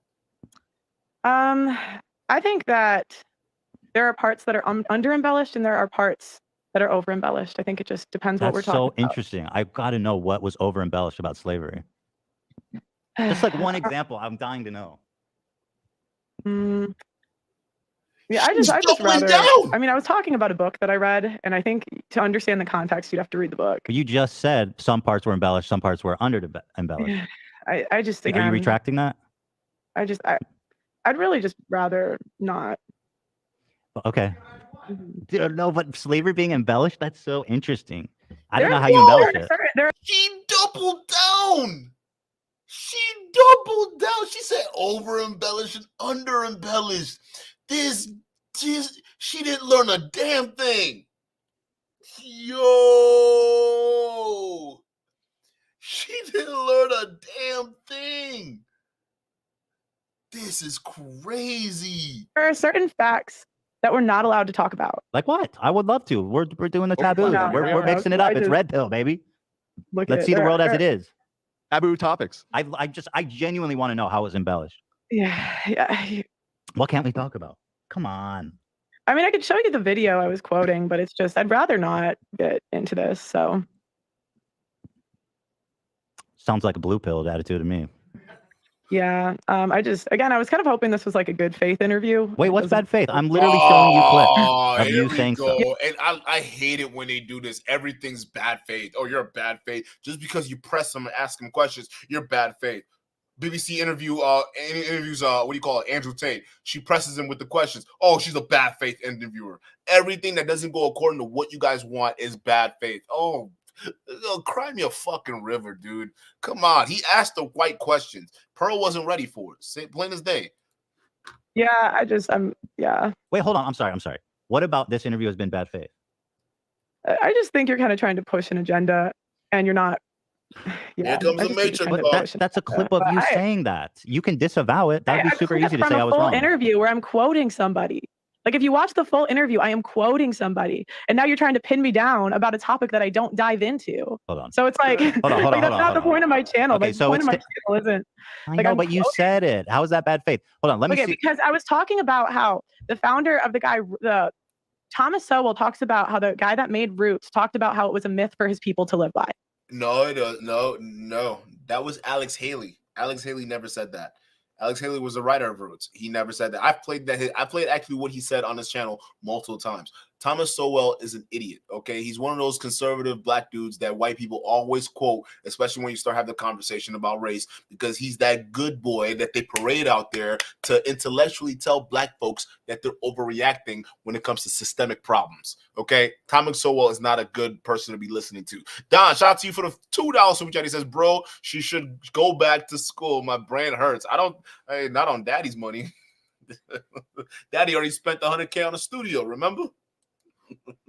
I think that there are parts that are under embellished and there are parts that are over embellished. I think it just depends what we're That's talking so about. interesting. I've got to know what was over embellished about slavery. Just like one example, I'm dying to know. Yeah, I just rather. down. I mean, I was talking about a book that I read, and I think to understand the context, you'd have to read the book. But you just said some parts were embellished, some parts were under embellished. I just Are you retracting that? I'd really just rather not. Okay. No, but slavery being embellished, that's so interesting. I don't know There's how you embellish it. She doubled down. She doubled down. She said over embellished and under embellished. She didn't learn a damn thing. Yo, she didn't learn a damn thing. This is crazy. There are certain facts that we're not allowed to talk about. Like what? I would love to. We're doing the taboo. No, we're mixing it up. It's red pill, baby. Let's see the world as it is. Taboo topics. I genuinely want to know how it's embellished. Yeah. What can't we talk about? Come on. I mean, I could show you the video I was quoting, but it's just I'd rather not get into this. So sounds like a blue pilled attitude to me. Yeah. I was kind of hoping this was like a good faith interview. Wait, what's bad faith? I'm literally showing you clips of you saying stuff. And I hate it when they do this. Everything's bad faith. Oh, you're a bad faith. Just because you press them and ask them questions, you're bad faith. BBC interviews what do you call it, Andrew Tate. She presses him with the questions. Oh, she's a bad faith interviewer. Everything that doesn't go according to what you guys want is bad faith. Oh, cry me a fucking river, dude. Come on. He asked the right questions. Pearl wasn't ready for it. Say plain as day. Yeah, yeah. Wait, hold on. I'm sorry. What about this interview has been bad faith? I just think you're kind of trying to push an agenda and you're not. Yeah, here comes the Matrix. That's a clip of you saying that. You can disavow it. That'd be super easy to say I was wrong. Interview where I'm quoting somebody. Like if you watch the full interview, I am quoting somebody, and now you're trying to pin me down about a topic that I don't dive into. Hold on. So it's like, that's not the point of my channel. Okay, the point of my channel isn't. I know, but you said it. How is that bad faith? Hold on, let me see. Because I was talking about how the founder of Thomas Sowell talks about how the guy that made Roots talked about how it was a myth for his people to live by. No. That was Alex Haley. Alex Haley never said that. Alex Haley was the writer of Roots. He never said that. I played actually what he said on his channel multiple times. Thomas Sowell is an idiot, okay? He's one of those conservative black dudes that white people always quote, especially when you start having the conversation about race, because he's that good boy that they parade out there to intellectually tell black folks that they're overreacting when it comes to systemic problems, okay? Thomas Sowell is not a good person to be listening to. Don, shout out to you for the $2 super chat. He says, bro, she should go back to school. My brain hurts. Not on daddy's money. Daddy already spent $100K on the studio, remember?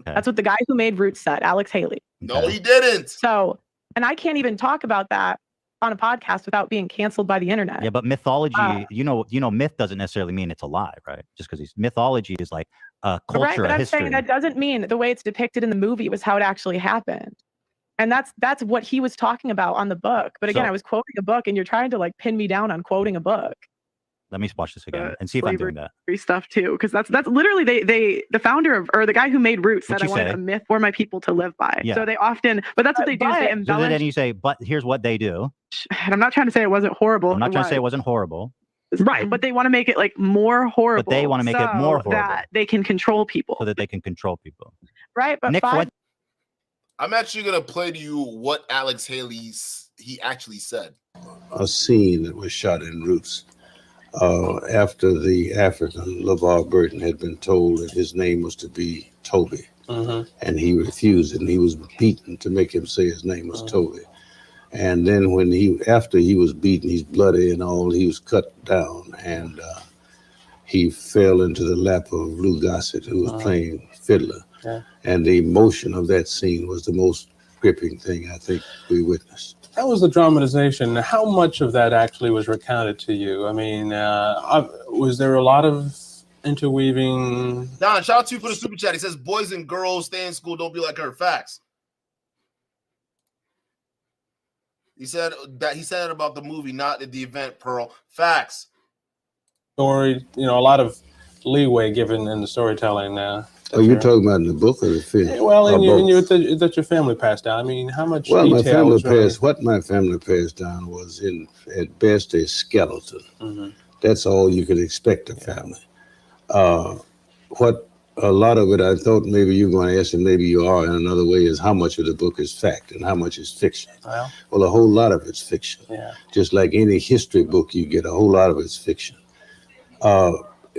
That's what the guy who made Roots said, Alex Haley. No, he didn't. So, and I can't even talk about that on a podcast without being canceled by the internet. Yeah, but mythology, myth doesn't necessarily mean it's a lie, right? Just because mythology is like a culture, right, but a I'm history. saying that doesn't mean the way it's depicted in the movie was how it actually happened. And that's what he was talking about on the book. But again, I was quoting a book, and you're trying to like pin me down on quoting a book. Let me watch this again and see if I'm doing that. Stuff too, because that's literally the founder of, or the guy who made Roots said I wanted a myth for my people to live by. Yeah. So they often, but that's what they do. Is they embellish. So then you say, but here's what they do. And I'm not trying to say it wasn't horrible. I'm not trying to say it wasn't horrible. Right, but they want to make it like more horrible. But they want to make it more horrible that they can control people. So that they can control people. Right, but Nick, I'm actually gonna play to you what Alex Haley he actually said. A scene that was shot in Roots. After the African LeVar Burton had been told that his name was to be Toby, and he refused it, and he was beaten to make him say his name was Toby. And then after he was beaten, he's bloody and all, he was cut down, and he fell into the lap of Lou Gossett, who was playing fiddler. And the emotion of that scene was the most gripping thing I think we witnessed. That was the dramatization. How much of that actually was recounted to you? I mean, was there a lot of interweaving? Don, shout out to you for the super chat. He says, boys and girls stay in school, don't be like her. Facts. He said that about the movie, not at the event, Pearl. Facts. Story, a lot of leeway given in the storytelling now. Are you talking about in the book or the film? Well, that your family passed down. I mean, how much? Well, what my family passed down was at best a skeleton. Mm-hmm. That's all you could expect of family. What a lot of it, I thought maybe you're going to ask, and maybe you are in another way, is how much of the book is fact and how much is fiction. Well, a whole lot of it's fiction. Yeah. Just like any history book you get, a whole lot of it's fiction.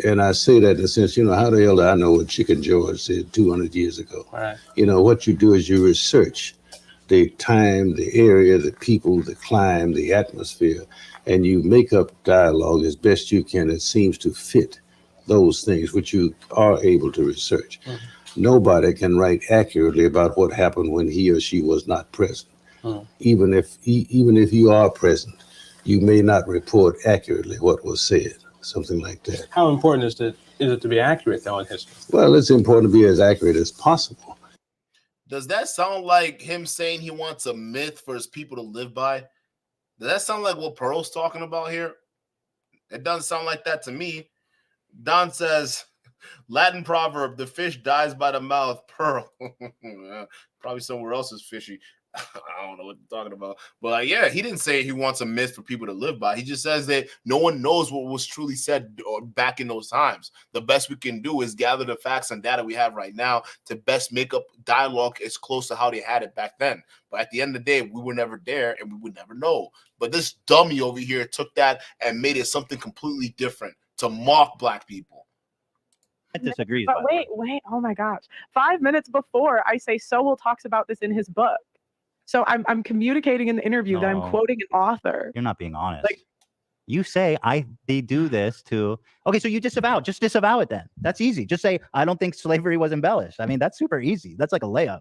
And I say that in the sense, how the hell do I know what Chicken George said 200 years ago? Right. What you do is you research the time, the area, the people, the climate, the atmosphere, and you make up dialogue as best you can that seems to fit those things which you are able to research. Mm-hmm. Nobody can write accurately about what happened when he or she was not present. Mm-hmm. Even if you are present, you may not report accurately what was said. Something like that. How important is it to be accurate, though, in history? Well, it's important to be as accurate as possible. Does that sound like him saying he wants a myth for his people to live by? Does that sound like what Pearl's talking about here? It doesn't sound like that to me. Don says, Latin proverb, the fish dies by the mouth. Pearl. Probably somewhere else is fishy. I don't know what you're talking about. But yeah, he didn't say he wants a myth for people to live by. He just says that no one knows what was truly said back in those times. The best we can do is gather the facts and data we have right now to best make up dialogue as close to how they had it back then. But at the end of the day, we were never there and we would never know. But this dummy over here took that and made it something completely different to mock black people. I disagree. But wait. Oh my gosh. 5 minutes before I say Sowell talks about this in his book. So I'm communicating in the interview that I'm quoting an author. You're not being honest. You say they do this to. Okay, so you disavow. Just disavow it then. That's easy. Just say I don't think slavery was embellished. I mean, that's super easy. That's like a layup.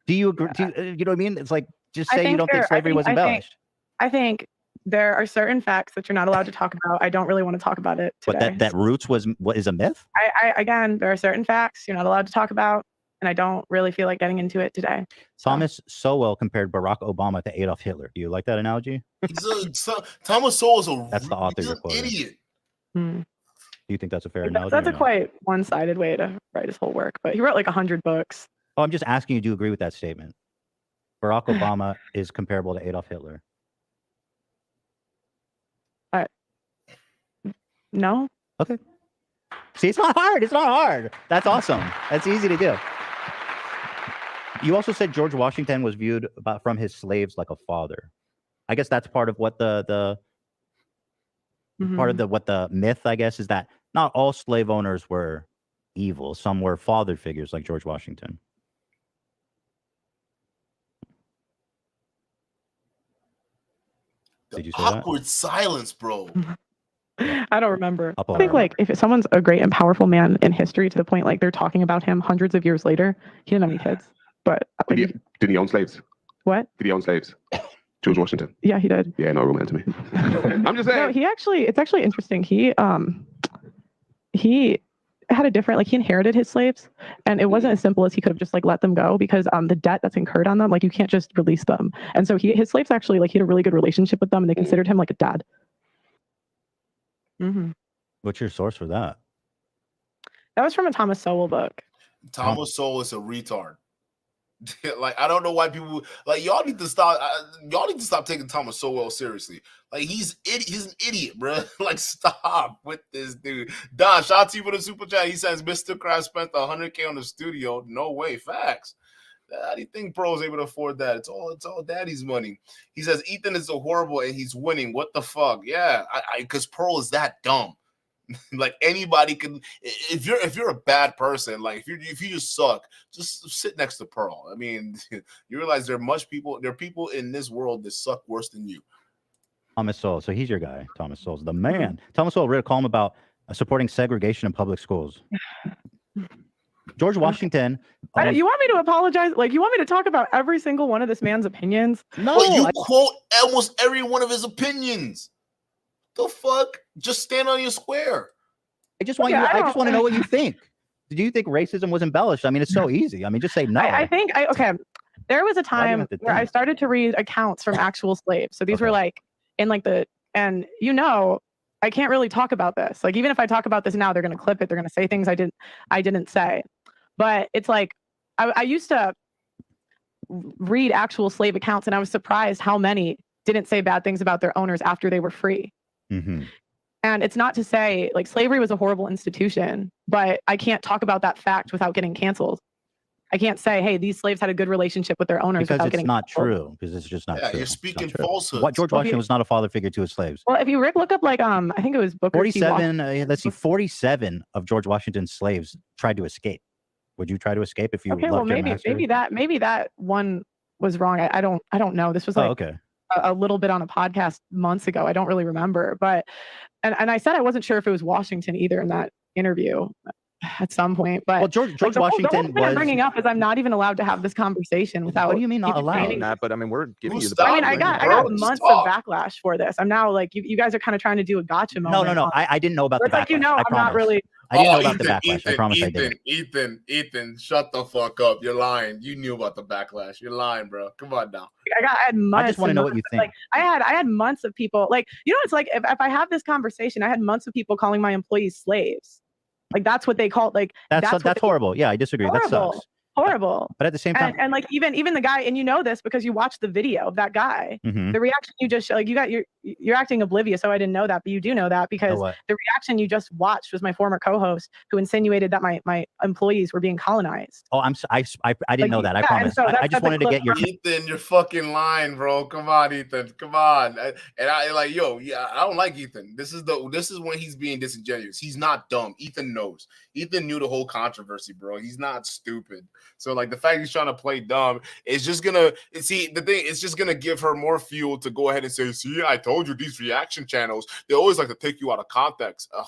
Do you agree? You know what I mean? It's like just say you don't think slavery was embellished. I think there are certain facts that you're not allowed to talk about. I don't really want to talk about it today. But that Roots was what is a myth? Again, there are certain facts you're not allowed to talk about. And I don't really feel like getting into it today. Thomas Sowell compared Barack Obama to Adolf Hitler. Do you like that analogy? Thomas Sowell that's the author you're quoting. Idiot. Do you think that's a fair analogy? That's a quite one-sided way to write his whole work. But he wrote like 100 books. Oh, I'm just asking you, do you agree with that statement? Barack Obama is comparable to Adolf Hitler. No. Okay. See, it's not hard. It's not hard. That's awesome. That's easy to do. You also said George Washington was viewed from his slaves like a father. I guess that's part of what the what the myth, I guess, is that not all slave owners were evil. Some were father figures like George Washington. Did you say awkward silence, bro? I don't remember. I think if someone's a great and powerful man in history to the point they're talking about him hundreds of years later, he didn't have any kids. But did he own slaves? What? Did he own slaves? George Washington. Yeah, he did. Yeah, no romance to me. I'm just saying. No, it's actually interesting. He had a different, he inherited his slaves, and it wasn't as simple as he could have just let them go, because the debt that's incurred on them, you can't just release them. And so his slaves actually he had a really good relationship with them, and they considered him like a dad. Mm-hmm. What's your source for that? That was from a Thomas Sowell book. Thomas Sowell is a retard. I don't know why people y'all need to stop. Y'all need to stop taking Thomas Sowell seriously. He's an idiot, bro. Stop with this dude. Don, shout out to you for the super chat. He says Mr. Kraft spent $100K on the studio. No way, facts. How do you think Pro is able to afford that? It's all daddy's money. He says Ethan is so horrible and he's winning. What the fuck? Yeah, because Pearl is that dumb. Anybody can. If you're a bad person, if you just suck, just sit next to Pearl. I mean, you realize there are people in this world that suck worse than you. Thomas Sowell. So he's your guy. Thomas Sowell's the man. Thomas Sowell wrote a column about supporting segregation in public schools. George Washington You want me to apologize? Like, you want me to talk about every single one of this man's opinions? No, but you quote almost every one of his opinions. The fuck? Just stand on your square. I just want I just want to know what you think. Do you think racism was embellished? I mean, it's so easy. I mean, just say no. I think okay. There was a time where I started to read accounts from actual slaves. So these were like in like and I can't really talk about this. Like, even if I talk about this now, they're going to clip it. They're going to say things I didn't say. But it's like, I used to read actual slave accounts, and I was surprised how many didn't say bad things about their owners after they were free. Mm-hmm. And it's not to say like slavery was a horrible institution, but I can't talk about that fact without getting canceled. I can't say, hey, these slaves had a good relationship with their owners because without getting not canceled. true. Because it's just not true. You're speaking falsehoods. What George Washington was not a father figure to his slaves. Well, if you look up like I think it was Booker 47. Let's see, 47 of George Washington's slaves tried to escape. Would you try to escape if you? Okay, well maybe that one was wrong. I don't know. This was like a little bit on a podcast months ago. I don't really remember, but and I said I wasn't sure if it was Washington either in that interview at some point. But George Washington the whole thing I'm bringing up is I'm not even allowed to have this conversation without. What do you mean not allowed? That, but I mean, we're giving you the. I mean, I got months of backlash for this. I'm now like you guys are kind of trying to do a gotcha moment. No. I didn't know about the backlash. Like, I'm not really. I didn't know about the backlash. I promise I did. Ethan, shut the fuck up. You're lying. You knew about the backlash. You're lying, bro. Come on now. I had months. I just want to know what you think. Like, I had months of people like, it's like if I have this conversation, I had months of people calling my employees slaves. Like that's what they call it. Like that's horrible. Yeah, I disagree. Horrible. That sucks. Horrible. But at the same time, and like even the guy, and you know this because you watched the video of that guy. Mm-hmm. The reaction you just like you're acting oblivious, so I didn't know that, but you do know that because the reaction you just watched was my former co-host who insinuated that my employees were being colonized. Oh, I didn't know that. I promise. So I just wanted to get your Ethan. You're fucking lying, bro. Come on, Ethan. Come on. And I like I don't like Ethan. This is when he's being disingenuous. He's not dumb. Ethan knows. Ethan knew the whole controversy, bro. He's not stupid. So like the fact he's trying to play dumb is just gonna it's just gonna give her more fuel to go ahead and say, see, I told you these reaction channels, they always like to take you out of context. Ugh.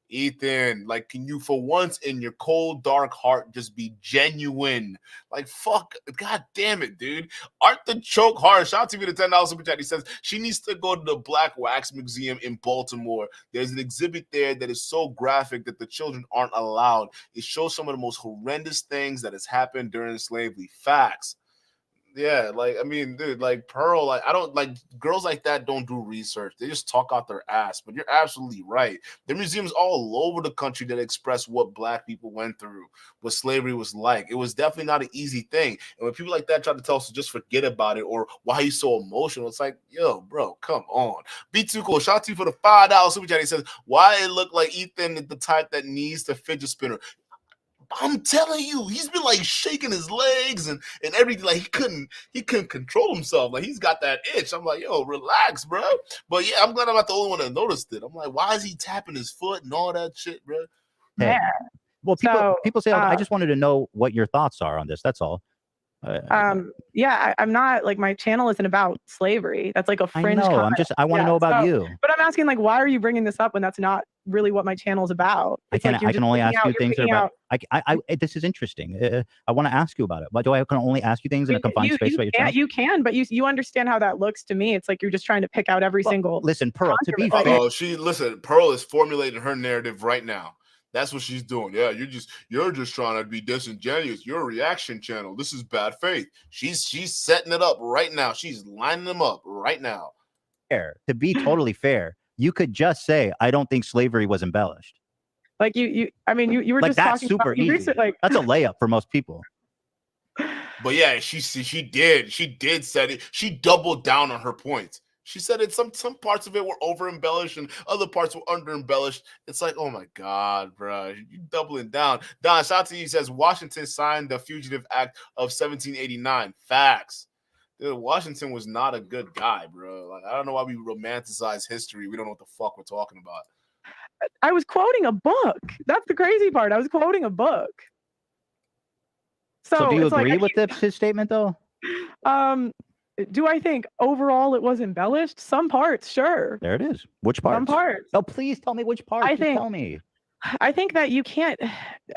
Ethan, like, can you for once in your cold, dark heart just be genuine? Like, fuck, god damn it, dude. Art the Choke Hard. Shout out to me the $10 super chat. He says she needs to go to the Black Wax Museum in Baltimore. There's an exhibit there that is so graphic that the children aren't allowed. It shows some of the most horrendous things that has happened during slavery. Facts. Yeah, like, I mean, dude, like Pearl, like, I don't like girls like that don't do research. They just talk out their ass. But you're absolutely right. There are museums all over the country that express what Black people went through, what slavery was like. It was definitely not an easy thing. And when people like that try to tell us to just forget about it or why he's so emotional, it's like, yo, bro, come on. Be too cool. Shout out to you for the $5 super chat. He says, why it look like Ethan is the type that needs the fidget spinner? I'm telling you, he's been like shaking his legs and everything. Like he couldn't control himself. Like he's got that itch. I'm like, yo, relax, bro. But yeah, I'm glad I'm not the only one that noticed it. I'm like, why is he tapping his foot and all that shit, bro? Yeah. Well, people say, I just wanted to know what your thoughts are on this. That's all. Yeah, I'm not like my channel isn't about slavery. That's like a fringe. I know. I want to know about you. But I'm asking, like, why are you bringing this up when that's not really what my channel is about? I can only ask you things about. This is interesting. I want to ask you about it. But do I can only ask you things in a confined space about your channel? You can, but you understand how that looks to me. It's like you're just trying to pick out every single. Listen, Pearl. To be fair, Pearl is formulating her narrative right now. That's what she's doing. Yeah, you're just trying to be disingenuous. You're a reaction channel. This is bad faith. She's setting it up right now. She's lining them up right now. Fair. To be totally fair, you could just say, I don't think slavery was embellished. Like you were like just that's talking super easy. That's a layup for most people. But yeah, she did said it. She doubled down on her points. She said it. Some parts of it were over embellished and other parts were under embellished. It's like, oh my God, bro, you doubling down. Don, shout out to you. He says Washington signed the Fugitive Act of 1789. Facts. Dude, Washington was not a good guy, bro. Like, I don't know why we romanticize history. We don't know what the fuck we're talking about. I was quoting a book. That's the crazy part. I was quoting a book. So do you agree with his statement, though? Do I think overall it was embellished? Some parts, sure. There it is. Which parts? Some parts. No, please tell me which parts. Tell me. I think that you can't.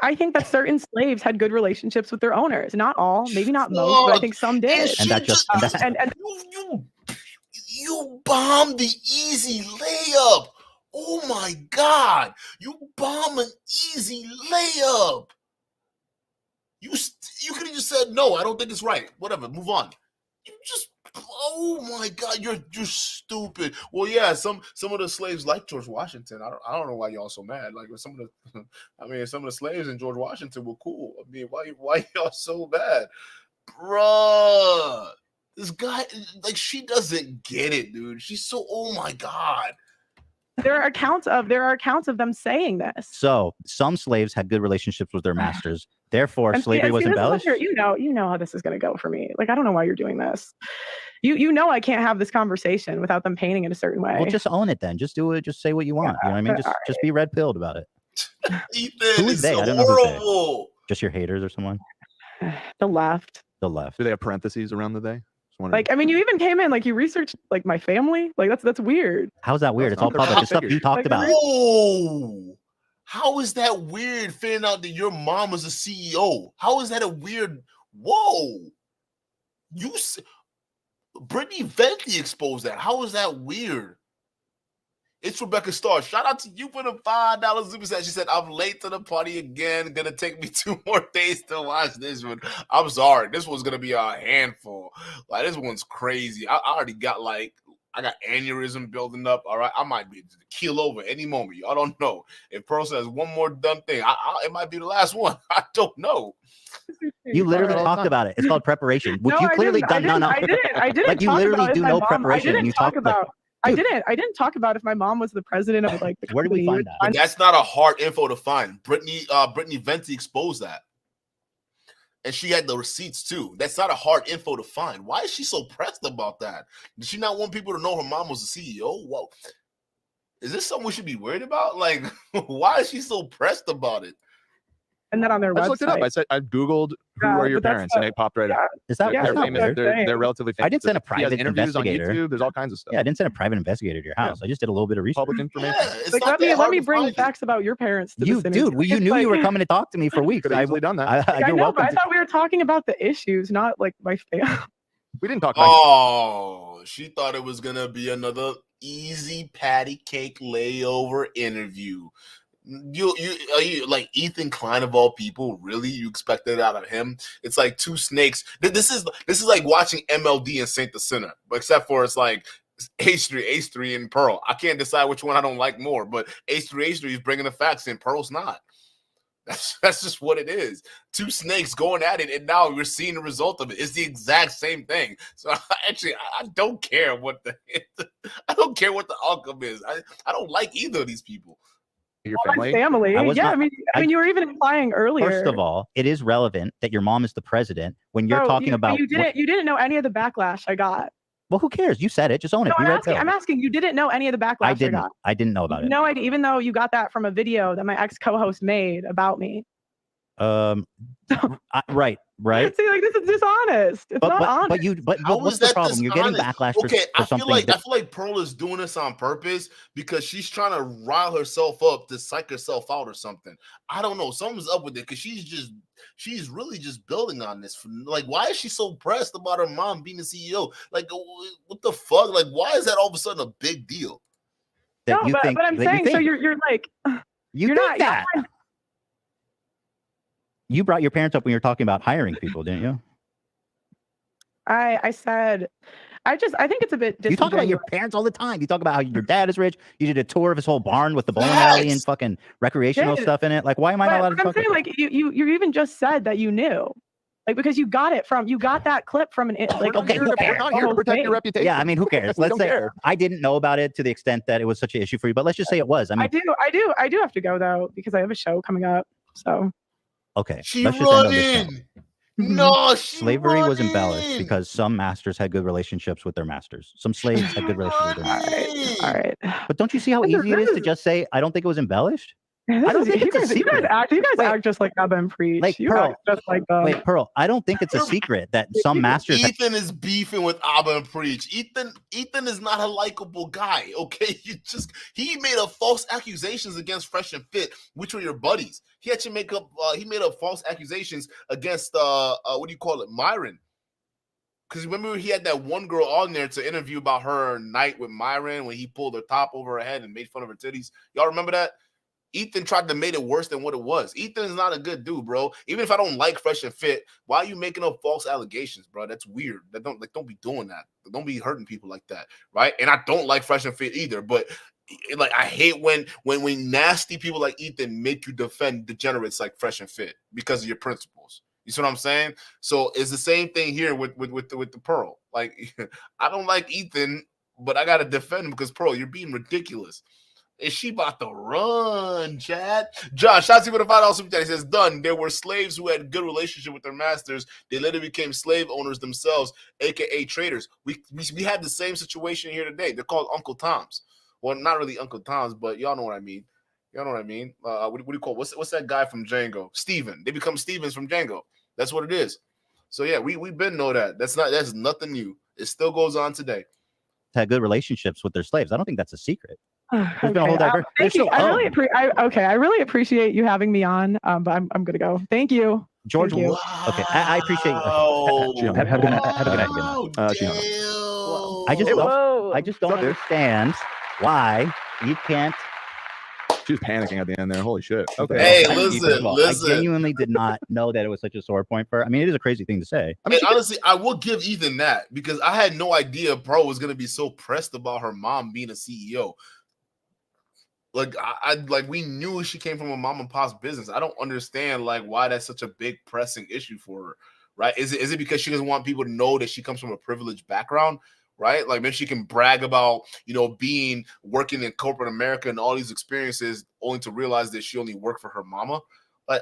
I think that certain slaves had good relationships with their owners. Not all, maybe not most, but I think some did. And that just and you bombed the easy layup. Oh my God! You bomb an easy layup. You could have just said no. I don't think it's right. Whatever. Move on. You just. Oh my God, you're stupid. Well, yeah, some of the slaves like George Washington. I don't know why y'all so mad. Like some of the slaves in George Washington were cool. I mean, why y'all so bad, bruh? This guy, like, she doesn't get it, dude. She's so. Oh my God. There are accounts of them saying this. So some slaves had good relationships with their masters. Therefore, slavery was embellished. You know how this is going to go for me. Like, I don't know why you're doing this. You know I can't have this conversation without them painting it a certain way. Well, just own it then. Just do it. Just say what you want. You know what I mean? Just be red pilled about it. Ethan, who is they? So I don't know horrible. who they. Just your haters or someone? The left. The left. Do they have parentheses around the they? Like, I mean, you even came in, like, you researched, like, my family. Like, that's weird. How's that weird? It's all public. It's stuff you talked about. Whoa! How is that weird? Finding out that your mom was a CEO. How is that a weird? Whoa! Brittany Venti exposed that. How is that weird? It's Rebecca Starr. Shout out to you for the $5 super chat. She said, I'm late to the party again. Gonna take me 2 more days to watch this one. I'm sorry. This one's gonna be a handful. Like, this one's crazy. I already got I got aneurysm building up. All right. I might be keel over any moment. Y'all don't know. If Pearl says one more dumb thing, it might be the last one. I don't know. You literally talked about it. It's called preparation, which you clearly done none of. I didn't. Like, you literally do no preparation. And you talk about. I didn't talk about if my mom was the president of, like, the Where did we find that? But that's not a hard info to find. Brittany Venti exposed that. And she had the receipts too. That's not a hard info to find. Why is she so pressed about that? Did she not want people to know her mom was the CEO? Whoa. Is this something we should be worried about? Like, why is she so pressed about it? And then on their website. I just looked it up. I Googled who are your parents, and it popped right up. Is that they're famous? They're relatively famous. I did send a private investigator. On YouTube. There's all kinds of stuff. Yeah, I didn't send a private investigator to your house. I just did a little bit of research. Public information. Yeah, like, let me bring facts about your parents. To you, dude, you knew you were coming to talk to me for weeks. Could have easily done that. I know, but I thought we were talking about the issues, not like my family. We didn't talk about Oh, she thought it was gonna be another easy patty cake layover interview. You like Ethan Klein of all people? Really, you expected it out of him? It's like two snakes. This is like watching MLD and Saint the Sinner, but except for it's like H3 and Pearl. I can't decide which one I don't like more, but H3 is bringing the facts in. Pearl's not. That's just what it is. Two snakes going at it, and now we're seeing the result of it. It's the exact same thing. So actually, I don't care what the outcome is. I don't like either of these people. Your family? Yeah, I mean, you were even implying earlier. First of all, it is relevant that your mom is the president when you're talking about. You didn't know any of the backlash I got. Well, who cares? You said it. Just own it. I'm asking. You didn't know any of the backlash I got. I didn't know about it. No idea, even though you got that from a video that my ex co-host made about me. Right. See, like, this is dishonest. It's not honest. But what's the problem? You're getting backlash for something. I feel like Pearl is doing this on purpose because she's trying to rile herself up to psych herself out or something. I don't know. Something's up with it because she's really just building on this. Like, why is she so pressed about her mom being the CEO? Like, what the fuck? Like, why is that all of a sudden a big deal? But I'm saying, so you're like, you're not that. You brought your parents up when you were talking about hiring people, didn't you? I said, I think it's a bit disingenuous. You talk about your parents all the time. You talk about how your dad is rich. You did a tour of his whole barn with the bowling alley and fucking recreational stuff in it. Like, why am I not allowed to talk about it? Like, you even just said that you knew. Like, because you got that clip from we're not here to protect your reputation. Yeah, I mean, who cares? Let's say I didn't know about it to the extent that it was such an issue for you, but let's just say it was. I mean, I do have to go though because I have a show coming up. So okay, she running. No, slavery was embellished because some masters had good relationships with their masters. Some slaves had good relationships with their masters. All right. But don't you see how easy it is to just say, I don't think it was embellished? I don't think it's a You secret. guys act just like Abba and Preach. Like, you Pearl, act just like them. Wait, Pearl, I don't think it's a secret that some masters. Ethan is beefing with Abba and Preach. Ethan is not a likable guy. Okay, he made up false accusations against Fresh and Fit, which were your buddies. He actually made up false accusations against what do you call it, Myron. Because remember he had that one girl on there to interview about her night with Myron when he pulled her top over her head and made fun of her titties. Y'all remember that? Ethan tried to make it worse than what it was. Ethan is not a good dude, bro. Even if I don't like Fresh and Fit, why are you making up false allegations, bro? That's weird. Don't be doing that. Don't be hurting people like that, right? And I don't like Fresh and Fit either, but like I hate when nasty people like Ethan make you defend degenerates like Fresh and Fit because of your principles. You see what I'm saying? So it's the same thing here with the Pearl. Like I don't like Ethan, but I gotta defend him because Pearl, you're being ridiculous. Is she about to run, Chad? John, shout out to you for the $5 super chat. He says, done. There were slaves who had good relationship with their masters. They later became slave owners themselves, aka traders. We had the same situation here today. They're called Uncle Toms. Well, not really Uncle Toms, but y'all know what I mean. Y'all know what I mean. What do you call what's that guy from Django? Steven. They become Stevens from Django. That's what it is. So yeah, we've been know that. That's nothing new. It still goes on today. Had good relationships with their slaves. I don't think that's a secret. Okay. Thank you. I really appreciate you having me on. But I'm gonna go. Thank you. George. Thank you. Okay, I appreciate you. Have a good night. I just don't understand why you can't. She was panicking at the end there. Holy shit. Okay. Hey, listen. I genuinely did not know that it was such a sore point for her. I mean, it is a crazy thing to say. I mean, honestly, I will give Ethan that because I had no idea Pro was going to be so pressed about her mom being a CEO. Like, we knew she came from a mom and pop's business. I don't understand, like, why that's such a big pressing issue for her, right? Is it because she doesn't want people to know that she comes from a privileged background? Right? Like maybe she can brag about, working in corporate America and all these experiences only to realize that she only worked for her mama. Like,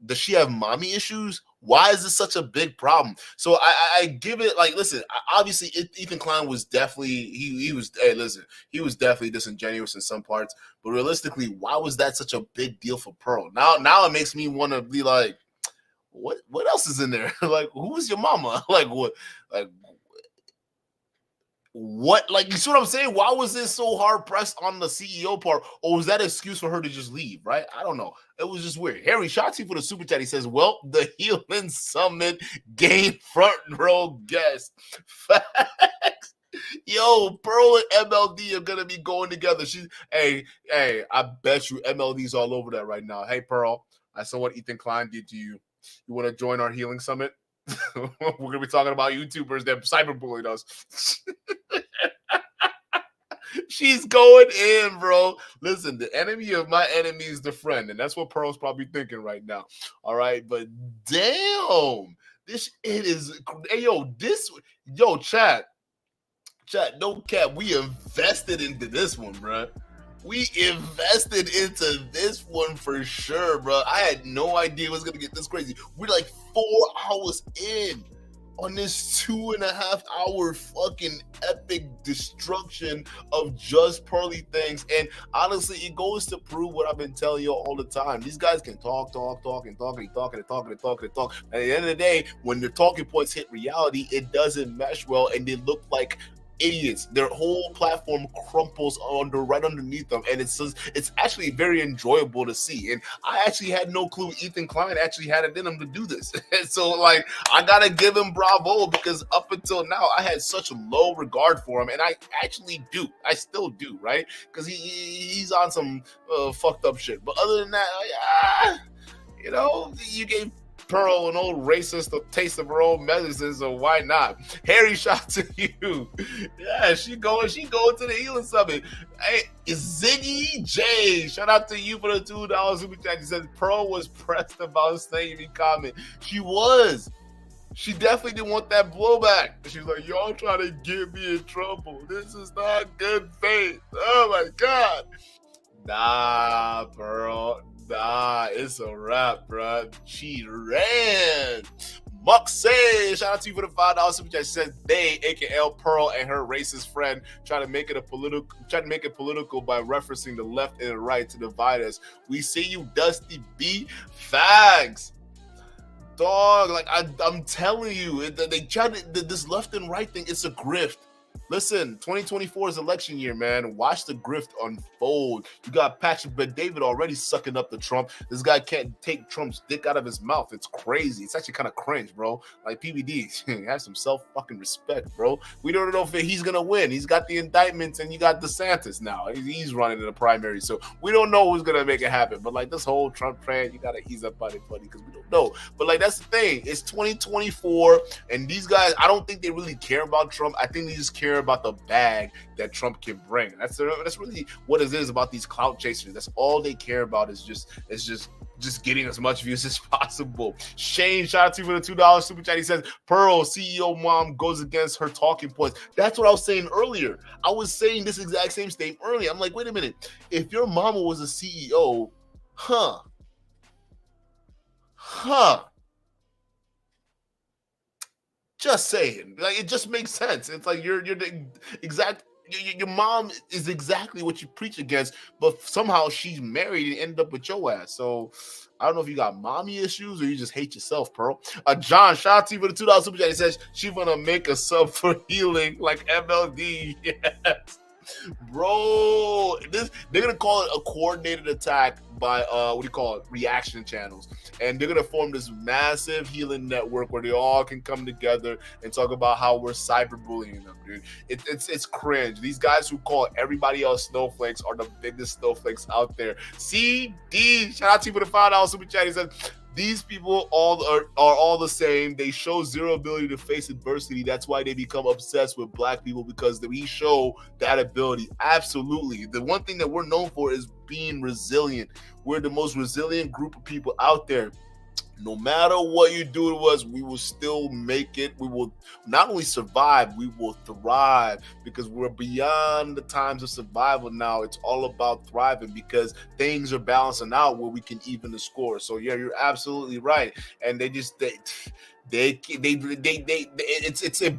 does she have mommy issues? Why is this such a big problem? So I give it like, listen, obviously Ethan Klein was definitely, he was definitely disingenuous in some parts, but realistically, why was that such a big deal for Pearl? Now it makes me want to be like, what else is in there? Like, who is your mama? Like what? Like, you see what I'm saying? Why was this so hard pressed on the CEO part? Or was that an excuse for her to just leave, right? I don't know. It was just weird. Harry Shotzi for the super chat. He says, well, the Healing Summit gained front row guest. Facts. Yo, Pearl and MLD are going to be going together. Hey, I bet you MLD's all over that right now. Hey, Pearl, I saw what Ethan Klein did to you. You want to join our Healing Summit? We're gonna be talking about YouTubers that cyberbullied us. She's going in, bro. Listen, the enemy of my enemy is the friend, and that's what Pearl's probably thinking right now. All right, but damn, chat, no cap. We invested into this one, bro. We invested into this one for sure, bro. I had no idea it was gonna get this crazy. We're like 4 hours in on this 2.5 hour fucking epic destruction of just Pearly things. And honestly, it goes to prove what I've been telling you all the time. These guys can talk. At the end of the day, when their talking points hit reality, it doesn't mesh well, and they look like idiots. Their whole platform crumples right underneath them, and it's actually very enjoyable to see. And I actually had no clue Ethan Klein actually had it in him to do this. So like, I gotta give him bravo, because up until now I had such low regard for him, and I still do, right? Because he's on some fucked up shit. But other than that, you gave Pearl, an old racist, a taste of her own medicine, so why not? Harry, shout to you. Yeah, she going to the Healing Summit. Hey, Ziggy J, shout out to you for the $2 super chat. She says Pearl was pressed about saying any comment. She was. She definitely didn't want that blowback. She's like, y'all trying to get me in trouble. This is not good faith. Oh my God. Nah, Pearl. Nah, it's a wrap, bro. She ran. Muxay, shout out to you for the $5 super chat. She says they, aka Pearl, and her racist friend try to make it political by referencing the left and the right to divide us. We see you, Dusty B. Fags. Dog, like I'm telling you, they try to this left and right thing. It's a grift. Listen, 2024 is election year, man. Watch the grift unfold. You got Patrick Bet-David already sucking up to Trump. This guy can't take Trump's dick out of his mouth. It's crazy. It's actually kind of cringe, bro. Like PBD, have some self-fucking respect, bro. We don't know if he's gonna win. He's got the indictments, and you got DeSantis now. He's running in the primary, so we don't know who's gonna make it happen. But like this whole Trump trend, you gotta ease up on it, buddy, because we don't know. But like that's the thing. It's 2024, and these guys, I don't think they really care about Trump. I think they just care about the bag that Trump can bring. That's really what it is about these clout chasers. That's all they care about is just getting as much views as possible. Shane, shout out to you for the $2 super chat. He says, Pearl, CEO mom goes against her talking points. That's what I was saying earlier. I was saying this exact same statement earlier. I'm like, wait a minute. If your mama was a CEO, just saying, like it just makes sense. It's like you're the exact. Your mom is exactly what you preach against, but somehow she's married and ended up with your ass. So I don't know if you got mommy issues or you just hate yourself, Pearl. John, shout out to you for the $2 super chat. He says she's gonna make a sub for healing like MLD. Yes. Bro, they're gonna call it a coordinated attack by reaction channels, and they're gonna form this massive healing network where they all can come together and talk about how we're cyberbullying them, dude. It's cringe. These guys who call everybody else snowflakes are the biggest snowflakes out there. CD, shout out to you for the $5 super chat. He said, these people are all the same. They show zero ability to face adversity. That's why they become obsessed with black people, because we show that ability. Absolutely. The one thing that we're known for is being resilient. We're the most resilient group of people out there. No matter what you do to us, we will still make it. We will not only survive, we will thrive, because we're beyond the times of survival now. It's all about thriving, because things are balancing out where we can even the score. So yeah, you're absolutely right. And it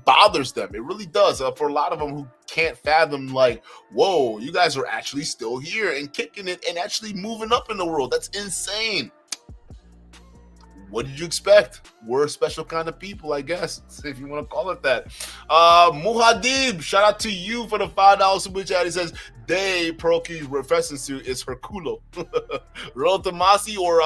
bothers them. It really does. For a lot of them who can't fathom, like, whoa, you guys are actually still here and kicking it and actually moving up in the world. That's insane. What did you expect? We're a special kind of people, I guess, if you want to call it that. Muhadib, shout out to you for the $5 super chat. He says, Day Pearlkey referring to is her culo. Rolo Tomasi or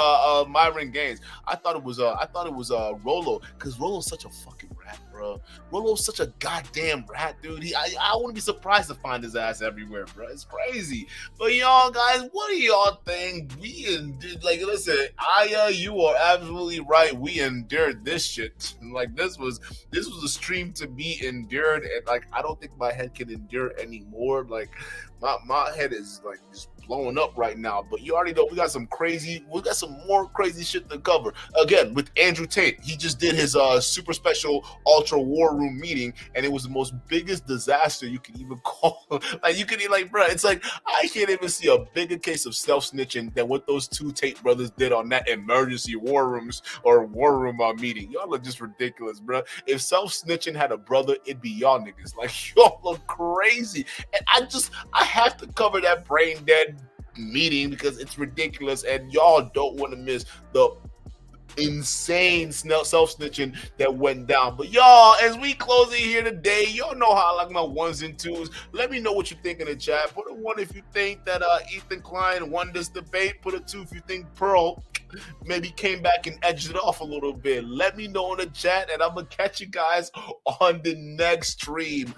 Myron Gaines. I thought it was Rolo, because Rolo's such a fucking rat, bro. Rolo's such a goddamn rat, dude. I wouldn't be surprised to find his ass everywhere, bro. It's crazy. But y'all guys, what do y'all think? Listen, Aya, you are absolutely right. We endured this shit. Like this was a stream to be endured, and like I don't think my head can endure anymore. Like my head is like just blowing up right now. But you already know we got some more crazy shit to cover. Again, with Andrew Tate, he just did his super special ultra war room meeting, and it was the most biggest disaster you could even call. Bro, it's like I can't even see a bigger case of self-snitching than what those two Tate brothers did on that emergency war room meeting. Y'all look just ridiculous, bro. If self-snitching had a brother, it'd be y'all niggas. Like y'all look crazy, and I have to cover that brain dead meeting because it's ridiculous, and y'all don't want to miss the insane self-snitching that went down. But y'all, as we close it here today, y'all know how I like my ones and twos. Let me know what you think in the chat. Put a 1 if you think that Ethan Klein won this debate. Put a 2 if you think Pearl maybe came back and edged it off a little bit. Let me know in the chat, and I'm gonna catch you guys on the next stream.